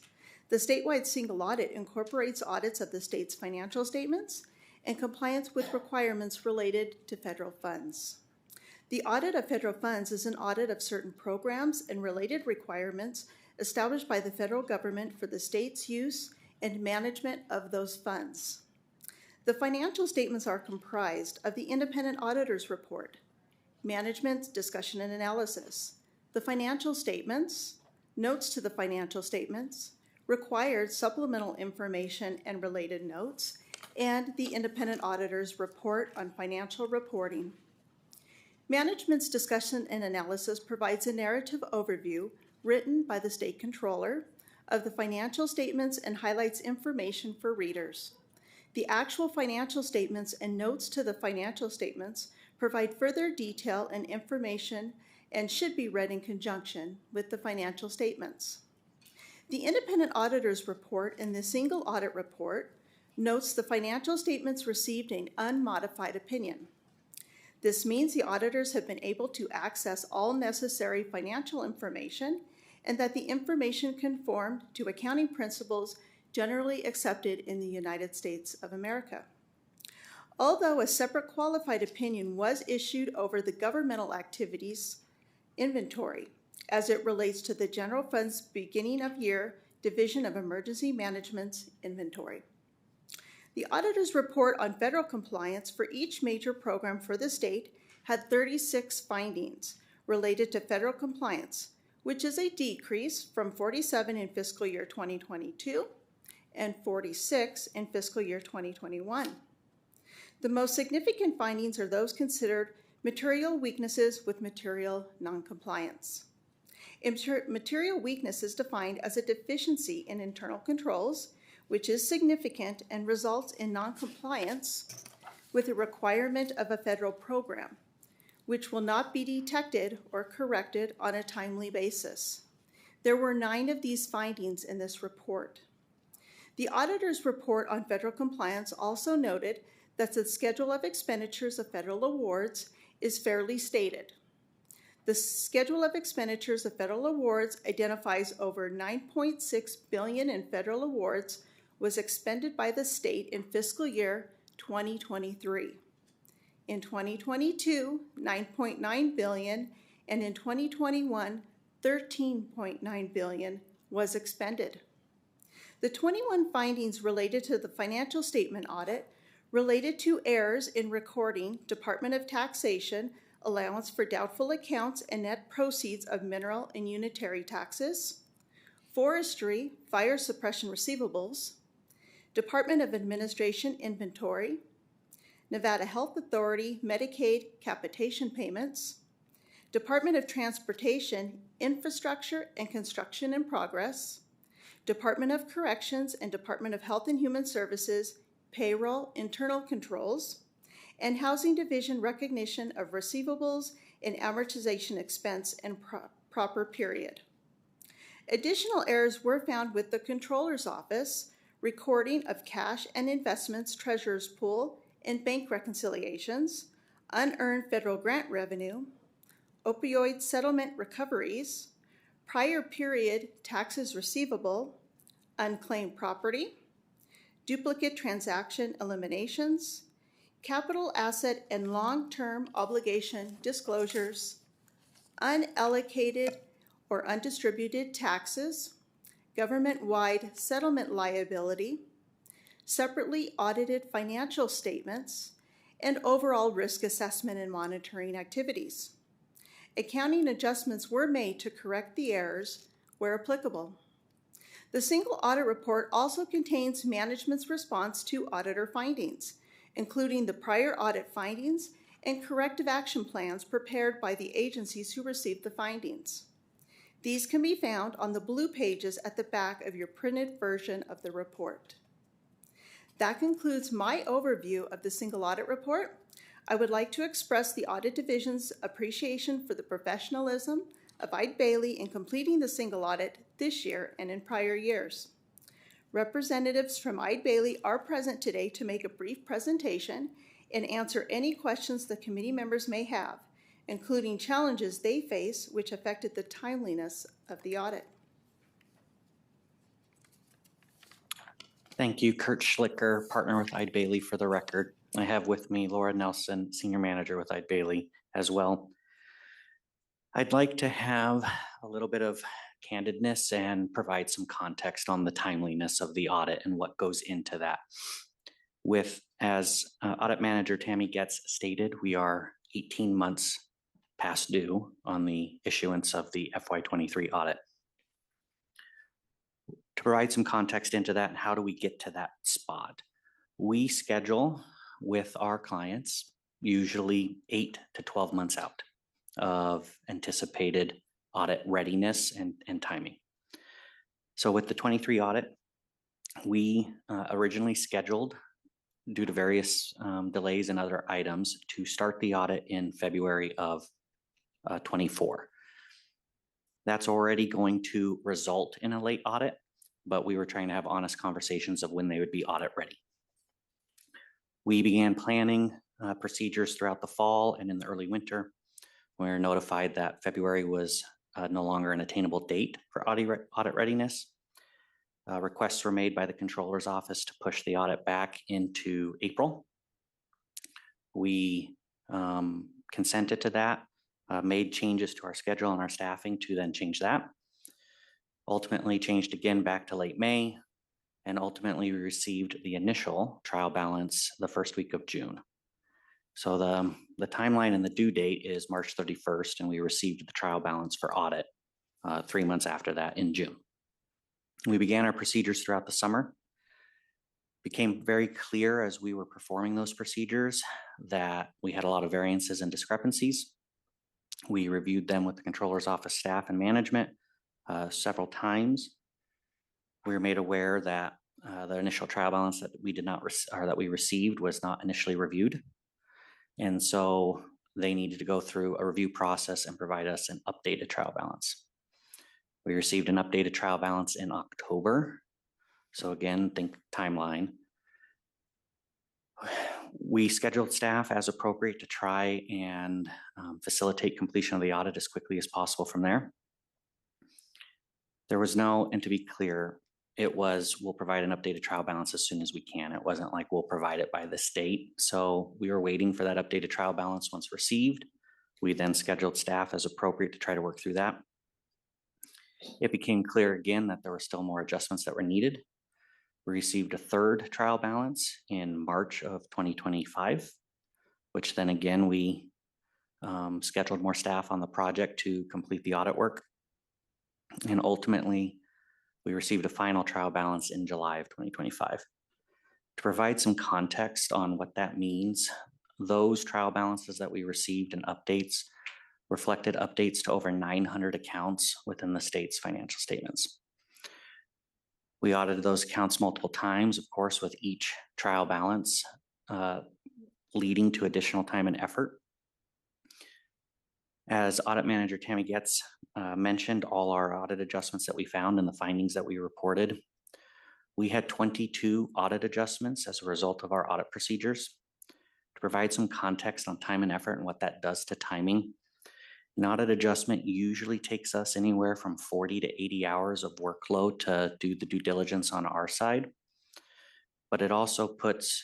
The statewide single audit incorporates audits of the state's financial statements and compliance with requirements related to federal funds. The audit of federal funds is an audit of certain programs and related requirements established by the federal government for the state's use and management of those funds. The financial statements are comprised of the independent auditor's report, management's discussion and analysis, the financial statements, notes to the financial statements, required supplemental information and related notes, and the independent auditor's report on financial reporting. Management's discussion and analysis provides a narrative overview written by the state controller of the financial statements and highlights information for readers. The actual financial statements and notes to the financial statements provide further detail and information and should be read in conjunction with the financial statements. The independent auditor's report in the single audit report notes the financial statements received an unmodified opinion. This means the auditors have been able to access all necessary financial information and that the information conformed to accounting principles generally accepted in the United States of America. Although a separate qualified opinion was issued over the governmental activities inventory as it relates to the general fund's beginning of year Division of Emergency Management's inventory. The auditor's report on federal compliance for each major program for the state had 36 findings related to federal compliance, which is a decrease from 47 in fiscal year 2022 and 46 in fiscal year 2021. The most significant findings are those considered material weaknesses with material noncompliance. Material weakness is defined as a deficiency in internal controls, which is significant and results in noncompliance with a requirement of a federal program, which will not be detected or corrected on a timely basis. There were 9 of these findings in this report. The auditor's report on federal compliance also noted that the schedule of expenditures of federal awards is fairly stated. The schedule of expenditures of federal awards identifies over $9.6 billion in federal awards was expended by the state in fiscal year 2023. In 2022, $9.9 billion, and in 2021, $13.9 billion was expended. The 21 findings related to the financial statement audit related to errors in recording Department of Taxation allowance for doubtful accounts and net proceeds of mineral and unitary taxes, forestry, fire suppression receivables, Department of Administration inventory, Nevada Health Authority Medicaid capitation payments, Department of Transportation infrastructure and construction in progress, Department of Corrections and Department of Health and Human Services payroll internal controls, and Housing Division recognition of receivables and amortization expense and proper period. Additional errors were found with the Controller's Office, recording of cash and investments treasurer's pool and bank reconciliations, unearned federal grant revenue, opioid settlement recoveries, prior period taxes receivable, unclaimed property, duplicate transaction eliminations, capital asset and long-term obligation disclosures, unallocated or undistributed taxes, government-wide settlement liability, separately audited financial statements, and overall risk assessment and monitoring activities. Accounting adjustments were made to correct the errors where applicable. The single audit report also contains management's response to auditor findings, including the prior audit findings and corrective action plans prepared by the agencies who received the findings. These can be found on the blue pages at the back of your printed version of the report. That concludes my overview of the single audit report. I would like to express the Audit Division's appreciation for the professionalism of Eide Bailly in completing the single audit this year and in prior years. Representatives from Eide Bailly are present today to make a brief presentation and answer any questions the committee members may have, including challenges they face which affected the timeliness of the audit. Thank you, Kurt Schlicker, partner with Eide Bailly for the record. I have with me Laura Nelson, Senior Manager with Eide Bailly as well. I'd like to have a little bit of candidness and provide some context on the timeliness of the audit and what goes into that. As Audit Manager Tammy Getz stated, we are 18 months past due on the issuance of the FY23 audit. To provide some context into that, and how do we get to that spot? We schedule with our clients usually 8 to 12 months out of anticipated audit readiness and timing. So with the 23 audit, we originally scheduled, due to various delays and other items, to start the audit in February of 24. That's already going to result in a late audit, but we were trying to have honest conversations of when they would be audit ready. We began planning procedures throughout the fall and in the early winter. We were notified that February was no longer an attainable date for audit readiness. Requests were made by the Controller's Office to push the audit back into April. We consented to that, made changes to our schedule and our staffing to then change that. Ultimately changed again back to late May, and ultimately we received the initial trial balance the first week of June. So the timeline and the due date is March 31st, and we received the trial balance for audit 3 months after that in June. We began our procedures throughout the summer. Became very clear as we were performing those procedures that we had a lot of variances and discrepancies. We reviewed them with the Controller's Office staff and management several times. We were made aware that the initial trial balance that we did not that we received was not initially reviewed, and so they needed to go through a review process and provide us an updated trial balance. We received an updated trial balance in October. So again, think timeline. We scheduled staff as appropriate to try and facilitate completion of the audit as quickly as possible from there. There was no, and to be clear, it was, we'll provide an updated trial balance as soon as we can. It wasn't like we'll provide it by this date. So we were waiting for that updated trial balance once received. We then scheduled staff as appropriate to try to work through that. It became clear again that there were still more adjustments that were needed. We received a third trial balance in March of 2025, which then again, we scheduled more staff on the project to complete the audit work. And ultimately, we received a final trial balance in July of 2025. To provide some context on what that means, those trial balances that we received and updates reflected updates to over 900 accounts within the state's financial statements. We audited those accounts multiple times, of course, with each trial balance leading to additional time and effort. As Audit Manager Tammy Getz mentioned, all our audit adjustments that we found and the findings that we reported, we had 22 audit adjustments as a result of our audit procedures. To provide some context on time and effort and what that does to timing, an audit adjustment usually takes us anywhere from 40 to 80 hours of workload to do the due diligence on our side, but it also puts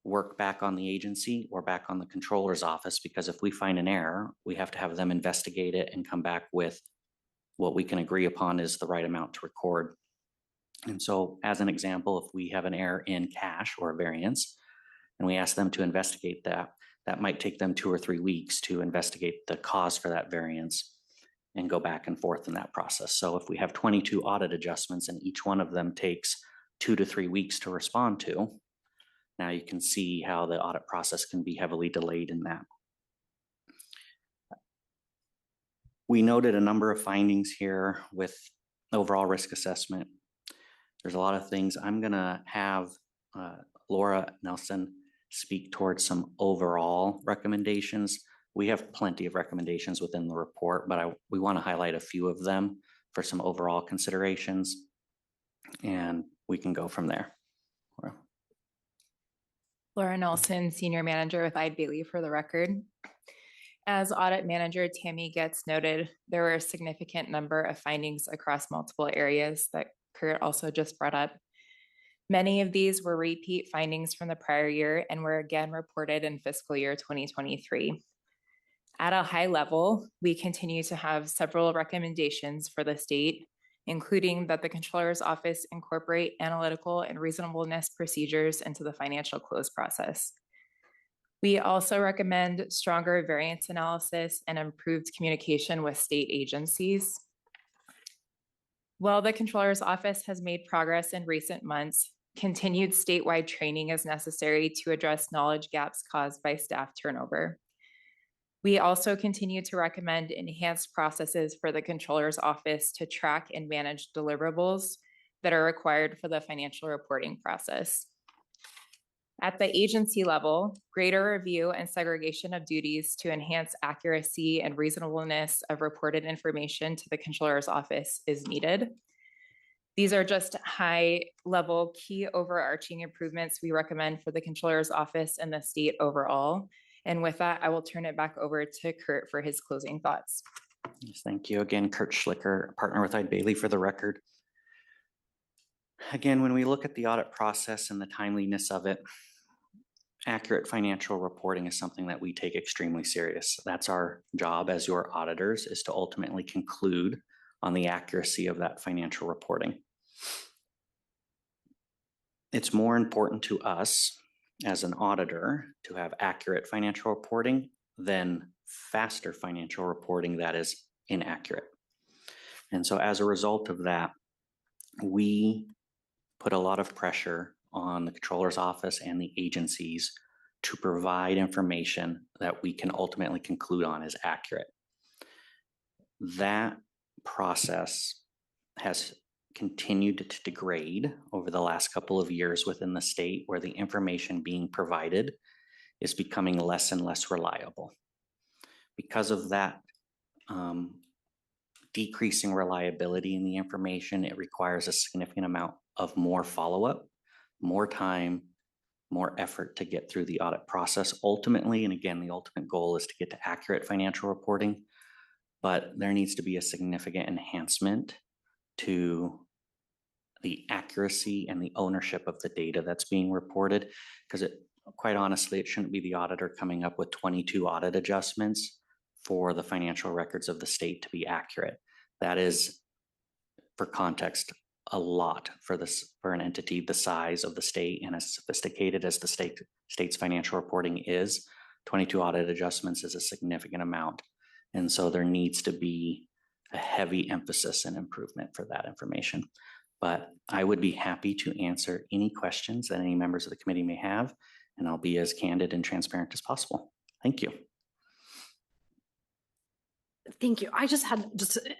work back on the agency or back on the Controller's Office, because if we find an error, we have to have them investigate it and come back with what we can agree upon is the right amount to record. And so as an example, if we have an error in cash or a variance, and we ask them to investigate that, that might take them 2 or 3 weeks to investigate the cause for that variance and go back and forth in that process. So if we have 22 audit adjustments and each one of them takes 2 to 3 weeks to respond to, now you can see how the audit process can be heavily delayed in that. We noted a number of findings here with overall risk assessment. There's a lot of things. I'm gonna have Laura Nelson speak towards some overall recommendations. We have plenty of recommendations within the report, but we want to highlight a few of them for some overall considerations, and we can go from there. Laura Nelson, Senior Manager with Eide Bailly for the record. As Audit Manager Tammy Getz noted, there were a significant number of findings across multiple areas that Kurt also just brought up. Many of these were repeat findings from the prior year and were again reported in fiscal year 2023. At a high level, we continue to have several recommendations for the state, including that the Controller's Office incorporate analytical and reasonableness procedures into the financial close process. We also recommend stronger variance analysis and improved communication with state agencies. While the Controller's Office has made progress in recent months, continued statewide training is necessary to address knowledge gaps caused by staff turnover. We also continue to recommend enhanced processes for the Controller's Office to track and manage deliverables that are required for the financial reporting process. At the agency level, greater review and segregation of duties to enhance accuracy and reasonableness of reported information to the Controller's Office is needed. These are just high-level key overarching improvements we recommend for the Controller's Office and the state overall. And with that, I will turn it back over to Kurt for his closing thoughts. Yes, thank you. Again, Kurt Schlicker, partner with Eide Bailly for the record. Again, when we look at the audit process and the timeliness of it, accurate financial reporting is something that we take extremely serious. That's our job as your auditors, is to ultimately conclude on the accuracy of that financial reporting. It's more important to us as an auditor to have accurate financial reporting than faster financial reporting that is inaccurate. And so as a result of that, we put a lot of pressure on the Controller's Office and the agencies to provide information that we can ultimately conclude on as accurate. That process has continued to degrade over the last couple of years within the state, where the information being provided is becoming less and less reliable. Because of that decreasing reliability in the information, it requires a significant amount of more follow-up, more time, more effort to get through the audit process ultimately. And again, the ultimate goal is to get to accurate financial reporting, but there needs to be a significant enhancement to the accuracy and the ownership of the data that's being reported, because quite honestly, it shouldn't be the auditor coming up with 22 audit adjustments for the financial records of the state to be accurate. That is, for context, a lot for an entity the size of the state and as sophisticated as the state's financial reporting is. 22 audit adjustments is a significant amount. And so there needs to be a heavy emphasis and improvement for that information. But I would be happy to answer any questions that any members of the committee may have, and I'll be as candid and transparent as possible. Thank you. Thank you. I just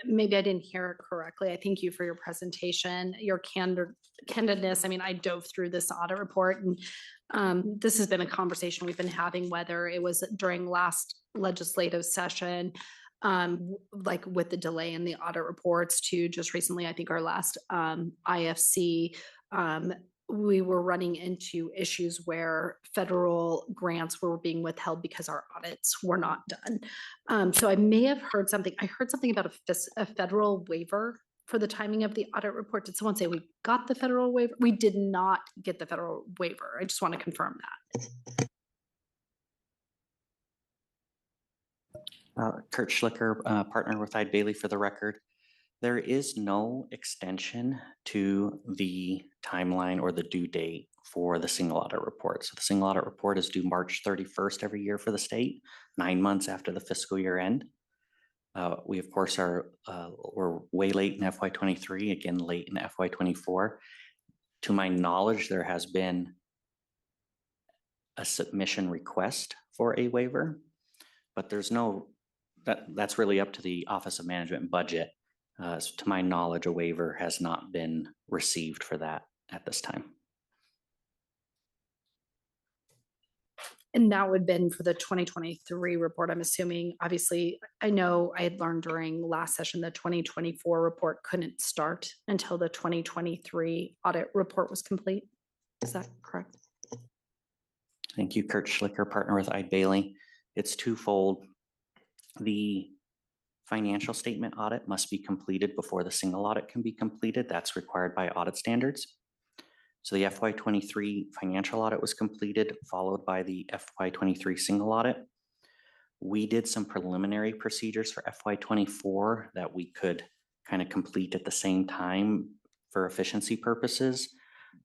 maybe I didn't hear it correctly. I thank you for your presentation, your candidness. I mean, I dove through this audit report, and this has been a conversation we've been having, whether it was during last legislative session, like with the delay in the audit reports, to just recently, I think our last IFC, we were running into issues where federal grants were being withheld because our audits were not done. So I may have heard something. I heard something about a federal waiver for the timing of the audit report. Did someone say we got the federal waiver? We did not get the federal waiver. I just want to confirm that. Kurt Schlicker, partner with Eide Bailly for the record. There is no extension to the timeline or the due date for the single audit report. So the single audit report is due March 31st every year for the state, 9 months after the fiscal year end. We, of course, we're way late in FY23, again, late in FY24. To my knowledge, there has been a submission request for a waiver, but there's no, that's really up to the Office of Management and Budget. So to my knowledge, a waiver has not been received for that at this time. And that would have been for the 2023 report, I'm assuming. Obviously, I know I had learned during last session, the 2024 report couldn't start until the 2023 audit report was complete. Is that correct? Thank you, Kurt Schlicker, partner with Eide Bailey. It's twofold. The financial statement audit must be completed before the single audit can be completed. That's required by audit standards. So the FY23 financial audit was completed, followed by the FY23 single audit. We did some preliminary procedures for FY24 that we could kind of complete at the same time for efficiency purposes,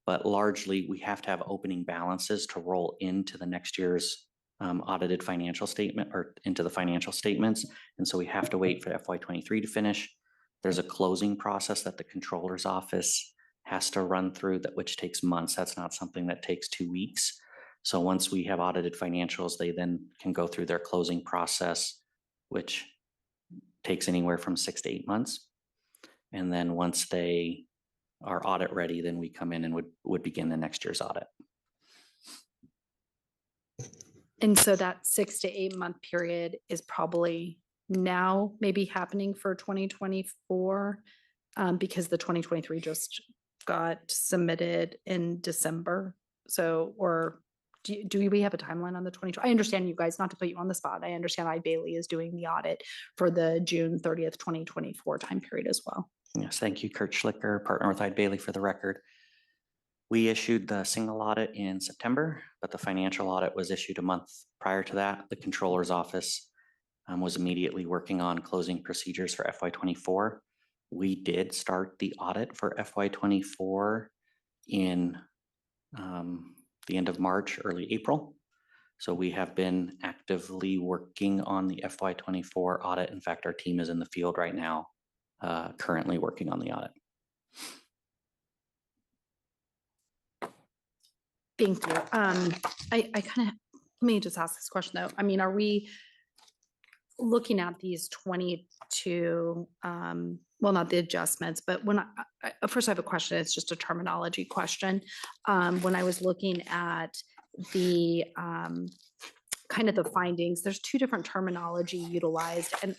but largely we have to have opening balances to roll into the next year's audited financial statement or into the financial statements. And so we have to wait for FY23 to finish. There's a closing process that the controller's office has to run through, that which takes months. That's not something that takes 2 weeks. So once we have audited financials, they then can go through their closing process, which takes anywhere from 6 to 8 months. And then once they are audit ready, then we come in and would begin the next year's audit. And so that 6 to 8 month period is probably now maybe happening for 2024 because the 2023 just got submitted in December. So, or do we have a timeline on the 2020? I understand you guys, not to put you on the spot. I understand Eide Bailey is doing the audit for the June 30th, 2024 time period as well. Yes, thank you, Kurt Schlicker, partner with Eide Bailey for the record. We issued the single audit in September, but the financial audit was issued a month prior to that. The controller's office was immediately working on closing procedures for FY24. We did start the audit for FY24 in the end of March, early April. So we have been actively working on the FY24 audit. In fact, our team is in the field right now, currently working on the audit. Thank you. I kind of, let me just ask this question though. I mean, are we looking at these 22, well, not the adjustments, but when first I have a question, it's just a terminology question. When I was looking at the kind of the findings, there's 2 different terminology utilized, and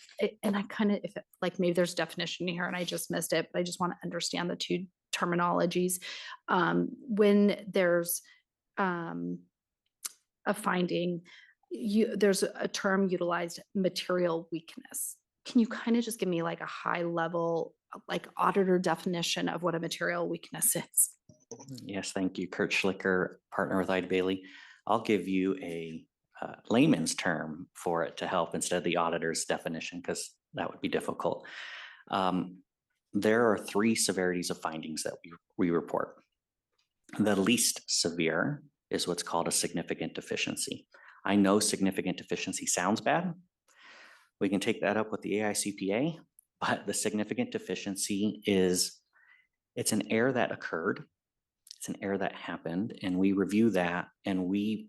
I kind of, if it, like maybe there's definition here and I just missed it, but I just want to understand the 2 terminologies. When there's a finding, there's a term utilized, material weakness. Can you kind of just give me like a high level, like auditor definition of what a material weakness is? Yes, thank you, Kurt Schlicker, partner with Eide Bailey. I'll give you a layman's term for it to help instead of the auditor's definition, because that would be difficult. There are 3 severities of findings that we report. The least severe is what's called a significant deficiency. I know significant deficiency sounds bad. We can take that up with the AICPA, but the significant deficiency is, it's an error that occurred. It's an error that happened, and we review that, and we,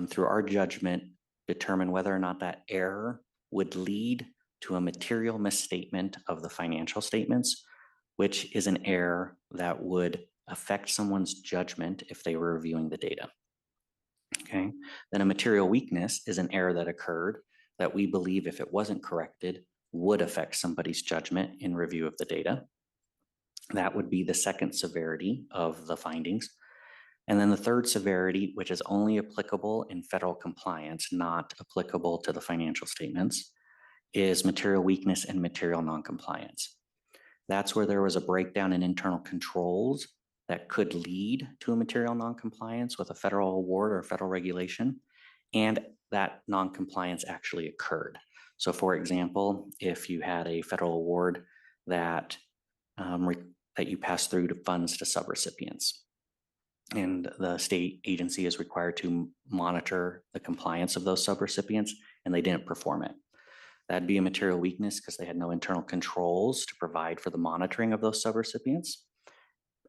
through our judgment, determine whether or not that error would lead to a material misstatement of the financial statements, which is an error that would affect someone's judgment if they were reviewing the data. Okay, then a material weakness is an error that occurred that we believe, if it wasn't corrected, would affect somebody's judgment in review of the data. That would be the second severity of the findings. And then the third severity, which is only applicable in federal compliance, not applicable to the financial statements, is material weakness and material noncompliance. That's where there was a breakdown in internal controls that could lead to a material noncompliance with a federal award or federal regulation, and that noncompliance actually occurred. So for example, if you had a federal award that that you pass through to funds to subrecipients, and the state agency is required to monitor the compliance of those subrecipients, and they didn't perform it. That'd be a material weakness because they had no internal controls to provide for the monitoring of those subrecipients,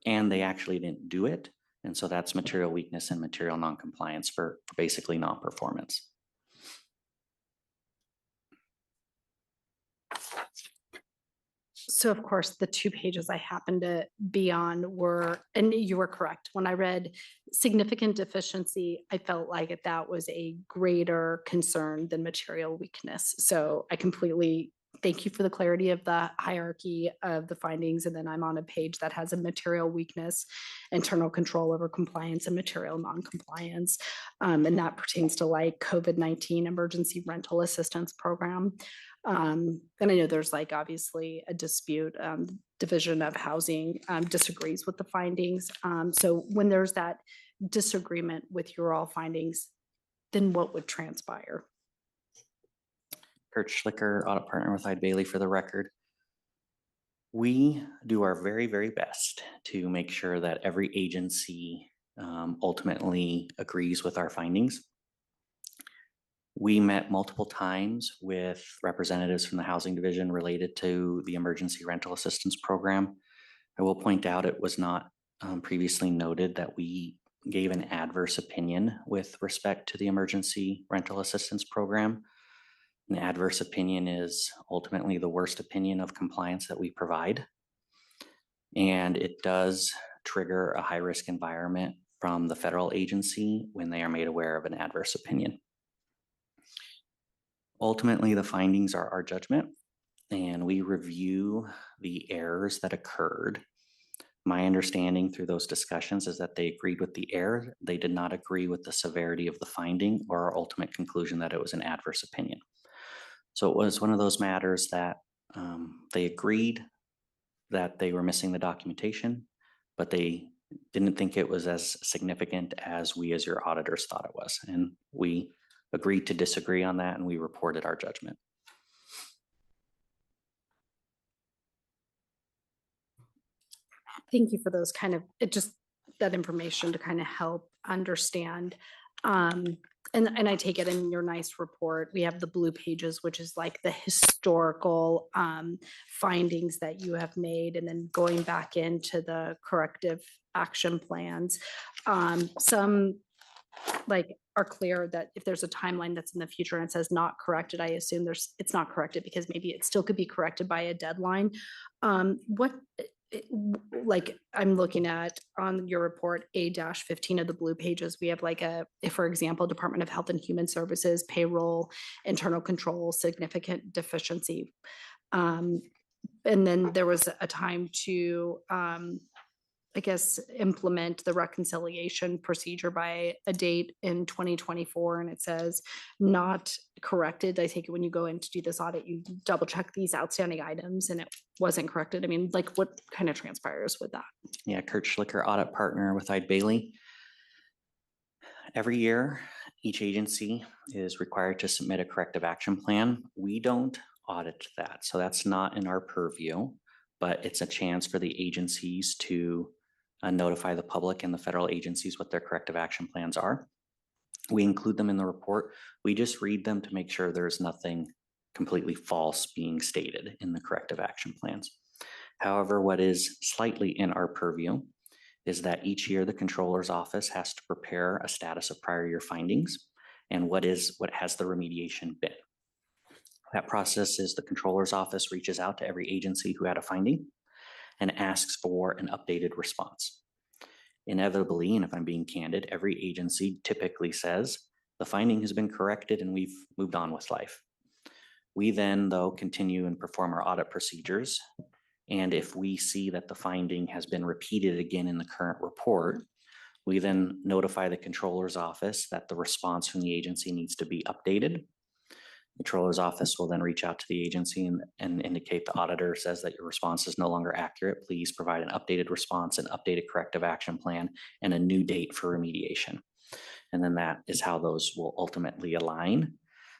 and they actually didn't do it. And so that's material weakness and material noncompliance for basically non-performance. So of course, the 2 pages I happened to be on were, and you were correct. When I read significant deficiency, I felt like that was a greater concern than material weakness. So I completely thank you for the clarity of the hierarchy of the findings. And then I'm on a page that has a material weakness, internal control over compliance, and material non-compliance. And that pertains to like COVID-19 emergency rental assistance program. And I know there's like obviously a dispute. Division of Housing disagrees with the findings. So when there's that disagreement with your all findings, then what would transpire? Kurt Schlicker, audit partner with Eide Bailey for the record. We do our very, very best to make sure that every agency ultimately agrees with our findings. We met multiple times with representatives from the housing division related to the emergency rental assistance program. I will point out it was not previously noted that we gave an adverse opinion with respect to the emergency rental assistance program. An adverse opinion is ultimately the worst opinion of compliance that we provide. And it does trigger a high-risk environment from the federal agency when they are made aware of an adverse opinion. Ultimately, the findings are our judgment, and we review the errors that occurred. My understanding through those discussions is that they agreed with the error. They did not agree with the severity of the finding or our ultimate conclusion that it was an adverse opinion. So it was one of those matters that they agreed that they were missing the documentation, but they didn't think it was as significant as we as your auditors thought it was. And we agreed to disagree on that, and we reported our judgment. Thank you for those that information to kind of help understand. And I take it in your nice report, we have the blue pages, which is like the historical findings that you have made, and then going back into the corrective action plans. Some like are clear that if there's a timeline that's in the future and it says not corrected, I assume it's not corrected because maybe it still could be corrected by a deadline. Like I'm looking at on your report A-15 of the blue pages, we have like if for example, Department of Health and Human Services, payroll, internal control, significant deficiency. And then there was a time to, I guess, implement the reconciliation procedure by a date in 2024, and it says not corrected. I take it when you go in to do this audit, you double check these outstanding items and it wasn't corrected. I mean, like what kind of transpires with that? Yeah, Kurt Schlicker, audit partner with Eide Bailey. Every year, each agency is required to submit a corrective action plan. We don't audit that, so that's not in our purview, but it's a chance for the agencies to notify the public and the federal agencies what their corrective action plans are. We include them in the report. We just read them to make sure there's nothing completely false being stated in the corrective action plans. However, what is slightly in our purview is that each year the controller's office has to prepare a status of prior year findings and what has the remediation been. That process is the controller's office reaches out to every agency who had a finding and asks for an updated response. Inevitably, and if I'm being candid, every agency typically says the finding has been corrected and we've moved on with life. We then, though, continue and perform our audit procedures. And if we see that the finding has been repeated again in the current report, we then notify the controller's office that the response from the agency needs to be updated. The controller's office will then reach out to the agency and indicate the auditor says that your response is no longer accurate. Please provide an updated response, an updated corrective action plan, and a new date for remediation. And then that is how those will ultimately align.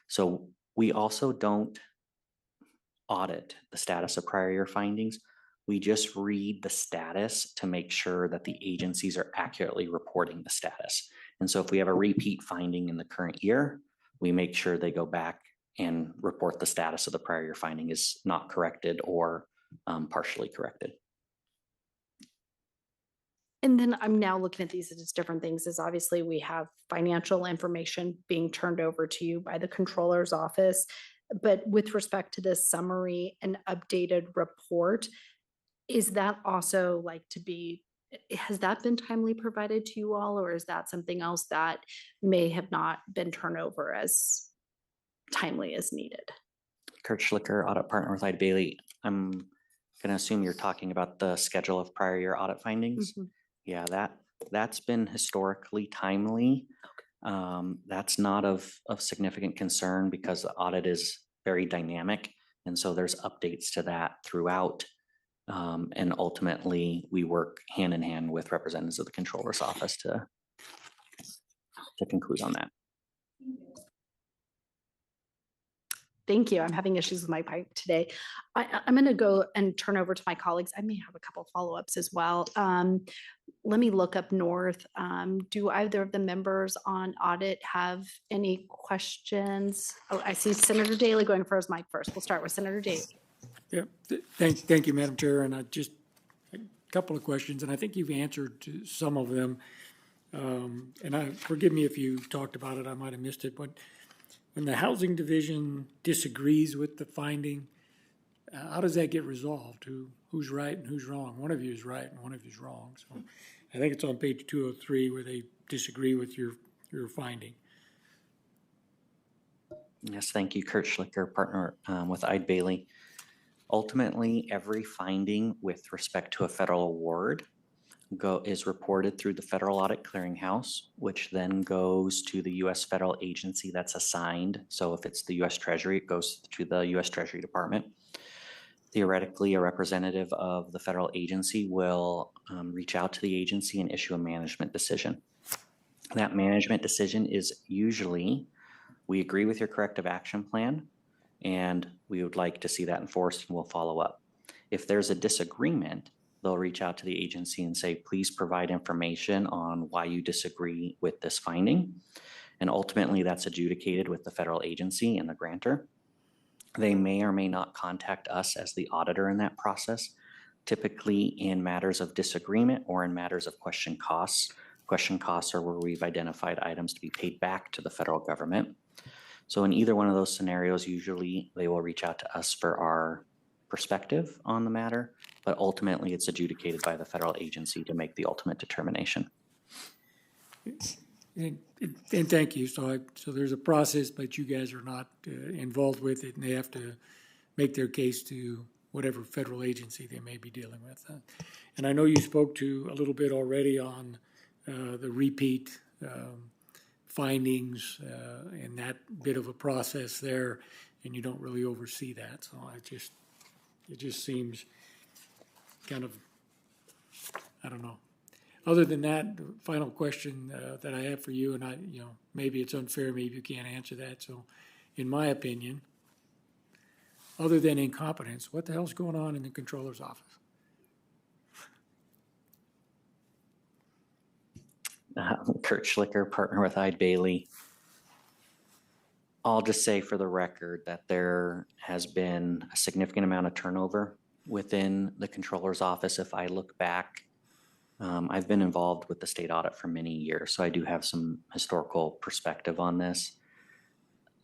So we also don't audit the status of prior year findings. We just read the status to make sure that the agencies are accurately reporting the status. And so if we have a repeat finding in the current year, we make sure they go back and report the status of the prior year finding is not corrected or partially corrected. And then I'm now looking at these as different things, as obviously we have financial information being turned over to you by the controller's office. But with respect to this summary and updated report, is that also like to be, has that been timely provided to you all, or is that something else that may have not been turned over as timely as needed? Kurt Schlicker, audit partner with Ide Bailey. I'm gonna assume you're talking about the schedule of prior year audit findings. Yeah, that's been historically timely. That's not of significant concern because the audit is very dynamic. And so there's updates to that throughout. And ultimately we work hand in hand with representatives of the controller's office to conclude on that. Thank you. I'm having issues with my mic today. I'm going to go and turn over to my colleagues. I may have a couple follow-ups as well. Let me look up north. Do either of the members on audit have any questions? Oh, I see Senator Daly going for his mic first. We'll start with Senator Daly. Yeah, thank you, Madam Chair. And I just a couple of questions, and I think you've answered to some of them. And forgive me if you talked about it, I might have missed it, but when the Housing Division disagrees with the finding, how does that get resolved? Who's right and who's wrong? One of you is right and one of you is wrong. So I think it's on page 203 where they disagree with your finding. Yes, thank you, Kurt Schlicker, partner with Ide Bailey. Ultimately, every finding with respect to a federal award is reported through the Federal Audit Clearinghouse, which then goes to the U.S. federal agency that's assigned. So if it's the U.S. Treasury, it goes to the U.S. Treasury Department. Theoretically, a representative of the federal agency will reach out to the agency and issue a management decision. That management decision is usually, we agree with your corrective action plan, and we would like to see that enforced, and we'll follow up. If there's a disagreement, they'll reach out to the agency and say, please provide information on why you disagree with this finding. And ultimately, that's adjudicated with the federal agency and the grantor. They may or may not contact us as the auditor in that process, typically in matters of disagreement or in matters of question costs. Question costs are where we've identified items to be paid back to the federal government. So in either one of those scenarios, usually they will reach out to us for our perspective on the matter, but ultimately it's adjudicated by the federal agency to make the ultimate determination. And thank you. So there's a process, but you guys are not involved with it, and they have to make their case to whatever federal agency they may be dealing with. And I know you spoke to a little bit already on the repeat findings and that bit of a process there, and you don't really oversee that. So it just seems kind of, I don't know. Other than that, the final question that I have for you, and maybe it's unfair, maybe you can't answer that. So, in my opinion, other than incompetence, what the hell's going on in the controller's office? Kurt Schlicker, partner with Ide Bailey. I'll just say for the record that there has been a significant amount of turnover within the controller's office. If I look back, I've been involved with the state audit for many years, so I do have some historical perspective on this.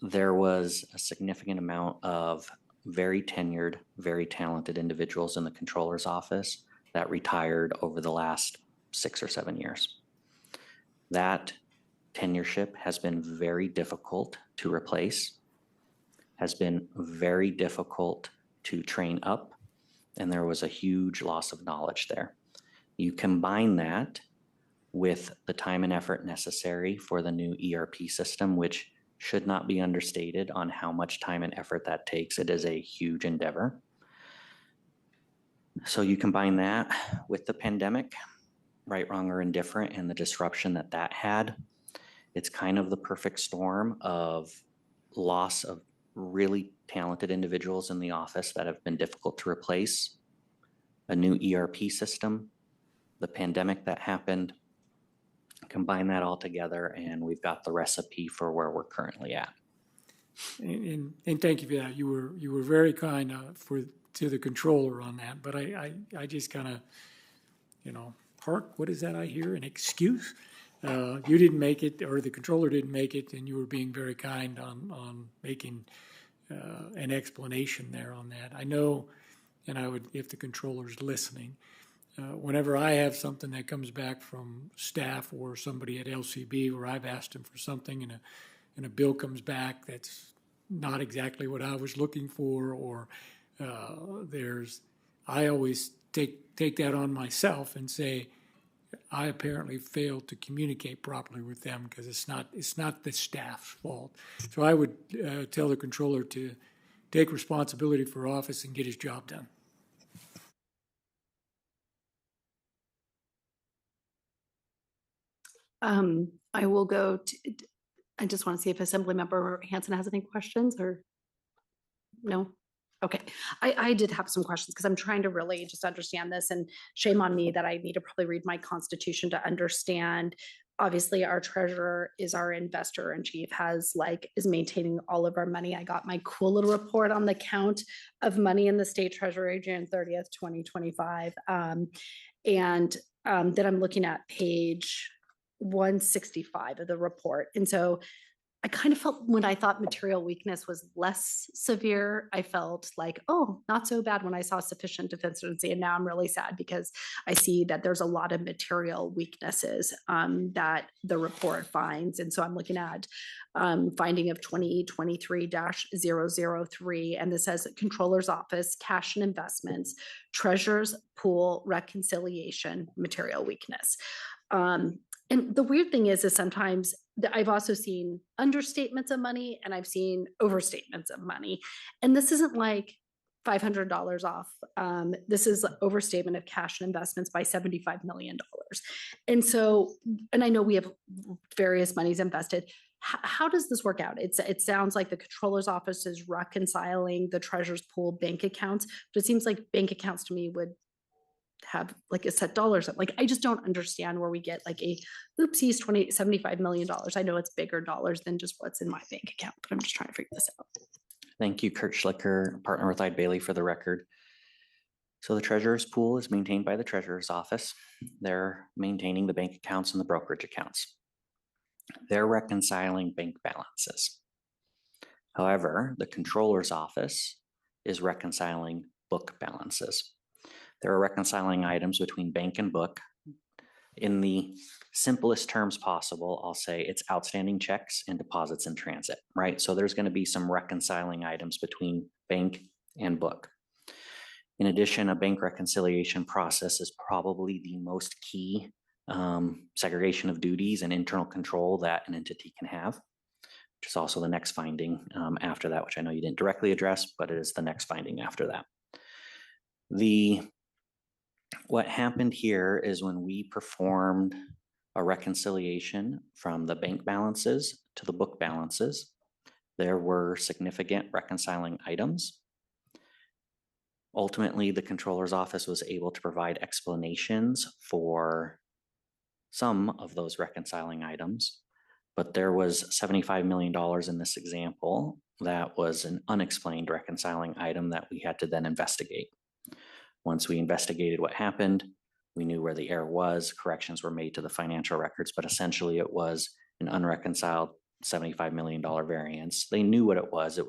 There was a significant amount of very tenured, very talented individuals in the controller's office that retired over the last 6 or 7 years. That tenureship has been very difficult to replace, has been very difficult to train up, and there was a huge loss of knowledge there. You combine that with the time and effort necessary for the new ERP system, which should not be understated on how much time and effort that takes. It is a huge endeavor. So you combine that with the pandemic, right, wrong, or indifferent, and the disruption that had. It's kind of the perfect storm of loss of really talented individuals in the office that have been difficult to replace, a new ERP system, the pandemic that happened. Combine that all together, and we've got the recipe for where we're currently at. And thank you for that. You were very kind to the controller on that, but I just kind of, hark, what is that I hear? An excuse? You didn't make it, or the controller didn't make it, and you were being very kind on making an explanation there on that. I know, and I would, if the controller's listening, whenever I have something that comes back from staff or somebody at LCB where I've asked them for something and a bill comes back that's not exactly what I was looking for, or I always take that on myself and say, I apparently failed to communicate properly with them because it's not the staff's fault. So I would tell the controller to take responsibility for office and get his job done. I will go to, I just want to see if Assemblymember Hanson has any questions or no? Okay, I did have some questions because I'm trying to really just understand this, and shame on me that I need to probably read my constitution to understand. Obviously, our treasurer is our investor in chief, is maintaining all of our money. I got my cool little report on the count of money in the state treasury June 30th, 2025. Then I'm looking at page 165 of the report. And so I kind of felt when I thought material weakness was less severe, I felt like, oh, not so bad when I saw sufficient deficiency. And now I'm really sad because I see that there's a lot of material weaknesses that the report finds. And so I'm looking at finding of 2023-003, and this says Controller's Office, cash and investments, treasurer's pool reconciliation, material weakness. And the weird thing is sometimes I've also seen understatements of money and I've seen overstatements of money. And this isn't like $500 off. This is overstatement of cash and investments by $75 million. And so, and I know we have various monies invested. How does this work out? It sounds like the controller's office is reconciling the treasurer's pool bank accounts, but it seems like bank accounts to me would have like a set dollars. Like, I just don't understand where we get like a oopsies $75 million. I know it's bigger dollars than just what's in my bank account, but I'm just trying to figure this out. Thank you, Kurt Schlicker, partner with Eide Bailey, for the record. So the treasurer's pool is maintained by the treasurer's office. They're maintaining the bank accounts and the brokerage accounts. They're reconciling bank balances. However, the controller's office is reconciling book balances. There are reconciling items between bank and book. In the simplest terms possible, I'll say it's outstanding checks and deposits in transit, right? So there's going to be some reconciling items between bank and book. In addition, a bank reconciliation process is probably the most key segregation of duties and internal control that an entity can have, which is also the next finding after that, which I know you didn't directly address, but it is the next finding after that. What happened here is when we performed a reconciliation from the bank balances to the book balances, there were significant reconciling items. Ultimately, the controller's office was able to provide explanations for some of those reconciling items, but there was $75 million in this example that was an unexplained reconciling item that we had to then investigate. Once we investigated what happened, we knew where the error was. Corrections were made to the financial records, but essentially it was an unreconciled $75 million variance. They knew what it was.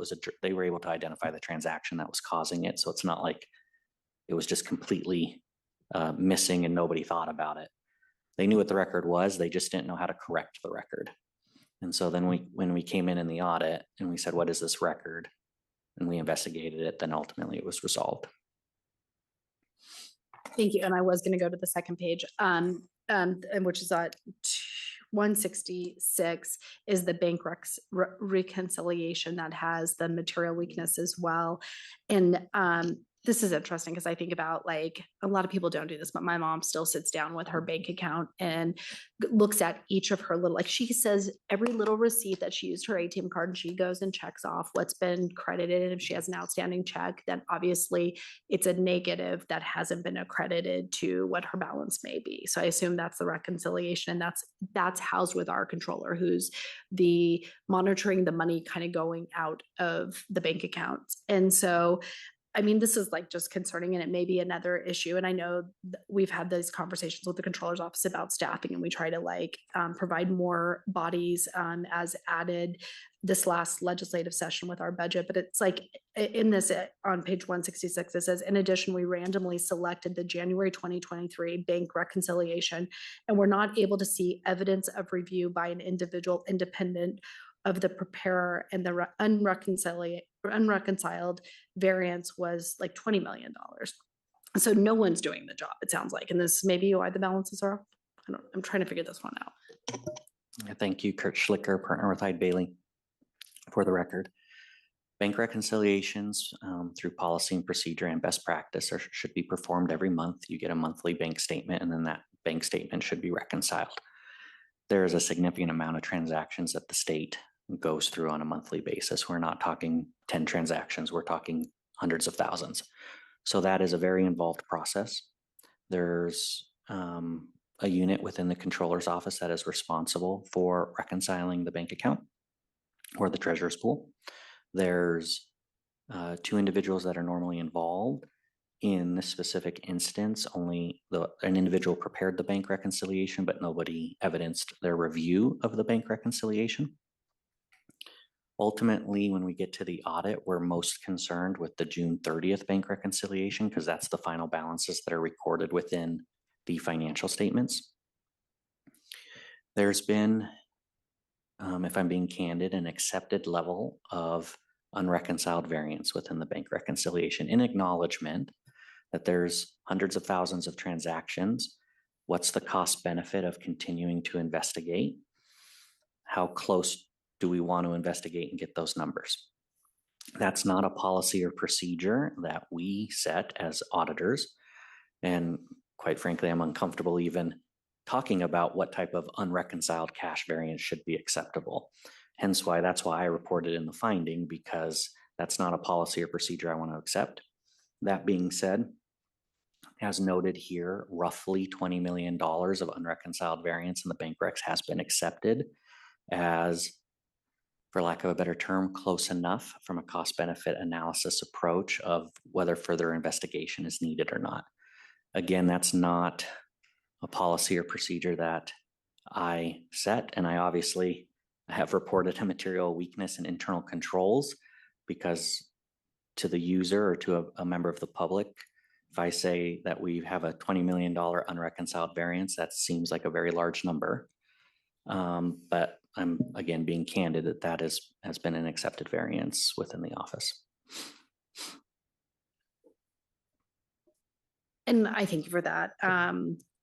They were able to identify the transaction that was causing it. So it's not like it was just completely missing and nobody thought about it. They knew what the record was. They just didn't know how to correct the record. And so then when we came in the audit and we said, what is this record? And we investigated it, then ultimately it was resolved. Thank you. And I was going to go to the second page, and which is 166 is the bank reconciliation that has the material weakness as well. And this is interesting because I think about, like, a lot of people don't do this, but my mom still sits down with her bank account and looks at each of her little, like, she says every little receipt that she used her ATM card, and she goes and checks off what's been credited. And if she has an outstanding check, then obviously it's a negative that hasn't been accredited to what her balance may be. So I assume that's the reconciliation. That's housed with our controller, who's the monitoring the money kind of going out of the bank accounts. And so I mean, this is like just concerning and it may be another issue. And I know we've had those conversations with the controller's office about staffing and we try to like provide more bodies as added this last legislative session with our budget. But it's like in this on page 166, it says, in addition, we randomly selected the January 2023 bank reconciliation and we're not able to see evidence of review by an individual independent of the preparer, and the unreconciled variance was like $20 million. So no one's doing the job, it sounds like. And this may be why the balances are off. I'm trying to figure this one out. Thank you, Kurt Schlicker, partner with Eide Bailey. For the record, bank reconciliations through policy and procedure and best practice should be performed every month. You get a monthly bank statement, and then that bank statement should be reconciled. There is a significant amount of transactions that the state goes through on a monthly basis. We're not talking 10 transactions, we're talking hundreds of thousands. So that is a very involved process. There's a unit within the controller's office that is responsible for reconciling the bank account or the treasurer's pool. There's 2 individuals that are normally involved. In this specific instance, only an individual prepared the bank reconciliation, but nobody evidenced their review of the bank reconciliation. Ultimately, when we get to the audit, we're most concerned with the June 30th bank reconciliation because that's the final balances that are recorded within the financial statements. There's been, if I'm being candid, an accepted level of unreconciled variance within the bank reconciliation in acknowledgement that there's hundreds of thousands of transactions. What's the cost benefit of continuing to investigate? How close do we want to investigate and get those numbers? That's not a policy or procedure that we set as auditors. And quite frankly, I'm uncomfortable even talking about what type of unreconciled cash variance should be acceptable. Hence why that's why I reported in the finding, because that's not a policy or procedure I want to accept. That being said, as noted here, roughly $20 million of unreconciled variance in the bank recs has been accepted as, for lack of a better term, close enough from a cost benefit analysis approach of whether further investigation is needed or not. Again, that's not a policy or procedure that I set, and I obviously have reported a material weakness in internal controls because to the user or to a member of the public, if I say that we have a $20 million unreconciled variance, that seems like a very large number. But I'm, again, being candid that has been an accepted variance within the office. And I thank you for that.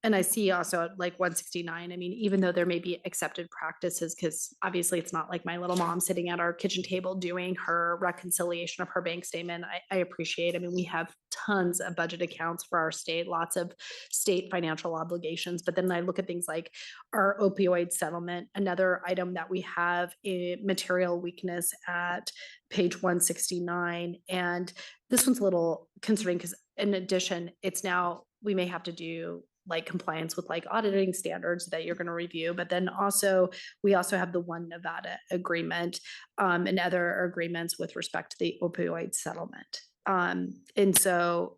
And I see also at like 169, I mean, even though there may be accepted practices, because obviously it's not like my little mom sitting at our kitchen table doing her reconciliation of her bank statement. I appreciate, I mean, we have tons of budget accounts for our state, lots of state financial obligations. But then I look at things like our opioid settlement, another item that we have a material weakness at page 169. And this one's a little concerning because in addition, it's now, we may have to do like compliance with like auditing standards that you're going to review, but then also we also have the One Nevada agreement and other agreements with respect to the opioid settlement. And so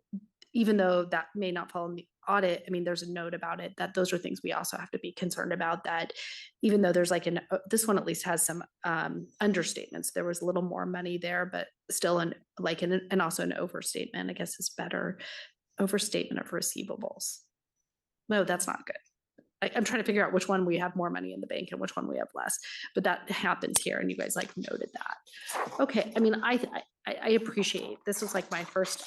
even though that may not fall in the audit, I mean, there's a note about it that those are things we also have to be concerned about, that even though there's like this one at least has some understatements, there was a little more money there, but still and also an overstatement, I guess is better, overstatement of receivables. No, that's not good. I'm trying to figure out which one we have more money in the bank and which one we have less, but that happens here and you guys like noted that. Okay, I mean, I appreciate, this was like my first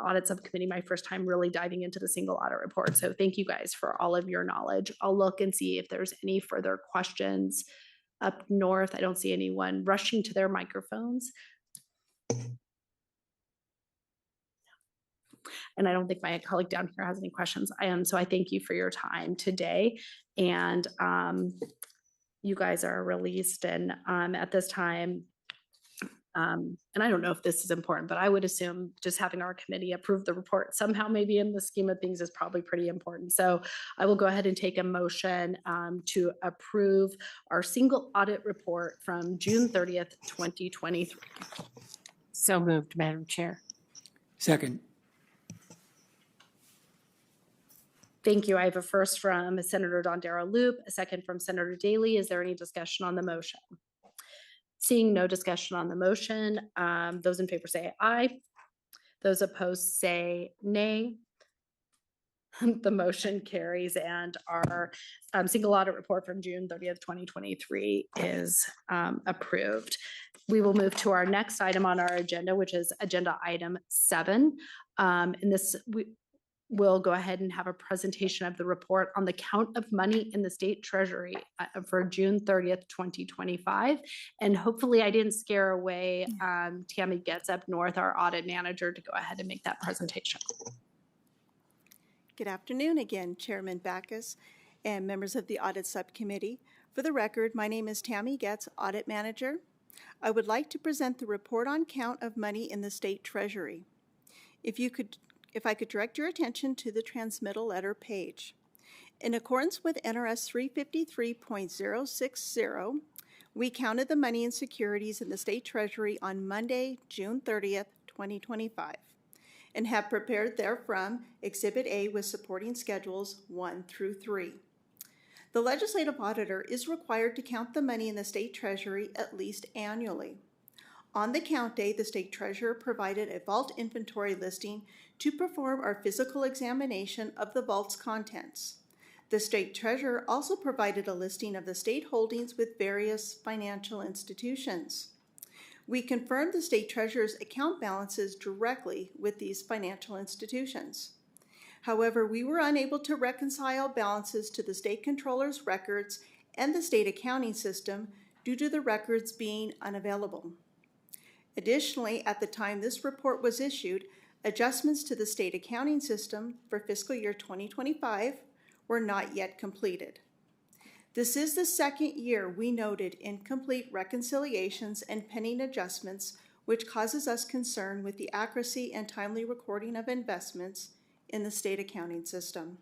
audit subcommittee, my first time really diving into the single audit report. So thank you guys for all of your knowledge. I'll look and see if there's any further questions up north. I don't see anyone rushing to their microphones. And I don't think my colleague down here has any questions. So I thank you for your time today. And you guys are released. And at this time, and I don't know if this is important, but I would assume just having our committee approve the report somehow, maybe in the scheme of things, is probably pretty important. So I will go ahead and take a motion to approve our single audit report from June 30th, 2023. So moved, Madam Chair. Second. Thank you. I have a first from Senator Dondero Loop, a second from Senator Daly. Is there any discussion on the motion? Seeing no discussion on the motion, those in favor say aye. Those opposed say nay. The motion carries, and our single audit report from June 30th, 2023 is approved. We will move to our next item on our agenda, which is agenda item 7. And this, we'll go ahead and have a presentation of the report on the count of money in the state treasury for June 30th, 2025. And hopefully I didn't scare away Tammy Getz up north, our audit manager, to go ahead and make that presentation. Good afternoon again, Chairman Backus and members of the Audit Subcommittee. For the record, my name is Tammy Getz, Audit Manager. I would like to present the report on count of money in the state treasury. If I could direct your attention to the transmittal letter page. In accordance with NRS 353.060, we counted the money and securities in the state treasury on Monday, June 30th, 2025. And have prepared therefrom Exhibit A with supporting schedules 1 through 3. The legislative auditor is required to count the money in the state treasury at least annually. On the count day, the state treasurer provided a vault inventory listing to perform our physical examination of the vault's contents. The state treasurer also provided a listing of the state holdings with various financial institutions. We confirmed the state treasurer's account balances directly with these financial institutions. However, we were unable to reconcile balances to the state controller's records and the state accounting system due to the records being unavailable. Additionally, at the time this report was issued, adjustments to the state accounting system for fiscal year 2025 were not yet completed. This is the second year we noted incomplete reconciliations and pending adjustments, which causes us concern with the accuracy and timely recording of investments in the state accounting system.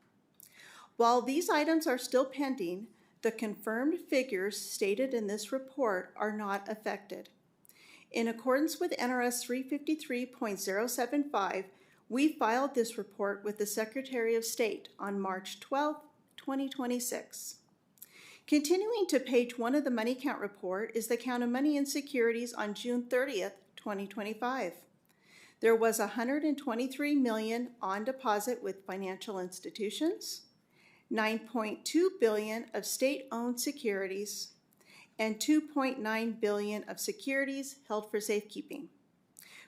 While these items are still pending, the confirmed figures stated in this report are not affected. In accordance with NRS 353.075, we filed this report with the Secretary of State on March 12, 2026. Continuing to page 1 of the money count report is the count of money and securities on June 30th, 2025. There was $123 million on deposit with financial institutions, $9.2 billion of state-owned securities, and $2.9 billion of securities held for safekeeping,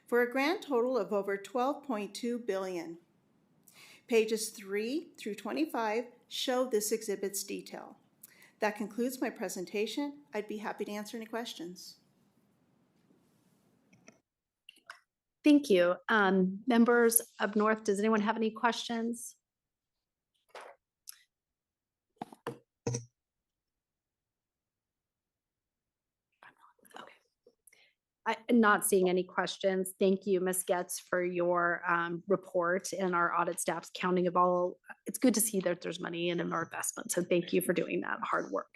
for a grand total of over $12.2 billion. Pages 3 through 25 show this exhibit's detail. That concludes my presentation. I'd be happy to answer any questions. Thank you. Members up north, does anyone have any questions? I'm not seeing any questions. Thank you, Ms. Getz, for your report and our audit staff's counting of all. It's good to see that there's money in our investment. So thank you for doing that hard work.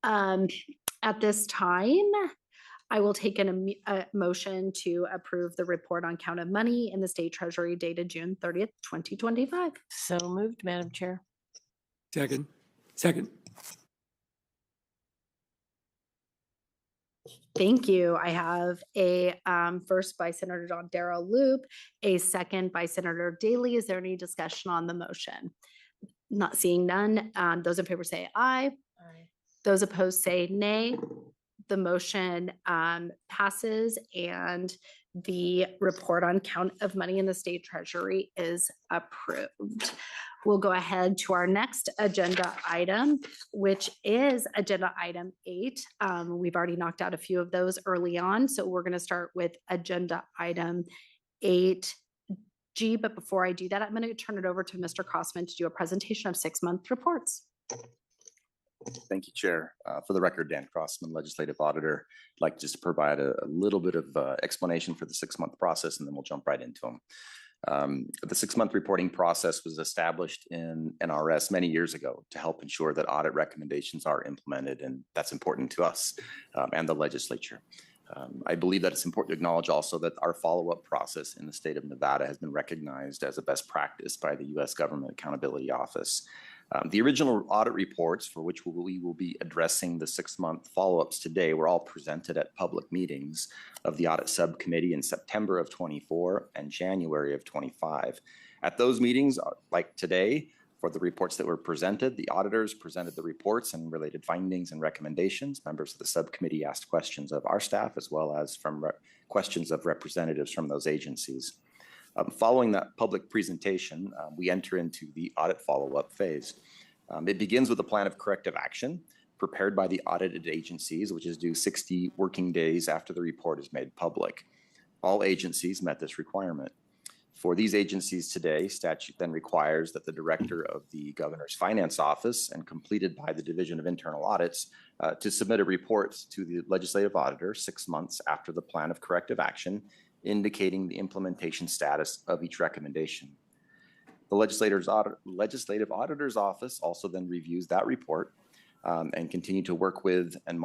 At this time, I will take a motion to approve the report on count of money in the state treasury dated June 30th, 2025. So moved, Madam Chair. Second. Thank you. I have a first by Senator Dondero Loop, a second by Senator Daly. Is there any discussion on the motion? Not seeing none. Those in favor say aye. Aye. Those opposed say nay. The motion passes, and the report on count of money in the state treasury is approved. We'll go ahead to our next agenda item, which is agenda item 8. We've already knocked out a few of those early on, so we're going to start with agenda item 8G. But before I do that, I'm going to turn it over to Mr. Crossman to do a presentation of 6-month reports. Thank you, Chair. For the record, Dan Crossman, Legislative Auditor. I'd like just to provide a little bit of explanation for the 6-month process, and then we'll jump right into them. The 6-month reporting process was established in NRS many years ago to help ensure that audit recommendations are implemented, and that's important to us and the legislature. I believe that it's important to acknowledge also that our follow-up process in the state of Nevada has been recognized as a best practice by the U.S. Government Accountability Office. The original audit reports, for which we will be addressing the 6-month follow-ups today, were all presented at public meetings of the Audit Subcommittee in September of 24 and January of 25. At those meetings, like today, for the reports that were presented, the auditors presented the reports and related findings and recommendations. Members of the subcommittee asked questions of our staff as well as from questions of representatives from those agencies. Following that public presentation, we enter into the audit follow-up phase. It begins with a plan of corrective action prepared by the audited agencies, which is due 60 working days after the report is made public. All agencies met this requirement. For these agencies today, statute then requires that the director of the governor's finance office and completed by the Division of Internal Audits to submit a report to the legislative auditor 6 months after the plan of corrective action, indicating the implementation status of each recommendation. The legislative auditor's office also then reviews that report and continue to work with and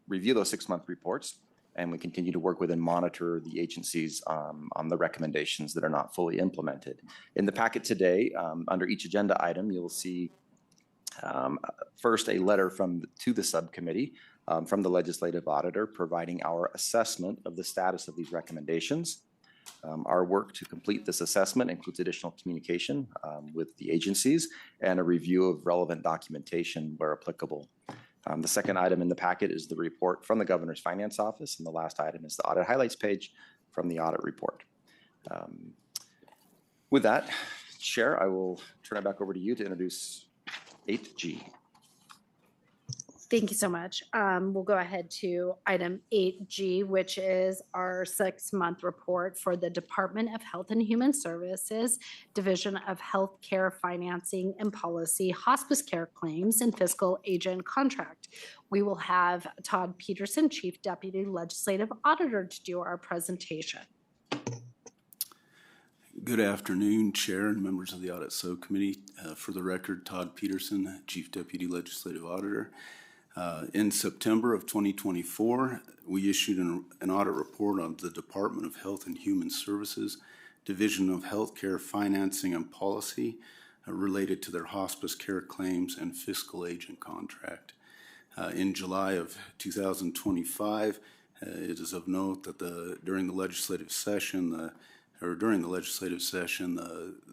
review those 6-month reports. And we continue to work with and monitor the agencies on the recommendations that are not fully implemented. In the packet today, under each agenda item, you'll see first a letter to the subcommittee from the legislative auditor providing our assessment of the status of these recommendations. Our work to complete this assessment includes additional communication with the agencies and a review of relevant documentation where applicable. The second item in the packet is the report from the governor's finance office, and the last item is the audit highlights page from the audit report. With that, Chair, I will turn it back over to you to introduce 8G. Thank you so much. We'll go ahead to item 8G, which is our 6-month report for the Department of Health and Human Services, Division of Healthcare Financing and Policy, Hospice Care Claims, and Fiscal Agent Contract. We will have Todd Peterson, Chief Deputy Legislative Auditor, to do our presentation. Good afternoon, Chair and members of the Audit Subcommittee. For the record, Todd Peterson, Chief Deputy Legislative Auditor. In September of 2024, we issued an audit report on the Department of Health and Human Services, Division of Healthcare Financing and Policy, related to their hospice care claims and fiscal agent contract. In July of 2025, it is of note that during the legislative session,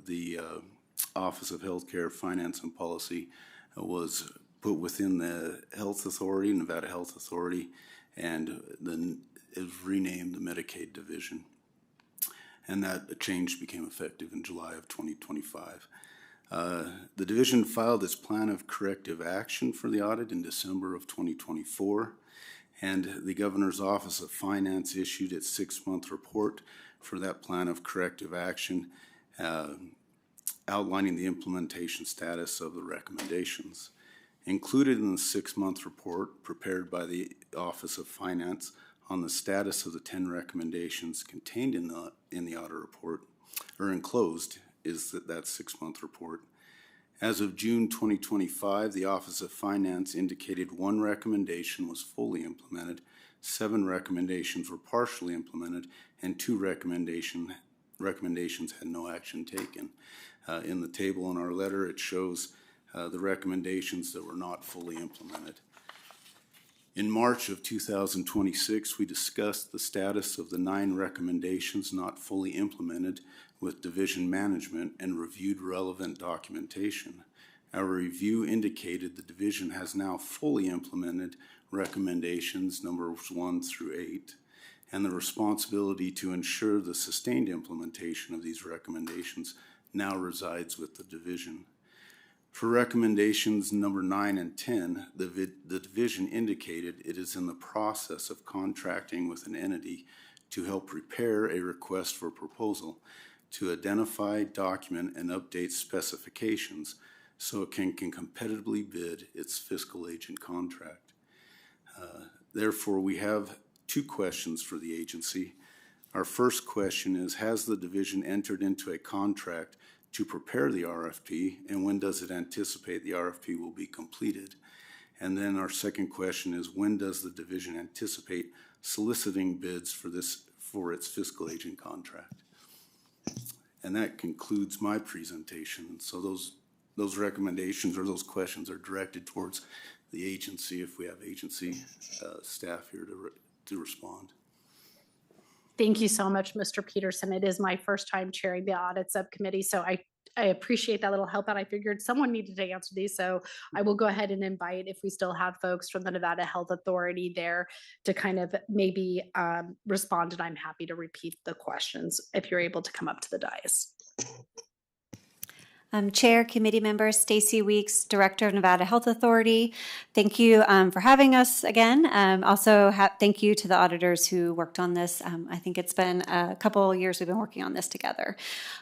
the Office of Healthcare Finance and Policy was put within the Health Authority, Nevada Health Authority, and then is renamed the Medicaid Division. And that change became effective in July of 2025. The division filed its plan of corrective action for the audit in December of 2024, and the Governor's Office of Finance issued its 6-month report for that plan of corrective action, outlining the implementation status of the recommendations. Included in the 6-month report prepared by the Office of Finance on the status of the 10 recommendations contained in the audit report, or enclosed, is that 6-month report. As of June 2025, the Office of Finance indicated 1 recommendation was fully implemented, 7 recommendations were partially implemented, and 2 recommendations had no action taken. In the table in our letter, it shows the recommendations that were not fully implemented. In March of 2026, we discussed the status of the 9 recommendations not fully implemented with division management and reviewed relevant documentation. Our review indicated the division has now fully implemented recommendations numbers 1 through 8, and the responsibility to ensure the sustained implementation of these recommendations now resides with the division. For recommendations number 9 and 10, the division indicated it is in the process of contracting with an entity to help prepare a request for proposal to identify, document, and update specifications so it can competitively bid its fiscal agent contract. Therefore, we have 2 questions for the agency. Our first question is, has the division entered into a contract to prepare the RFP, and when does it anticipate the RFP will be completed? And then our second question is, when does the division anticipate soliciting bids for its fiscal agent contract? And that concludes my presentation. So those recommendations or those questions are directed towards the agency, if we have agency staff here to respond. Thank you so much, Mr. Peterson. It is my first time chairing the audit subcommittee, so I appreciate that little help out. I figured someone needed to answer these, so I will go ahead and invite, if we still have folks from the Nevada Health Authority there, to kind of maybe respond, and I'm happy to repeat the questions if you're able to come up to the dais. Chair, committee member Stacy Weeks, Director of Nevada Health Authority. Thank you for having us again. Also, thank you to the auditors who worked on this. I think it's been a couple years we've been working on this together.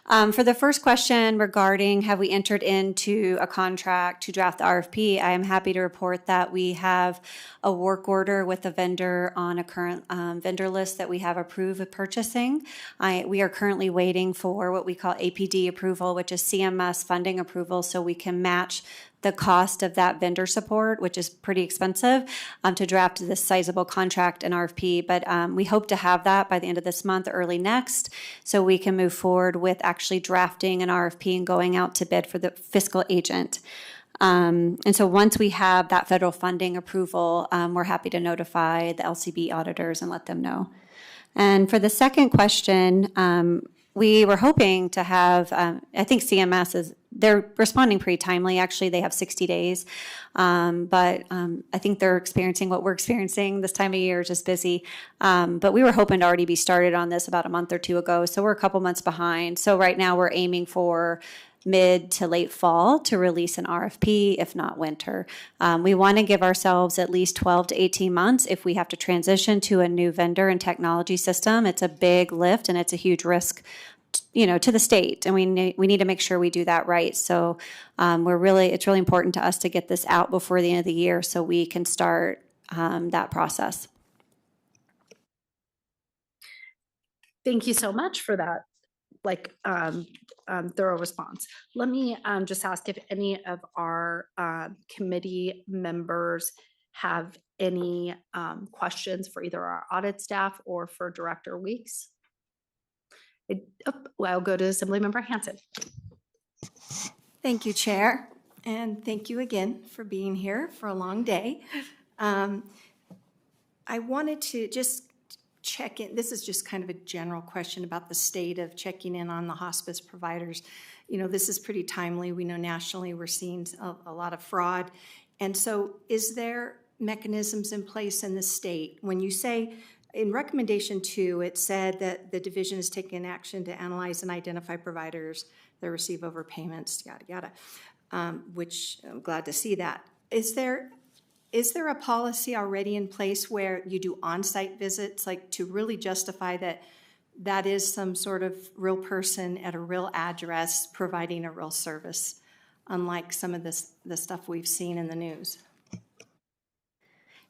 For the first question regarding have we entered into a contract to draft the RFP, I am happy to report that we have a work order with the vendor on a current vendor list that we have approved of purchasing. We are currently waiting for what we call APD approval, which is CMS funding approval, so we can match the cost of that vendor support, which is pretty expensive, to draft this sizable contract and RFP. But we hope to have that by the end of this month, early next, so we can move forward with actually drafting an RFP and going out to bid for the fiscal agent. And so once we have that federal funding approval, we're happy to notify the LCB auditors and let them know. And for the second question, we were hoping to have, I think CMS they're responding pretty timely. Actually, they have 60 days. But I think they're experiencing what we're experiencing this time of year, just busy. But we were hoping to already be started on this about a month or two ago. So we're a couple months behind. So right now we're aiming for mid to late fall to release an RFP, if not winter. We want to give ourselves at least 12 to 18 months if we have to transition to a new vendor and technology system. It's a big lift and it's a huge risk, to the state, and we need to make sure we do that right. So it's really important to us to get this out before the end of the year so we can start that process. Thank you so much for that, thorough response. Let me just ask if any of our committee members have any questions for either our audit staff or for Director Weeks. I'll go to Assemblymember Hanson. Thank you, Chair, and thank you again for being here for a long day. I wanted to just check in. This is just kind of a general question about the state of checking in on the hospice providers. This is pretty timely. We know nationally we're seeing a lot of fraud. And so is there mechanisms in place in the state? When you say in recommendation 2, it said that the division is taking action to analyze and identify providers that receive overpayments, yada, yada, which I'm glad to see that. Is there a policy already in place where you do on-site visits, to really justify that is some sort of real person at a real address providing a real service, unlike some of the stuff we've seen in the news?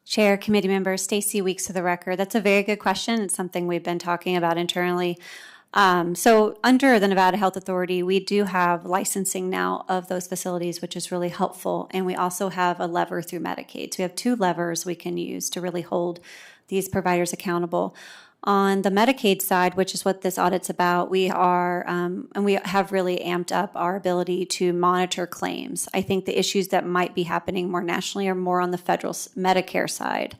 Chair, committee member Stacy Weeks of the record. That's a very good question. It's something we've been talking about internally. So under the Nevada Health Authority, we do have licensing now of those facilities, which is really helpful. And we also have a lever through Medicaid. So we have 2 levers we can use to really hold these providers accountable. On the Medicaid side, which is what this audit's about, we are, and we have really amped up our ability to monitor claims. I think the issues that might be happening more nationally are more on the federal Medicare side.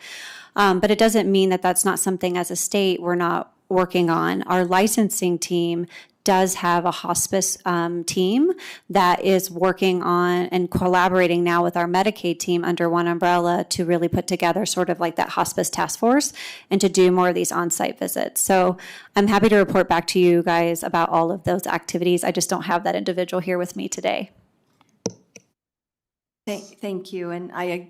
But it doesn't mean that that's not something as a state we're not working on. Our licensing team does have a hospice team that is working on and collaborating now with our Medicaid team under one umbrella to really put together sort of like that hospice task force and to do more of these on-site visits. So I'm happy to report back to you guys about all of those activities. I just don't have that individual here with me today. Thank you, and I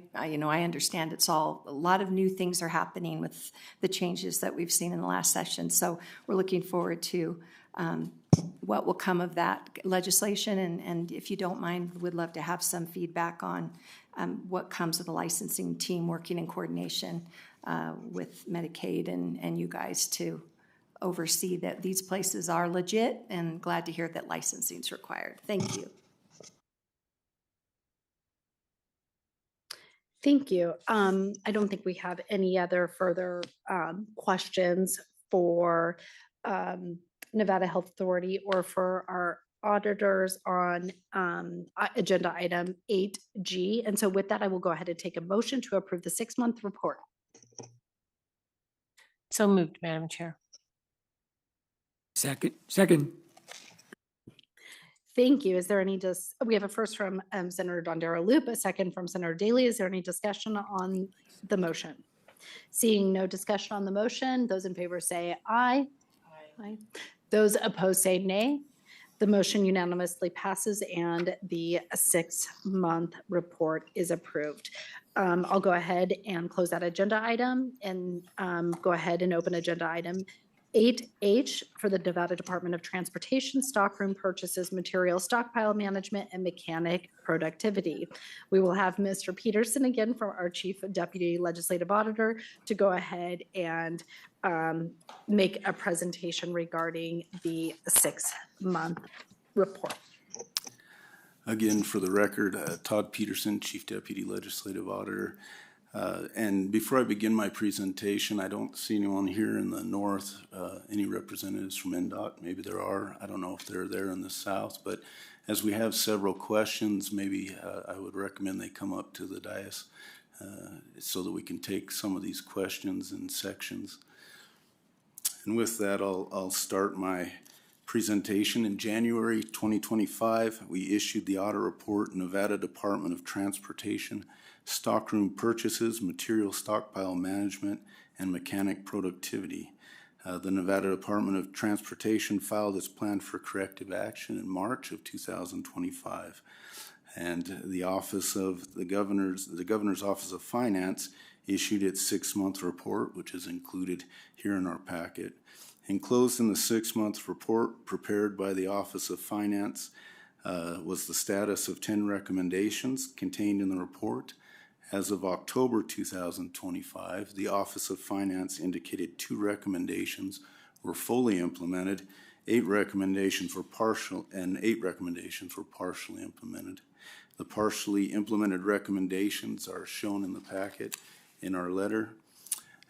understand it's all a lot of new things are happening with the changes that we've seen in the last session. So we're looking forward to what will come of that legislation, and if you don't mind, would love to have some feedback on what comes of the licensing team working in coordination with Medicaid and you guys to oversee that these places are legit, and glad to hear that licensing is required. Thank you. Thank you. I don't think we have any other further questions for Nevada Health Authority or for our auditors on agenda item 8G. And so with that, I will go ahead and take a motion to approve the 6-month report. So moved, Madam Chair. Second. Thank you. Is there any we have a first from Senator Dondero Loop, a second from Senator Daly. Is there any discussion on the motion? Seeing no discussion on the motion, those in favor say aye. Aye. Those opposed say nay. The motion unanimously passes and the 6-month report is approved. I'll go ahead and close that agenda item and go ahead and open agenda item 8H for the Nevada Department of Transportation, stockroom purchases, material stockpile management, and mechanic productivity. We will have Mr. Peterson again from our Chief Deputy Legislative Auditor to go ahead and make a presentation regarding the 6-month report. Again, for the record, Todd Peterson, Chief Deputy Legislative Auditor. And before I begin my presentation, I don't see anyone here in the north, any representatives from NDOT. Maybe there are. I don't know if they're there in the south. But as we have several questions, maybe I would recommend they come up to the dais so that we can take some of these questions in sections. And with that, I'll start my presentation. In January 2025, we issued the audit report, Nevada Department of Transportation, stockroom purchases, material stockpile management, and mechanic productivity. The Nevada Department of Transportation filed its plan for corrective action in March of 2025. And the Office of the Governor's Office of Finance issued its 6-month report, which is included here in our packet. Enclosed in the 6-month report prepared by the Office of Finance was the status of 10 recommendations contained in the report. As of October 2025, the Office of Finance indicated 2 recommendations were fully implemented, 8 recommendations were partial, and 8 recommendations were partially implemented. The partially implemented recommendations are shown in the packet in our letter.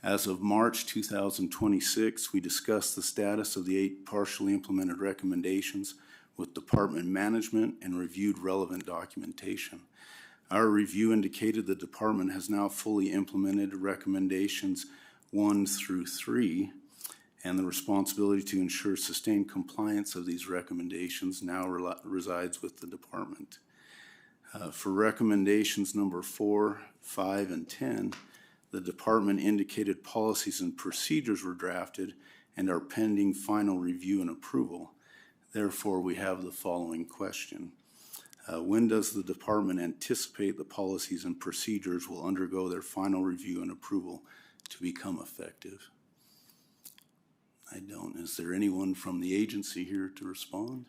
As of March 2026, we discussed the status of the 8 partially implemented recommendations with department management and reviewed relevant documentation. Our review indicated the department has now fully implemented recommendations 1 through 3, and the responsibility to ensure sustained compliance of these recommendations now resides with the department. For recommendations number 4, 5, and 10, the department indicated policies and procedures were drafted and are pending final review and approval. Therefore, we have the following question. When does the department anticipate the policies and procedures will undergo their final review and approval to become effective? I don't. Is there anyone from the agency here to respond?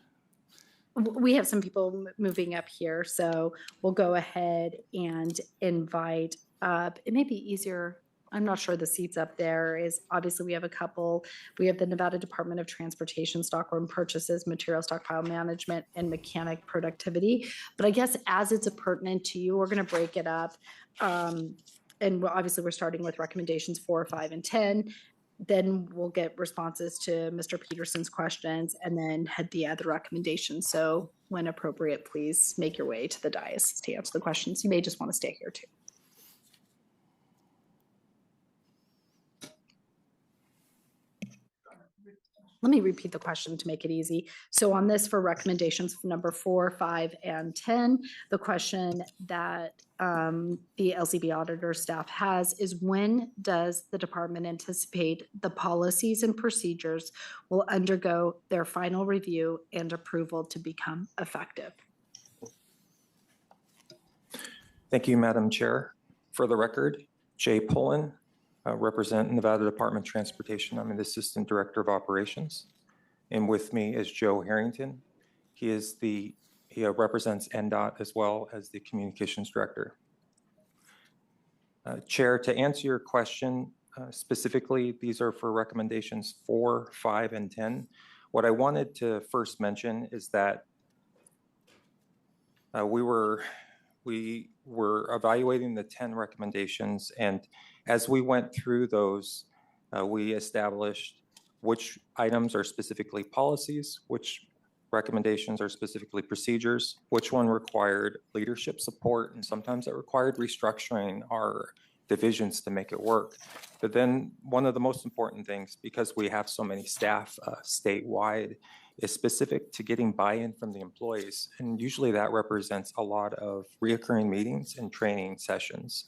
We have some people moving up here, so we'll go ahead and invite up. It may be easier. I'm not sure the seats up there is, obviously we have a couple. We have the Nevada Department of Transportation, stockroom purchases, material stockpile management, and mechanic productivity. But I guess as it's pertinent to you, we're going to break it up. And obviously we're starting with recommendations 4, 5, and 10. Then we'll get responses to Mr. Peterson's questions and then head the other recommendations. So when appropriate, please make your way to the dais to answer the questions. You may just want to stay here too. Let me repeat the question to make it easy. So on this for recommendations number 4, 5, and 10, the question that the LCB auditor staff has is, when does the department anticipate the policies and procedures will undergo their final review and approval to become effective? Thank you, Madam Chair. For the record, Jay Pullen, represent Nevada Department of Transportation. I'm the Assistant Director of Operations. And with me is Joe Harrington. He represents NDOT as well as the Communications Director. Chair, to answer your question specifically, these are for recommendations 4, 5, and 10. What I wanted to first mention is that we we're evaluating the 10 recommendations, and as we went through those, we established which items are specifically policies, which recommendations are specifically procedures, which one required leadership support, and sometimes it required restructuring our divisions to make it work. But then one of the most important things, because we have so many staff statewide, is specific to getting buy-in from the employees. And usually that represents a lot of reoccurring meetings and training sessions.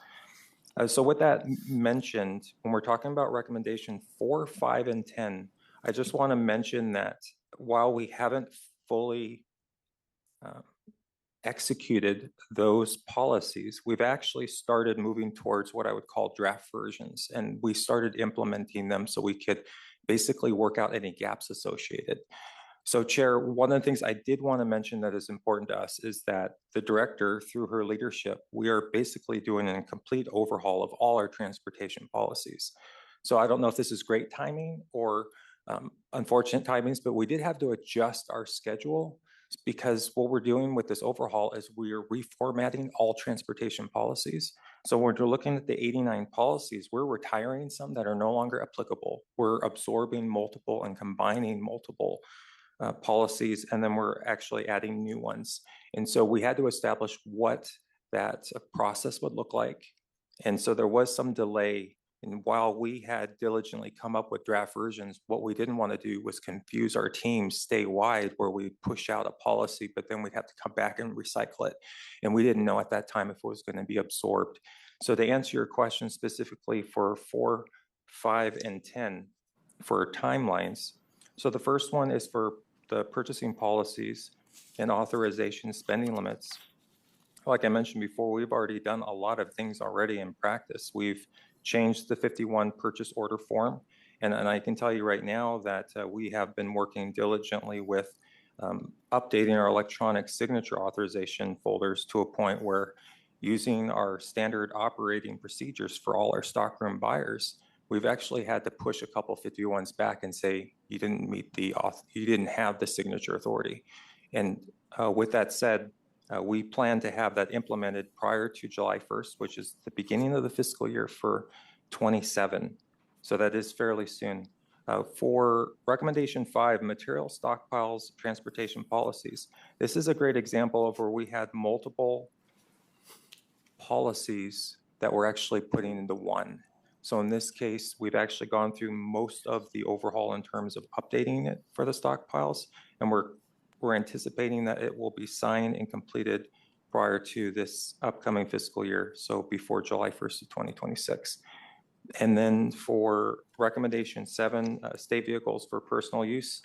So with that mentioned, when we're talking about recommendation 4, 5, and 10, I just want to mention that while we haven't fully executed those policies, we've actually started moving towards what I would call draft versions, and we started implementing them so we could basically work out any gaps associated. So Chair, one of the things I did want to mention that is important to us is that the director, through her leadership, we are basically doing a complete overhaul of all our transportation policies. So I don't know if this is great timing or unfortunate timings, but we did have to adjust our schedule because what we're doing with this overhaul is we are reformatting all transportation policies. So when we're looking at the 89 policies, we're retiring some that are no longer applicable. We're absorbing multiple and combining multiple policies, and then we're actually adding new ones. And so we had to establish what that process would look like. And so there was some delay. And while we had diligently come up with draft versions, what we didn't want to do was confuse our teams statewide where we push out a policy, but then we'd have to come back and recycle it. And we didn't know at that time if it was going to be absorbed. So to answer your question specifically for 4, 5, and 10 for timelines. So the first one is for the purchasing policies and authorization spending limits. Like I mentioned before, we've already done a lot of things already in practice. We've changed the 51 purchase order form. And I can tell you right now that we have been working diligently with updating our electronic signature authorization folders to a point where using our standard operating procedures for all our stockroom buyers, we've actually had to push a couple 51s back and say, you didn't have the signature authority. And with that said, we plan to have that implemented prior to July 1st, which is the beginning of the fiscal year for 27. So that is fairly soon. For recommendation 5, material stockpiles, transportation policies. This is a great example of where we had multiple policies that we're actually putting into one. So in this case, we've actually gone through most of the overhaul in terms of updating it for the stockpiles, and we're anticipating that it will be signed and completed prior to this upcoming fiscal year, so before July 1st of 2026. And then for recommendation 7, state vehicles for personal use,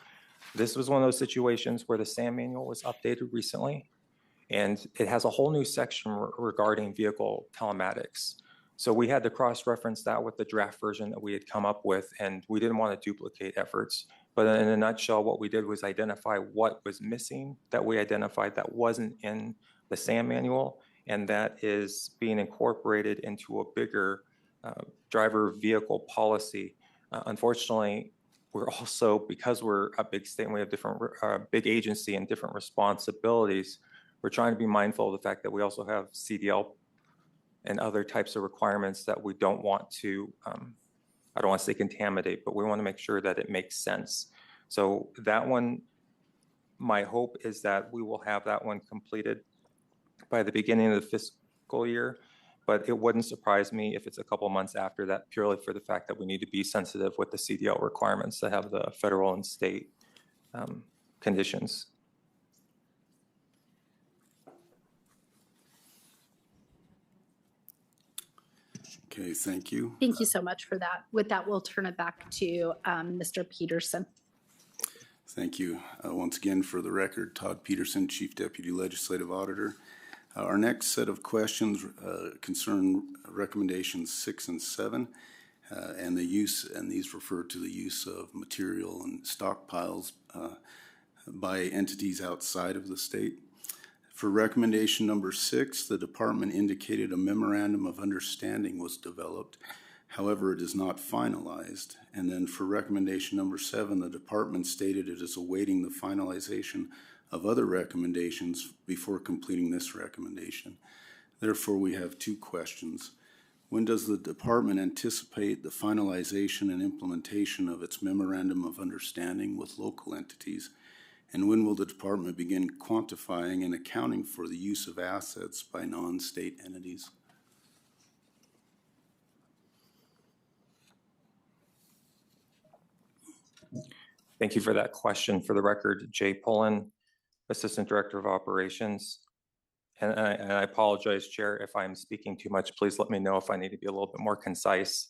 this was one of those situations where the SAM manual was updated recently, and it has a whole new section regarding vehicle telematics. So we had to cross-reference that with the draft version that we had come up with, and we didn't want to duplicate efforts. But in a nutshell, what we did was identify what was missing that we identified that wasn't in the SAM manual, and that is being incorporated into a bigger driver vehicle policy. Unfortunately, we're also, because we're a big state and we have different, big agency and different responsibilities, we're trying to be mindful of the fact that we also have CDL and other types of requirements that we don't want to, I don't want to say contaminate, but we want to make sure that it makes sense. So that one, my hope is that we will have that one completed by the beginning of the fiscal year, but it wouldn't surprise me if it's a couple months after that, purely for the fact that we need to be sensitive with the CDL requirements that have the federal and state conditions. Okay, thank you. Thank you so much for that. With that, we'll turn it back to Mr. Peterson. Thank you. Once again, for the record, Todd Peterson, Chief Deputy Legislative Auditor. Our next set of questions concern recommendations 6 and 7 and the use, and these refer to the use of material and stockpiles by entities outside of the state. For recommendation number 6, the department indicated a memorandum of understanding was developed. However, it is not finalized. And then for recommendation number 7, the department stated it is awaiting the finalization of other recommendations before completing this recommendation. Therefore, we have two questions. When does the department anticipate the finalization and implementation of its memorandum of understanding with local entities? And when will the department begin quantifying and accounting for the use of assets by non-state entities? Thank you for that question. For the record, Jay Pullen, Assistant Director of Operations. And I apologize, Chair, if I'm speaking too much. Please let me know if I need to be a little bit more concise.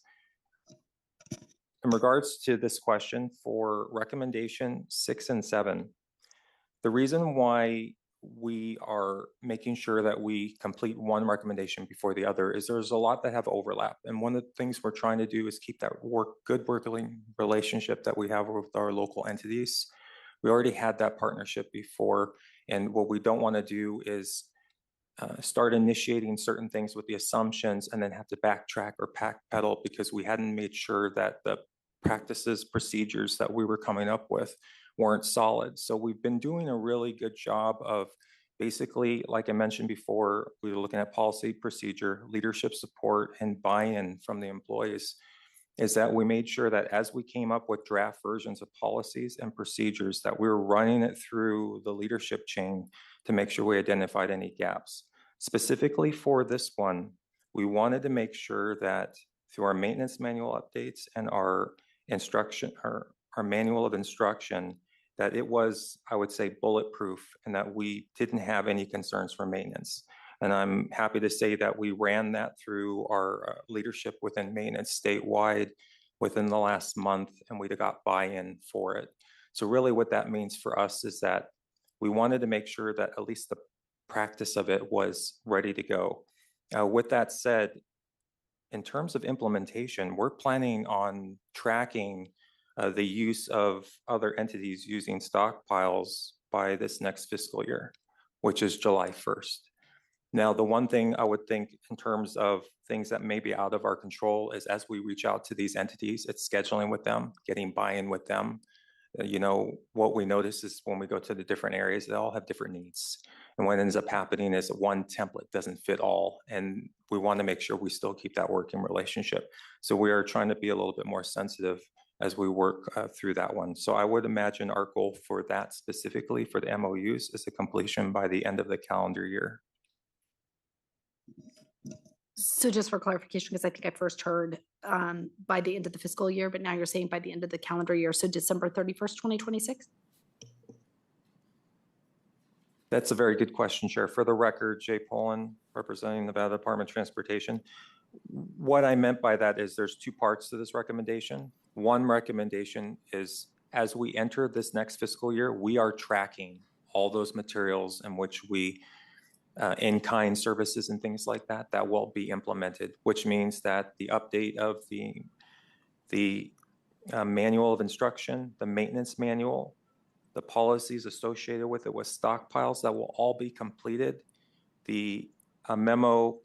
In regards to this question for recommendation 6 and 7, the reason why we are making sure that we complete one recommendation before the other is there's a lot that have overlap. And one of the things we're trying to do is keep that good working relationship that we have with our local entities. We already had that partnership before. And what we don't want to do is start initiating certain things with the assumptions and then have to backtrack or backpedal because we hadn't made sure that the practices, procedures that we were coming up with weren't solid. So we've been doing a really good job of basically, like I mentioned before, we were looking at policy, procedure, leadership support, and buy-in from the employees, is that we made sure that as we came up with draft versions of policies and procedures, that we were running it through the leadership chain to make sure we identified any gaps. Specifically for this one, we wanted to make sure that through our maintenance manual updates and our instruction, our manual of instruction, that it was, I would say, bulletproof and that we didn't have any concerns for maintenance. And I'm happy to say that we ran that through our leadership within maintenance statewide within the last month, and we got buy-in for it. So really what that means for us is that we wanted to make sure that at least the practice of it was ready to go. With that said, in terms of implementation, we're planning on tracking the use of other entities using stockpiles by this next fiscal year, which is July 1st. Now, the one thing I would think in terms of things that may be out of our control is as we reach out to these entities, it's scheduling with them, getting buy-in with them. You know, what we notice is when we go to the different areas, they all have different needs. And what ends up happening is one template doesn't fit all. And we want to make sure we still keep that working relationship. So we are trying to be a little bit more sensitive as we work through that one. So I would imagine our goal for that specifically for the MOUs is the completion by the end of the calendar year. So just for clarification, because I think I first heard by the end of the fiscal year, but now you're saying by the end of the calendar year, so December 31st, 2026? That's a very good question, Chair. For the record, Jay Pullen, representing Nevada Department of Transportation. What I meant by that is there's two parts to this recommendation. One recommendation is as we enter this next fiscal year, we are tracking all those materials in which we in-kind services and things like that, that will be implemented, which means that the update of the manual of instruction, the maintenance manual, the policies associated with it with stockpiles, that will all be completed. A memo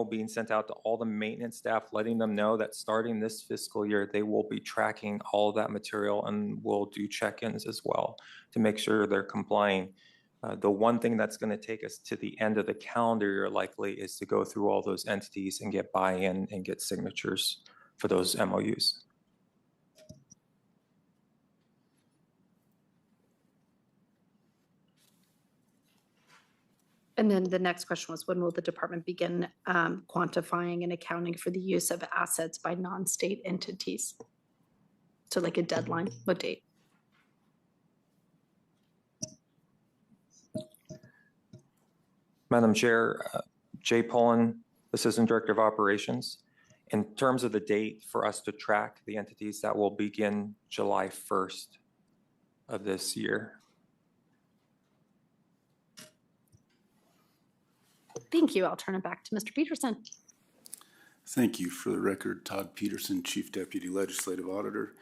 being sent out to all the maintenance staff, letting them know that starting this fiscal year, they will be tracking all of that material and will do check-ins as well to make sure they're complying. The one thing that's going to take us to the end of the calendar year likely is to go through all those entities and get buy-in and get signatures for those MOUs. And then the next question was, when will the department begin quantifying and accounting for the use of assets by non-state entities? So like a deadline, what date? Madam Chair, Jay Pullen, Assistant Director of Operations. In terms of the date for us to track the entities, that will begin July 1st of this year. Thank you. I'll turn it back to Mr. Peterson. Thank you. For the record, Todd Peterson, Chief Deputy Legislative Auditor.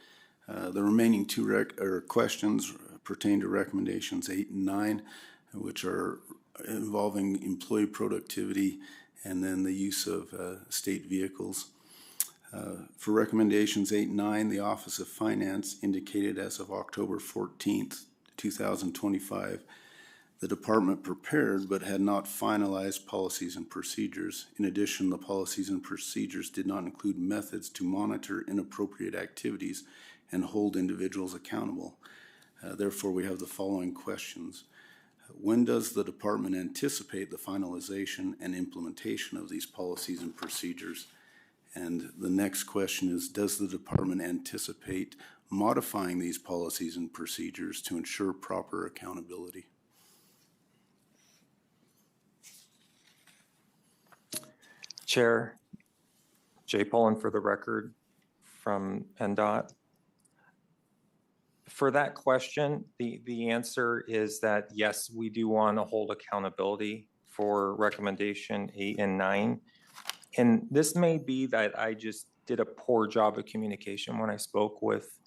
The remaining two questions pertain to recommendations 8 and 9, which are involving employee productivity and then the use of state vehicles. For recommendations 8 and 9, the Office of Finance indicated as of October 14th, 2025, The department prepared but had not finalized policies and procedures. In addition, the policies and procedures did not include methods to monitor inappropriate activities and hold individuals accountable. Therefore, we have the following questions. When does the department anticipate the finalization and implementation of these policies and procedures? And the next question is, does the department anticipate modifying these policies and procedures to ensure proper accountability? Chair, Jay Pullen for the record from NDOT. For that question, the answer is that yes, we do want to hold accountability for recommendation 8 and 9. And this may be that I just did a poor job of communication when I spoke with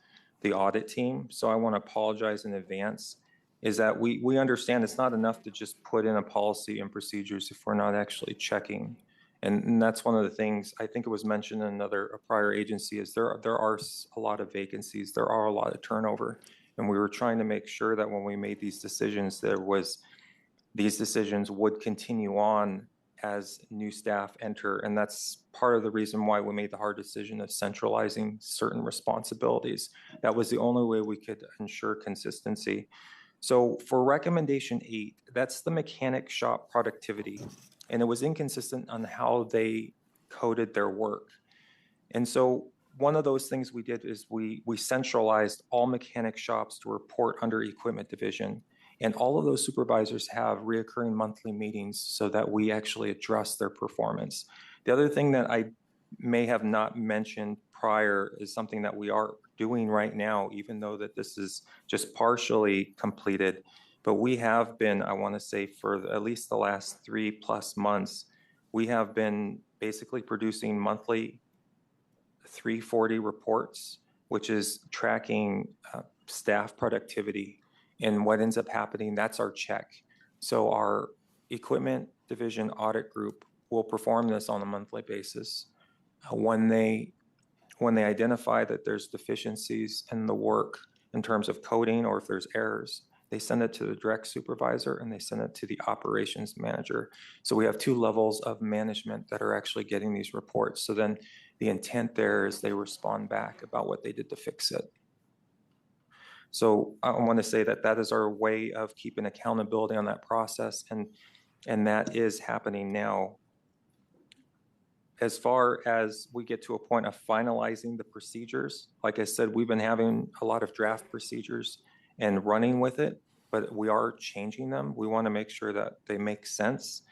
the audit team. So I want to apologize in advance. Is that we understand it's not enough to just put in a policy and procedures if we're not actually checking. And that's one of the things, I think it was mentioned in a prior agency, is there are a lot of vacancies, there are a lot of turnover. And we were trying to make sure that when we made these decisions, these decisions would continue on as new staff enter. And that's part of the reason why we made the hard decision of centralizing certain responsibilities. That was the only way we could ensure consistency. So for recommendation 8, that's the mechanic shop productivity. And it was inconsistent on how they coded their work. And so one of those things we did is we centralized all mechanic shops to report under equipment division. And all of those supervisors have reoccurring monthly meetings so that we actually address their performance. The other thing that I may have not mentioned prior is something that we are doing right now, even though that this is just partially completed. But we have been, I want to say, for at least the last 3+ months, we have been basically producing monthly 340 reports, which is tracking staff productivity. And what ends up happening, that's our check. So our equipment division audit group will perform this on a monthly basis. When they identify that there's deficiencies in the work in terms of coding or if there's errors, they send it to the direct supervisor and they send it to the operations manager. So we have 2 levels of management that are actually getting these reports. So then the intent there is they respond back about what they did to fix it. So I want to say that that is our way of keeping accountability on that process, and that is happening now. As far as we get to a point of finalizing the procedures, like I said, we've been having a lot of draft procedures and running with it, but we are changing them. We want to make sure that they make sense.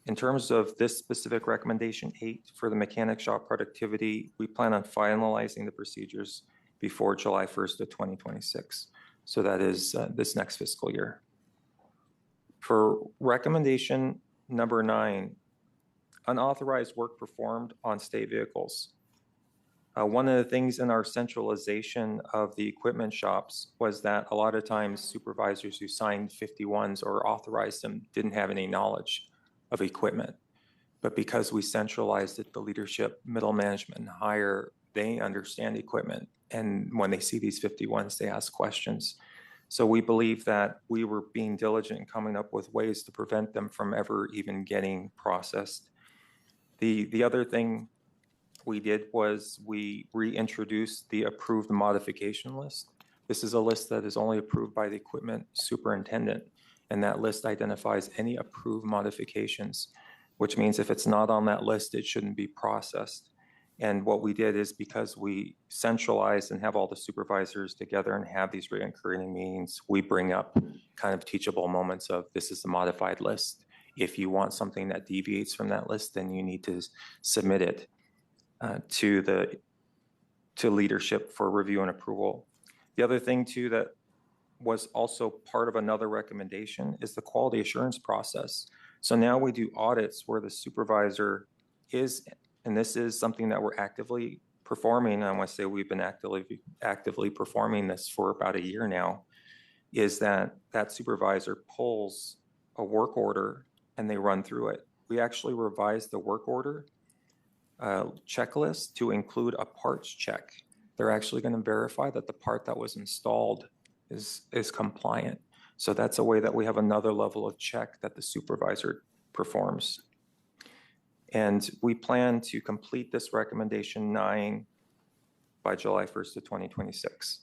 In terms of this specific recommendation 8 for the mechanic shop productivity, we plan on finalizing the procedures before July 1st of 2026. So that is this next fiscal year. For recommendation number 9, unauthorized work performed on state vehicles. One of the things in our centralization of the equipment shops was that a lot of times supervisors who signed 51s or authorized them didn't have any knowledge of equipment. But because we centralized it, the leadership, middle management, and higher, they understand equipment. And when they see these 51s, they ask questions. So we believe that we were being diligent in coming up with ways to prevent them from ever even getting processed. The other thing we did was we reintroduced the approved modification list. This is a list that is only approved by the equipment superintendent, and that list identifies any approved modifications, which means if it's not on that list, it shouldn't be processed. And what we did is, because we centralized and have all the supervisors together and have these recurring meetings, we bring up kind of teachable moments of, this is the modified list. If you want something that deviates from that list, then you need to submit it to leadership for review and approval. The other thing too that was also part of another recommendation is the quality assurance process. So now we do audits where the supervisor is, and this is something that we're actively performing. I want to say we've been actively performing this for about a year now, is that supervisor pulls a work order and they run through it. We actually revised the work order checklist to include a parts check. They're actually going to verify that the part that was installed is compliant. So that's a way that we have another level of check that the supervisor performs. And we plan to complete this recommendation 9 by July 1st of 2026.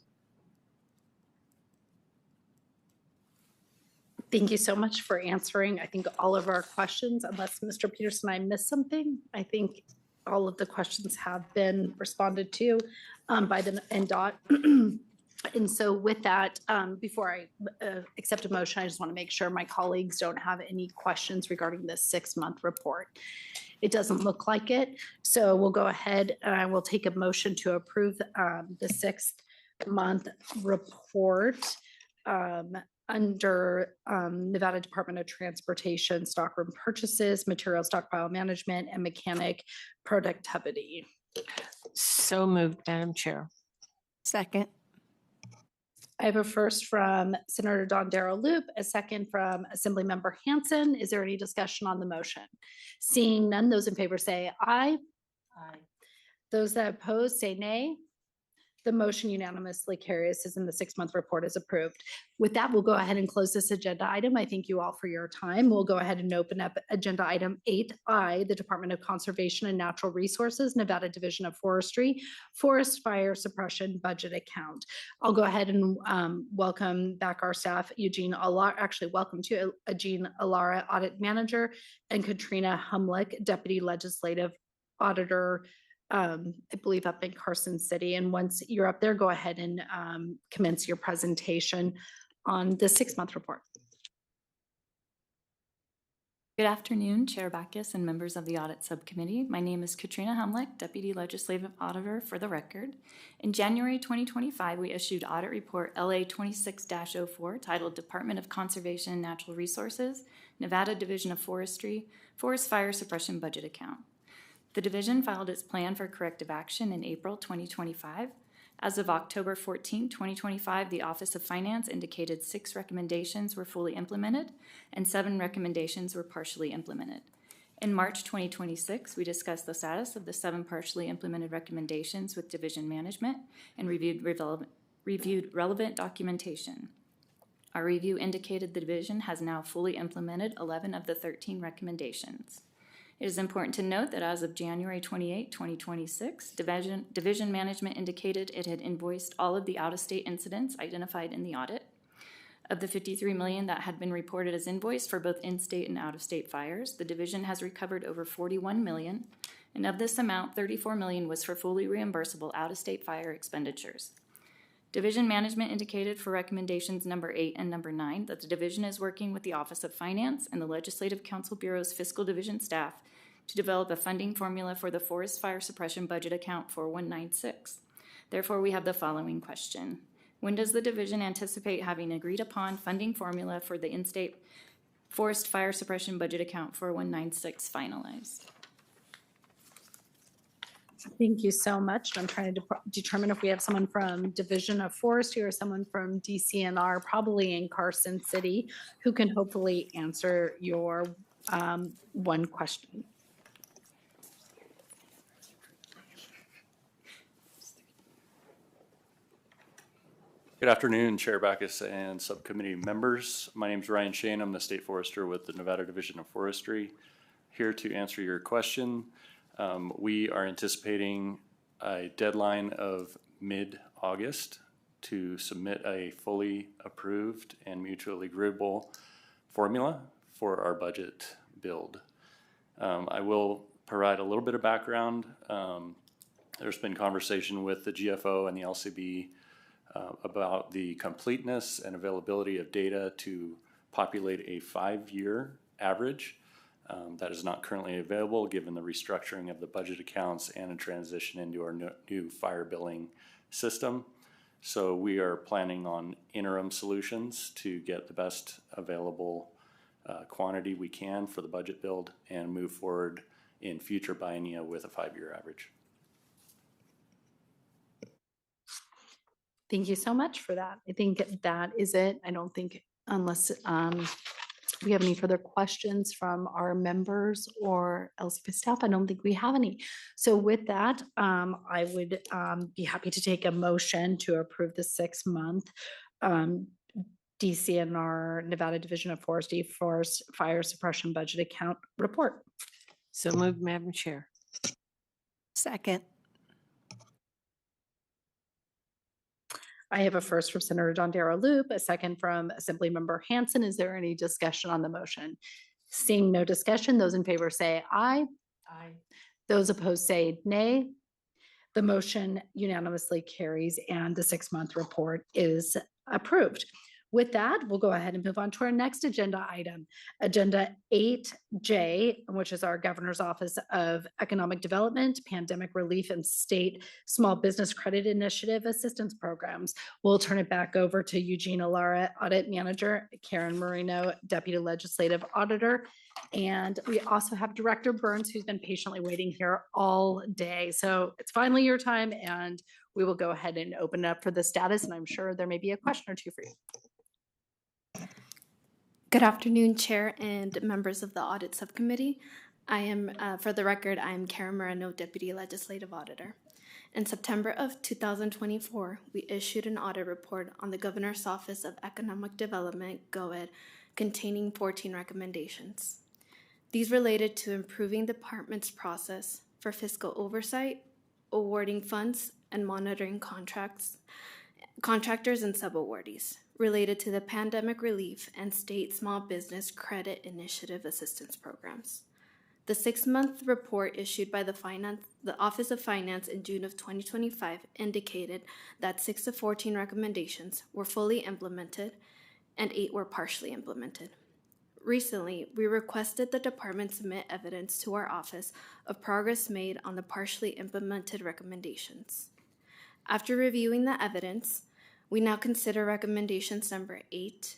Thank you so much for answering, I think, all of our questions. Unless Mr. Peterson, I missed something. I think all of the questions have been responded to by the NDOT. And so with that, before I accept a motion, I just want to make sure my colleagues don't have any questions regarding this 6-month report. It doesn't look like it. So we'll go ahead and I will take a motion to approve the 6-month report under Nevada Department of Transportation, stockroom purchases, material stockpile management, and mechanic productivity. So moved, Madam Chair. Second. I have a first from Senator Don Darrell Loop, a second from Assemblymember Hansen. Is there any discussion on the motion? Seeing none, those in favor say aye. Aye. Those that oppose say nay. The motion unanimously carries as in the 6-month report is approved. With that, we'll go ahead and close this agenda item. I thank you all for your time. We'll go ahead and open up agenda item 8I, the Department of Conservation and Natural Resources, Nevada Division of Forestry, Forest Fire Suppression Budget Account. I'll go ahead and welcome back our staff, Eugene Alara, actually welcome to Eugene Alara, Audit Manager, and Katrina Humlick, Deputy Legislative Auditor, I believe up in Carson City. And once you're up there, go ahead and commence your presentation on the 6-month report. Good afternoon, Chair Backus and members of the Audit Subcommittee. My name is Katrina Humlick, Deputy Legislative Auditor for the record. In January 2025, we issued Audit Report LA 26-04 titled Department of Conservation and Natural Resources, Nevada Division of Forestry, Forest Fire Suppression Budget Account. The division filed its plan for corrective action in April 2025. As of October 14, 2025, the Office of Finance indicated 6 recommendations were fully implemented and 7 recommendations were partially implemented. In March 2026, we discussed the status of the 7 partially implemented recommendations with division management and reviewed relevant documentation. Our review indicated the division has now fully implemented 11 of the 13 recommendations. It is important to note that as of January 28, 2026, division management indicated it had invoiced all of the out-of-state incidents identified in the audit. Of the $53 million that had been reported as invoiced for both in-state and out-of-state fires, the division has recovered over $41 million, and of this amount, $34 million was for fully reimbursable out-of-state fire expenditures. Division management indicated for recommendations number 8 and number 9 that the division is working with the Office of Finance and the Legislative Council Bureau's Fiscal Division staff to develop a funding formula for the Forest Fire Suppression Budget Account 4196. Therefore, we have the following question. When does the division anticipate having agreed upon funding formula for the in-state Forest Fire Suppression Budget Account 4196 finalized? Thank you so much. I'm trying to determine if we have someone from Division of Forestry or someone from DCNR, probably in Carson City, who can hopefully answer your one question. Good afternoon, Chair Backus and subcommittee members. My name is Ryan Shane. I'm the State Forester with the Nevada Division of Forestry. Here to answer your question. We are anticipating a deadline of mid-August to submit a fully approved and mutually agreeable formula for our budget build. I will provide a little bit of background. There's been conversation with the GFO and the LCB about the completeness and availability of data to populate a 5-year average. That is not currently available given the restructuring of the budget accounts and a transition into our new fire billing system. So we are planning on interim solutions to get the best available quantity we can for the budget build and move forward in future biennia with a 5-year average. Thank you so much for that. I think that is it. I don't think unless we have any further questions from our members or LCP staff, I don't think we have any. So with that, I would be happy to take a motion to approve the 6-month DCNR Nevada Division of Forestry Forest Fire Suppression Budget Account report. So moved, Madam Chair. Second. I have a first from Senator Dondero Loop, a second from Assemblymember Hanson. Is there any discussion on the motion? Seeing no discussion, those in favor say aye. Aye. Those opposed say nay. The motion unanimously carries and the 6-month report is approved. With that, we'll go ahead and move on to our next agenda item, Agenda 8J, which is our Governor's Office of Economic Development, Pandemic Relief, and State Small Business Credit Initiative Assistance Programs. We'll turn it back over to Eugenia Lara, Audit Manager, Karen Marino, Deputy Legislative Auditor, and we also have Director Burns, who's been patiently waiting here all day. So it's finally your time, and we will go ahead and open it up for the status, and I'm sure there may be a question or two for you. Good afternoon, Chair and members of the Audit Subcommittee. I am, for the record, I am Karen Moreno, Deputy Legislative Auditor. In September of 2024, we issued an audit report on the Governor's Office of Economic Development, GOED, containing 14 recommendations. These related to improving the department's process for fiscal oversight, awarding funds, and monitoring contractors and subawardees, related to the Pandemic Relief and State Small Business Credit Initiative Assistance Programs. The 6-month report issued by the Office of Finance in June of 2025 indicated that 6 of 14 recommendations were fully implemented and 8 were partially implemented. Recently, we requested the department submit evidence to our office of progress made on the partially implemented recommendations. After reviewing the evidence, we now consider recommendations number 8,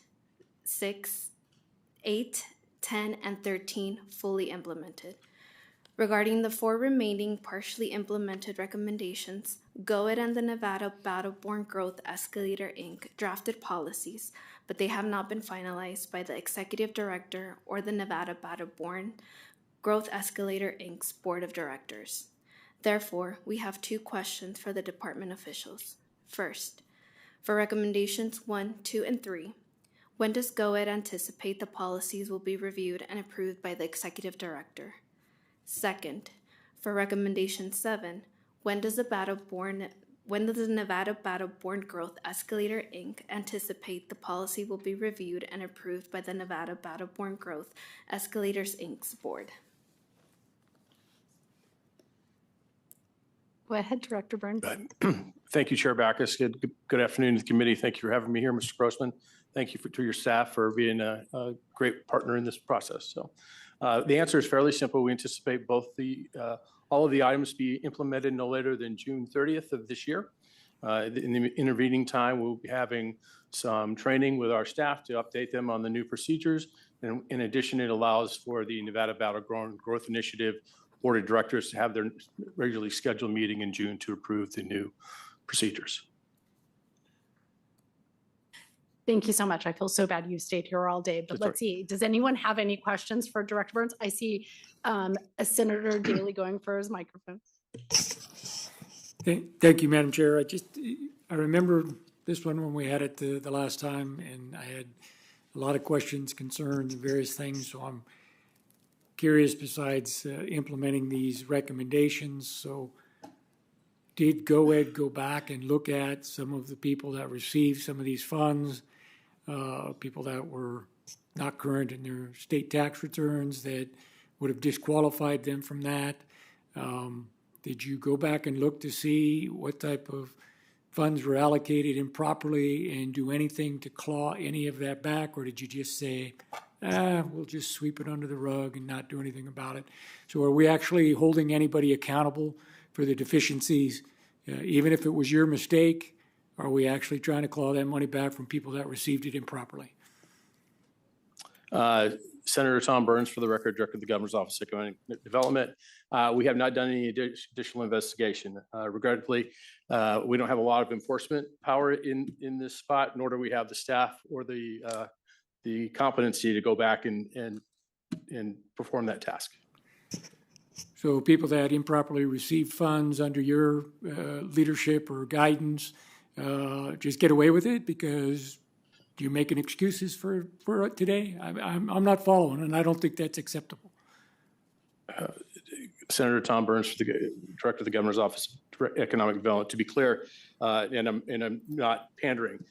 6, 8, 10, and 13 fully implemented. Regarding the 4 remaining partially implemented recommendations, GOED and the Nevada Battle-Born Growth Escalator, Inc. drafted policies, but they have not been finalized by the Executive Director or the Nevada Battle-Born Growth Escalator, Inc.'s Board of Directors. Therefore, we have 2 questions for the department officials. First, for recommendations 1, 2, and 3, when does GOED anticipate the policies will be reviewed and approved by the Executive Director? Second, for recommendation 7, when does the Nevada Battle-Born Growth Escalator, Inc. anticipate the policy will be reviewed and approved by the Nevada Battle-Born Growth Escalators, Inc.'s board? Go ahead, Director Burns. Thank you, Chair Backus. Good afternoon to the committee. Thank you for having me here, Mr. Grossman. Thank you to your staff for being a great partner in this process. So the answer is fairly simple. We anticipate all of the items to be implemented no later than June 30th of this year. In the intervening time, we'll be having some training with our staff to update them on the new procedures. And in addition, it allows for the Nevada Battle-Born Growth Initiative Board of Directors to have their regularly scheduled meeting in June to approve the new procedures. Thank you so much. I feel so bad you stayed here all day, but let's see. Does anyone have any questions for Director Burns? I see a Senator Daly going for his microphone. Thank you, Madam Chair. I remember this one when we had it the last time, and I had a lot of questions, concerns, and various things. So I'm curious, besides implementing these recommendations, so did GOED go back and look at some of the people that received some of these funds, people that were not current in their state tax returns that would have disqualified them from that? Did you go back and look to see what type of funds were allocated improperly and do anything to claw any of that back, or did you just say, we'll just sweep it under the rug and not do anything about it? So are we actually holding anybody accountable for the deficiencies? Even if it was your mistake, are we actually trying to claw that money back from people that received it improperly? Senator Tom Burns, for the record, Director of the Governor's Office of Economic Development. We have not done any additional investigation. Regrettably, we don't have a lot of enforcement power in this spot, nor do we have the staff or the competency to go back and perform that task. So people that improperly received funds under your leadership or guidance just get away with it because Do you making excuses for today? I'm not following, and I don't think that's acceptable. Senator Tom Burns, for the Director of the Governor's Office of Economic Development. To be clear, and I'm not pandering,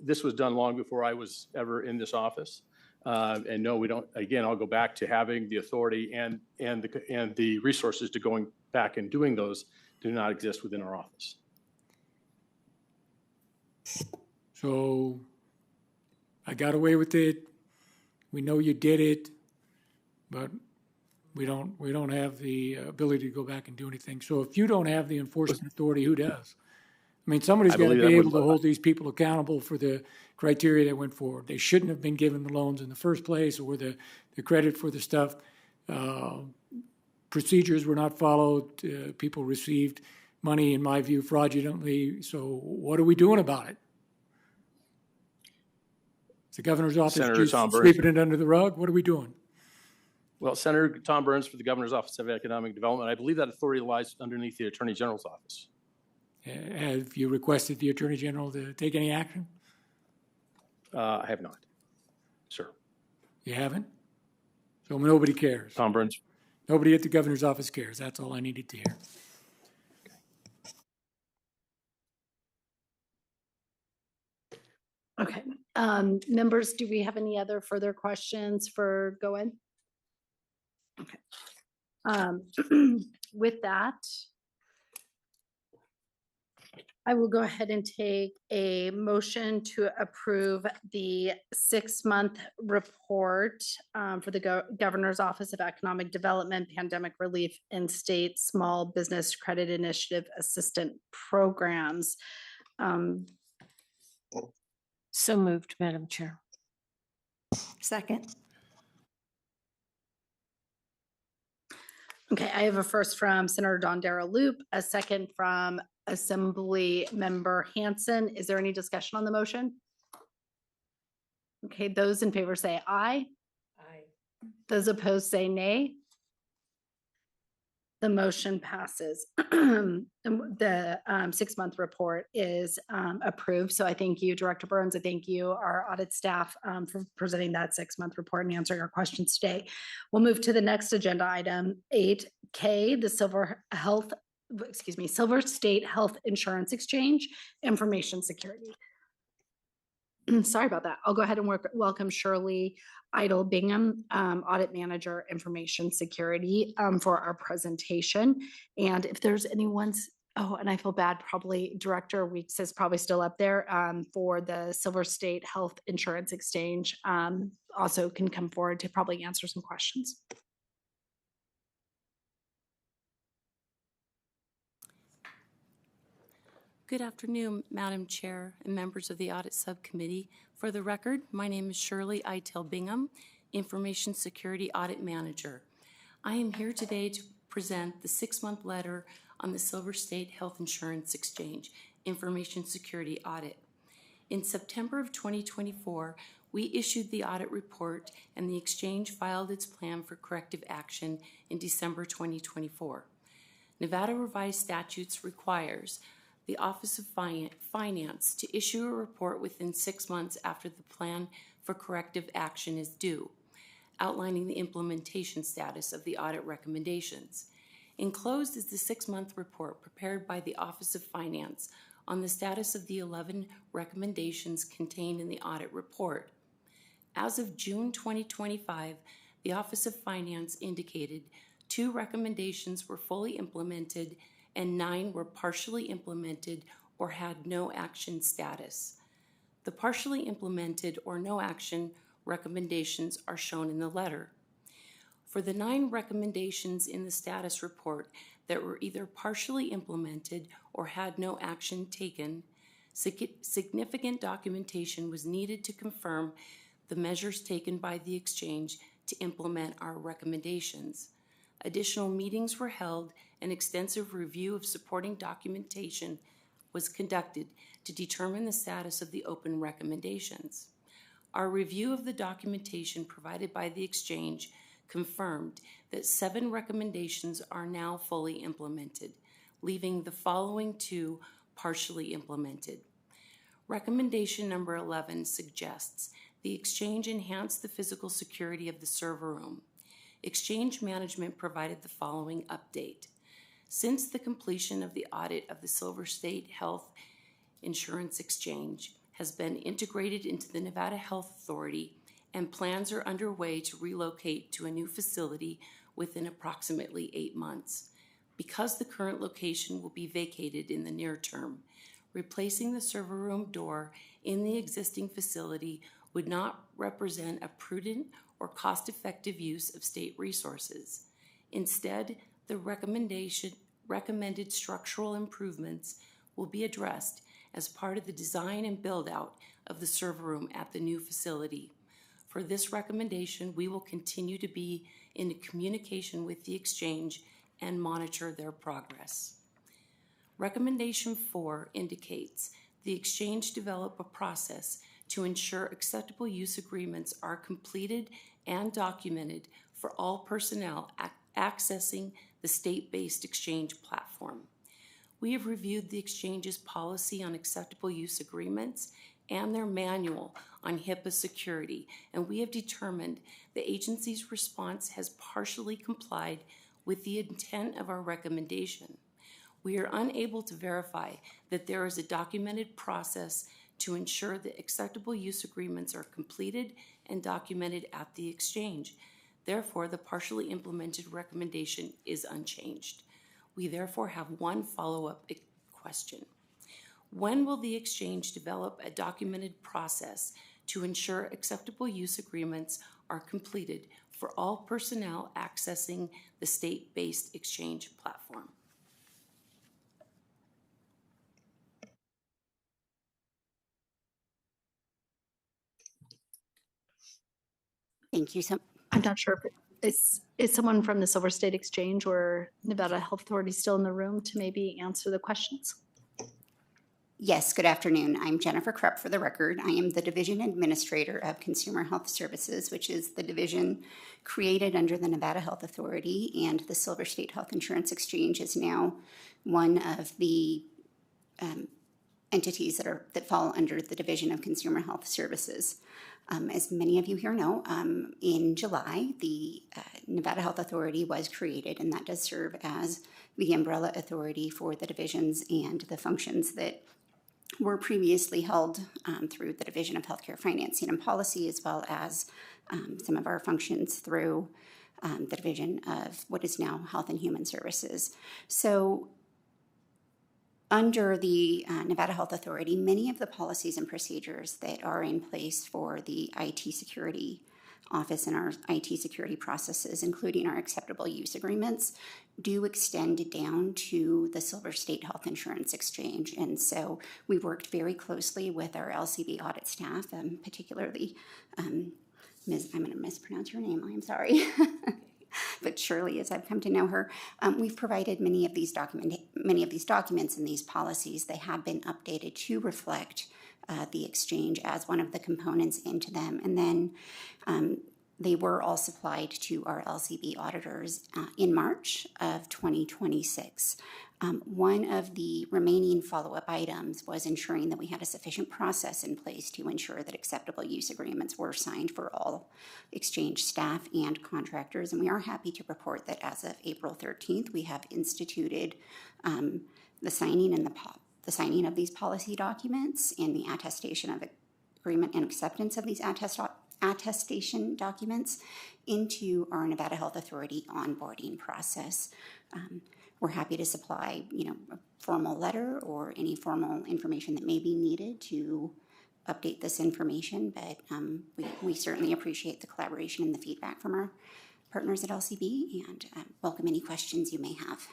this was done long before I was ever in this office. And no, we don't. Again, I'll go back to having the authority and the resources to going back and doing those do not exist within our office. So I got away with it. We know you did it, but we don't have the ability to go back and do anything. So if you don't have the enforcement authority, who does? I mean, somebody's got to be able to hold these people accountable for the criteria that went forward. They shouldn't have been given the loans in the first place, or the credit for the stuff. Procedures were not followed. People received money, in my view, fraudulently. So what are we doing about it? Is the governor's office just sweeping it under the rug? What are we doing? Well, Senator Tom Burns for the Governor's Office of Economic Development, I believe that authority lies underneath the Attorney General's office. Have you requested the Attorney General to take any action? I have not, sir. You haven't? So nobody cares. Tom Burns. Nobody at the governor's office cares. That's all I needed to hear. Okay. Members, do we have any other further questions for Goen? Okay. With that, I will go ahead and take a motion to approve the 6-month report for the Governor's Office of Economic Development, Pandemic Relief, and State Small Business Credit Initiative Assistant Programs. So moved, Madam Chair. Second. Okay, I have a first from Senator Dondera Loop, a second from Assembly Member Hansen. Is there any discussion on the motion? Okay, those in favor say aye. Aye. Those opposed say nay. The motion passes. The 6-month report is approved. So I thank you, Director Burns. I thank you, our audit staff, for presenting that 6-month report and answering our questions today. We'll move to the next agenda item, 8K, the Silver State Health Insurance Exchange, Information Security. Sorry about that. I'll go ahead and welcome Shirley Idle Bingham, Audit Manager, Information Security, for our presentation. And if there's anyone's, and I feel bad, probably Director Weeks is probably still up there for the Silver State Health Insurance Exchange, also can come forward to probably answer some questions. Good afternoon, Madam Chair and members of the Audit Subcommittee. For the record, my name is Shirley Itel Bingham, Information Security Audit Manager. I am here today to present the 6-month letter on the Silver State Health Insurance Exchange Information Security Audit. In September of 2024, we issued the audit report and the exchange filed its plan for corrective action in December 2024. Nevada revised statutes requires the Office of Finance to issue a report within 6 months after the plan for corrective action is due, outlining the implementation status of the audit recommendations. Enclosed is the 6-month report prepared by the Office of Finance on the status of the 11 recommendations contained in the audit report. As of June 2025, the Office of Finance indicated 2 recommendations were fully implemented and 9 were partially implemented or had no action status. The partially implemented or no action recommendations are shown in the letter. For the 9 recommendations in the status report that were either partially implemented or had no action taken, significant documentation was needed to confirm the measures taken by the exchange to implement our recommendations. Additional meetings were held, and extensive review of supporting documentation was conducted to determine the status of the open recommendations. Our review of the documentation provided by the exchange confirmed that 7 recommendations are now fully implemented, leaving the following 2 partially implemented. Recommendation number 11 suggests the exchange enhance the physical security of the server room. Exchange management provided the following update. Since the completion of the audit of the Silver State Health Insurance Exchange has been integrated into the Nevada Health Authority, and plans are underway to relocate to a new facility within approximately 8 months. Because the current location will be vacated in the near term, replacing the server room door in the existing facility would not represent a prudent or cost-effective use of state resources. Instead, the recommended structural improvements will be addressed as part of the design and build-out of the server room at the new facility. For this recommendation, we will continue to be in communication with the exchange and monitor their progress. Recommendation 4 indicates the exchange develop a process to ensure acceptable use agreements are completed and documented for all personnel accessing the state-based exchange platform. We have reviewed the exchange's policy on acceptable use agreements and their manual on HIPAA security, and we have determined the agency's response has partially complied with the intent of our recommendation. We are unable to verify that there is a documented process to ensure that acceptable use agreements are completed and documented at the exchange. Therefore, the partially implemented recommendation is unchanged. We therefore have one follow-up question. When will the exchange develop a documented process to ensure acceptable use agreements are completed for all personnel accessing the state-based exchange platform? Thank you. I'm not sure if is someone from the Silver State Exchange or Nevada Health Authority still in the room to maybe answer the questions? Yes, good afternoon. I'm Jennifer Krupp for the record. I am the Division Administrator of Consumer Health Services, which is the division created under the Nevada Health Authority, and the Silver State Health Insurance Exchange is now one of the entities that fall under the Division of Consumer Health Services. As many of you here know, in July, the Nevada Health Authority was created, and that does serve as the umbrella authority for the divisions and the functions that were previously held through the Division of Healthcare Financing and Policy, as well as some of our functions through the Division of what is now Health and Human Services. So under the Nevada Health Authority, many of the policies and procedures that are in place for the IT security office and our IT security processes, including our acceptable use agreements, do extend down to the Silver State Health Insurance Exchange. And so we worked very closely with our LCB audit staff, particularly Ms., I'm going to mispronounce your name, I'm sorry. But Shirley, as I've come to know her, we've provided many of these documents and these policies. They have been updated to reflect the exchange as one of the components into them. And then they were all supplied to our LCB auditors in March of 2026. One of the remaining follow-up items was ensuring that we had a sufficient process in place to ensure that acceptable use agreements were signed for all exchange staff and contractors. And we are happy to report that as of April 13th, we have instituted the signing of these policy documents and the attestation of agreement and acceptance of these attestation documents into our Nevada Health Authority onboarding process. We're happy to supply, a formal letter or any formal information that may be needed to update this information, but we certainly appreciate the collaboration and the feedback from our partners at LCB, and welcome any questions you may have.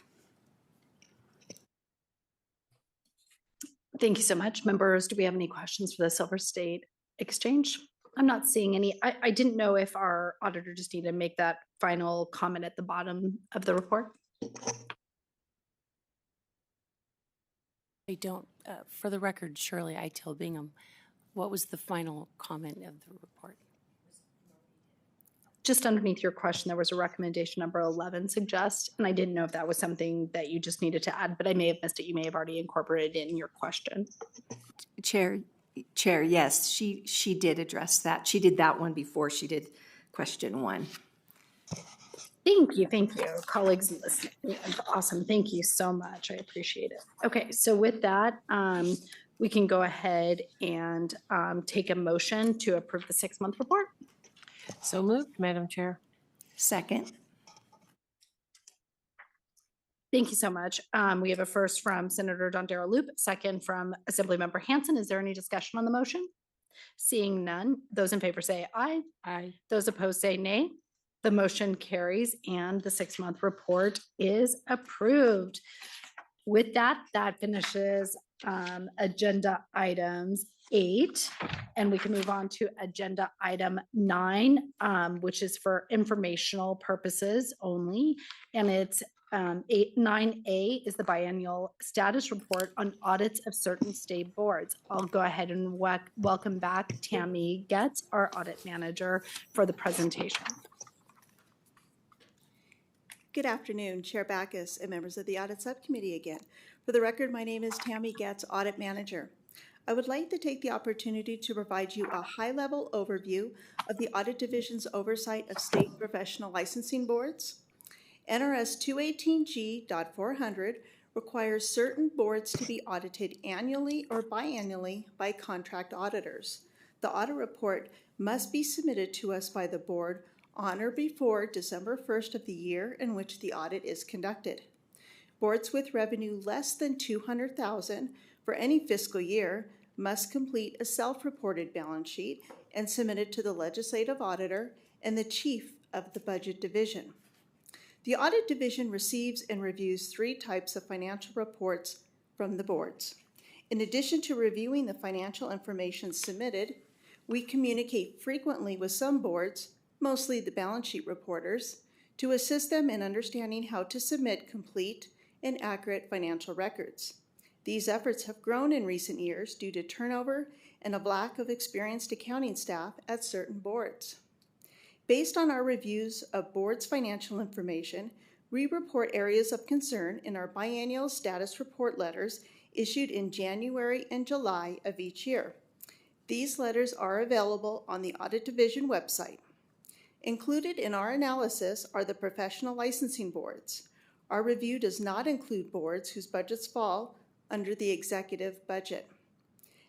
Thank you so much. Members, do we have any questions for the Silver State Exchange? I'm not seeing any. I didn't know if our auditor just needed to make that final comment at the bottom of the report. I don't, for the record, Shirley Itel Bingham, what was the final comment of the report? Just underneath your question, there was a recommendation number 11 suggest, and I didn't know if that was something that you just needed to add, but I may have missed it. You may have already incorporated it in your question. Chair, Chair, yes, she did address that. She did that one before she did question 1. Thank you, colleagues listening. Awesome, thank you so much. I appreciate it. Okay, so with that, we can go ahead and take a motion to approve the 6-month report. So moved, Madam Chair. Second. Thank you so much. We have a first from Senator Don Loop, second from Assemblymember Hanson. Is there any discussion on the motion? Seeing none, those in favor say aye. Aye. Those opposed say nay. The motion carries and the 6-month report is approved. With that, that finishes agenda items 8, and we can move on to agenda item 9, which is for informational purposes only, and it's 9A is the biennial status report on audits of certain state boards. I'll go ahead and welcome back Tammy Getz, our audit manager, for the presentation. Good afternoon, Chair Backus and members of the Audit Subcommittee again. For the record, my name is Tammy Getz, Audit Manager. I would like to take the opportunity to provide you a high-level overview of the Audit Division's oversight of state professional licensing boards. NRS 218G.400 requires certain boards to be audited annually or biannually by contract auditors. The audit report must be submitted to us by the board on or before December 1st of the year in which the audit is conducted. Boards with revenue less than $200,000 for any fiscal year must complete a self-reported balance sheet and submit it to the legislative auditor and the chief of the budget division. The audit division receives and reviews 3 types of financial reports from the boards. In addition to reviewing the financial information submitted, we communicate frequently with some boards, mostly the balance sheet reporters, to assist them in understanding how to submit complete and accurate financial records. These efforts have grown in recent years due to turnover and a lack of experienced accounting staff at certain boards. Based on our reviews of boards' financial information, we report areas of concern in our biennial status report letters issued in January and July of each year. These letters are available on the Audit Division website. Included in our analysis are the professional licensing boards. Our review does not include boards whose budgets fall under the executive budget,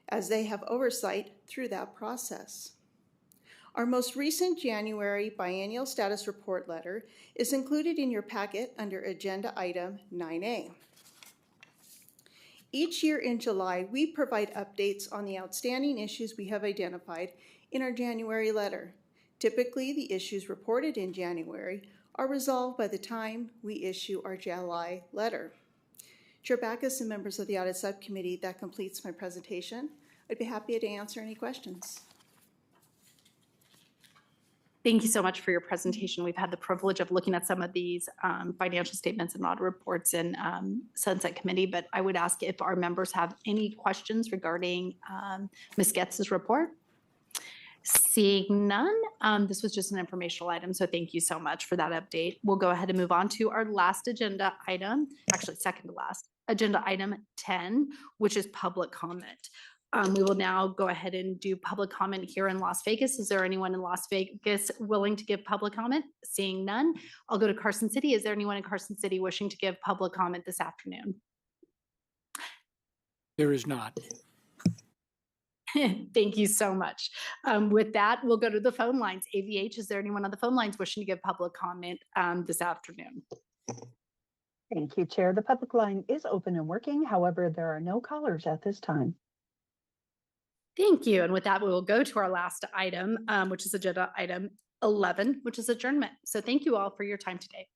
as they have oversight through that process. Our most recent January biennial status report letter is included in your packet under agenda item 9A. Each year in July, we provide updates on the outstanding issues we have identified in our January letter. Typically, the issues reported in January are resolved by the time we issue our July letter. Chair Backus and members of the Audit Subcommittee, that completes my presentation. I'd be happy to answer any questions. Thank you so much for your presentation. We've had the privilege of looking at some of these financial statements and audit reports in Sunset Committee, but I would ask if our members have any questions regarding Ms. Getz's report. Seeing none, this was just an informational item, so thank you so much for that update. We'll go ahead and move on to our last agenda item, actually second to last, agenda item 10, which is public comment. We will now go ahead and do public comment here in Las Vegas. Is there anyone in Las Vegas willing to give public comment? Seeing none, I'll go to Carson City. Is there anyone in Carson City wishing to give public comment this afternoon? There is not. Thank you so much. With that, we'll go to the phone lines. AVH, is there anyone on the phone lines wishing to give public comment this afternoon? Thank you, Chair. The public line is open and working. However, there are no callers at this time. Thank you. And with that, we will go to our last item, which is agenda item 11, which is adjournment. So thank you all for your time today.